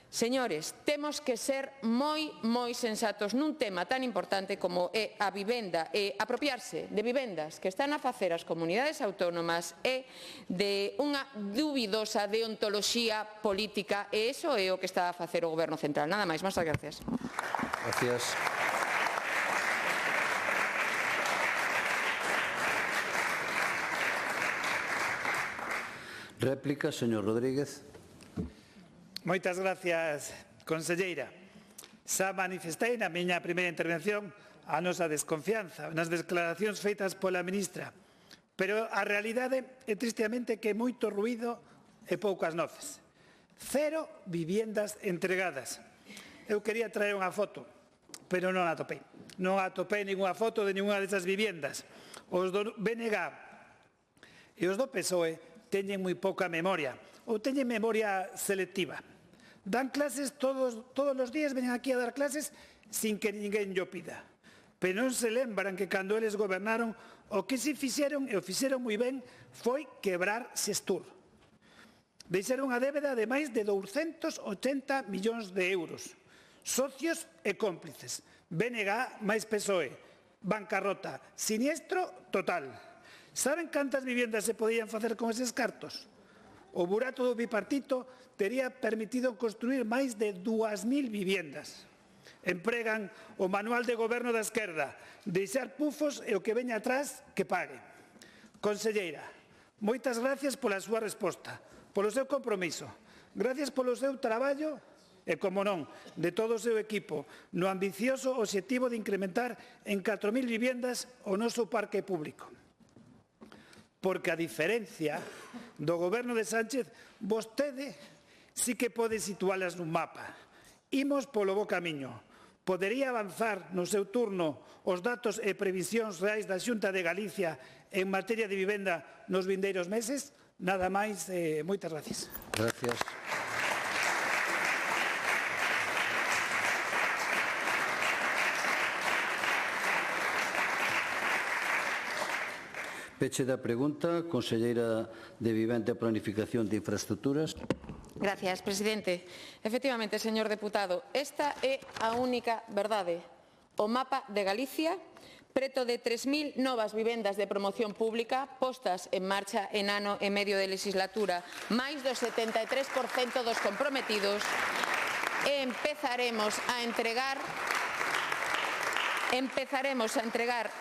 [SPEAKER 20] Señores, temos que ser moi sensatos nun tema tan importante como é a vivenda e apropiarse de vivendas que están a facer as comunidades autónomas e de unha dubidosa deontoloxía política, e iso é o que está a facer o Goberno Central. Nada máis, moitas gracias.
[SPEAKER 1] Gracias. Réplica, señor Rodríguez.
[SPEAKER 19] Moitas gracias, conselleira. Xa manifestei na miña primeira intervención a nosa desconfianza nas declaracións feitas pola ministra. Pero a realidade é tristemente que moito ruído e poucas noces. 0 viviendas entregadas. Eu quería traer unha foto, pero non a atopei. Non atopei ninguna foto de ninguna desas viviendas. Os do BNG e os do PSOE teñen moi pouca memoria, ou teñen memoria selectiva. Dan clases todos os días, venen aquí a dar clases sin que ninguén llo pida. Pero non se lembran que cando eles gobernaron, o que se fixeron, e o fixeron moi ben, foi quebrar Xestur. Deixaron unha débeda de máis de 280 millóns de euros. Socios e cómplices. BNG máis PSOE. Bancarrota. Siniestro total. Saben cantas viviendas se podían facer con eses cartos? O burato do bipartito tería permitido construir máis de 2.000 viviendas. Empregan o manual de goberno da esquerda, deixar pufos e o que veña atrás que pague. Conselleira, moitas gracias pola súa resposta, polo seu compromiso, gracias polo seu traballo e, como non, de todo o seu equipo, no ambicioso obxectivo de incrementar en 4.000 viviendas o noso parque público. Porque a diferencia do goberno de Sánchez, vostede sí que pode situalas nun mapa. Imos polo bo camiño. Podería avanzar no seu turno os datos e previsións reais da Xunta de Galicia en materia de vivenda nos vindeiros meses? Nada máis, moitas gracias.
[SPEAKER 1] Gracias. Peche da pregunta, conselleira de Vivenda e Planificación de Infraestructuras.
[SPEAKER 20] Gracias, presidente. Efectivamente, señor deputado, esta é a única verdade. O mapa de Galicia, preto de 3.000 novas vivendas de promoción pública postas en marcha en ano e medio de legislatura, máis do 73% dos comprometidos, e empezaremos a entregar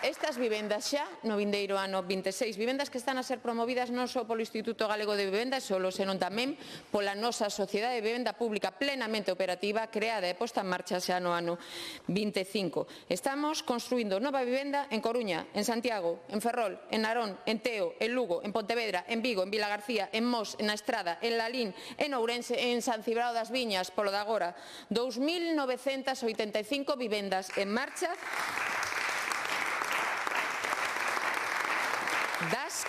[SPEAKER 20] estas vivendas xa no vindeiro ano 26, vivendas que están a ser promovidas non só polo Instituto Galego de Vivenda solo, senón tamén pola nosa Sociedade de Vivenda Pública plenamente operativa, creada e posta en marcha xa no ano 25. Estamos construindo nova vivenda en Coruña, en Santiago, en Ferrol, en Narón, en Teo, en Lugo, en Pontevedra, en Vigo, en Vilagarcía, en Mos, na Estrada, en Lalín, en Ourense, en San Cibrao das Viñas, polo de agora. 2.985 vivendas en marcha, das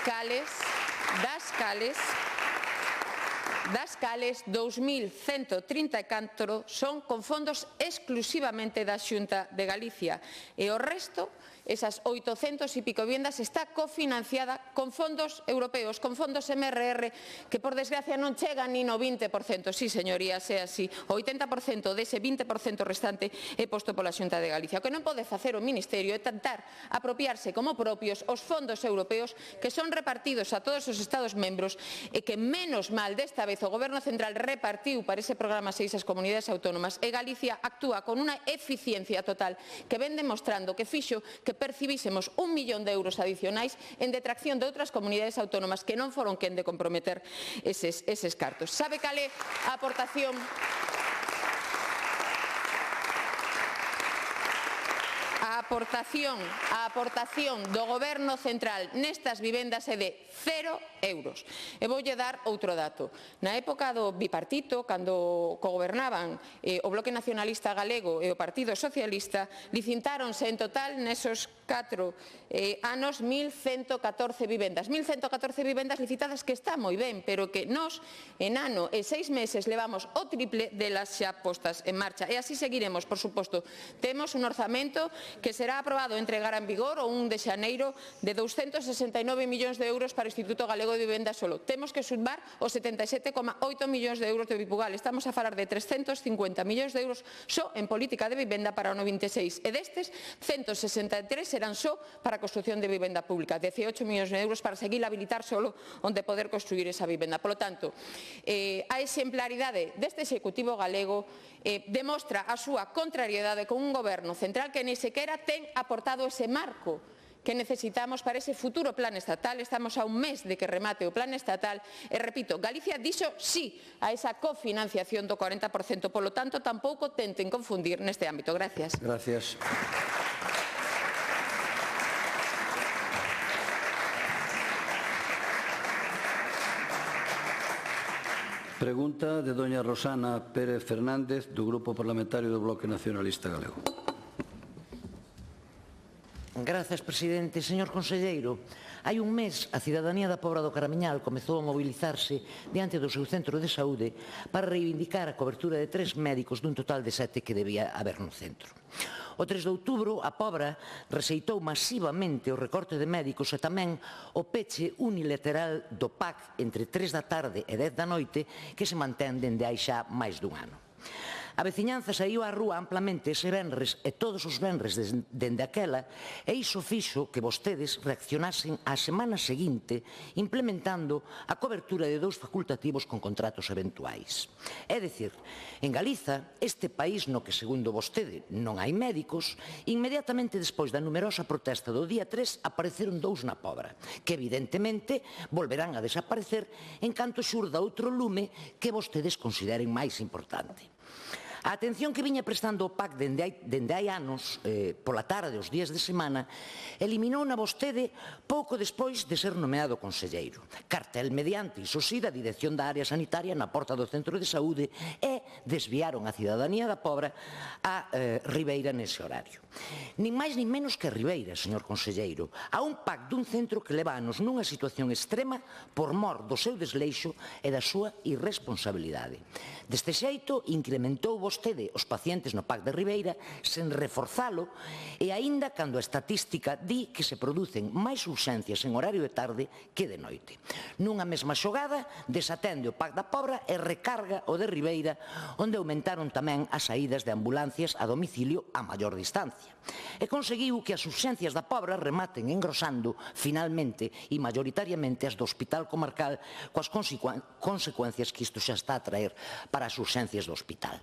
[SPEAKER 20] cales 2.134 son con fondos exclusivamente da Xunta de Galicia e o resto, esas 800 e pico vivendas, está cofinanciada con fondos europeos, con fondos MRR, que por desgracia non chegan nin o 20%. Sí, señorías, é así. O 80% dese 20% restante é posto pola Xunta de Galicia. O que non pode facer o Ministerio é tentar apropiarse como propios os fondos europeos que son repartidos a todos os Estados membros e que, menos mal, desta vez o Goberno Central repartiu para ese programa 6 as comunidades autónomas e Galicia actúa con unha eficiencia total que ven demostrando que fixo que percibísemos 1 millón de euros adicionais en detracción de outras comunidades autónomas que non foron quen de comprometer eses cartos. Sabe cal é a aportación? A aportación do Goberno Central nestas vivendas é de 0 euros. E voulle dar outro dato. Na época do bipartito, cando cogobernaban o Bloque Nacionalista Galego e o Partido Socialista, licintáronse en total nesos 4 anos 1.114 vivendas. 1.114 vivendas licitadas que está moi ben, pero que nós, en ano e 6 meses, levamos o triple delas xa postas en marcha. E así seguiremos, por suposto. Temos un orzamento que será aprobado e entregará en vigor o 1 de xaneiro de 269 millóns de euros para o Instituto Galego de Vivenda solo. Temos que sumar os 77,8 millóns de euros de Bipugal. Estamos a falar de 350 millóns de euros só en política de vivenda para o ano 26. E destes, 163 serán só para a construción de vivenda pública. 18 millóns de euros para seguir habilitar solo onde poder construir esa vivenda. Por lo tanto, a exemplaridade deste Executivo galego demostra a súa contrariedade con un goberno central que ni sequera ten aportado ese marco que necesitamos para ese futuro plan estatal. Estamos a un mes de que remate o plan estatal e, repito, Galicia dixo sí a esa cofinanciación do 40%, polo tanto, tampouco tenten confundir neste ámbito. Gracias.
[SPEAKER 1] Gracias. Pregunta de doña Rosana Pérez Fernández, do Grupo Parlamentario do Bloque Nacionalista Galego.
[SPEAKER 21] Grazas, presidente. Señor conselleiro, hai un mes a cidadanía da Pobra do Caramiñal comezou a mobilizarse diante do seu centro de saúde para reivindicar a cobertura de 3 médicos dun total de 7 que debía haber no centro. O 3 de outubro, a Pobra rexeitou masivamente o recorte de médicos e tamén o peche unilateral do PAC entre 3 da tarde e 10 da noite que se mantén dende hai xa máis dun ano. A veciñanza saiu á rúa amplamente ese venres e todos os venres dende aquela e iso fixo que vostedes reaccionasen á semana seguinte implementando a cobertura de 2 facultativos con contratos eventuais. É dicir, en Galiza, este país no que segundo vostede non hai médicos, inmediatamente despois da numerosa protesta do día 3 apareceron 2 na Pobra, que evidentemente volverán a desaparecer en canto xurda outro lume que vostedes consideren máis importante. A atención que viña prestando o PAC dende hai anos, pola tarde, os días de semana, eliminou na vostede pouco despois de ser nomeado conselleiro. Cartel mediante, iso sí, da dirección da área sanitaria na porta do centro de saúde e desviaron a cidadanía da Pobra a Ribeira nese horario. Nin máis nin menos que a Ribeira, señor conselleiro, a un PAC dun centro que leva anos nunha situación extrema por mor do seu desleixo e da súa irresponsabilidade. Deste xeito, incrementou vostede os pacientes no PAC de Ribeira sen reforzalo e aínda cando a estatística di que se producen máis urxencias en horario de tarde que de noite. Nunha mesma xogada, desatende o PAC da Pobra e recarga o de Ribeira, onde aumentaron tamén as saídas de ambulancias a domicilio a maior distancia. E conseguiu que as urxencias da Pobra rematen engrosando, finalmente e maioritariamente, as do Hospital Comarcal, coas consecuencias que isto xa está a traer para as urxencias do hospital.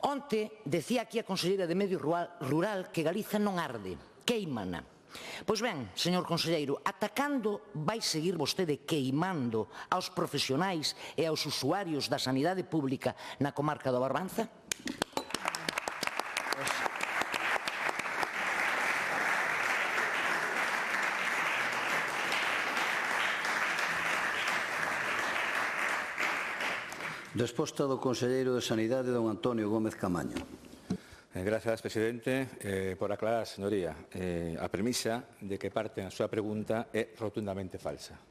[SPEAKER 21] Onte decía aquí a conselleira de Medio Rural que Galiza non arde, queimana. Pois ben, señor conselleiro, ata cando vai seguir vostede queimando aos profesionais e aos usuarios da sanidade pública na comarca do Barbanza?
[SPEAKER 1] Resposta do conselleiro de Sanidade, don Antonio Gómez Camaño.
[SPEAKER 22] Gracias, presidente. Por aclarar, señoría, a premisa de que parte a súa pregunta é rotundamente falsa.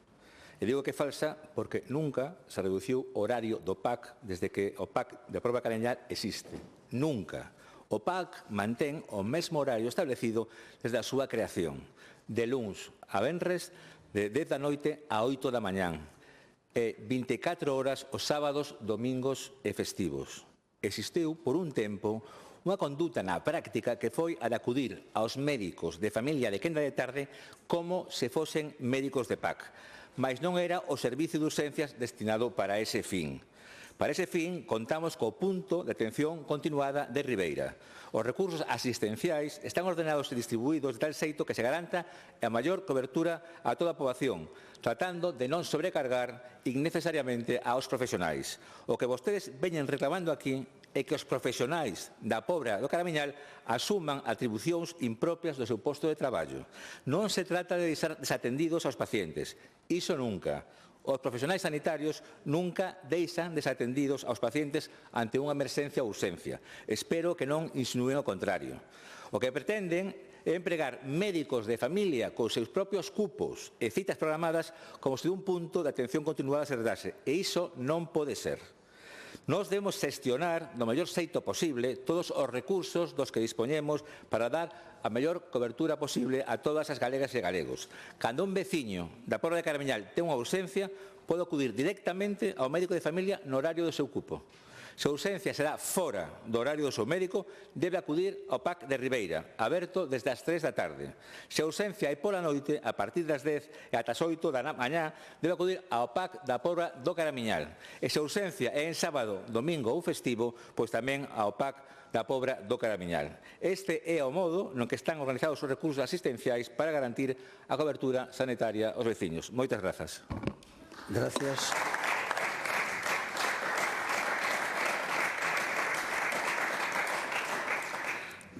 [SPEAKER 22] E digo que é falsa porque nunca se reduciu o horario do PAC desde que o PAC de Pobra Caramiñal existe. Nunca. O PAC mantén o mesmo horario establecido desde a súa creación, de luns a venres, de 10 da noite a 8 da mañán, e 24 horas os sábados, domingos e festivos. Existiu, por un tempo, unha conduta na práctica que foi a de acudir aos médicos de familia de quenda de tarde como se fosen médicos de PAC, mas non era o servicio de urxencias destinado para ese fin. Para ese fin, contamos co punto de atención continuada de Ribeira. Os recursos asistenciais están ordenados e distribuídos de tal xeito que se garanta a maior cobertura a toda a poboación, tratando de non sobrecargar innecesariamente aos profesionais. O que vostedes veñen reclamando aquí é que os profesionais da Pobra do Caramiñal asuman atribucións impropias do seu posto de traballo. Non se trata de deixar desatendidos aos pacientes. Iso nunca. Os profesionais sanitarios nunca deixan desatendidos aos pacientes ante unha emerxencia ou urxencia. Espero que non insinúen o contrario. O que pretenden é empregar médicos de familia cos seus propios cupos e citas programadas como se un punto de atención continuada se redase. E iso non pode ser. Nós debemos xestionar do mellor xeito posible todos os recursos dos que dispoñemos para dar a mellor cobertura posible a todas as galegas e galegos. Cando un veciño da Pobra de Caramiñal ten unha urxencia, pode acudir directamente ao médico de familia no horario do seu cupo. Se a urxencia será fora do horario do seu médico, debe acudir ao PAC de Ribeira, aberto desde as 3 da tarde. Se a urxencia é pola noite, a partir das 10 e ata as 8 da mañá, debe acudir ao PAC da Pobra do Caramiñal. E se a urxencia é en sábado, domingo ou festivo, pois tamén ao PAC da Pobra do Caramiñal. Este é o modo no que están organizados os recursos asistenciais para garantir a cobertura sanitaria aos veciños. Moitas grazas.
[SPEAKER 1] Gracias.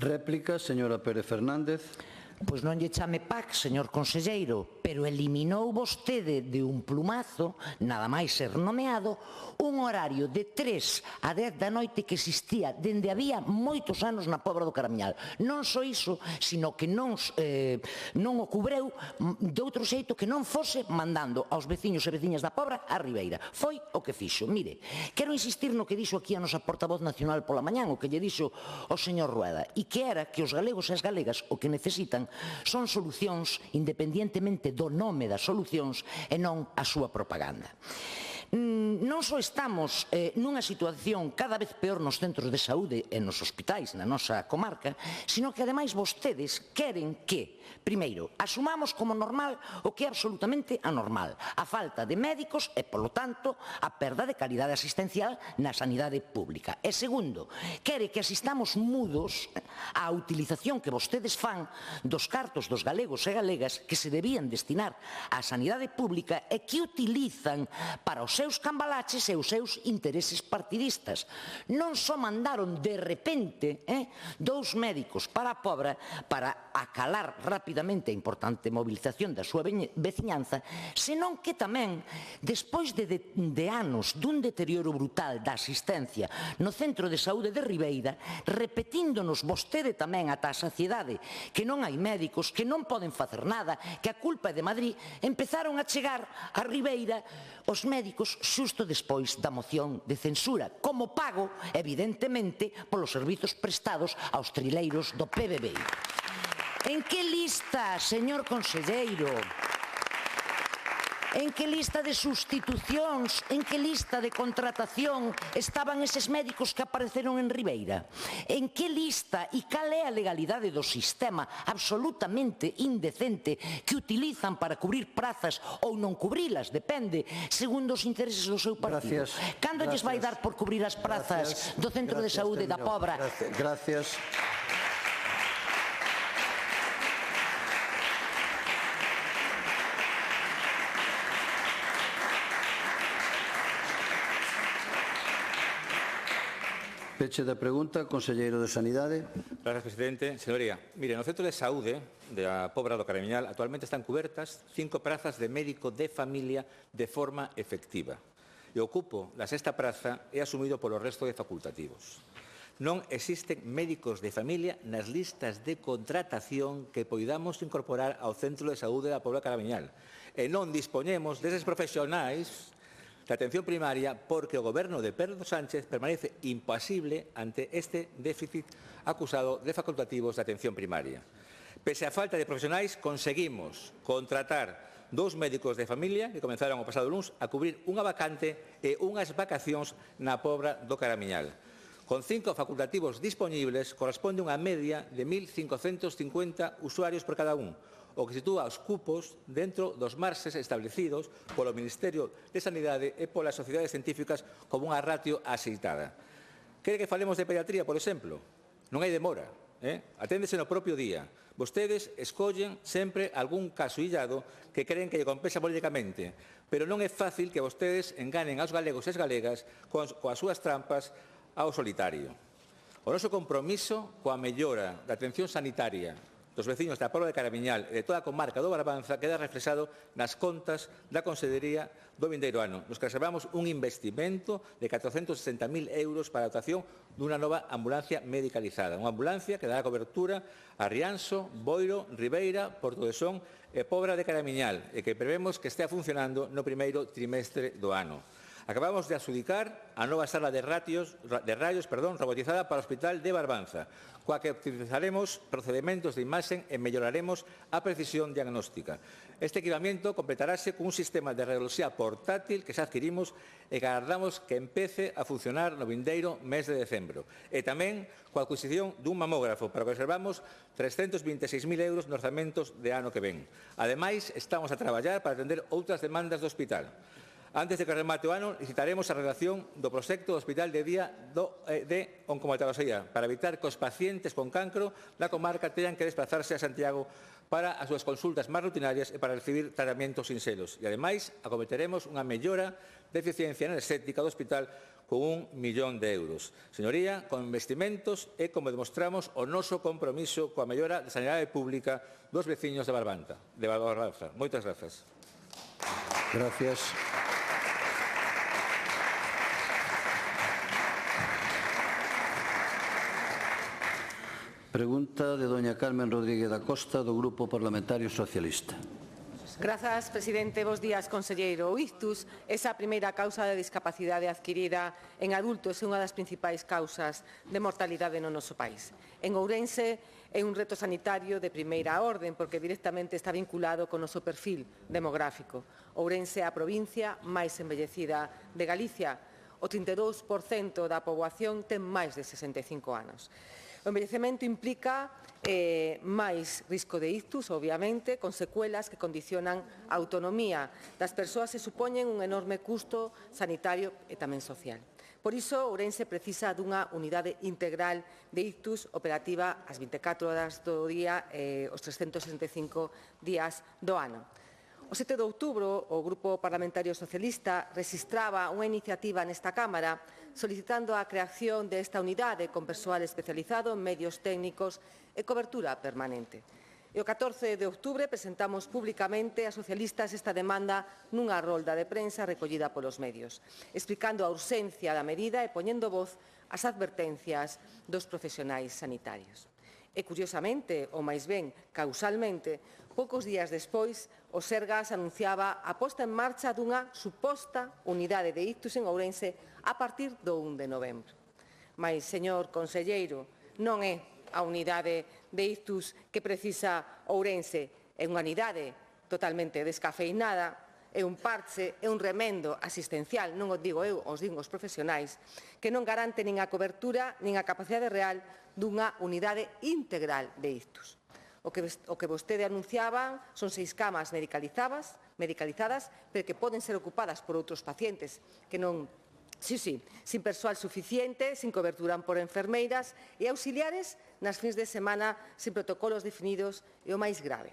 [SPEAKER 1] Réplica, señora Pérez Fernández.
[SPEAKER 21] Pois non lle chame PAC, señor conselleiro, pero eliminou vostede de un plumazo, nada máis ser nomeado, un horario de 3 a 10 da noite que existía dende había moitos anos na Pobra do Caramiñal. Non só iso, sino que non o cubreu de outro xeito que non fose mandando aos veciños e veciñas da Pobra a Ribeira. Foi o que fixo. Mire, quero insistir no que dixo aquí a nosa portavoz nacional pola mañán, o que lle dixo o señor Rueda, e que era que os galegos e as galegas o que necesitan son solucións independientemente do nome das solucións e non a súa propaganda. Non só estamos nunha situación cada vez peor nos centros de saúde e nos hospitais na nosa comarca, sino que ademais vostedes queren que, primeiro, asumamos como normal o que é absolutamente anormal, a falta de médicos e, polo tanto, a perda de calidade asistencial na sanidade pública. E segundo, quere que asistamos mudos á utilización que vostedes fan dos cartos dos galegos e galegas que se debían destinar á sanidade pública e que utilizan para os seus cambalaches e os seus intereses partidistas. Non só mandaron de repente 2 médicos para a Pobra para acalar rapidamente a importante movilización da súa veciñanza, senón que tamén, despois de anos dun deterioro brutal da asistencia no centro de saúde de Ribeira, repetíndonos vostede tamén ata a saciedade que non hai médicos, que non poden facer nada, que a culpa é de Madrid, empezaron a chegar a Ribeira os médicos xusto despois da moción de censura, como pago, evidentemente, polos servizos prestados aos trileiros do PBBI. En que lista, señor conselleiro? En que lista de sustitucións, en que lista de contratación estaban eses médicos que apareceron en Ribeira? En que lista e cal é a legalidade do sistema absolutamente indecente que utilizan para cubrir prazas ou non cubrilas, depende, segundo os intereses do seu partido? Cando lles vai dar por cubrir as prazas do centro de saúde da Pobra?
[SPEAKER 1] Gracias. Peche da pregunta, conselleiro de Sanidade.
[SPEAKER 22] Gracias, presidente. Señoría, mire, no centro de saúde da Pobra do Caramiñal actualmente están cubertas 5 prazas de médico de familia de forma efectiva. E o cupo da 6ª praza é asumido polo resto de facultativos. Non existen médicos de familia nas listas de contratación que poidamos incorporar ao centro de saúde da Pobra do Caramiñal. E non dispoñemos deses profesionais de atención primaria porque o goberno de Pedro Sánchez permanece impasible ante este déficit acusado de facultativos de atención primaria. Pese á falta de profesionais, conseguimos contratar 2 médicos de familia que comenzaron o pasado luns a cubrir unha vacante e unhas vacacións na Pobra do Caramiñal. Con 5 facultativos dispoñibles corresponde unha media de 1.550 usuarios por cada un, o que sitúa os cupos dentro dos marxes establecidos polo Ministerio de Sanidade e polas sociedades científicas como unha ratio axeitada. Quere que falemos de pediatría, por exemplo? Non hai demora, aténdese no propio día. Vostedes escollen sempre algún caso illado que creen que lle compensa políticamente, pero non é fácil que vostedes enganen aos galegos e as galegas coas súas trampas ao solitario. O noso compromiso coa mellora da atención sanitaria dos veciños da Pobra de Caramiñal e de toda a comarca do Barbanza queda reflexado nas contas da Consellería do vindeiro ano, nos que reservamos un investimento de 460.000 euros para a dotación dunha nova ambulancia medicalizada, unha ambulancia que dará cobertura a Rianxo, Boiro, Ribeira, Porto de Son e Pobra de Caramiñal e que prevemos que estea funcionando no primeiro trimestre do ano. Acabamos de adxudicar a nova sala de raios robotizada para o Hospital de Barbanza, coa que optimizaremos procedementos de imaxen e melloraremos a precisión diagnóstica. Este equipamento completarase con un sistema de radioloxía portátil que xa adquirimos e que agardamos que empece a funcionar no vindeiro mes de decembro. E tamén coa adquisición dun mamógrafo para que reservamos 326.000 euros nos orzamentos de ano que ven. Ademais, estamos a traballar para atender outras demandas do hospital. Antes de que remate o ano, licitaremos a redacción do proxecto do Hospital de Día de Oncomatoloxía para evitar que os pacientes con cancro da comarca teñan que desplazarse a Santiago para as súas consultas máis rutinarias e para recibir tratamentos sinxelos. E, ademais, acometeremos unha mellora de eficiencia enerxética do hospital con 1 millón de euros. Señoría, con investimentos é como demostramos o noso compromiso coa mellora da sanidade pública dos veciños de Barbanza. Moitas grazas.
[SPEAKER 1] Gracias. Pregunta de doña Carmen Rodríguez da Costa, do Grupo Parlamentario Socialista.
[SPEAKER 2] Grazas, presidente. Bos días, conselleiro. O ictus é a primeira causa de discapacidade adquirida en adultos e unha das principais causas de mortalidade no noso país. En Ourense é un reto sanitario de primeira orde porque directamente está vinculado con o noso perfil demográfico. Ourense é a provincia máis envellecida de Galicia. O 32% da poboación ten máis de 65 anos. O envellecemento implica máis risco de ictus, obviamente, con secuelas que condicionan a autonomía das persoas e supoñen un enorme custo sanitario e tamén social. Por iso, Ourense precisa dunha unidade integral de ictus operativa ás 24 horas do día e os 365 días do ano. O 7 de outubro, o Grupo Parlamentario Socialista rexistraba unha iniciativa nesta Cámara solicitando a creación desta unidade con persoal especializado en medios técnicos e cobertura permanente. E o 14 de outubro presentamos públicamente a socialistas esta demanda nunha rolda de prensa recollida polos medios, explicando a urxencia da medida e poñendo voz ás advertencias dos profesionais sanitarios. E, curiosamente, ou máis ben, causalmente, poucos días despois, o Sergas anunciaba a posta en marcha dunha suposta unidade de ictus en Ourense a partir do 1 de novembro. Mais, señor conselleiro, non é a unidade de ictus que precisa Ourense, é unha unidade totalmente descafeinada, é un parche, é un remendo asistencial, non o digo eu, os digo os profesionais, que non garante nin a cobertura nin a capacidade real dunha unidade integral de ictus. O que vostede anunciaba son 6 camas medicalizadas, pero que poden ser ocupadas por outros pacientes que non... sin persoal suficiente, sin cobertura por enfermeiras e auxiliares nas fins de semana sin protocolos definidos e o máis grave.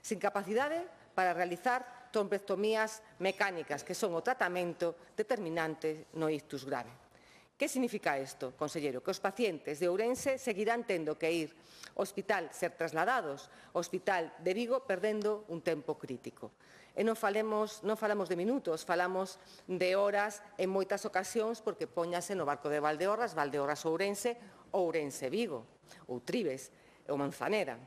[SPEAKER 2] Sin capacidade para realizar trombectomías mecánicas, que son o tratamento determinante no ictus grave. Que significa isto, conselleiro? Que os pacientes de Ourense seguirán tendo que ir ao hospital, ser trasladados ao hospital de Vigo, perdendo un tempo crítico. E non falamos de minutos, falamos de horas en moitas ocasións porque póñase no barco de Valdeorras, Valdeorras-Ourense, Ourense-Vigo, ou Tribes, ou Manzanera.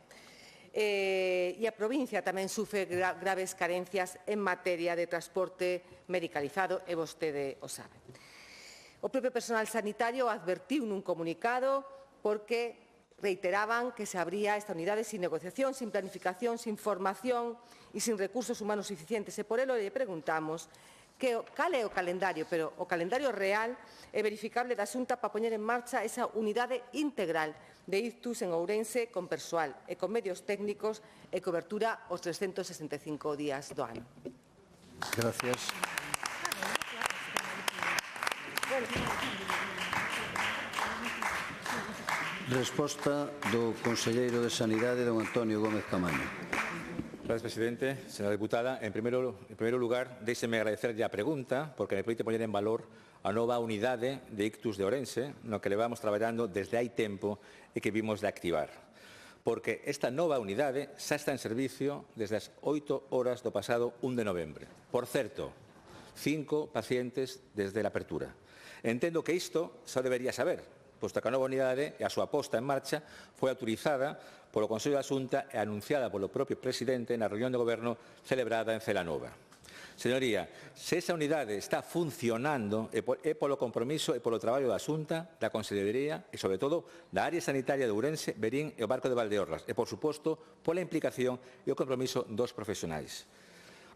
[SPEAKER 2] E a provincia tamén sufre graves carencias en materia de transporte medicalizado, e vostede o sabe. O propio personal sanitario advertiu nun comunicado porque reiteraban que se abría esta unidade sin negociación, sin planificación, sin formación e sin recursos humanos suficientes. E por elo lle preguntamos cal é o calendario, pero o calendario real e verificable da Xunta para poñer en marcha esa unidade integral de ictus en Ourense con persoal e con medios técnicos e cobertura os 365 días do ano.
[SPEAKER 1] Gracias. Resposta do conselleiro de Sanidade, don Antonio Gómez Camaño.
[SPEAKER 22] Gracias, presidente. Señora diputada, en primeiro lugar, déixeme agradecerlle a pregunta porque me permite poñer en valor a nova unidade de ictus de Ourense, no que levamos traballando desde hai tempo e que vimos de activar. Porque esta nova unidade xa está en servicio desde as 8 horas do pasado 1 de novembro. Por certo, 5 pacientes desde a apertura. Entendo que isto xa debería saber, posto que a nova unidade e a súa posta en marcha foi autorizada polo Consello da Xunta e anunciada polo propio presidente na reunión de goberno celebrada en Celanova. Señoría, se esa unidade está funcionando é polo compromiso e polo traballo da Xunta, da Consellería e, sobre todo, da área sanitaria de Ourense, Verín e o Barco de Valdeorras e, por suposto, pola implicación e o compromiso dos profesionais.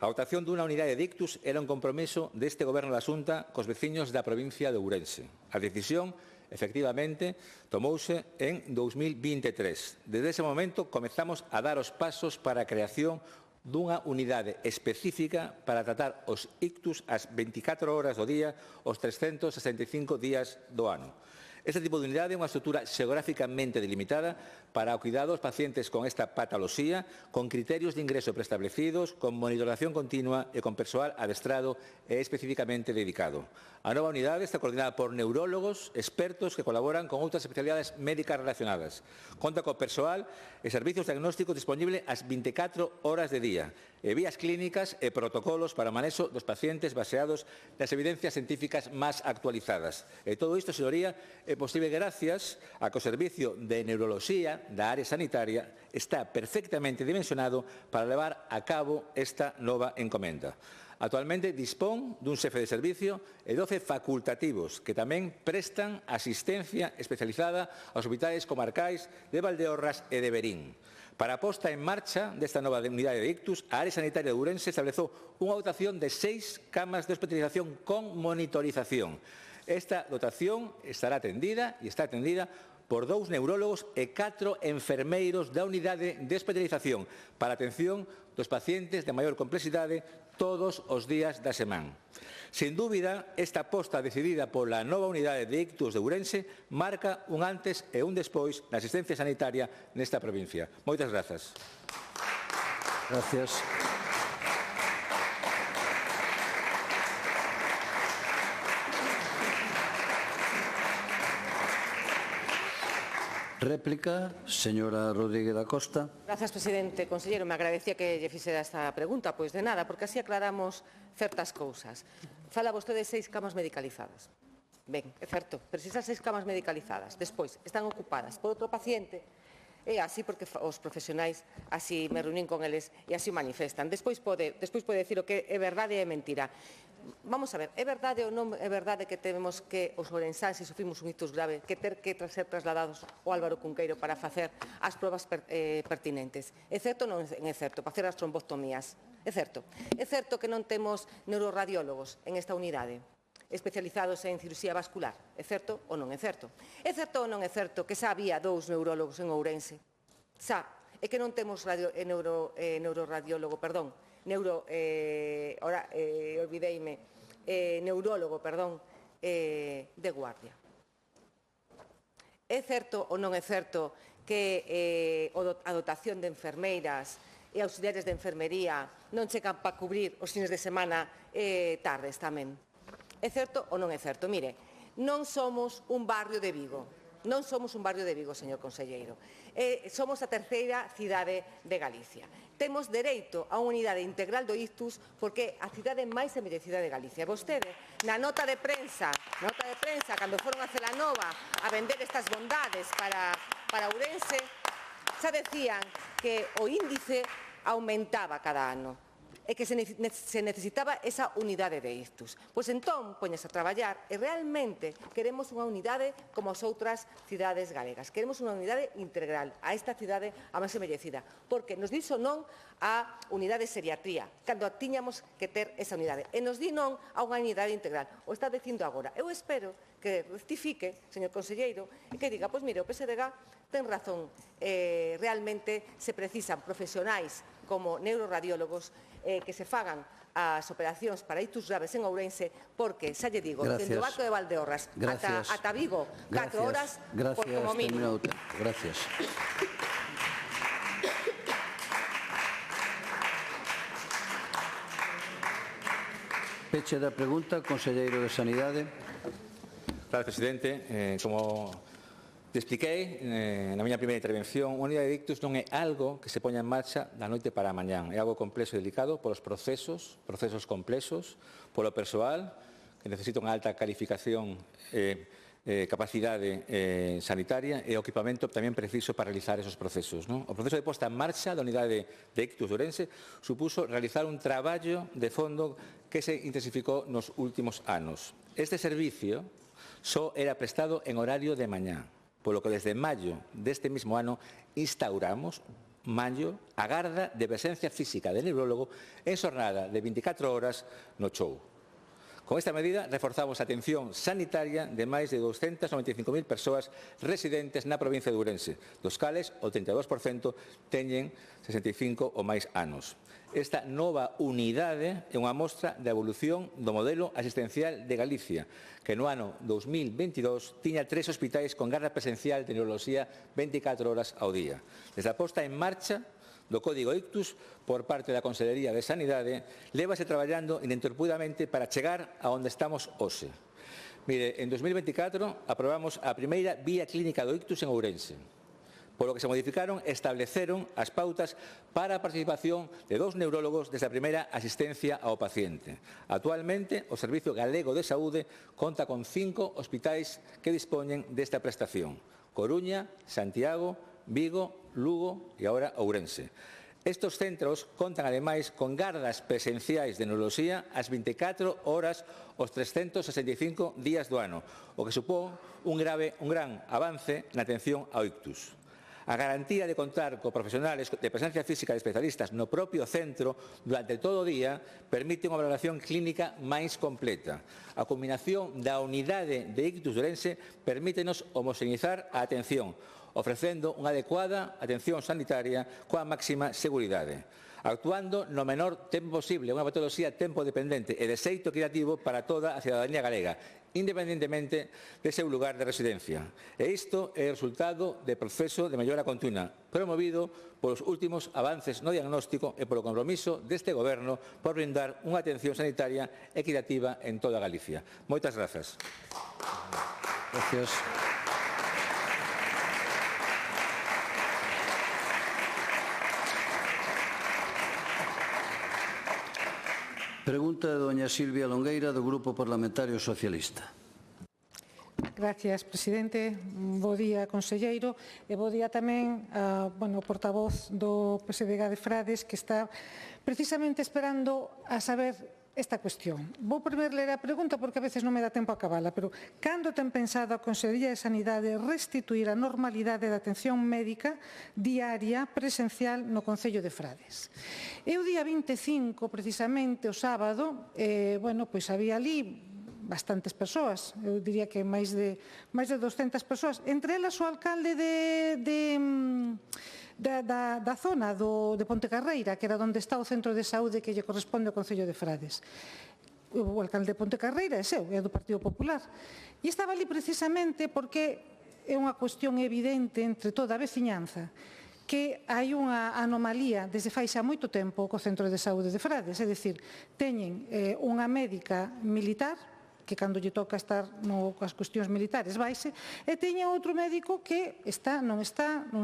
[SPEAKER 22] A dotación dunha unidade de ictus era un compromiso deste goberno da Xunta cos veciños da provincia de Ourense. A decisión, efectivamente, tomouse en 2023. Desde ese momento comezamos a dar os pasos para a creación dunha unidade específica para tratar os ictus as 24 horas do día, os 365 días do ano. Este tipo de unidade é unha estrutura xeográficamente delimitada para o cuidado dos pacientes con esta patoloxía, con criterios de ingreso preestablecidos, con monitoración continua e con persoal adestrado e especificamente dedicado. A nova unidade está coordinada por neurólogos expertos que colaboran con outras especialidades médicas relacionadas. Conta co persoal e servizos diagnósticos disponibles as 24 horas de día, e vías clínicas e protocolos para o manexo dos pacientes baseados nas evidencias científicas máis actualizadas. E todo isto, señoría, é posible gracias a que o Servicio de Neuroloxía da área sanitaria está perfectamente dimensionado para levar a cabo esta nova encomenda. Actualmente dispón dun xefe de servicio e 12 facultativos que tamén prestan asistencia especializada aos hospitais comarcais de Valdeorras e de Verín. Para a posta en marcha desta nova unidade de ictus, a área sanitaria de Ourense estableceu unha dotación de 6 camas de hospitalización con monitorización. Esta dotación estará atendida e está atendida por 2 neurólogos e 4 enfermeiros da unidade de hospitalización para a atención dos pacientes de maior complexidade todos os días da semana. Sin dúbida, esta aposta decidida pola nova unidade de ictus de Ourense marca un antes e un despois na asistencia sanitaria nesta provincia. Moitas grazas.
[SPEAKER 1] Gracias. Réplica, señora Rodríguez da Costa.
[SPEAKER 2] Gracias, presidente. Conselleiro, me agradecía que lle fixera esta pregunta. Pois de nada, porque así aclaramos certas cousas. Fala vostede de 6 camas medicalizadas. Ben, é certo, pero se esas 6 camas medicalizadas despois están ocupadas por outro paciente, é así porque os profesionais así me reunín con eles e así o manifestan. Despois pode decir o que é verdade e é mentira. Vamos a ver, é verdade ou non é verdade que temos que os ourensáns, se sufrimos un ictus grave, que ter que ser trasladados ao Álvaro Cunqueiro para facer as probas pertinentes? É certo ou non é certo? Para facer as trombostomías. É certo. É certo que non temos neuroradiólogos en esta unidade especializados en cirurxía vascular. É certo ou non é certo? É certo ou non é certo que xa había 2 neurólogos en Ourense? Xa, é que non temos neuroradiólogo, perdón, neurólogo, de guardia. É certo ou non é certo que a dotación de enfermeiras e auxiliares de enfermería non chegan para cubrir os fines de semana e tardes tamén? É certo ou non é certo? Mire, non somos un barrio de Vigo. Non somos un barrio de Vigo, señor conselleiro. Somos a terceira cidade de Galicia. Temos dereito a unha unidade integral do ictus porque a cidade máis envellecida de Galicia. Vostede, na nota de prensa, cando foron a Celanova a vender estas bondades para Ourense, xa decían que o índice aumentaba cada ano e que se necesitaba esa unidade de ictus. Pois entón, poñes a traballar e realmente queremos unha unidade como as outras cidades galegas. Queremos unha unidade integral a esta cidade a máis envellecida, porque nos dixo non a unidade de seriatría, cando tiñamos que ter esa unidade. E nos di non a unha unidade integral. O está dicindo agora. Eu espero que rectifique, señor conselleiro, e que diga, pois mire, o PSDG ten razón, realmente se precisan profesionais como neuroradiólogos que se fagan as operacións para ictus graves en Ourense, porque, xa lle digo, dende o Barco de Valdeorras ata Vigo, 4 horas, por como mínimo.
[SPEAKER 1] Gracias. Peche da pregunta, conselleiro de Sanidade.
[SPEAKER 22] Gracias, presidente. Como te expliquei na miña primeira intervención, unha unidade de ictus non é algo que se poña en marcha da noite para a mañán. É algo complexo e delicado polos procesos complexos, polo persoal, que necesita unha alta calificación capacidade sanitaria e o equipamento tamén preciso para realizar esos procesos. O proceso de posta en marcha da unidade de ictus de Ourense supuso realizar un traballo de fondo que se intensificou nos últimos anos. Este servicio só era prestado en horario de mañá, polo que desde maio deste mesmo ano instauramos a garda de presencia física de neurólogo en xornada de 24 horas no chou. Con esta medida reforzamos a atención sanitaria de máis de 295.000 persoas residentes na provincia de Ourense, dos cales o 32% teñen 65 ou máis anos. Esta nova unidade é unha mostra da evolución do modelo asistencial de Galicia, que no ano 2022 tiña 3 hospitais con garda presencial de neuroloxía 24 horas ao día. Desde a posta en marcha do Código Ictus por parte da Consellería de Sanidade, lévase traballando ininterrumpidamente para chegar a onde estamos hoxe. Mire, en 2024 aprobamos a primeira vía clínica do Ictus en Ourense, polo que se modificaron e estableceron as pautas para a participación de 2 neurólogos desde a primeira asistencia ao paciente. Actualmente, o Servicio Galego de Saúde conta con 5 hospitais que dispoñen desta prestación: Coruña, Santiago, Vigo, Lugo e agora Ourense. Estes centros contan ademais con gardas presenciais de neuroloxía ás 24 horas os 365 días do ano, o que supón un gran avance na atención ao ictus. A garantía de contar con profesionales de presencia física de especialistas no propio centro durante todo o día permite unha valoración clínica máis completa. A combinación da unidade de ictus de Ourense permítenos homoxeneizar a atención, ofrecendo unha adecuada atención sanitaria coa máxima seguridade, actuando no menor tempo posible, unha patoloxía tempo dependente e de xeito equitativo para toda a cidadanía galega, independentemente de seu lugar de residencia. E isto é o resultado do proceso de mellora continua, promovido polos últimos avances no diagnóstico e polo compromiso deste Goberno por brindar unha atención sanitaria equitativa en toda Galicia. Moitas grazas.
[SPEAKER 1] Gracias. Pregunta de doña Silvia Longueira, do Grupo Parlamentario Socialista.
[SPEAKER 11] Gracias, presidente. Bo día, conselleiro, e bo día tamén ao portavoz do PSDG de Frades, que está precisamente esperando a saber esta cuestión. Vou primeiro ler a pregunta porque a veces non me dá tempo a acabala, pero cando ten pensado a Consellería de Sanidade restituir a normalidade da atención médica diaria presencial no Concello de Frades? E o día 25, precisamente, o sábado, había ali bastantes persoas, eu diría que máis de 200 persoas, entre elas o alcalde da zona de Pontecarreira, que era onde está o centro de saúde que lle corresponde ao Concello de Frades. O alcalde de Pontecarreira é seu, é do Partido Popular. E estaba ali precisamente porque é unha cuestión evidente entre toda a veciñanza que hai unha anomalía desde fai xa moito tempo co centro de saúde de Frades, é dicir, teñen unha médica militar que cando lle toca estar nas cuestións militares vaise, e teña outro médico que non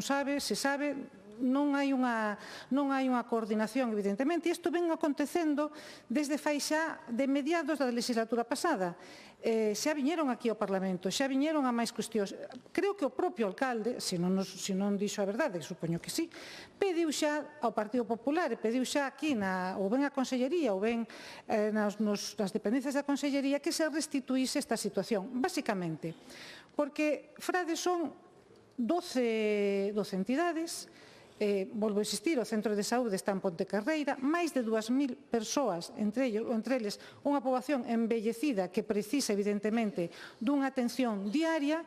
[SPEAKER 11] sabe, se sabe, non hai unha coordinación, evidentemente, e isto ven acontecendo desde fai xa de mediados da legislatura pasada. Xa viñeron aquí ao Parlamento, xa viñeron a máis cuestións. Creo que o propio alcalde, se non dixo a verdade, supoño que sí, pediu xa ao Partido Popular e pediu xa aquí, ou ben a Consellería ou ben nas dependencias da Consellería, que se restituíse esta situación. Básicamente, porque Frades son 12 entidades. Volvo a insistir, o centro de saúde está en Pontecarreira, máis de 2.000 persoas, entre eles unha poboación envellecida que precisa, evidentemente, dunha atención diaria,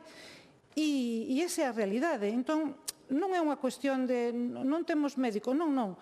[SPEAKER 11] e esa é a realidade. Entón, non é unha cuestión de non temos médico, non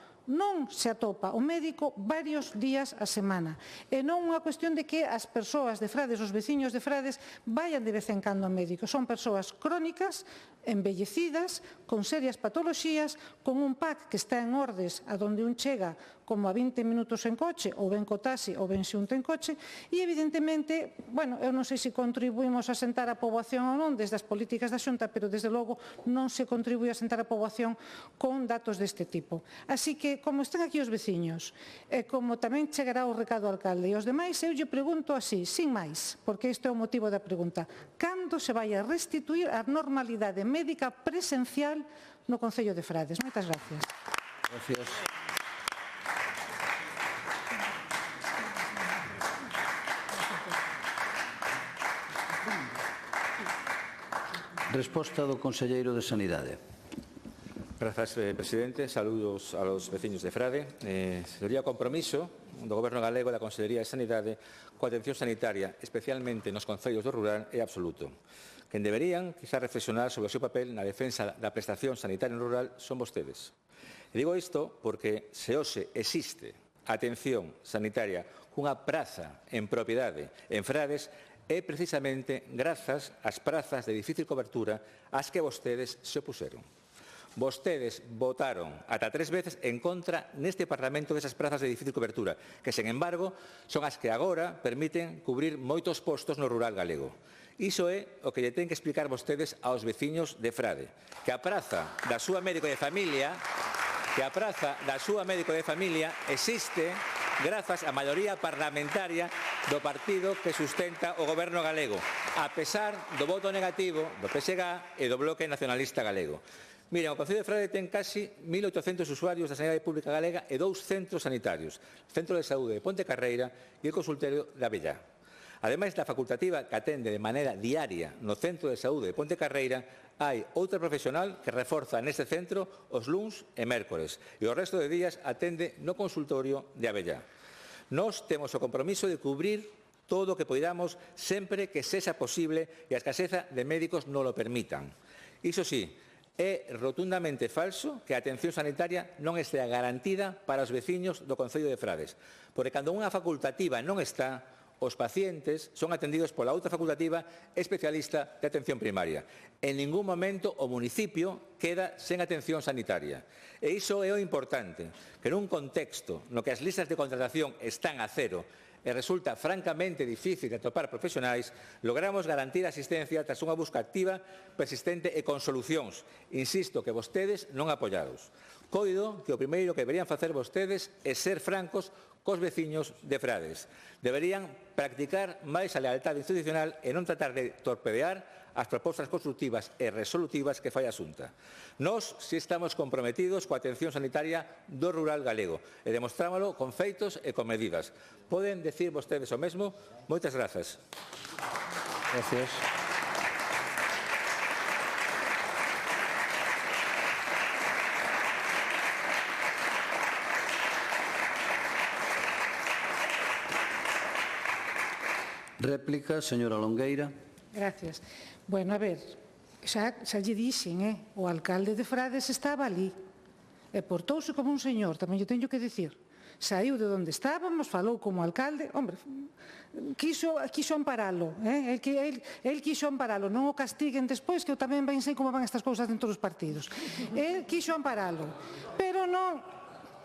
[SPEAKER 11] se atopa o médico varios días a semana. E non unha cuestión de que as persoas de Frades, os veciños de Frades, vayan de vez en cando ao médico. Son persoas crónicas, envellecidas, con serias patoloxías, con un PAC que está en ordes a donde un chega como a 20 minutos en coche, ou ben co taxi, ou ben xunto en coche, e evidentemente, eu non sei se contribuímos a sentar a poboación ou non desde as políticas da Xunta, pero desde logo non se contribui a sentar a poboación con datos deste tipo. Así que, como están aquí os veciños, e como tamén chegará o recado ao alcalde e os demais, eu lle pregunto así, sin máis, porque isto é o motivo da pregunta: cando se vai a restituir a normalidade médica presencial no Concello de Frades? Moitas gracias.
[SPEAKER 1] Gracias. Resposta do Conselleiro de Sanidade.
[SPEAKER 22] Grazas, presidente. Saludos a los veciños de Frade. Señoría, o compromiso do Goberno galego e da Consellería de Sanidade coa atención sanitaria, especialmente nos concellos do rural, é absoluto. Quen deberían, quizá, reflexionar sobre o seu papel na defensa da prestación sanitaria no rural son vostedes. E digo isto porque se hoxe existe atención sanitaria cunha praza en propiedade en Frades, é precisamente grazas ás prazas de difícil cobertura ás que vostedes se opuseron. Vostedes votaron ata 3 veces en contra neste Parlamento desas prazas de difícil cobertura, que, sen embargo, son as que agora permiten cubrir moitos postos no rural galego. Iso é o que lle ten que explicar vostedes aos veciños de Frade, que a praza da súa médico de familia existe grazas á maioría parlamentaria do partido que sustenta o Goberno galego, a pesar do voto negativo do PSG e do Bloque Nacionalista Galego. Miren, o Concello de Frade ten casi 1.800 usuarios da sanidade pública galega e 2 centros sanitarios, o Centro de Saúde de Ponte Carreira e o Consultorio de Abellá. Ademais da facultativa que atende de maneira diaria no Centro de Saúde de Ponte Carreira, hai outra profesional que reforza neste centro os luns e mércores e o resto de días atende no Consultorio de Abellá. Nós temos o compromiso de cubrir todo o que poidamos sempre que sexa posible e a escaseza de médicos non lo permitan. Iso sí, é rotundamente falso que a atención sanitaria non estea garantida para os veciños do Concello de Frades, porque cando unha facultativa non está, os pacientes son atendidos pola outra facultativa especialista de atención primaria. En ningún momento o municipio queda sen atención sanitaria. E iso é o importante, que nun contexto no que as listas de contratación están a cero e resulta francamente difícil de atopar profesionais, logramos garantir a asistencia tras unha busca activa, persistente e con solucións, insisto, que vostedes non apoiados. Coido que o primeiro que deberían facer vostedes é ser francos cos veciños de Frades. Deberían practicar máis a lealtade institucional e non tratar de torpedear as propostas construtivas e resolutivas que fai a Xunta. Nós si estamos comprometidos coa atención sanitaria do rural galego e demostrámolo con feitos e con medidas. Poden decir vostedes o mesmo? Moitas grazas.
[SPEAKER 18] Gracias.
[SPEAKER 1] Réplica, señora Longueira.
[SPEAKER 11] Gracias. Bueno, a ver, xa lle dixen, o alcalde de Frades estaba ali e portouse como un señor, tamén lle teño que dicir. Saiu de onde estábamos, falou como alcalde, hombre, quiso amparalo, el quiso amparalo, non o castiguen despois, que eu tamén ben sei como van estas cousas dentro dos partidos. El quiso amparalo, pero non...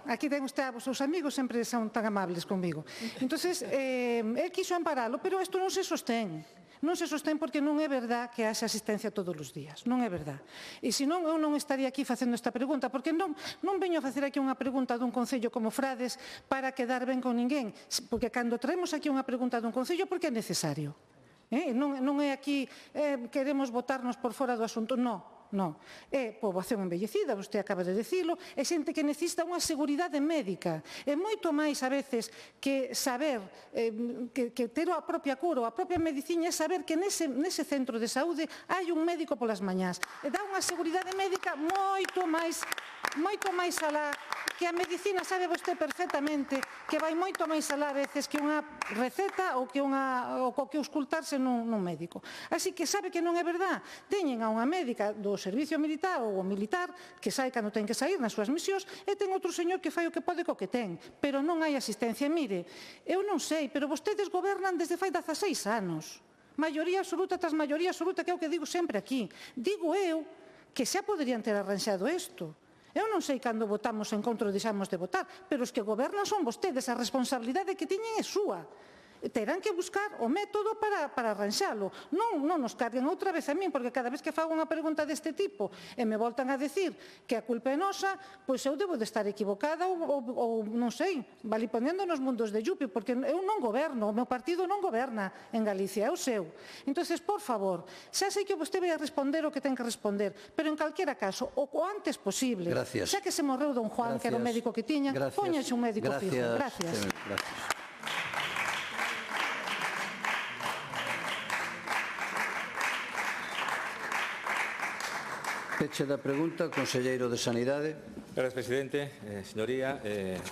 [SPEAKER 11] Aquí ten usted os seus amigos, sempre son tan amables comigo. Entonces, el quiso amparalo, pero isto non se sostén. Non se sostén porque non é verdad que haxe asistencia todos os días. Non é verdad. E senón eu non estaría aquí facendo esta pregunta, porque non veño a facer aquí unha pregunta dun concello como Frades para quedar ben con ninguén, porque cando traemos aquí unha pregunta dun concello porque é necesario. Non é aquí queremos botarnos por fora do asunto, non. Non, é poboación envellecida, vostede acaba de dicilo, é xente que necesita unha seguridade médica. É moito máis a veces que saber, que ter a propia cura, a propia medicina, é saber que nese centro de saúde hai un médico polas mañás. E dá unha seguridade médica moito máis alá, que a medicina sabe vostede perfectamente que vai moito máis alá a veces que unha receta ou que auscultarse nun médico. Así que sabe que non é verdad. Teñen a unha médica do servicio militar ou o militar que sai cando ten que sair nas súas misións e ten outro señor que fai o que pode co que ten, pero non hai asistencia. Mire, eu non sei, pero vostedes gobernan desde fai 16 anos. Maioría absoluta tras maioría absoluta, que é o que digo sempre aquí. Digo eu que xa poderían ter arranxado isto. Eu non sei cando votamos en contra ou deixamos de votar, pero os que gobernan son vostedes, a responsabilidade que teñen é súa. Terán que buscar o método para arranxalo. Non nos carguen outra vez a min, porque cada vez que fago unha pregunta deste tipo e me voltan a decir que a culpa é nosa, pois eu debo de estar equivocada ou non sei, vali ponendo nos mundos de Yupi, porque eu non goberno, o meu partido non goberna en Galicia, é o seu. Entonces, por favor, xa sei que vostede vai a responder o que ten que responder, pero en calquera caso, o antes posible, xa que se morreu don Juan, que era o médico que tiña, póñase un médico fijo. Gracias.
[SPEAKER 1] Peche da pregunta, conselleiro de Sanidade.
[SPEAKER 22] Gracias, presidente. Señoría,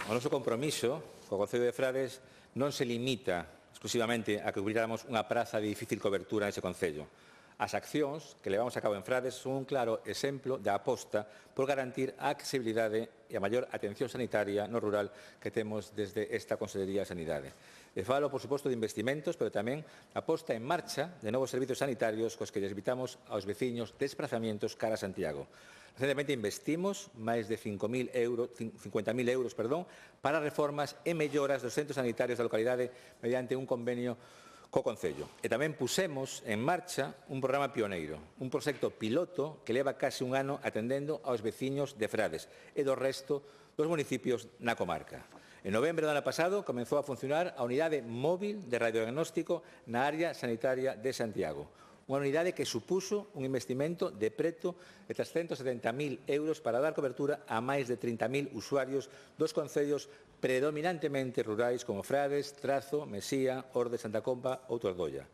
[SPEAKER 22] o noso compromiso co Concello de Frades non se limita exclusivamente a que cubriramos unha praza de difícil cobertura nese concello. As accións que levamos a cabo en Frades son un claro exemplo da aposta por garantir a accesibilidade e a maior atención sanitaria no rural que temos desde esta Consellería de Sanidade. E falo, por suposto, de investimentos, pero tamén a posta en marcha de novos servizos sanitarios cos que lles evitamos aos veciños desplazamientos cara a Santiago. Recentemente investimos máis de 50.000 euros para reformas e melloras dos centros sanitarios da localidade mediante un convenio co Concello. E tamén pusemos en marcha un programa pioneiro, un proxecto piloto que leva case un ano atendendo aos veciños de Frades e do resto dos municipios na comarca. En novembro do ano pasado comezou a funcionar a unidade móvil de radiodiagnóstico na área sanitaria de Santiago. Unha unidade que supuso un investimento de preto de 370.000 euros para dar cobertura a máis de 30.000 usuarios dos concellos predominantemente rurais como Frades, Trazo, Mesía, Orde, Santa Comba ou Tordoia.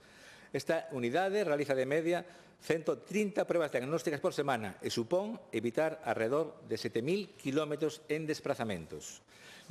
[SPEAKER 22] Esta unidade realiza de media 130 pruebas diagnósticas por semana e supón evitar alrededor de 7.000 kilómetros en desplazamentos.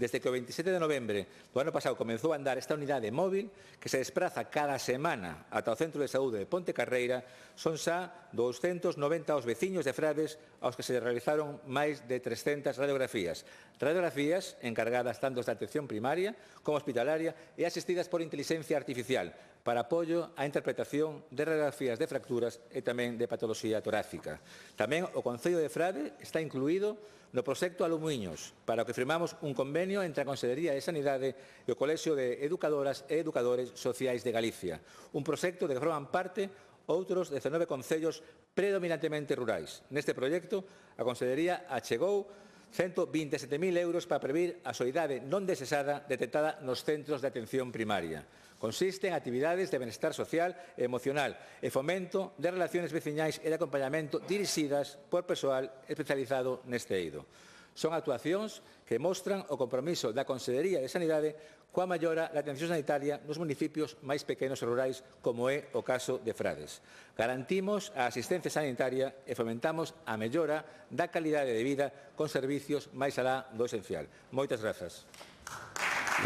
[SPEAKER 22] Desde que o 27 de novembre do ano pasado comezou a andar esta unidade móvil, que se despraza cada semana ata o Centro de Saúde de Ponte Carreira, son xa 290 os veciños de Frades aos que se realizaron máis de 300 radiografías. Radiografías encargadas tanto da atención primaria como hospitalaria e asistidas por inteligencia artificial para apoio á interpretación de radiografías de fracturas e tamén de patoloxía torácica. Tamén o Concello de Frade está incluído no proxecto Alumiños, para o que firmamos un convenio entre a Consellería de Sanidade e o Colexio de Educadoras e Educadores Sociais de Galicia. Un proxecto de que forman parte outros 19 concellos predominantemente rurais. Neste proxecto, a Consellería achegou 127.000 euros para previr a soidade non desexada detectada nos centros de atención primaria. Consiste en actividades de benestar social e emocional e fomento de relaciones veciñais e de acompañamento dirixidas por persoal especializado neste eido. Son actuacións que mostran o compromiso da Consellería de Sanidade coa mellora da atención sanitaria nos municipios máis pequenos e rurais, como é o caso de Frades. Garantimos a asistencia sanitaria e fomentamos a mellora da calidade de vida con servicios máis alá do esencial. Moitas grazas.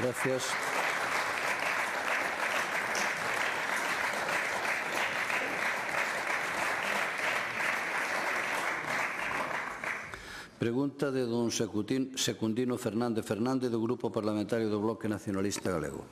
[SPEAKER 1] Gracias. Pregunta de don Secundino Fernández do Grupo Parlamentario do Bloque Nacionalista Galego.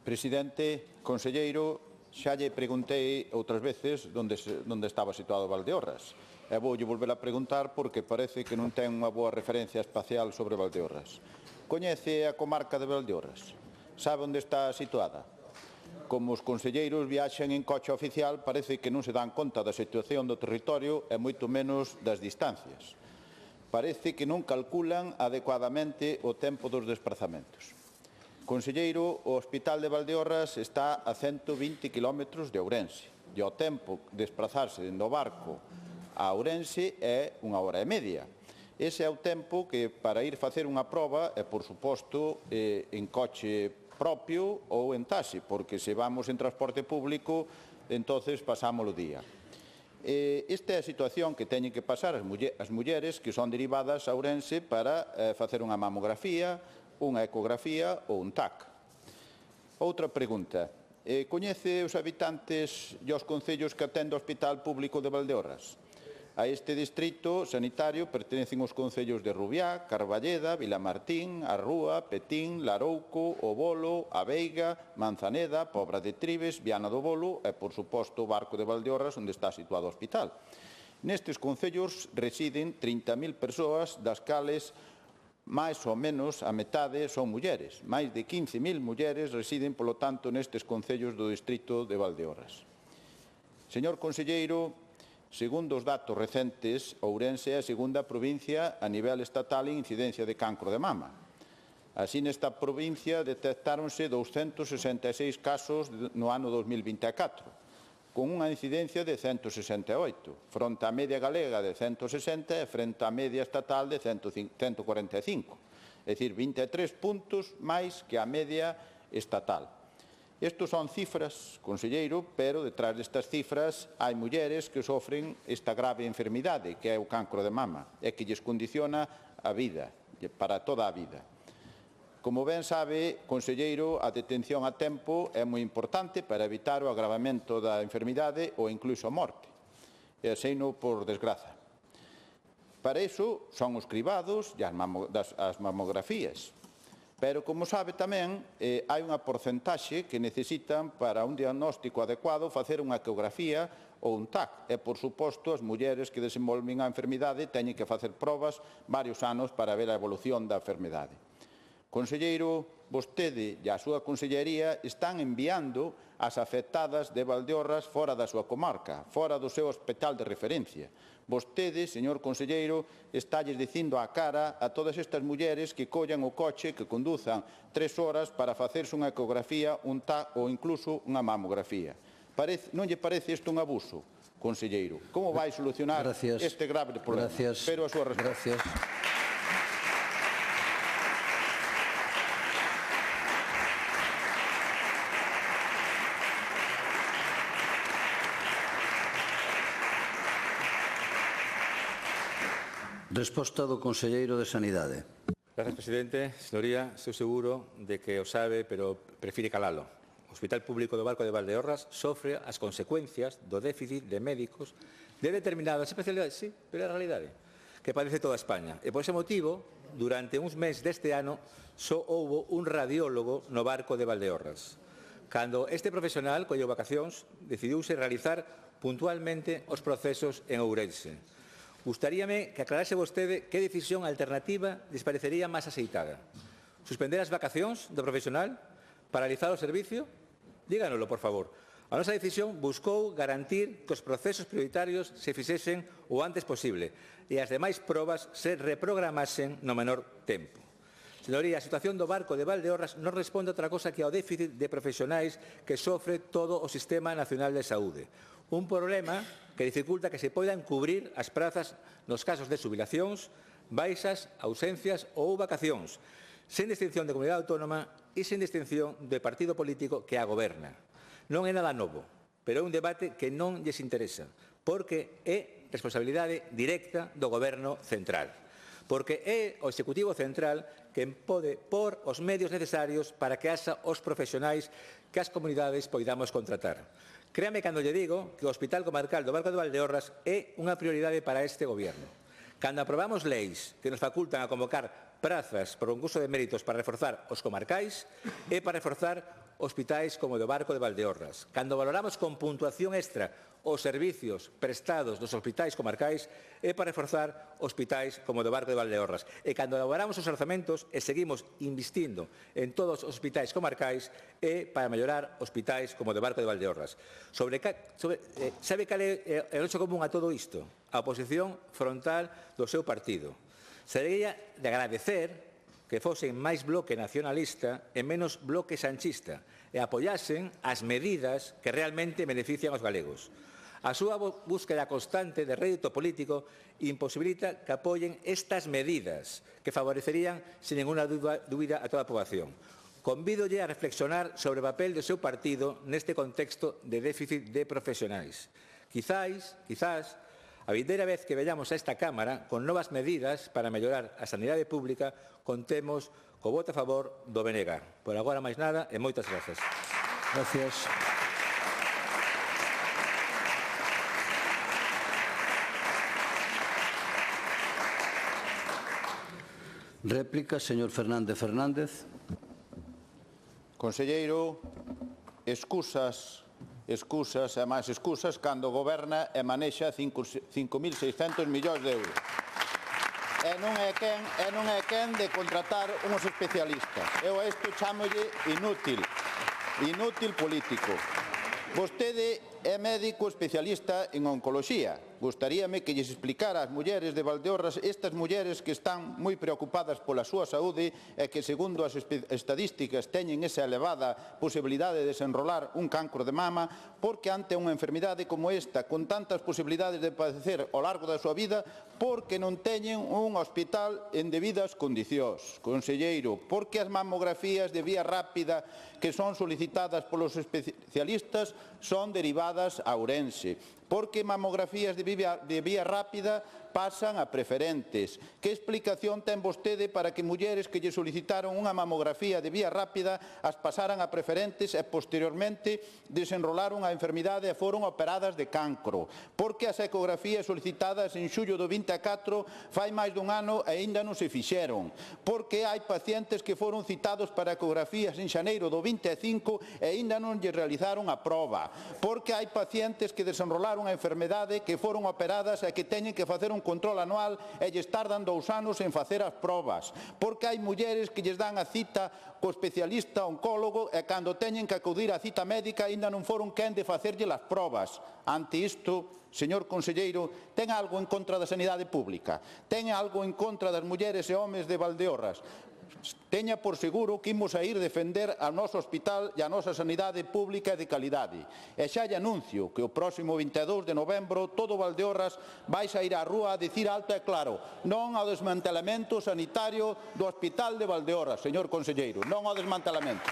[SPEAKER 3] Presidente, conselleiro, xa lle preguntei outras veces onde estaba situado Valdeorras. E voulle volver a preguntar porque parece que non ten unha boa referencia espacial sobre Valdeorras. Coñece a comarca de Valdeorras? Sabe onde está situada? Como os conselleiros viaxan en coche oficial, parece que non se dan conta da situación do territorio e moito menos das distancias. Parece que non calculan adecuadamente o tempo dos desplazamentos. Conselleiro, o Hospital de Valdeorras está a 120 km de Ourense e o tempo de desplazarse do barco a Ourense é 1 hora e media. Ese é o tempo que para ir facer unha proba é, por suposto, en coche propio ou en taxi, porque se vamos en transporte público, entonces pasamos o día. Esta é a situación que teñen que pasar as mulleres que son derivadas a Ourense para facer unha mamografía, unha ecografía ou un TAC. Outra pregunta. Coñece os habitantes e os concellos que atende o Hospital Público de Valdeorras? A este distrito sanitario pertenecen os concellos de Rubiá, Carballeda, Vilamartín, A Rúa, Petín, Larouco, O Bolo, A Veiga, Manzaneda, Pobra de Tribes, Viana do Bolo e, por suposto, o Barco de Valdeorras, onde está situado o hospital. Nestes concellos residen 30.000 persoas, das cales máis ou menos a metade son mulleres. Máis de 15.000 mulleres residen, polo tanto, nestes concellos do distrito de Valdeorras. Señor conselleiro, segundo os datos recentes, Ourense é a segunda provincia a nivel estatal en incidencia de cancro de mama. Así, nesta provincia detectáronse 266 casos no ano 2024, con unha incidencia de 168, fronte á media galega de 160 e frente á media estatal de 145, é dicir, 23 puntos máis que a media estatal. Estos son cifras, conselleiro, pero detrás destas cifras hai mulleres que sofren esta grave enfermidade, que é o cancro de mama, e que lles condiciona a vida, para toda a vida. Como ben sabe, conselleiro, a detención a tempo é moi importante para evitar o agravamento da enfermidade ou incluso a morte. E seino por desgraza. Para iso son os cribados e as mamografías. Pero, como sabe tamén, hai unha porcentaxe que necesitan para un diagnóstico adecuado facer unha ecografía ou un TAC. E, por suposto, as mulleres que desenvolven a enfermidade teñen que facer probas varios anos para ver a evolución da enfermidade. Conselleiro, vostede e a súa consellería están enviando as afectadas de Valdeorras fora da súa comarca, fora do seu hospital de referencia. Vostede, señor conselleiro, estalles dicindo á cara a todas estas mulleres que collan o coche, que conduzan 3 horas para facerse unha ecografía, un TAC ou incluso unha mamografía. Non lle parece isto un abuso, conselleiro? Como vai solucionar este grave problema? Espero a súa resposta.
[SPEAKER 1] Resposta do conselleiro de Sanidade.
[SPEAKER 22] Gracias, presidente. Señoría, estou seguro de que o sabe, pero prefire calalo. O Hospital Público do Barco de Valdeorras sofre as consecuencias do déficit de médicos de determinadas especialidades, sí, pero é a realidade, que padece toda España. E por ese motivo, durante uns meses deste ano, só houbo un radiólogo no Barco de Valdeorras. Cando este profesional colleu vacacións, decidiuse realizar puntualmente os procesos en Ourense. Gustaríame que aclarase vostede que decisión alternativa lles parecería máis aceitada. Suspender as vacacións do profesional? Paralizar o servicio? Díganoslo, por favor. A nosa decisión buscou garantir que os procesos prioritarios se fixesen o antes posible e as demais probas se reprogramasen no menor tempo. Señoría, a situación do Barco de Valdeorras non responde a outra cosa que ao déficit de profesionais que sofre todo o Sistema Nacional de Saúde. Un problema que dificulta que se poidan cubrir as prazas nos casos de xubilacións, baixas, ausencias ou vacacións, sen distinción de comunidade autónoma e sen distinción de partido político que a goberna. Non é nada novo, pero é un debate que non lles interesa, porque é responsabilidade directa do Goberno central. Porque é o Executivo Central quen pode pôr os medios necesarios para que haxa os profesionais que as comunidades poidamos contratar. Créame cando lle digo que o Hospital Comarcal do Barco de Valdeorras é unha prioridade para este Goberno. Cando aprobamos leis que nos facultan a convocar prazas por concurso de méritos para reforzar os comarcais, é para reforzar hospitais como o do Barco de Valdeorras. Cando valoramos con puntuación extra os servicios prestados dos hospitais comarcais, é para reforzar hospitais como o do Barco de Valdeorras. E cando elaboramos os orzamentos e seguimos investindo en todos os hospitais comarcais, é para mellorar hospitais como o do Barco de Valdeorras. Sabe cal é o nexo común a todo isto? A oposición frontal do seu partido. Sería de agradecer que fosen máis bloque nacionalista e menos bloque sanchista e apoyasen as medidas que realmente benefician aos galegos. A súa búsqueda constante de rédito político imposibilita que apoyen estas medidas que favorecerían, sin ninguna dúbida, a toda a poboación. Convídolle a reflexionar sobre o papel do seu partido neste contexto de déficit de profesionais. Quizás, a vindeira vez que veñamos a esta Cámara con novas medidas para mellorar a sanidade pública, contemos co voto a favor do BNG. Por agora máis nada e moitas grazas.
[SPEAKER 1] Gracias. Réplica, señor Fernández Fernández.
[SPEAKER 3] Conselleiro, excusas e máis excusas cando goberna e manexa 5.600 millóns de euros. E non é quen de contratar uns especialistas. Eu a isto chámolle inútil político. Vostede É médico especialista en oncoloxía. Gustaríame que lles explicara ás mulleres de Valdeorras, estas mulleres que están moi preocupadas pola súa saúde e que, segundo as estadísticas, teñen esa elevada posibilidade de desenrolar un cancro de mama, porque ante unha enfermidade como esta, con tantas posibilidades de padecer ao largo da súa vida, porque non teñen un hospital en debidas condicións. Conselleiro, porque as mamografías de vía rápida que son solicitadas polos especialistas son derivadas a Ourense, porque mamografías de vía rápida pasan a preferentes. Que explicación ten vostede para que mulleres que lle solicitaron unha mamografía de vía rápida as pasaran a preferentes e posteriormente desenrolaron a enfermidade e foron operadas de cancro? Porque as ecografías solicitadas en xullo do 24 fai máis dun ano e aínda non se fixeron? Porque hai pacientes que foron citados para ecografías en xaneiro do 25 e aínda non lle realizaron a proba? Porque hai pacientes que desenrolaron a enfermedade, que foron operadas e que teñen que facer un control anual e lles tardan 2 anos en facer as probas? Porque hai mulleres que lles dan a cita co especialista oncólogo e cando teñen que acudir á cita médica aínda non foron quen de facerlle as probas? Ante isto, señor conselleiro, ten algo en contra da sanidade pública? Ten algo en contra das mulleres e homes de Valdeorras? Teña por seguro que imos a ir defender ao noso hospital e a nosa sanidade pública e de calidade. E xa lle anuncio que o próximo 22 de novembro todo Valdeorras vai a ir á rúa a dicir alto e claro non ao desmantelamento sanitario do Hospital de Valdeorras, señor conselleiro, non ao desmantelamento.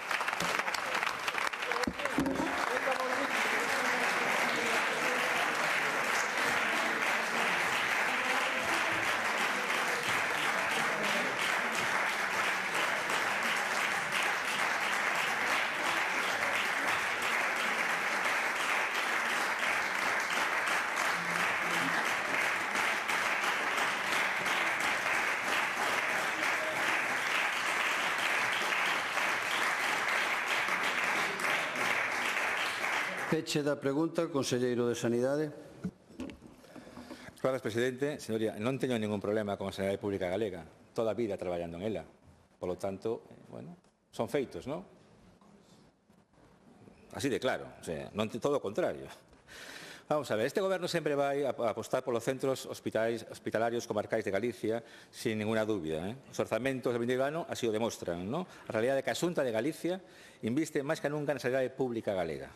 [SPEAKER 1] Peche da pregunta, conselleiro de Sanidade.
[SPEAKER 22] Grazas, presidente. Señoría, non teño ningún problema con a sanidade pública galega. Toda a vida traballando en ela. Por lo tanto, bueno, son feitos, non? Así de claro. O sea, non todo o contrario. Vamos a ver, este goberno sempre vai a apostar polos centros hospitalarios comarcais de Galicia sin ninguna dúbida. Os orzamentos do vindeiro ano así o demostran, non? A realidade é que a Xunta de Galicia inviste máis que nunca na sanidade pública galega.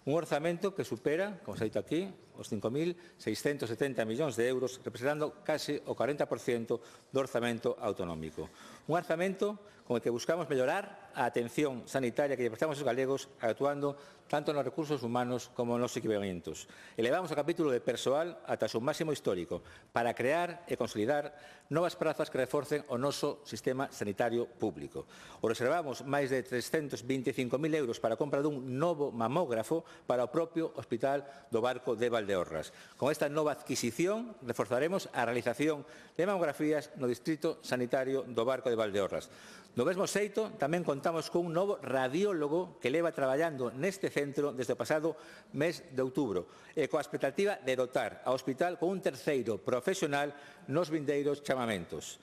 [SPEAKER 22] Un orzamento que supera, como se ha dito aquí, os 5.670 millóns de euros, representando case o 40% do orzamento autonómico. Un orzamento con el que buscamos mellorar a atención sanitaria que lle prestamos aos galegos, actuando tanto nos recursos humanos como nos equipamentos. Elevamos o capítulo de persoal ata o seu máximo histórico para crear e consolidar novas prazas que reforcen o noso sistema sanitario público. O reservamos máis de 325.000 euros para a compra dun novo mamógrafo para o propio Hospital do Barco de Valdeorras. Con esta nova adquisición reforzaremos a realización de mamografías no Distrito Sanitario do Barco de Valdeorras. Do mesmo xeito, tamén contamos con un novo radiólogo que leva traballando neste centro desde o pasado mes de outubro e coa expectativa de dotar ao hospital con un terceiro profesional nos vindeiros chamamentos.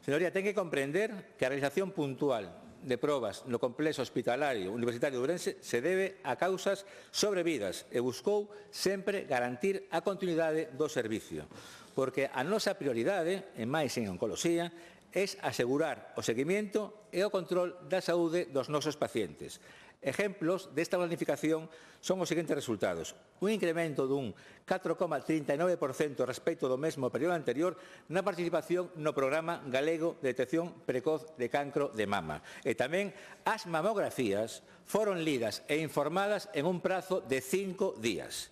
[SPEAKER 22] Señoría, ten que comprender que a realización puntual de probas no complexo hospitalario universitario de Ourense se debe a causas sobrevidas e buscou sempre garantir a continuidade do servicio, porque a nosa prioridade, e máis en oncoloxía, é asegurar o seguimento e o control da saúde dos nosos pacientes. Ejemplos desta planificación son os seguintes resultados. Un incremento dun 4,39% respecto do mesmo período anterior na participación no Programa Galego de Detección Precoz de Cancro de Mama. E tamén as mamografías foron lidas e informadas en un prazo de 5 días.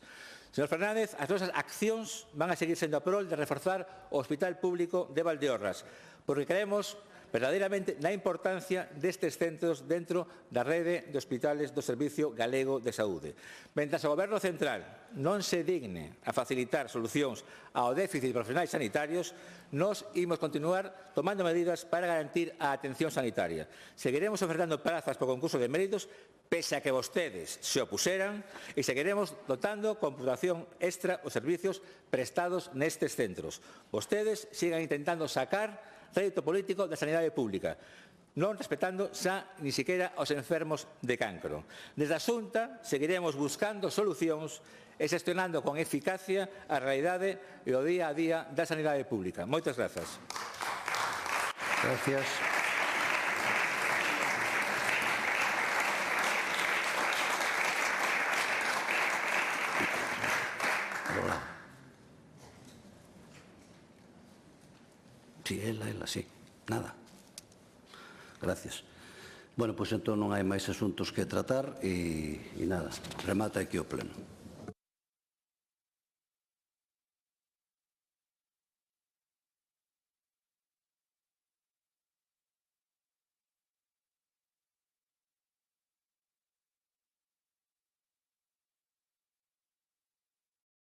[SPEAKER 22] Señor Fernández, as nosas accións van a seguir sendo a prol de reforzar o Hospital Público de Valdeorras, porque creemos verdadeiramente na importancia destes centros dentro da rede de hospitales do Servicio Galego de Saúde. Mentre o Goberno Central non se digne a facilitar solucións ao déficit de profesionais sanitarios, nós imos continuar tomando medidas para garantir a atención sanitaria. Seguiremos ofertando plazas por concurso de méritos, pese a que vostedes se opuseran, e seguiremos dotando con puntuación extra os servicios prestados nestes centros. Vostedes sigan intentando sacar rédito político da sanidade pública. non respetando xa ni siquiera aos enfermos de cancro. Desde a Xunta seguiremos buscando solucións e xestionando con eficacia a realidade e o día a día da sanidade pública. Moitas grazas.
[SPEAKER 1] Gracias. Sí, ela, sí. Nada. Gracias. Bueno, pois entón non hai máis asuntos que tratar e nada, remata aquí o pleno.